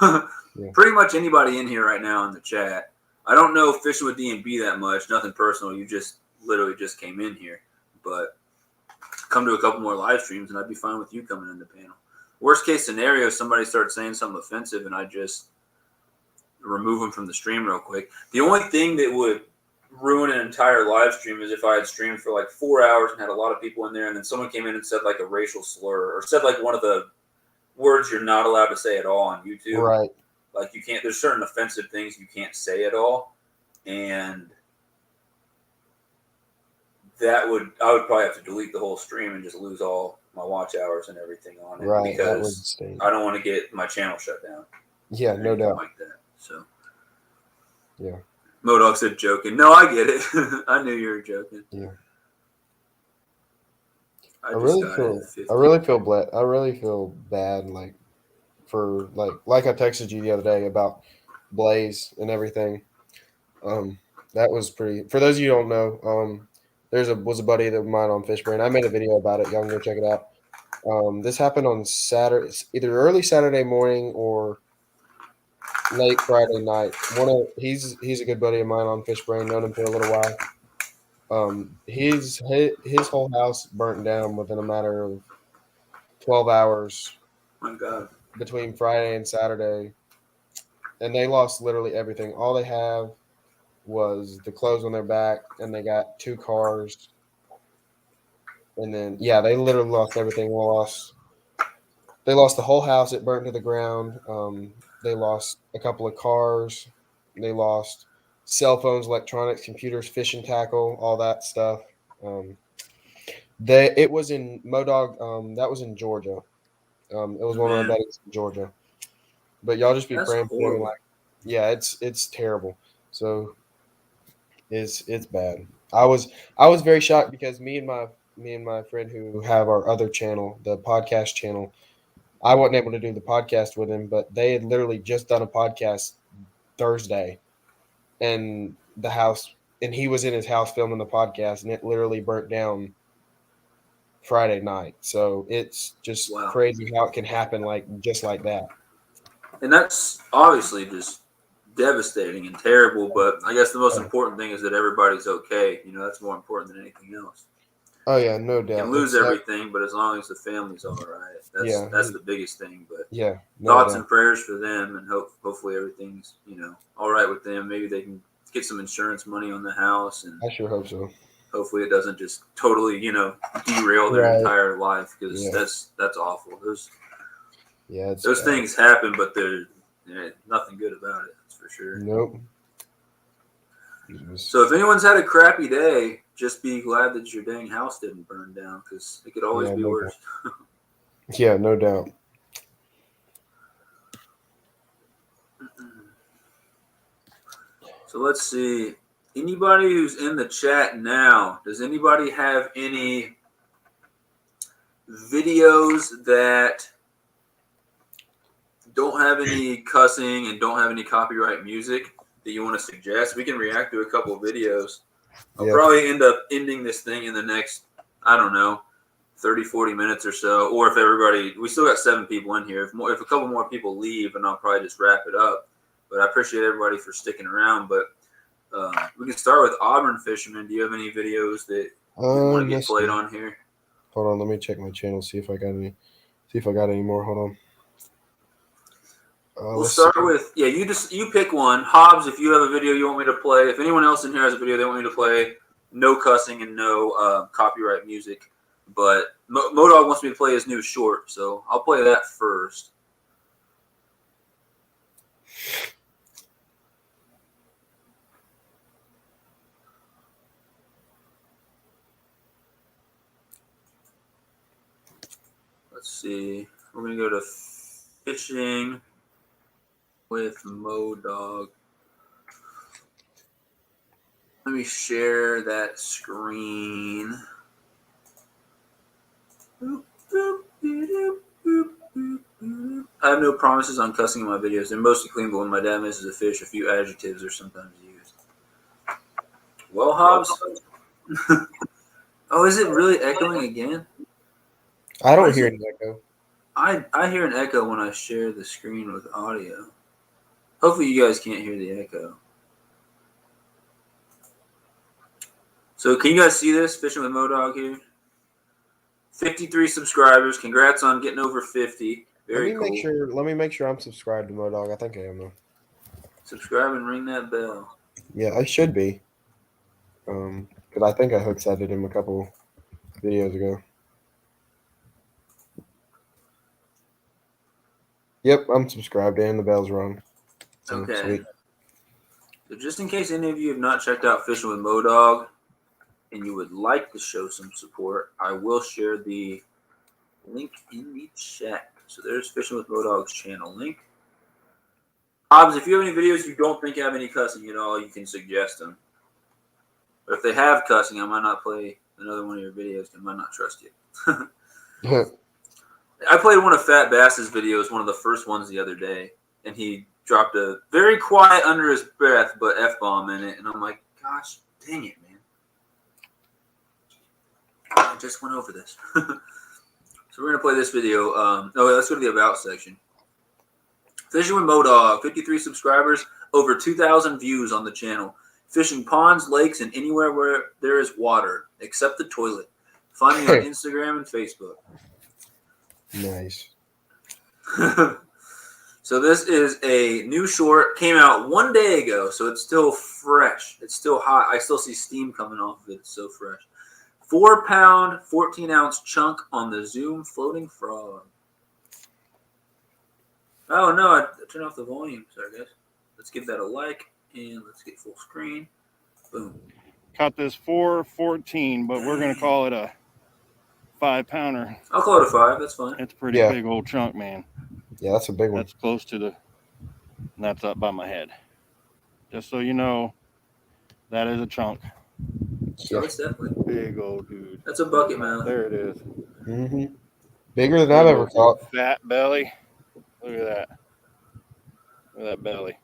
pretty much anybody in here right now in the chat. I don't know fishing with D&B that much. Nothing personal. You just literally just came in here. But come to a couple more live streams and I'd be fine with you coming in the panel. Worst case scenario, somebody starts saying something offensive and I just remove them from the stream real quick. The only thing that would ruin an entire live stream is if I had streamed for like 4 hours and had a lot of people in there and then someone came in and said like a racial slur or said like one of the words you're not allowed to say at all on YouTube. Right. Like you can't, there's certain offensive things you can't say at all. And I would probably have to delete the whole stream and just lose all my watch hours and everything on it. Right. Because I don't want to get my channel shut down. Yeah, no doubt. Like that. So, yeah. Modog said joking. No, I get it. I knew you were joking. Yeah. I really feel bad, like for like I texted you the other day about Blaze and everything. That was pretty. For those of you who don't know, was a buddy of mine on Fishbrain. I made a video about it. Y'all can go check it out. This happened on Saturday, either early Saturday morning or late Friday night. He's a good buddy of mine on Fishbrain. Known him for a little while. His whole house burnt down within a matter of 12 hours. My God. Between Friday and Saturday, and they lost literally everything. All they have was the clothes on their back, and they got 2 cars. And then they literally lost everything. They lost the whole house. It burnt to the ground. They lost a couple of cars. They lost cell phones, electronics, computers, fishing tackle, all that stuff. It was in Modog. That was in Georgia. It was one of my buddies in Georgia. But y'all just be praying for me. It's terrible. So it's bad. I was very shocked because me and my friend who have our other channel, the podcast channel, I wasn't able to do the podcast with him, but they had literally just done a podcast Thursday, and he was in his house filming the podcast, and it literally burnt down Friday night. So it's just crazy how it can happen just like that. And that's obviously just devastating and terrible, but I guess the most important thing is that everybody's okay. That's more important than anything else. Oh yeah, no doubt. You can lose everything, but as long as the family's all right, that's the biggest thing. But thoughts and prayers for them, and hopefully everything's all right with them. Maybe they can get some insurance money on the house, and I sure hope so. Hopefully it doesn't just totally derail their entire life, because that's awful. Those things happen, but there's nothing good about it. That's for sure. Nope. So if anyone's had a crappy day, just be glad that your dang house didn't burn down, because it could always be worse. Yeah, no doubt. So let's see. Anybody who's in the chat now, does anybody have any videos that don't have any cussing and don't have any copyright music that you want to suggest? We can react to a couple of videos. I'll probably end up ending this thing in the next, 30, 40 minutes or so. Or if we still got 7 people in here. If a couple more people leave, and I'll probably just wrap it up. But I appreciate everybody for sticking around. But we can start with Auburn Fisherman. Do you have any videos that you want to get played on here? Hold on, let me check my channel, see if I got any more. Hold on. We'll start with you pick one. Hobbs, if you have a video you want me to play. If anyone else in here has a video they want me to play, no cussing and no copyright music. But Modog wants me to play his new short, so I'll play that first. Let's see. We're gonna go to fishing with Modog. Let me share that screen. I have no promises on cussing in my videos. They're mostly clean, but when my dad misses a fish, a few adjectives are sometimes used. Well, Hobbs. Oh, is it really echoing again? I don't hear an echo. I hear an echo when I share the screen with audio. Hopefully you guys can't hear the echo. So can you guys see this? Fishing with Modog here. 53 subscribers. Congrats on getting over 50. Very cool. Let me make sure I'm subscribed to Modog. I think I am though. Subscribe and ring that bell. Yeah, I should be. Because I think I hook-sided him a couple videos ago. Yep, I'm subscribed and the bell's rung. So, Okay. sweet. So just in case any of you have not checked out Fishing with Modog and you would like to show some support, I will share the link in the chat. So there's Fishing with Modog's channel link. Hobbs, if you have any videos you don't think have any cussing at all, you can suggest them. But if they have cussing, I might not play another one of your videos. I might not trust you. I played one of Fat Bass's videos, one of the first ones the other day, and he dropped a very quiet under his breath but F-bomb in it, and I'm like, gosh, dang it, man. I just went over this. So we're going to play this video. Let's go to the About section. Fishing with Modog, 53 subscribers, over 2,000 views on the channel. Fishing ponds, lakes, and anywhere where there is water, except the toilet. Find me on Instagram and Facebook. Nice. So this is a new short. Came out 1 day ago, so it's still fresh. It's still hot. I still see steam coming off of it. It's so fresh. 4-pound, 14-ounce chunk on the Zoom floating frog. Oh, no, I turned off the volume. Sorry, guys. Let's give that a like, and let's get full screen. Boom. Caught this 414, but we're going to call it a 5-pounder. I'll call it a 5. That's fine. It's a pretty big old chunk, man. Yeah, that's a big one. That's close to the, and that's up by my head. Just so you know, that is a chunk. So it's definitely Big old dude. that's a bucket mouth. There it is. Mm-hmm. Bigger than I've ever caught. Fat belly. Look at that. Look at that belly.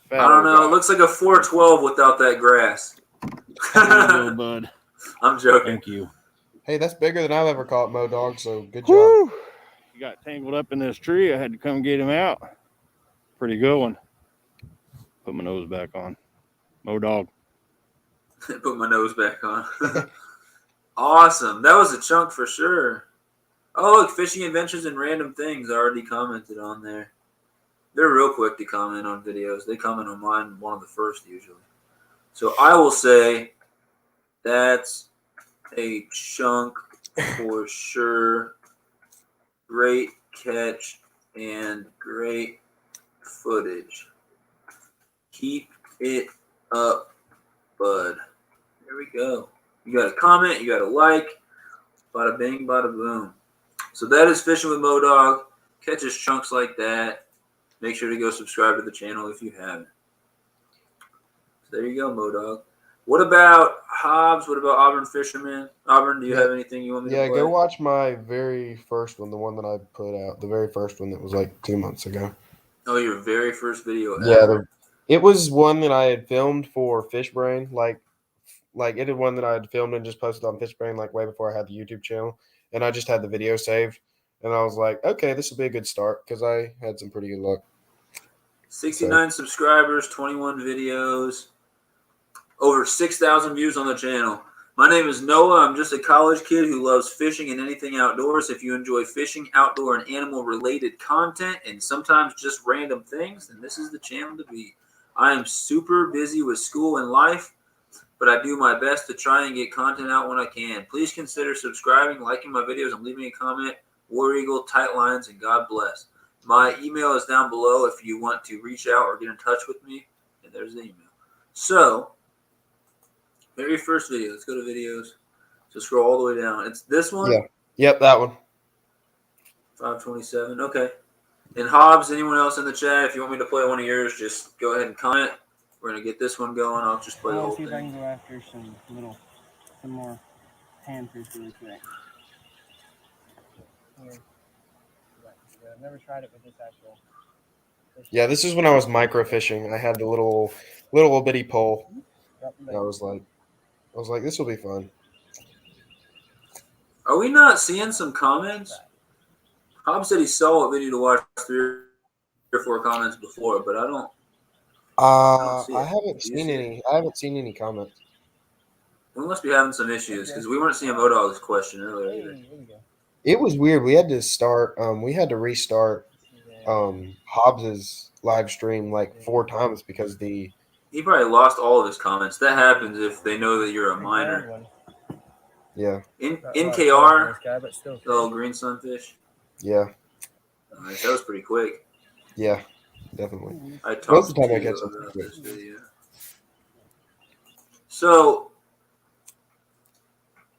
Fat I don't know. It looks like a 412 without that grass. little bud. I'm joking. Thank you. Hey, that's bigger than I've ever caught, Modog, so good job. Woo! He got tangled up in this tree. I had to come get him out. Pretty good one. Put my nose back on. Modog. Put my nose back on. Awesome. That was a chunk for sure. Oh, look, Fishing Adventures and Random Things. I already commented on there. They're real quick to comment on videos. They comment on mine one of the first usually. So I will say that's a chunk for sure. Great catch and great footage. Keep it up, bud. There we go. You got a comment, you got a like. Bada bing, bada boom. So that is Fishing with Modog. Catches chunks like that. Make sure to go subscribe to the channel if you haven't. So there you go, Modog. What about Hobbs? What about Auburn Fisherman? Auburn, do you have anything you want me to play? Yeah, go watch my very first one, the one that I put out, the very first one that was like 2 months ago. Oh, your very first video ever. Yeah, it was one that I had filmed for Fishbrain. Like it had one that I had filmed and just posted on Fishbrain like way before I had the YouTube channel. And I just had the video saved. And I was like, okay, this will be a good start because I had some pretty good luck. 69 subscribers, 21 videos, over 6,000 views on the channel. My name is Noah. I'm just a college kid who loves fishing and anything outdoors. If you enjoy fishing, outdoor, and animal-related content, and sometimes just random things, then this is the channel to be. I am super busy with school and life, but I do my best to try and get content out when I can. Please consider subscribing, liking my videos, and leaving a comment. War Eagle, tight lines, and God bless. My email is down below if you want to reach out or get in touch with me. And there's the email. So, very first video. Let's go to videos. So scroll all the way down. It's this one? Yeah. Yep, that one. 527. Okay. And Hobbs, anyone else in the chat, if you want me to play one of yours, just go ahead and comment. We're going to get this one going. I'll just play the whole see if I can thing. go after some more panfish really quick. Here. I've never tried it with this actual fish. Yeah, this is when I was micro fishing. I had the little bitty pole. And I was like, this will be fun. Are we not seeing some comments? Hobbs said he saw a video to watch 3 or 4 comments before, but I don't. I haven't seen any. I haven't seen any comments. We must be having some issues because we weren't seeing Modog's question earlier either. It was weird. We had to start. We had to restart Hobbs's live stream like 4 times because he probably lost all of his comments. That happens if they know that you're a minor. Yeah. NKR, the little green sunfish. Yeah. Nice. That was pretty quick. Yeah, definitely. I talked Most of the time to I you get about something this video. So,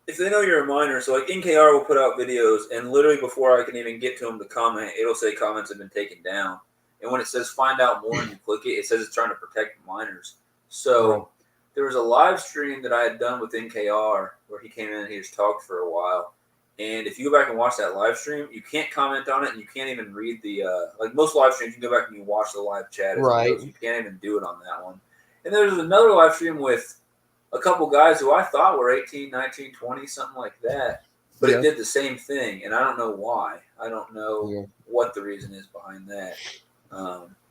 if they know you're a minor, so like NKR will put out videos, and literally before I can even get to them to comment, it'll say comments have been taken down. And when it says find out more and you click it, it says it's trying to protect minors. So there was a live stream that I had done with NKR where he came in and he just talked for a while. And if you go back and watch that live stream, you can't comment on it and you can't even read the like most live streams, you can go back and you watch the live chat. Right. You can't even do it on that one. And there's another live stream with a couple guys who I thought were 18, 19, 20, something like that. But it did the same thing, and I don't know why. I don't know what the reason is behind that.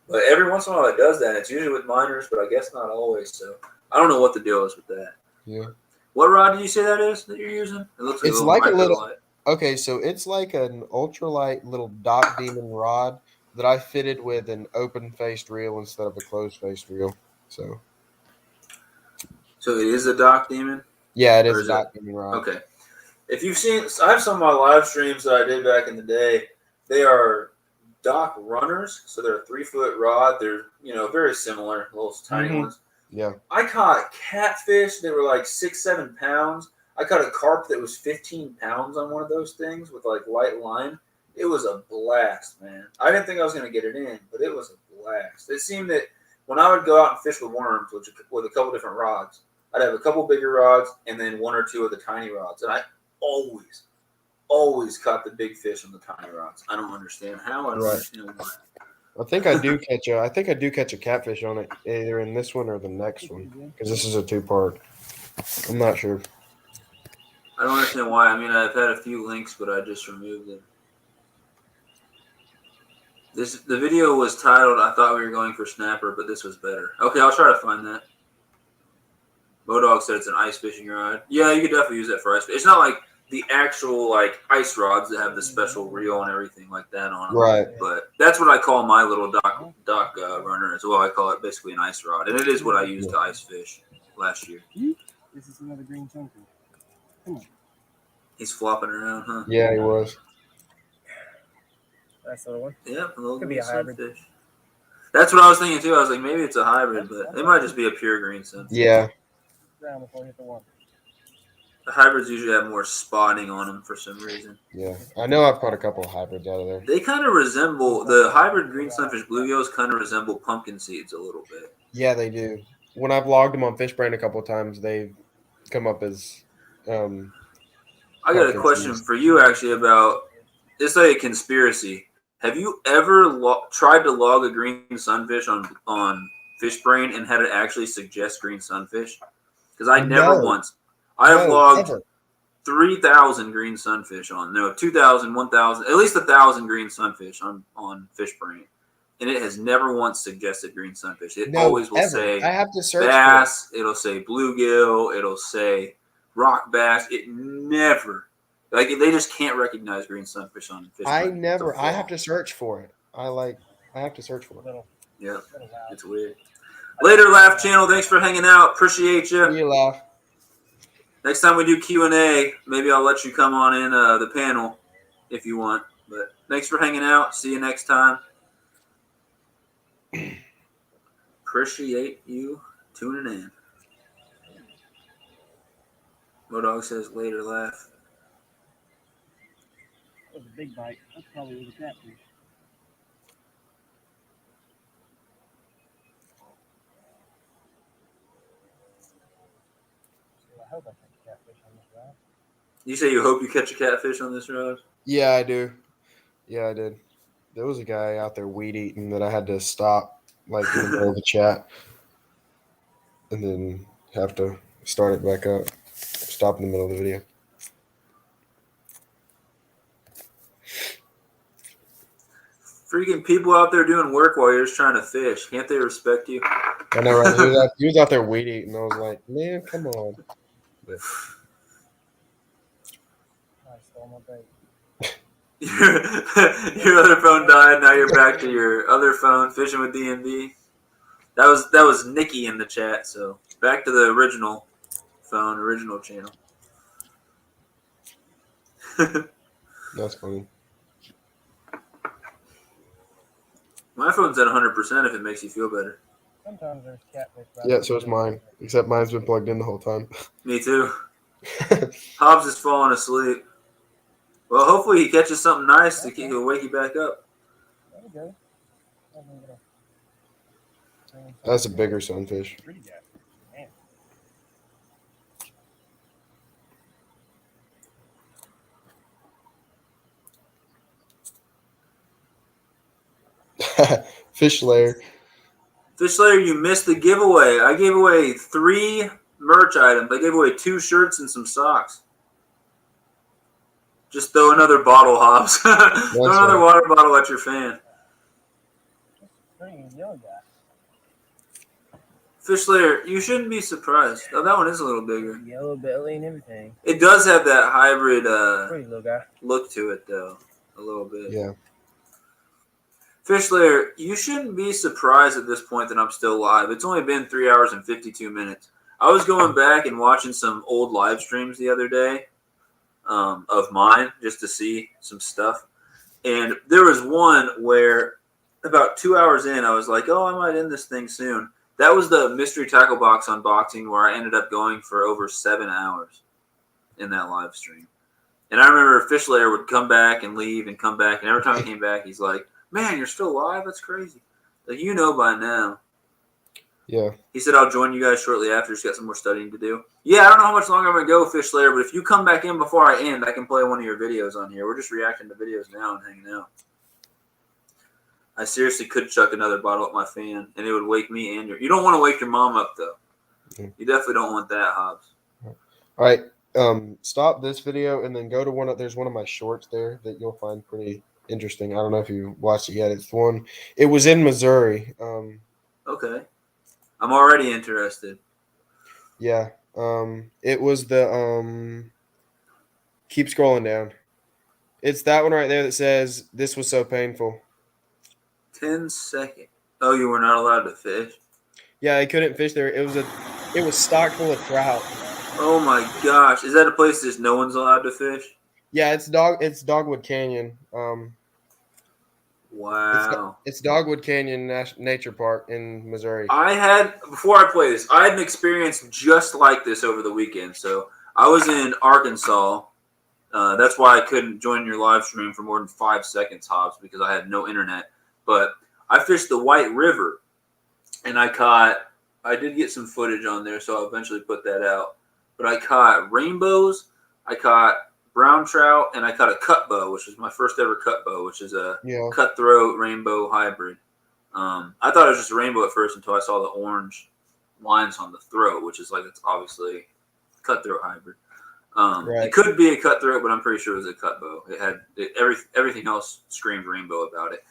But every once in a while it does that. It's usually with minors, but I guess not always. So I don't know what the deal is with that. Yeah. What rod did you say that is that you're using? It looks like It's like a little. microlight. Okay, so it's like an ultralight little Doc Demon rod that I fitted with an open-faced reel instead of a closed-faced reel. So it is a Doc Demon? yeah, it is Or a Doc Demon rod. Okay. If you've seen, I have some of my live streams that I did back in the day. They are Doc runners, so they're a 3-foot rod. They're very similar, little tiny ones. Yeah. I caught catfish. They were like 6-7 pounds. I caught a carp that was 15 pounds on one of those things with like light line. It was a blast, man. I didn't think I was going to get it in, but it was a blast. It seemed that when I would go out and fish with worms, with a couple different rods, I'd have a couple bigger rods and then 1 or 2 of the tiny rods. And I always caught the big fish on the tiny rods. I don't understand how. I don't understand why. I think I do catch a catfish on it, either in this one or the next one, because this is a 2-part. I'm not sure. I don't understand why. I mean, I've had a few links, but I just removed them. The video was titled, I thought we were going for snapper, but this was better. Okay, I'll try to find that. Modog said it's an ice fishing rod. Yeah, you could definitely use that for ice fishing. It's not like the actual like ice rods that have the special reel and everything like that on them. Right. But that's what I call my little dock runner as well. I call it basically an ice rod. And it is what I used to ice fish last year. This is another green sunfish. Come on. He's flopping around, huh? Yeah, he was. That's the one. Yeah, a little Could be green a hybrid. sunfish. That's what I was thinking too. I was like, maybe it's a hybrid, but it might just be a pure green sunfish. Yeah. Ground before you hit the water. The hybrids usually have more spotting on them for some reason. Yeah. I know I've caught a couple of hybrids out of there. They kind of resemble, the hybrid green sunfish bluegills kind of resemble pumpkin seeds a little bit. Yeah, they do. When I've logged them on Fishbrain a couple of times, they've come up as I got a question for you actually about, it's like a conspiracy. Have you ever tried to log a green sunfish on Fishbrain and had it actually suggest green sunfish? Because I never once. I have logged 3,000 green sunfish on, 2,000, 1,000, at least 1,000 green sunfish on Fishbrain. And it has never once suggested green sunfish. It always will say I have to search bass. It'll say bluegill. It'll say rock bass, it never, like, they just can't recognize green sunfish on Fishbrain. I It's a never. I flaw. have to search for it. I have to search for it. Little, Yeah, little loud. it's weird. Later, Laugh Channel. Thanks for hanging out. Appreciate you. See you, laugh. Next time we do Q&A, maybe I'll let you come on in the panel if you want. But thanks for hanging out. See you next time. Appreciate you tuning in. Modog says later, Laugh. That was a big bite. That's probably was a catfish. So I hope I catch a catfish on this rod. You say you hope you catch a catfish on this rod? Yeah, I do. Yeah, I did. There was a guy out there weed eating that I had to stop, like in the middle of the chat, and then have to start it back up. Stop in the middle of the video. Freaking people out there doing work while you're just trying to fish. Can't they respect you? I know, right? He was out there weed eating. I was like, man, come on. But I stole my bait. Your other phone died. Now you're back to your other phone, fishing with DMV. That was Nikki in the chat. So back to the original phone, original channel. that's funny. My phone's at 100% if it makes you feel better. Sometimes there's catfish. Yeah, so is mine. Except mine's been plugged in the whole time. Me too. Hobbs is falling asleep. Well, hopefully he catches something nice to keep, he'll wake you back up. There we go. That's a bigger sunfish. Pretty good. Man. Fish layer. Fish Slayer, you missed the giveaway. I gave away 3 merch items. I gave away 2 shirts and some socks. Just throw another bottle, Hobbs. Throw another water bottle at your fan. Pretty yellow guy. Fish Slayer, you shouldn't be surprised. Oh, that one is a little bigger. Yellow belly and everything. It does have that hybrid Pretty little guy. look to it, though, a little bit. Yeah. Fish Slayer, you shouldn't be surprised at this point that I'm still live. It's only been 3 hours and 52 minutes. I was going back and watching some old live streams the other day of mine just to see some stuff. And there was one where about 2 hours in, I was like, oh, I might end this thing soon. That was the mystery tackle box unboxing where I ended up going for over 7 hours in that live stream. And I remember Fish Slayer would come back and leave and come back. And every time he came back, he's like, man, you're still live? That's crazy. Like, you know by now. Yeah. He said, I'll join you guys shortly after. Just got some more studying to do. Yeah, I don't know how much longer I'm going to go, Fish Slayer, but if you come back in before I end, I can play one of your videos on here. We're just reacting to videos now and hanging out. I seriously could chuck another bottle at my fan, and it would wake me and you don't want to wake your mom up, though. Mm. You definitely don't want that, Hobbs. All right. Stop this video and then go to there's one of my shorts there that you'll find pretty interesting. I don't know if you watched it yet. It was in Missouri. Okay. I'm already interested. Yeah. It was the keep scrolling down. It's that one right there that says this was so painful. 10 seconds. Oh, you were not allowed to fish? Yeah, I couldn't fish there. It was stocked full of trout. Oh my gosh. Is that a place that no one's allowed to fish? Yeah, it's Dogwood Canyon. Wow. It's Dogwood Canyon Nature Park in Missouri. Before I play this, I had an experience just like this over the weekend. So I was in Arkansas. That's why I couldn't join your live stream for more than 5 seconds, Hobbs, because I had no internet. But I fished the White River, and I did get some footage on there, so I'll eventually put that out. But I caught rainbows, I caught brown trout, and I caught a cut bow, which was my first ever cut bow, which is a cutthroat rainbow hybrid. I thought it was just a rainbow at first until I saw the orange lines on the throat, which is like it's obviously cutthroat hybrid. Right. It could be a cutthroat, but I'm pretty sure it was a cut bow. It had everything else screamed rainbow about it.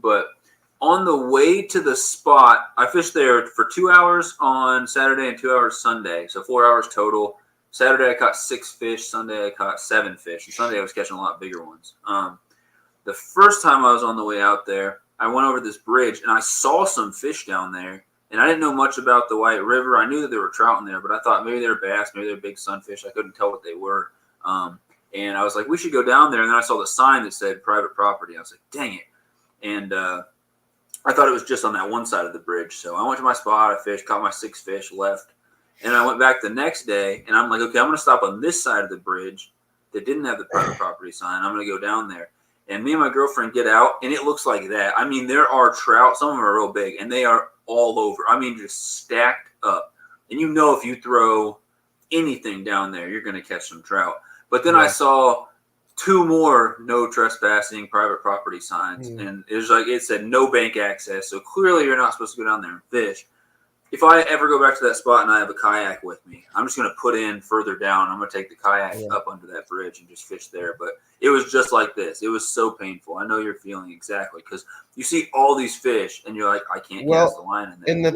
But on the way to the spot, I fished there for 2 hours on Saturday and 2 hours Sunday, so 4 hours total. Saturday I caught 6 fish. Sunday I caught 7 fish. And Sunday I was catching a lot bigger ones. The first time I was on the way out there, I went over this bridge and I saw some fish down there. And I didn't know much about the White River. I knew that there were trout in there, but I thought maybe they were bass, maybe they were big sunfish. I couldn't tell what they were. And I was like, we should go down there. And then I saw the sign that said private property. I was like, dang it. And I thought it was just on that one side of the bridge. So I went to my spot, I fished, caught my 6 fish, left. And I went back the next day, and I'm like, okay, I'm going to stop on this side of the bridge that didn't have the private property sign. I'm going to go down there. And me and my girlfriend get out, and it looks like that. I mean, there are trout. Some of them are real big, and they are all over. I mean, just stacked up. And you know if you throw anything down there, you're going to catch some trout. But then I saw 2 more no trespassing private property signs, and it was like it said no bank access. So clearly you're not supposed to go down there and fish. If I ever go back to that spot and I have a kayak with me, I'm just going to put in further down. I'm going to take the kayak up under that bridge and just fish there. But it was just like this. It was so painful. I know you're feeling exactly because you see all these fish and you're like, I can't cast the line in there. And the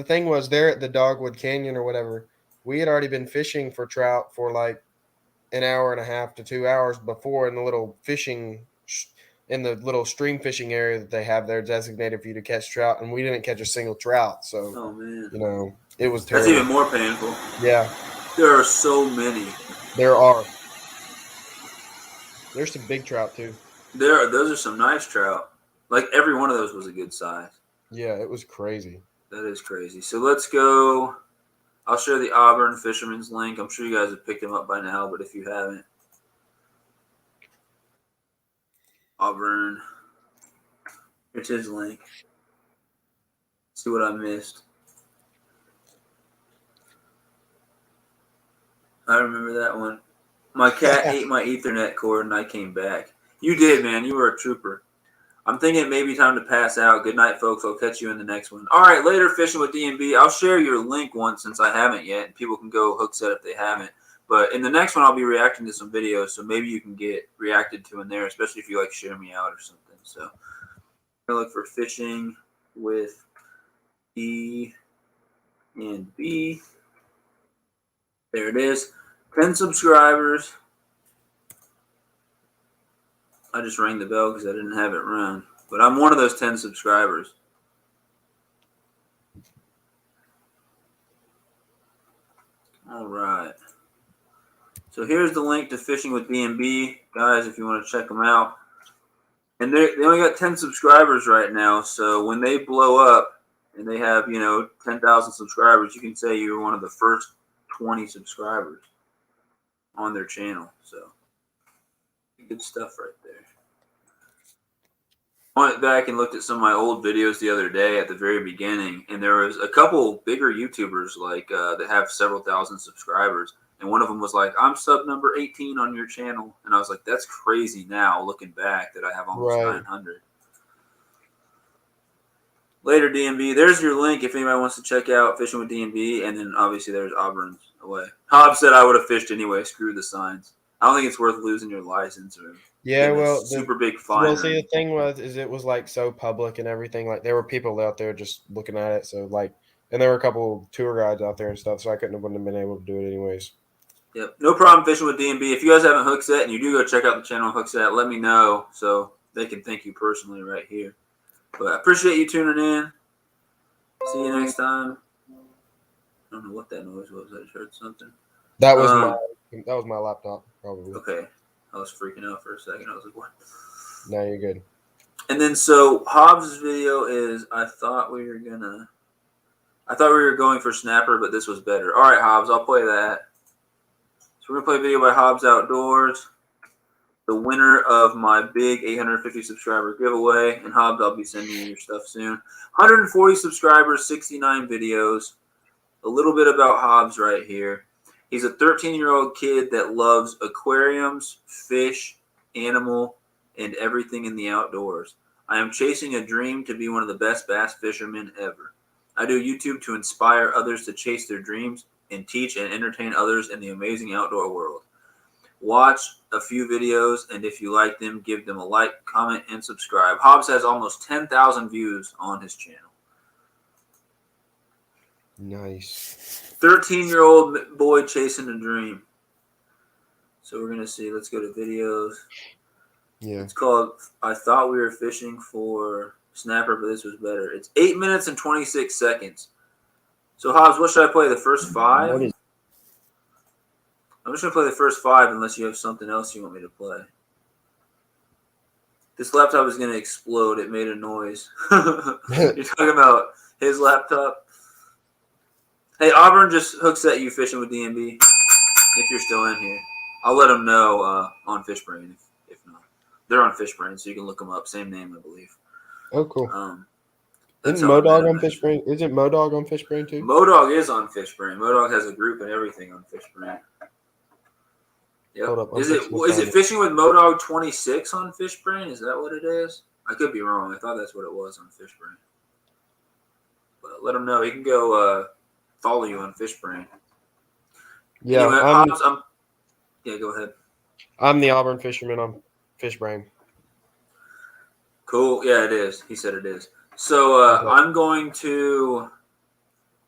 thing was there at the Dogwood Canyon or whatever, we had already been fishing for trout for like an hour and a half to 2 hours before in the little stream fishing area that they have there designated for you to catch trout, and we didn't catch a single trout. So, oh man, you know, it was terrible. That's even more painful. Yeah, there are so many. There are. There's some big trout too. Those are some nice trout. Like every one of those was a good size. Yeah, it was crazy. That is crazy. So let's go. I'll share the Auburn Fisherman's link. I'm sure you guys have picked him up by now, but if you haven't, Auburn. Here's his link. See what I missed. I remember that one. My cat ate my Ethernet cord and I came back. You did, man. You were a trooper. I'm thinking it may be time to pass out. Good night, folks. I'll catch you in the next one. All right, later, Fishing with DMB. I'll share your link once since I haven't yet. And people can go hook set if they haven't. But in the next one, I'll be reacting to some videos, so maybe you can get reacted to in there, especially if you like share me out or something. So I'm going to look for Fishing with DMB. There it is. 10 subscribers. I just rang the bell because I didn't have it run. But I'm one of those 10 subscribers. All right. So here's the link to Fishing with DMB, guys, if you want to check them out. And they only got 10 subscribers right now. So when they blow up and they have, 10,000 subscribers, you can say you're one of the first 20 subscribers on their channel. So good stuff right there. I went back and looked at some of my old videos the other day at the very beginning, and there was a couple bigger YouTubers like that have several thousand subscribers. And one of them was like, I'm sub number 18 on your channel. And I was like, that's crazy now, looking back, that I have almost 900. Later, DMB. There's your link if anybody wants to check out Fishing with DMB. And then, obviously, there's Auburn's away. Hobbs said I would have fished anyway. Screw the signs. I don't think it's worth losing your license or super big fine. Well, see, the thing is it was, like, so public and everything. Like, there were people out there just looking at it. So, like, and there were a couple tour guides out there and stuff. So I wouldn't have been able to do it anyways. Yep, no problem Fishing with DMB. If you guys haven't hook set and you do go check out the channel hook set, let me know so they can thank you personally right here. But I appreciate you tuning in. See you next time. I don't know what that noise was. I just heard something. That was my laptop, probably. Okay. I was freaking out for a second. I was like, what? No, you're good. And then so Hobbs' video is I thought we were going for snapper, but this was better. All right, Hobbs, I'll play that. So we're going to play a video by Hobbs Outdoors, the winner of my big 850 subscriber giveaway. And Hobbs, I'll be sending you your stuff soon. 140 subscribers, 69 videos. A little bit about Hobbs right here. He's a 13-year-old kid that loves aquariums, fish, animal, and everything in the outdoors. I am chasing a dream to be one of the best bass fishermen ever. I do YouTube to inspire others to chase their dreams and teach and entertain others in the amazing outdoor world. Watch a few videos, and if you like them, give them a like, comment, and subscribe. Hobbs has almost 10,000 views on his channel. Nice. 13-year-old boy chasing a dream. So we're gonna see. Let's go to videos. Yeah. It's called I Thought We Were Fishing for Snapper, but this was better. It's 8 minutes and 26 seconds. So Hobbs, what should I play? The first 5? What is I'm just gonna play the first 5 unless you have something else you want me to play. This laptop is gonna explode. It made a noise. You're talking about his laptop? Hey, Auburn just hooks at you fishing with DMB. If you're still in here, I'll let them know on Fishbrain. If not, they're on Fishbrain, so you can look them up. Same name, I believe. Oh, cool. That's Isn't how I met Modog him, on actually. Fishbrain? Isn't Modog on Fishbrain too? Modog is on Fishbrain. Modog has a group and everything on Fishbrain. Yep. Hold up, I'm Is fixing to it find it. fishing with Modog 26 on Fishbrain? Is that what it is? I could be wrong. I thought that's what it was on Fishbrain. But let him know. He can go follow you on Fishbrain. Yeah, Anyway, Hobbs, yeah, go ahead. I'm the Auburn fisherman on Fishbrain. Cool. Yeah, it is. He said it is. So Okay. I'm going to.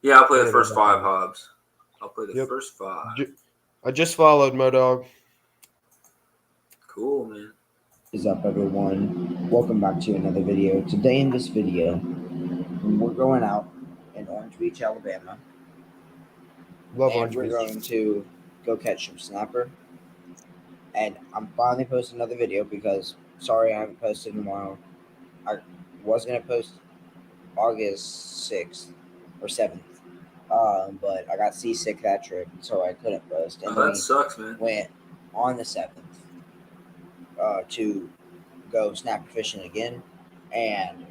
Yeah, I'll play the Yeah, first that's 5, fine. Hobbs. I'll play the Yep. first 5. I just followed Modog. Cool, man. What is up, everyone? Welcome back to another video. Today in this video, we're going out in Orange Beach, Alabama, Love and Orange we're Beach. going to go catch some snapper. And I'm finally posting another video because, sorry, I haven't posted in a while. I was going to post August 6th or 7th, but I got seasick that trip, so I couldn't post. And Oh, then that sucks, man. we went on the 7th to go snapper fishing again, and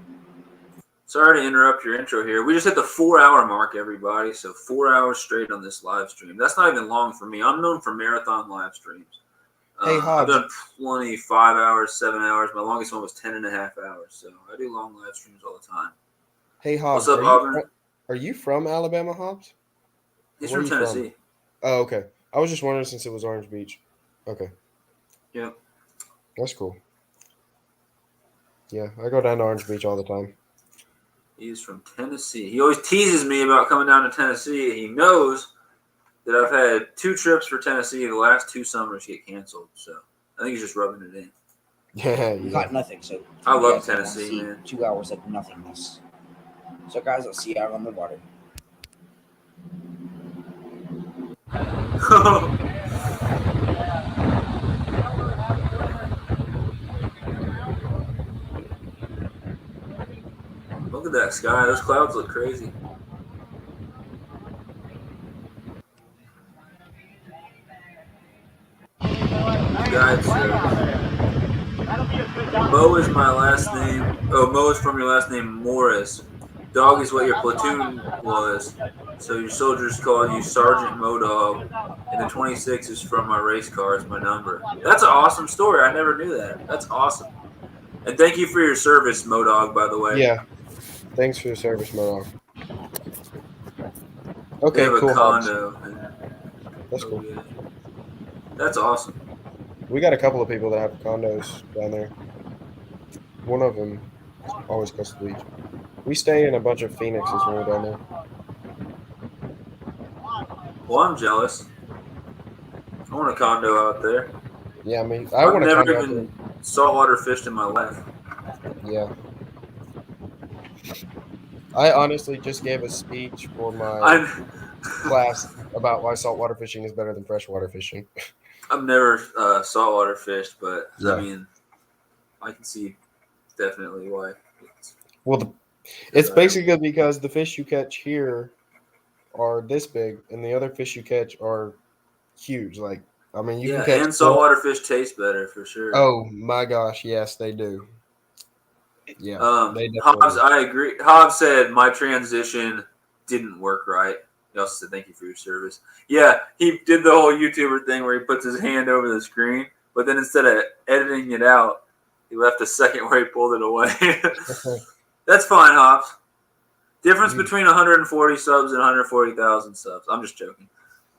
Sorry to interrupt your intro here. We just hit the 4-hour mark, everybody. So 4 hours straight on this live stream. That's not even long for me. I'm known for marathon live streams. Hey, I've Hobbs. done plenty, 5 hours, 7 hours. My longest one was 10.5 hours. So I do long live streams all the time. Hey, Hobbs. What's up, Auburn? Are you from Alabama, Hobbs? He's Where from are you from? Tennessee. Oh, okay. I was just wondering since it was Orange Beach. Okay. Yep. That's cool. Yeah, I go down to Orange Beach all the time. He's from Tennessee. He always teases me about coming down to Tennessee. He knows that I've had 2 trips for Tennessee the last 2 summers get canceled. So I think he's just rubbing it in. Yeah, we yeah. caught nothing. So I you love guys don't wanna Tennessee, see man. 2 hours of nothingness. So, guys, I'll see you out on the water. Look at that sky. Those clouds look crazy. Guys, Mo is my last name. Oh, Mo is from your last name, Morris. Dog is what your platoon was. So your soldiers called you Sergeant Modog. And the 26 is from my race car as my number. That's an awesome story. I never knew that. That's awesome. And thank you for your service, Modog, by the way. Yeah. Thanks for the service, Modog. They Okay, have a cool, Hobbs. condo. That's cool. Yeah. That's awesome. We got a couple of people that have condos down there. One of them is always close to the beach. We stay in a bunch of Phoenixes when we're down there. Well, I'm jealous. I want a condo out there. Yeah, I mean, I I've want to never come out even saltwater fished in my life. there. Yeah. I honestly just gave a speech for my class about why saltwater fishing is better than freshwater fishing. I've never saltwater fished, but Yeah. I mean, I can see definitely why. Well, it's basically because the fish you catch here are this big, and the other fish you catch are huge. Like, I mean, you can catch. And saltwater fish taste better for sure. Oh my gosh, yes, they do. Yeah, they definitely Hobbs, do. I agree. Hobbs said my transition didn't work right. He also said thank you for your service. Yeah, he did the whole YouTuber thing where he puts his hand over the screen, but then instead of editing it out, he left a second where he pulled it away. That's fine, Hobbs. Difference between 140 subs and 140,000 subs. I'm just joking.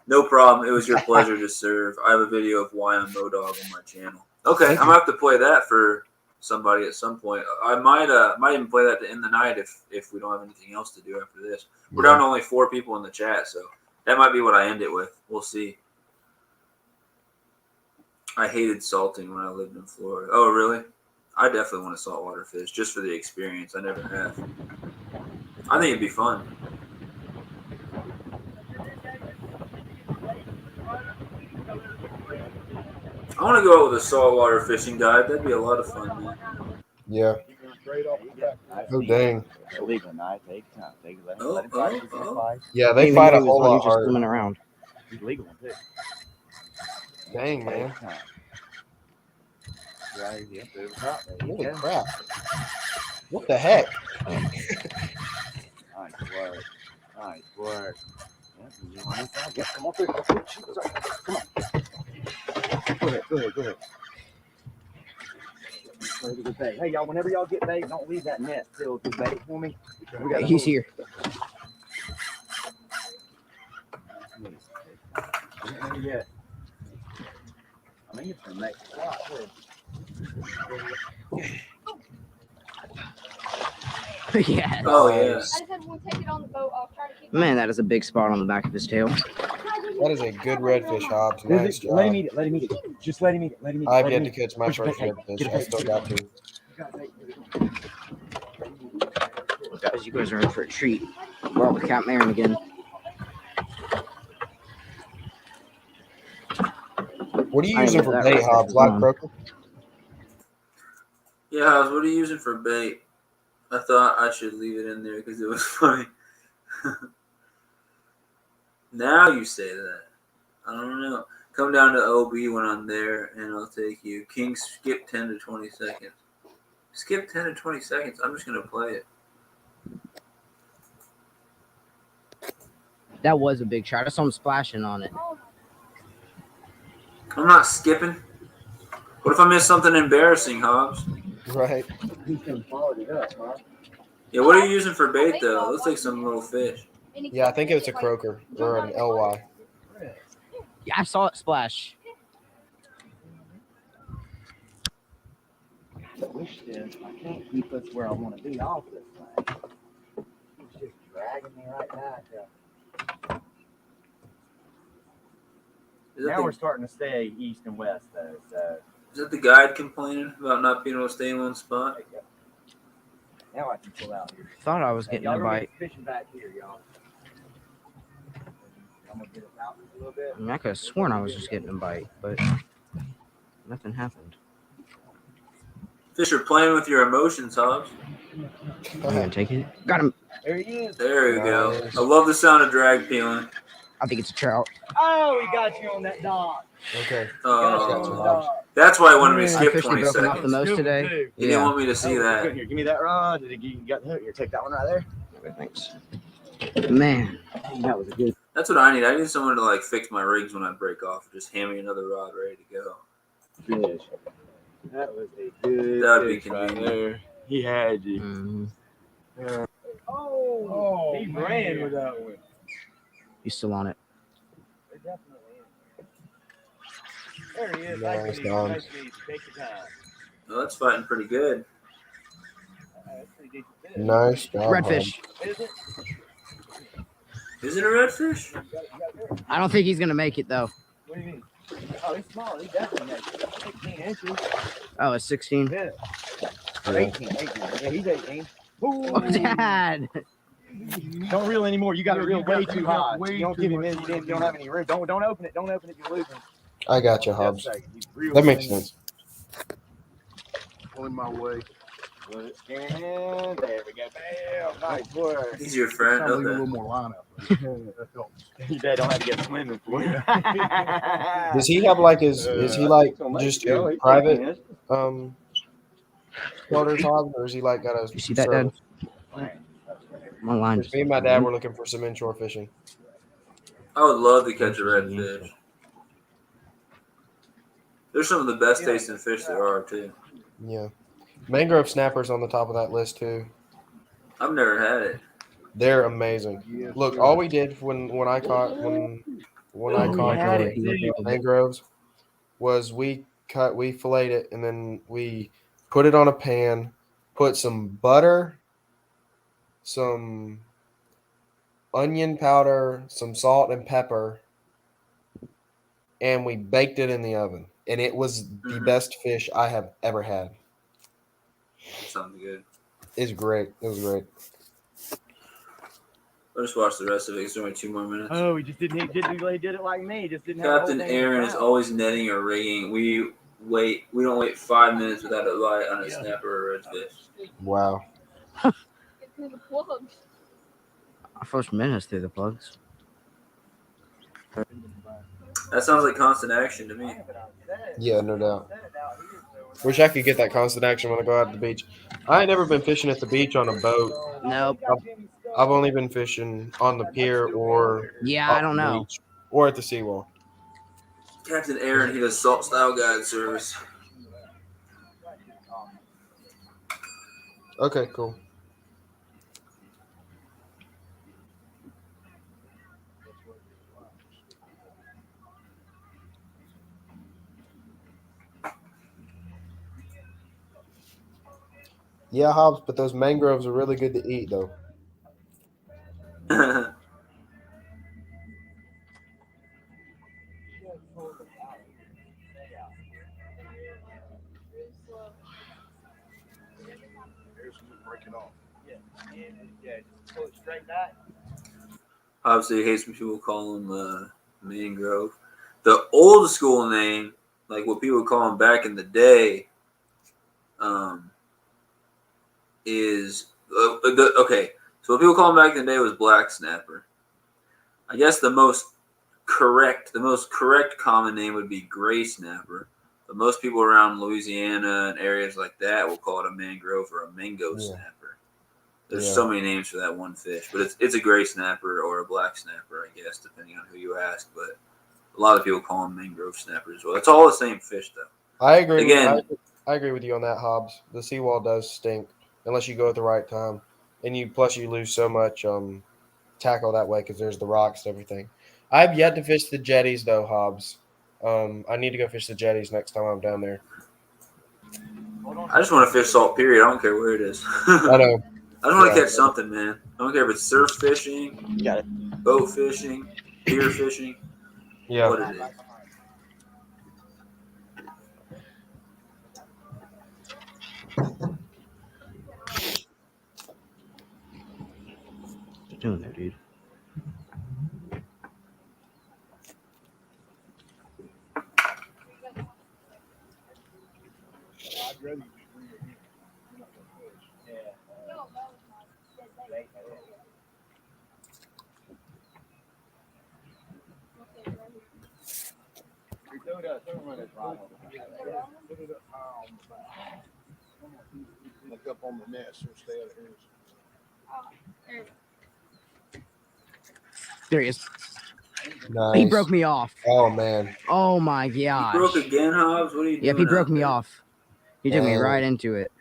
No problem. It was your pleasure to serve. I have a video of why I'm Modog on my channel. Okay, I'm going to have to play that for somebody at some point. I might even play that to end the night if we don't have anything else to do after this. We're down to only 4 people in the chat, so that might be what I end it with. We'll see. I hated salting when I lived in Florida. Oh, really? I definitely want to saltwater fish just for the experience. I never have. I think it'd be fun. I want to go out with a saltwater fishing guide. That'd be a lot of fun, man. Yeah. Oh, dang. Illegal knife, take time. Take let Oh, him fight. oh. Yeah, they fight a whole lot just harder. swimming around. He's legal one too. Dang, man. Take time. Right here, through the top. There you Holy go. crap. What the heck? Nice work. Nice work. Yep, you want inside? Yep, come on through. Come on. Go ahead. Ready to get bait. Hey, y'all, whenever y'all get bait, don't leave that net filled with bait for me. He's here. Yeah. I mean, it's going to make a lot too. Yeah. Oh, yeah. I just had one take it on the boat. I'll try to keep Man, that is a big spot on the back of his tail. That is a good redfish, Hobbs. Nice job. Let him eat it. Just let him eat it. I've yet to catch my first redfish. I still got to. Guys, you guys are in for a treat. We're out with Cat Marin again. What are you I using know for that bait, redfish Hobbs? is Black on. croaker? Yeah, Hobbs, what are you using for bait? I thought I should leave it in there because it was funny. Now you say that. I don't know. Come down to OB when I'm there, and I'll take you. King, skip 10 to 20 seconds. Skip 10 to 20 seconds. I'm just going to play it. That was a big shot. I saw him splashing on it. I'm not skipping. What if I miss something embarrassing, Hobbs? Right. He's going to follow it up, huh? Yeah, what are you using for bait, though? It looks like some little fish. Yeah, I think it was a croaker or an LY. Yeah, I saw it splash. I wish this. I can't keep us where I want to be off this thing. It's just dragging me right back. Now we're starting to stay east and west, though. So Is that the guide complaining about not being able to stay in one spot? now I can pull out here. Thought I was getting Y'all a gonna bite. get fishing back here, y'all. I'm gonna get us out a little bit. I mean, I could have sworn I was just getting a bite, but nothing happened. Fish are playing with your emotions, Hobbs. I'm gonna take it. Got him. There he is. There you go. Nice. I love the sound of drag peeling. I think it's a trout. Oh, he got you on that dog. Okay. Got you on Oh, the dog. that's why I wanted me to Our skip fish 20 have broken off seconds. the most today. You didn't want me to see Oh, that. Here, give me that rod. You got the hook. Here, take that one right there. Okay, thanks. Man, That was a good. That's what I need. I need someone to like fix my rigs when I break off. Just hand me another rod ready to go. Fish. That was a good. That would be fish right convenient. there. He had you. mhm. Oh, he ran with that one. He's still on it. There he is. Nice, Nice Don. and easy. Take your time. Well, that's fighting pretty good. That's pretty decent fish. Nice job. Redfish. Is it? Is it a redfish? I don't think he's gonna make it though. What do you mean? Oh, he's small. He definitely makes it. 16 inches. Oh, it's 16. Yeah. Hobbs. 18. Yeah, he's 18. Oh, Dad. Don't reel anymore. You got to reel way too high. way You don't too give him much in. You don't have any room. Don't open it. Don't open it. You're losing. I got you, Just a Hobbs. second. You reel That makes in. sense. On my way. And there we go. Bam. Nice work. He's your friend. Trying to leave a Okay. little more line out there. That helps. You dad don't have to get swimming for you. Does he have like his? Is he like just a private floater, Hobbs, or is he like got a? You see that, Dad? service? My line Me and my dad were looking for some inshore fishing. I would love to catch a redfish. They're some of the best tasting fish there are too. Yeah, mangrove snappers on the top of that list too. I've never had it. They're amazing. Yes, Look, sir. all we did when I caught mangroves was we filleted it and then we put it on a pan, put some butter, some onion powder, some salt and pepper, and we baked it in the oven. And it was the best fish I have ever had. That sounds good. It's great. It was great. I'll just watch the rest of it. There's only 2 more minutes. Oh, he just did it like me. He just didn't have Captain the whole thing Aaron is out. always netting or rigging. We don't wait 5 minutes without a light on a snapper or a redfish. Wow. Get through the plugs. Our first minute's through the plugs. That sounds like constant action to me. Yeah, no doubt. Wish I could get that constant action when I go out to the beach. I ain't never been fishing at the beach on a boat. Nope. I've only been fishing on the pier or Yeah, off I don't the know. beach or at the seawall. Captain Aaron, he does salt style guide service. Okay, cool. Yeah, Hobbs, but those mangroves are really good to eat, though. Obviously, he hates when people call him mangrove. The old school name, like what people would call him back in the day, is okay. So what people call him back in the day was black snapper. I guess the most correct common name would be gray snapper. But most people around Louisiana and areas like that will call it a mangrove or a mango snapper. There's so many names for that one fish, but it's a gray snapper or a black snapper, I guess, depending on who you ask. But a lot of people call them mangrove snappers as well. It's all the same fish, though. I agree. Again, I agree with you on that, Hobbs. The seawall does stink unless you go at the right time, and you lose so much tackle that way because there's the rocks and everything. I've yet to fish the jetties though, Hobbs. I need to go fish the jetties next time I'm down there. I just want to fish salt, period. I don't care where it is. I know. I just want to catch something, man. I don't care if it's surf fishing, Got it. boat fishing, pier fishing, Yeah. what it is. What you doing there, dude? Look up on the nest or stay out of here. There he is. Nice. He broke me off. Oh man. Oh my You gosh. broke again, Hobbs? What are you doing? Yep, he broke out me there? off. He took me right into it.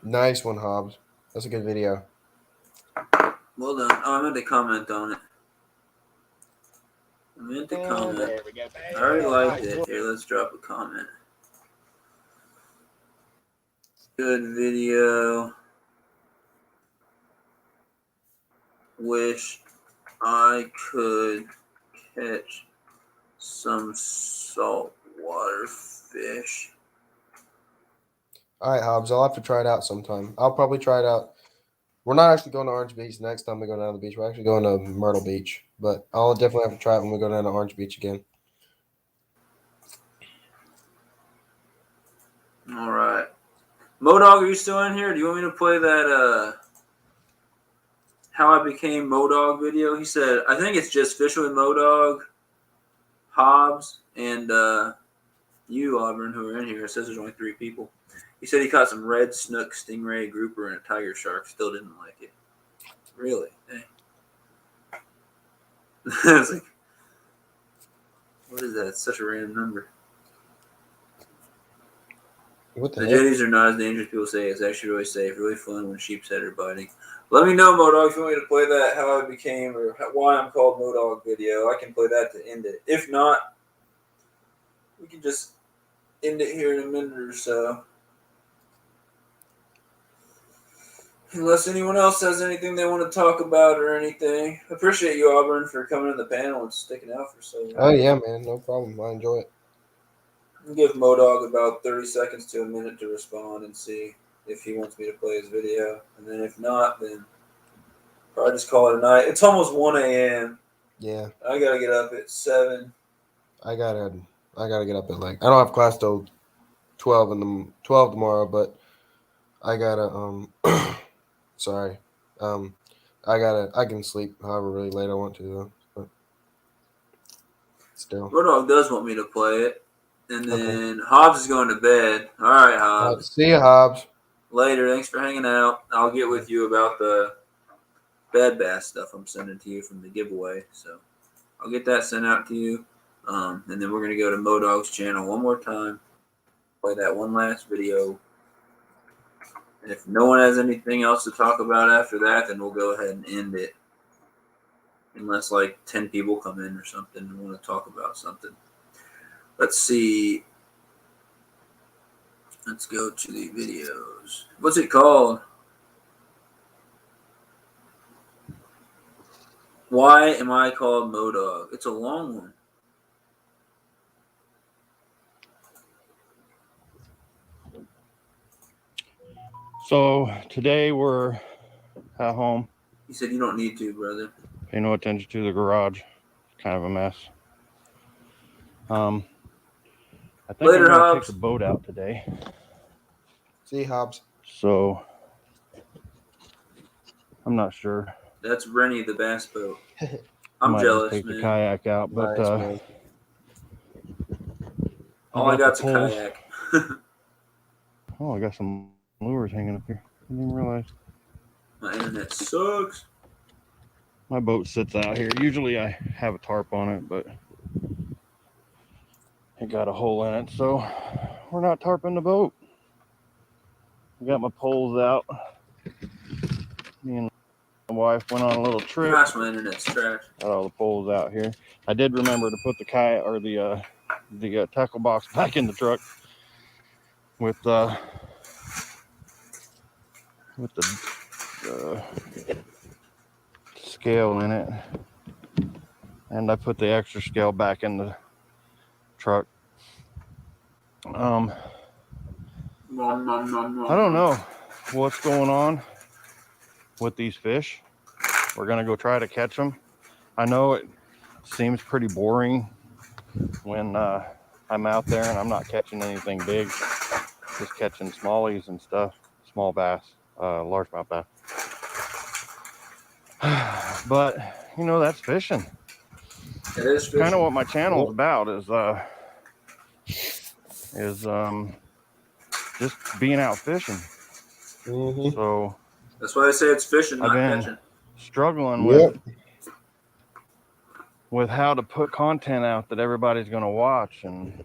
Nice one, Hobbs. That's a good video. Well done. Oh, I meant to comment on it. I meant to comment. There we go. I already liked it. Here, let's drop a comment. Good video. Wish I could catch some saltwater fish. All right, Hobbs. I'll have to try it out sometime. I'll probably try it out. We're not actually going to Orange Beach next time we go down to the beach. We're actually going to Myrtle Beach. But I'll definitely have to try it when we go down to Orange Beach again. All right. Modog, are you still in here? Do you want me to play that How I Became Modog video? He said, I think it's just fishing with Modog, Hobbs, and you, Auburn, who are in here. It says there's only 3 people. He said he caught some red snook, stingray, grouper, and a tiger shark. Still didn't like it. Really? Dang. I was like, what is that? It's such a random number. What the The heck? jetties are not as dangerous as people say. It's actually really safe, really fun when sheep's head are biting. Let me know, Modog, if you want me to play that How I Became or Why I'm Called Modog video. I can play that to end it. If not, we can just end it here in a minute or so. Unless anyone else has anything they want to talk about or anything. I appreciate you, Auburn, for coming on the panel and sticking out for so long. Oh yeah, man, no problem. I enjoy it. I'll give Modog about 30 seconds to a minute to respond and see if he wants me to play his video. And then if not, then probably just call it a night. It's almost 1 a.m. Yeah, I gotta get up at 7. I gotta get up at like I don't have class till 12 tomorrow, but I gotta sorry, I can sleep however really late I want to though. But still, Modog does want me to play it, and then Hobbs is going to bed. All right, Hobbs. See you, Hobbs. Later. Thanks for hanging out. I'll get with you about the bad bass stuff I'm sending to you from the giveaway. So I'll get that sent out to you. And then we're going to go to Modog's channel one more time, play that one last video. And if no one has anything else to talk about after that, then we'll go ahead and end it. Unless like 10 people come in or something and want to talk about something. Let's see. Let's go to the videos. What's it called? Why am I called Modog? It's a long one. So today we're at home. You said you don't need to, brother. Pay no attention to the garage. It's kind of a mess. I think Later, I'm gonna Hobbs. take the boat out today. See you, Hobbs. So I'm not sure. That's Rennie the bass boat. I'm Might jealous, take man. the kayak out, but Nice, man. All I got got's the a poles. kayak. Oh, I got some lures hanging up here. I didn't even realize. My internet sucks. My boat sits out here. Usually I have a tarp on it, but it got a hole in it, so we're not tarping the boat. I got my poles out. Me and my wife went on a little trip. Gosh, my internet's trash. Got all the poles out here. I did remember to put the kayak or the tackle box back in the truck with the scale in it, and I put the extra scale back in the truck. I don't know what's going on with these fish. We're gonna go try to catch them. I know it seems pretty boring when I'm out there and I'm not catching anything big, just catching smallies and stuff, small bass, largemouth bass. But you know, that's fishing. It is fishing. Kind of what my channel is about is just being out fishing. Mm-hmm. So That's why I say it's fishing, not I've been catching. struggling with how to put content out that everybody's going to watch. And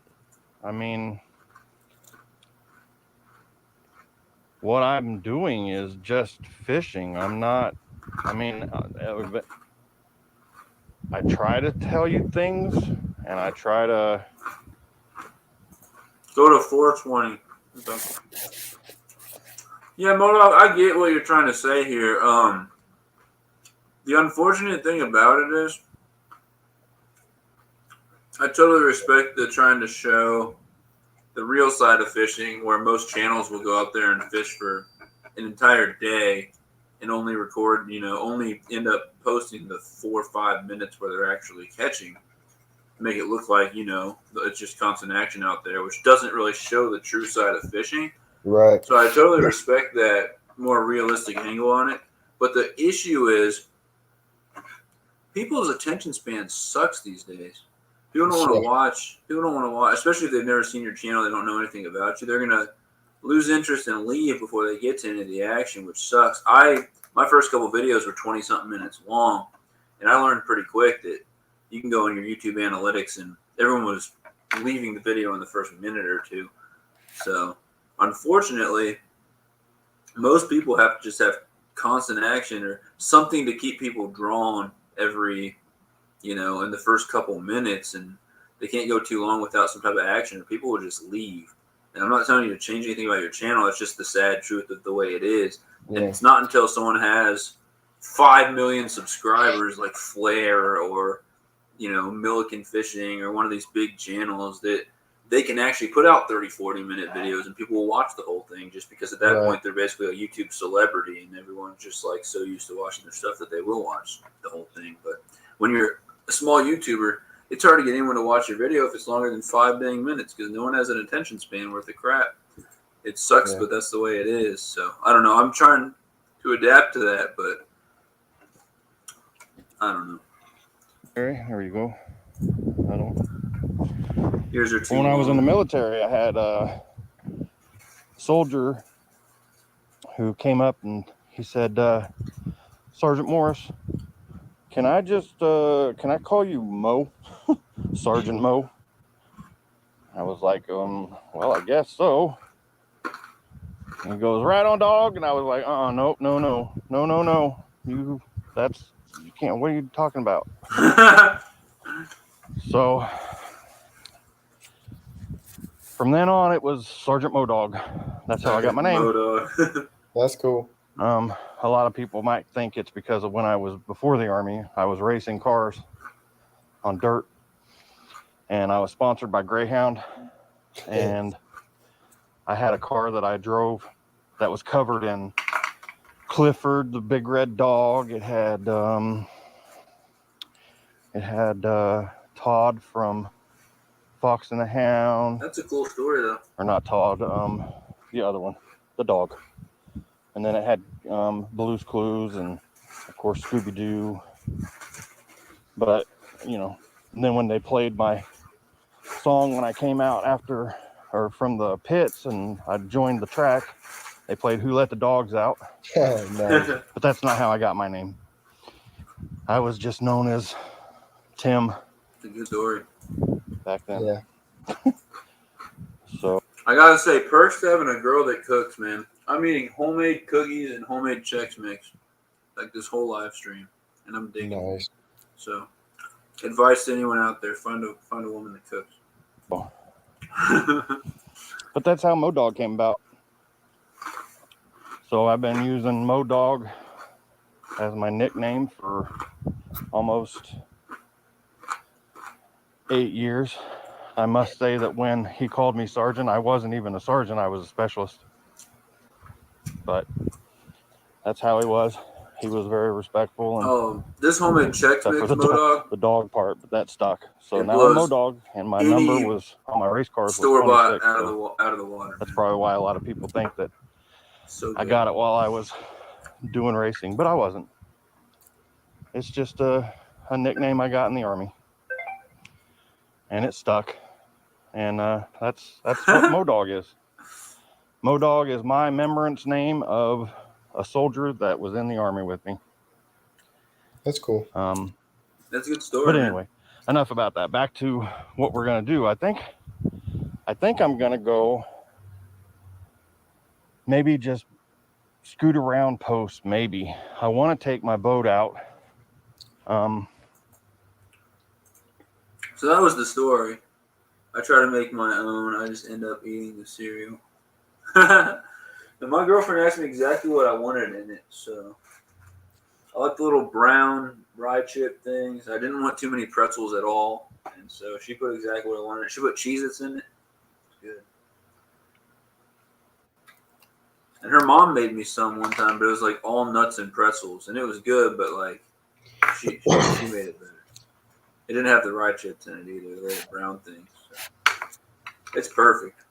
I mean, what I'm doing is just fishing. I'm not, I mean, I try to tell you things, and I try to Go to 420. Okay. Yeah, Modog, I get what you're trying to say here. The unfortunate thing about it is I totally respect the trying to show the real side of fishing, where most channels will go out there and fish for an entire day and only record, only end up posting the 4 or 5 minutes where they're actually catching. Make it look like, it's just constant action out there, which doesn't really show the true side of fishing. Right. So I totally respect that more realistic angle on it. But the issue is people's attention span sucks these days. People don't want to watch. People don't want to watch, especially if they've never seen your channel. They don't know anything about you. They're going to lose interest and leave before they get to any of the action, which sucks. My first couple videos were 20-something minutes long, and I learned pretty quick that you can go in your YouTube analytics, and everyone was leaving the video in the first minute or two. So, unfortunately, most people have to just have constant action or something to keep people drawn every, in the first couple minutes, and they can't go too long without some type of action, or people will just leave. And I'm not telling you to change anything about your channel. It's just the sad truth of the way it is. Yeah. And it's not until someone has 5 million subscribers like Flair or, Milliken Fishing or one of these big channels that they can actually put out 30, 40-minute videos and people will watch the whole thing, just because at that Right. point they're basically a YouTube celebrity and everyone's just like so used to watching their stuff that they will watch the whole thing. But when you're a small YouTuber, it's hard to get anyone to watch your video if it's longer than 5 dang minutes, because no one has an attention span worth of crap. It sucks, Yeah. but that's the way it is. So I don't know. I'm trying to adapt to that, but I don't know. Okay, there you go. I don't. Here's your two. When I was in the military, I had a soldier who came up and he said, Sergeant Morris, can I call you Mo? Sergeant Mo? I was like, well, I guess so. And he goes, right on, dog. And I was like, no. You can't, what are you talking about? So from then on, it was Sergeant Modog. That's how I got my name. Modog. That's cool. A lot of people might think it's because of when I was before the Army, I was racing cars on dirt, and I was sponsored by Greyhound, and I had a car that I drove that was covered in Clifford, the big red dog. It had Todd from Fox and the Hound. That's a cool story, though. Or not Todd, the other one, the dog. And then it had Blue's Clues and, of course, Scooby-Doo. But, and then when they played my song when I came out from the pits and I joined the track, they played Who Let the Dogs Out. Nice. But that's not how I got my name. I was just known as Tim It's a good story. back then. Yeah. So I gotta say, perks to having a girl that cooks, man. I'm eating homemade cookies and homemade Chex Mix, like this whole live stream, and I'm digging it. Nice. So, advice to anyone out there: find a woman that cooks. But that's how Modog came about. So I've been using Modog as my nickname for almost 8 years. I must say that when he called me sergeant, I wasn't even a sergeant, I was a specialist. But that's how he was. He was very respectful. And this homemade Chex except Mix, for Modog, the dog part, but that stuck. So It now I'm blows Modog, and my any number was on my race cars was store bought 26. out So of the water. that's probably why a lot of people think that So I good. got it while I was doing racing, but I wasn't. It's just a nickname I got in the Army, and it stuck. And that's what Modog is. Modog is my remembrance name of a soldier that was in the Army with me. That's cool. That's a good story. But man. anyway, enough about that. Back to what we're gonna do. I think I'm gonna go maybe just scoot around post. Maybe I want to take my boat out. So that was the story. I try to make my own. I just end up eating the cereal. And my girlfriend asked me exactly what I wanted in it. So I like the little brown rye chip things. I didn't want too many pretzels at all. And so she put exactly what I wanted. She put Cheez-Its in it. It's good. And her mom made me some one time, but it was like all nuts and pretzels. And it was good, but like she made it better. It didn't have the rye chips in it either, the little brown things. So it's perfect.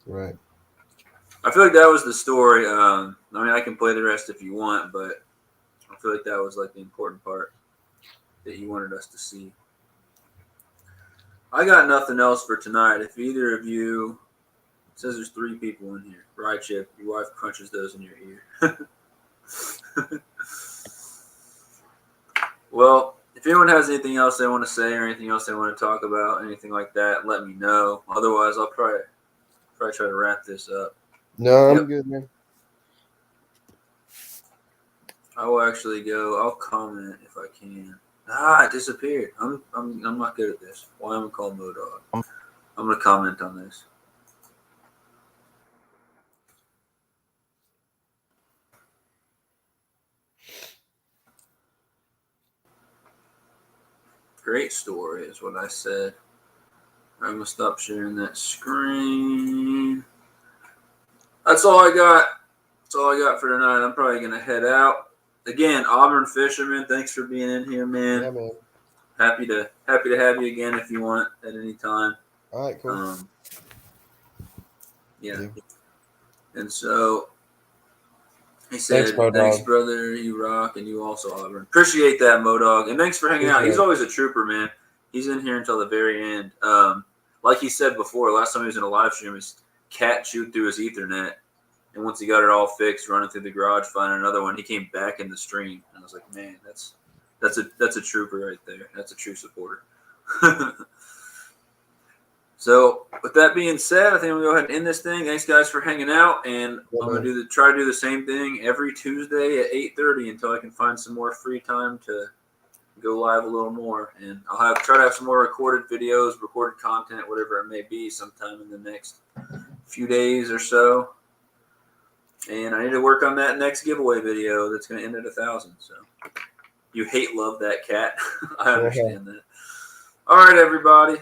Right. I feel like that was the story. I mean, I can play the rest if you want, but I feel like that was like the important part that you wanted us to see. I got nothing else for tonight. If either of you, it says there's 3 people in here. Rye chip, your wife crunches those in your ear. Well, if anyone has anything else they want to say or anything else they want to talk about, anything like that, let me know. Otherwise, I'll probably try to wrap this up. No, I'm Yep. good, man. I will actually go. I'll comment if I can. It disappeared. I'm not good at this. Why am I called Modog? I'm gonna comment on this. Great story is what I said. I'm gonna stop sharing that screen. That's all I got. That's all I got for tonight. I'm probably gonna head out. Again, Auburn Fisherman, thanks for being in here, man. Yeah, man. Happy to have you again if you want at any time. All right, cool. Yeah. Yeah. And so he said, Thanks, Modog. thanks, brother. You rock, and you also, Auburn. Appreciate that, Modog. And thanks for hanging out. He's always a trooper, man. He's in here until the very end. Like he said before, last time he was in a live stream, his cat chewed through his Ethernet. And once he got it all fixed, running through the garage, finding another one, he came back in the stream. And I was like, man, that's a trooper right there. That's a true supporter. So with that being said, I think I'm gonna go ahead and end this thing. Thanks guys for hanging out, and I'm gonna try to do the same thing every Tuesday at 8:30 until I can find some more free time to go live a little more. And I'll try to have some more recorded videos, recorded content, whatever it may be, sometime in the next few days or so. And I need to work on that next giveaway video that's gonna end at 1,000. So you love that cat. I understand that. All right, everybody.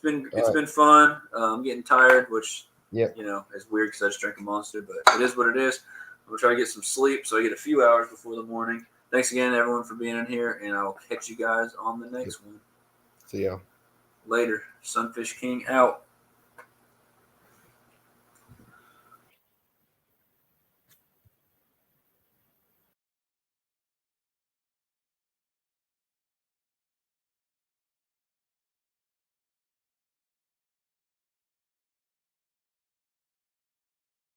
It's been fun. I'm getting tired, which is weird because I just drank a Monster, but it is what it is. I'm gonna try to get some sleep so I get a few hours before the morning. Thanks again, everyone, for being in here, and I will catch you guys on the next one. See ya. Later. Sunfish King out.